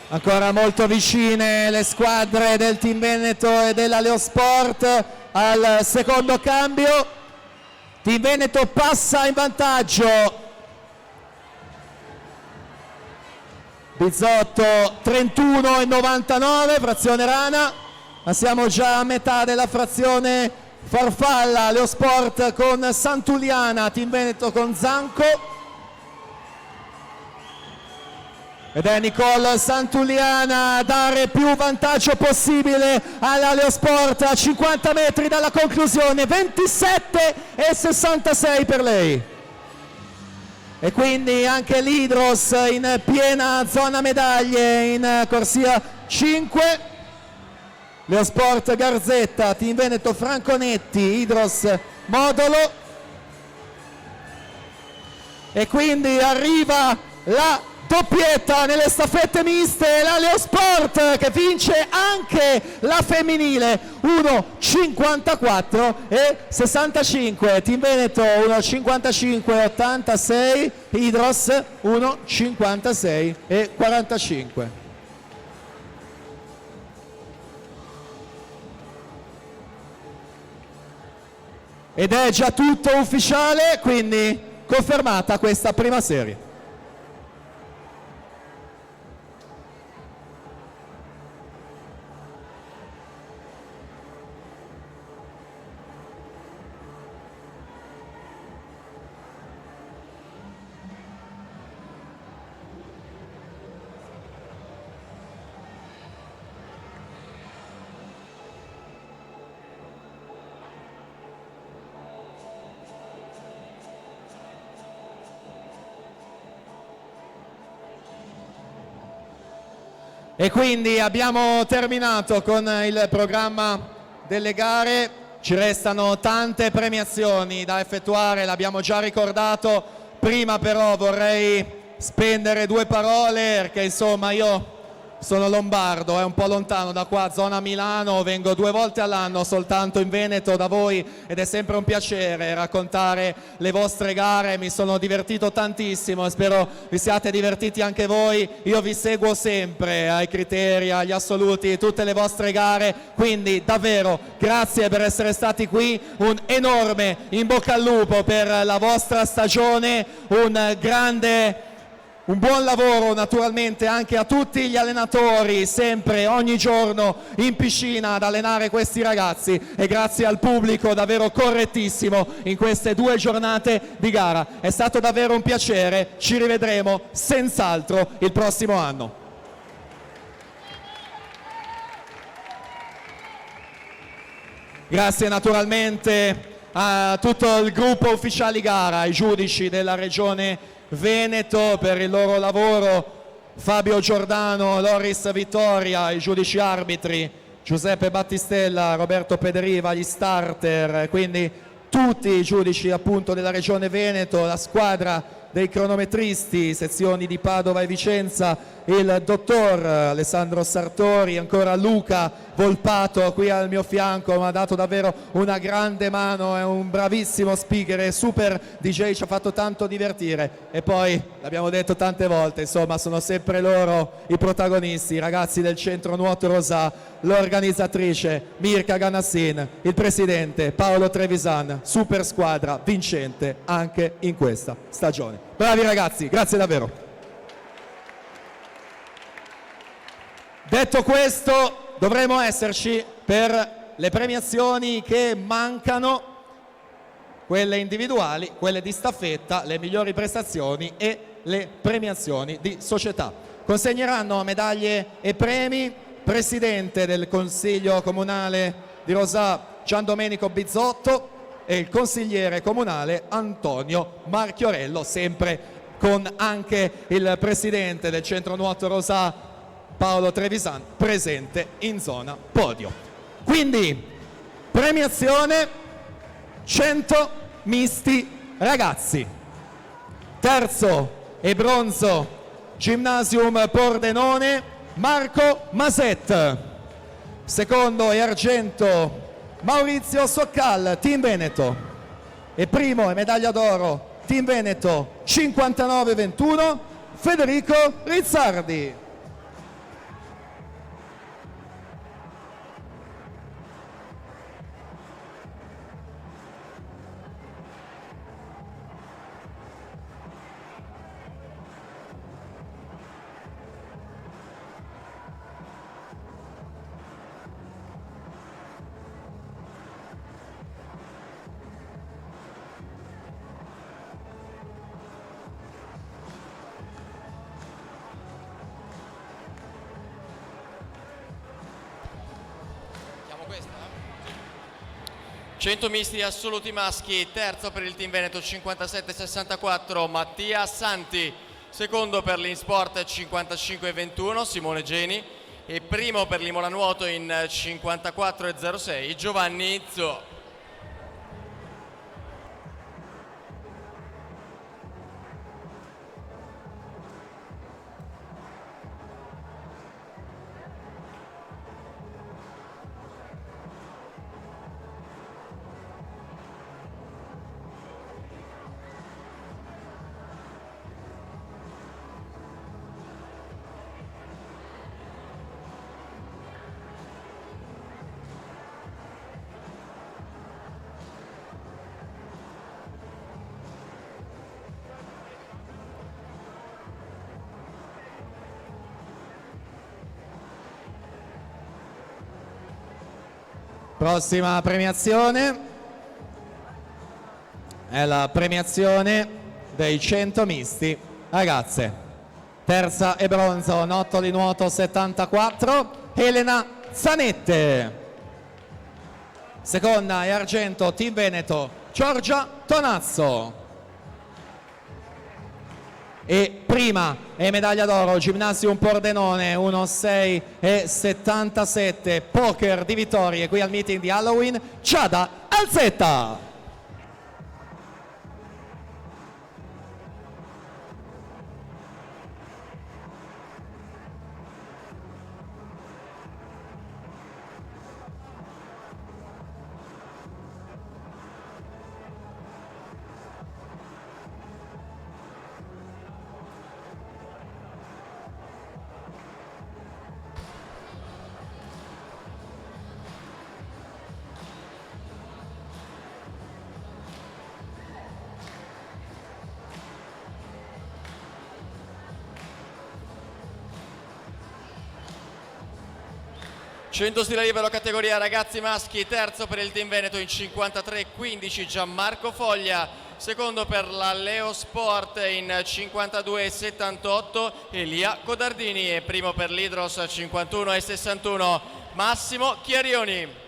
Ancora molto vicine le squadre del Team Veneto e della Leosport al secondo cambio. Team Veneto passa in vantaggio. Bizzotto 31,99, frazione rana, ma siamo già a metà della frazione farfalla. Leosport con Santuliana, Team Veneto con Zanco. Ed è Nicole Santuliana a dare più vantaggio possibile alla Leosport a 50 metri dalla conclusione, 27,66 per lei. E quindi anche l'Hidros in piena zona medaglie in corsia 5. Leosport Garzetta, Team Veneto Franconetti, Hidros Modolo. E quindi arriva la doppietta nelle staffette miste, la Leosport che vince anche la femminile 1,54 e 65, Team Veneto 1,55,86, Hidros 1,56 e 45. Ed è già tutto ufficiale, quindi confermata questa prima serie. E quindi abbiamo terminato con il programma delle gare. Ci restano tante premiazioni da effettuare, l'abbiamo già ricordato. Prima però vorrei spendere due parole perché insomma io sono lombardo, è un po' lontano da qua, zona Milano, vengo 2 volte all'anno soltanto in Veneto da voi ed è sempre un piacere raccontare le vostre gare, mi sono divertito tantissimo e spero vi siate divertiti anche voi. Io vi seguo sempre ai criteri, agli assoluti, tutte le vostre gare, quindi davvero grazie per essere stati qui, un enorme in bocca al lupo per la vostra stagione, un buon lavoro naturalmente anche a tutti gli allenatori, sempre, ogni giorno in piscina ad allenare questi ragazzi, e grazie al pubblico davvero correttissimo in queste 2 giornate di gara. È stato davvero un piacere, ci rivedremo senz'altro il prossimo anno. Grazie naturalmente a tutto il gruppo ufficiali gara, ai giudici della Regione Veneto per il loro lavoro, Fabio Giordano, Loris Vittoria, i giudici arbitri, Giuseppe Battistella, Roberto Pederiva, gli starter, quindi tutti i giudici appunto della Regione Veneto, la squadra dei cronometristi, sezioni di Padova e Vicenza, il dottor Alessandro Sartori, ancora Luca Volpato qui al mio fianco, mi ha dato davvero una grande mano, è un bravissimo speaker e super DJ, ci ha fatto tanto divertire. E poi, l'abbiamo detto tante volte, insomma sono sempre loro i protagonisti, i ragazzi del Centro Nuoto Rosà, l'organizzatrice Mirka Ganassin, il presidente Paolo Trevisan, super squadra vincente anche in questa stagione. Bravi ragazzi, grazie davvero. Detto questo, dovremo esserci per le premiazioni che mancano, quelle individuali, quelle di staffetta, le migliori prestazioni e le premiazioni di società. Consegneranno medaglie e premi presidente del Consiglio Comunale di Rosà Gian Domenico Bizzotto e il consigliere comunale Antonio Marchiorello, sempre con anche il presidente del Centro Nuoto Rosà Paolo Trevisan presente in zona podio. Quindi premiazione 100 misti ragazzi, terzo e bronzo Gymnasium Pordenone Marco Maset, secondo e argento Maurizio Soccal, Team Veneto, e primo e medaglia d'oro Team Veneto 59-21 Federico Rizzardi. Questa? 100 misti assoluti maschi, terzo per il Team Veneto 57-64 Mattia Santi, secondo per l'Insport 55-21 Simone Geni e primo per l'Imola Nuoto in 54-06 Giovanni Izzo. Prossima premiazione è la premiazione dei 100 misti ragazze. Terza e bronzo, Notto di Nuoto 74, Elena Zanette. Seconda e argento, Team Veneto, Giorgia Tonazzo. E prima e medaglia d'oro Gymnasium Pordenone 1:6:77, poker di vittorie qui al meeting di Halloween, Giada Alzetta. Cento stile libero categoria ragazzi maschi, terzo per il team Veneto in 53-15 Gianmarco Foglia, secondo per la Leo Sport in 52-78 Elia Codardini e primo per l'Hydros 51-61 Massimo Chiarioni.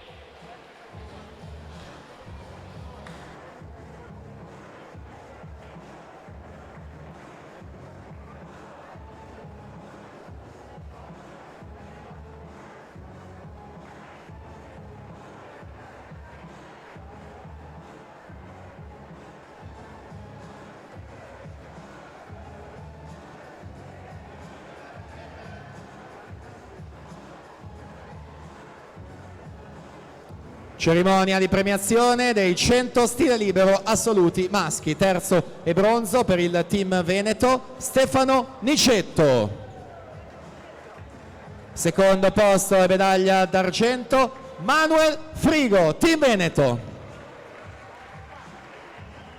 Cerimonia di premiazione dei 100 stile libero assoluti maschi, terzo e bronzo per il team Veneto Stefano Nicetto, secondo posto e medaglia d'argento Manuel Frigo, team Veneto,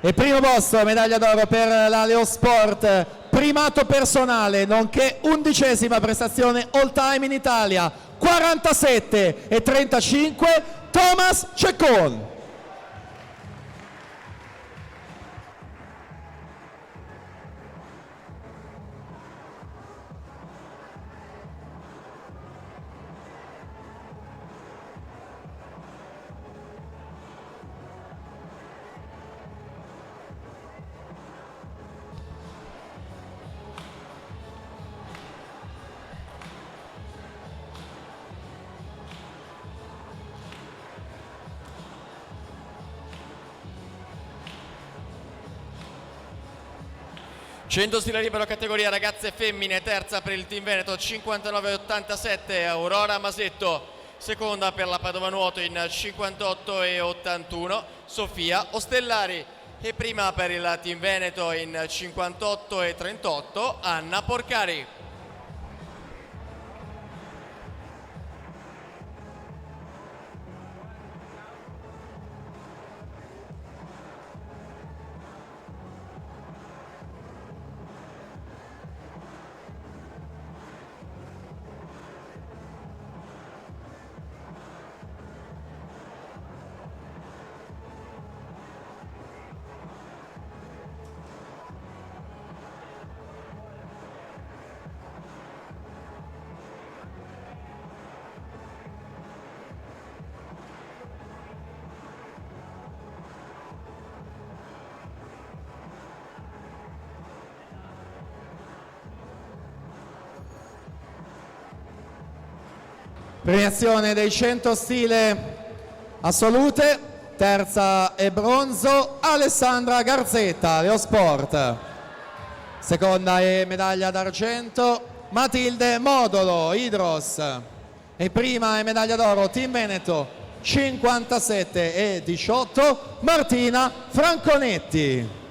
e primo posto e medaglia d'oro per la Leo Sport, primato personale nonché 11ª prestazione all time in Italia, 47-35 Thomas Ceccon. Cento stile libero categoria ragazze e femmine, terza per il team Veneto 59-87 Aurora Masetto, seconda per la Padova Nuoto in 58-81 Sofia Ostellari e prima per il team Veneto in 58-38 Anna Porcari. Premiazione dei 100 stile assolute, terza e bronzo Alessandra Garzetta, Leo Sport, seconda e medaglia d'argento Matilde Modolo, Hydros, e prima e medaglia d'oro team Veneto 57-18 Martina Franconetti.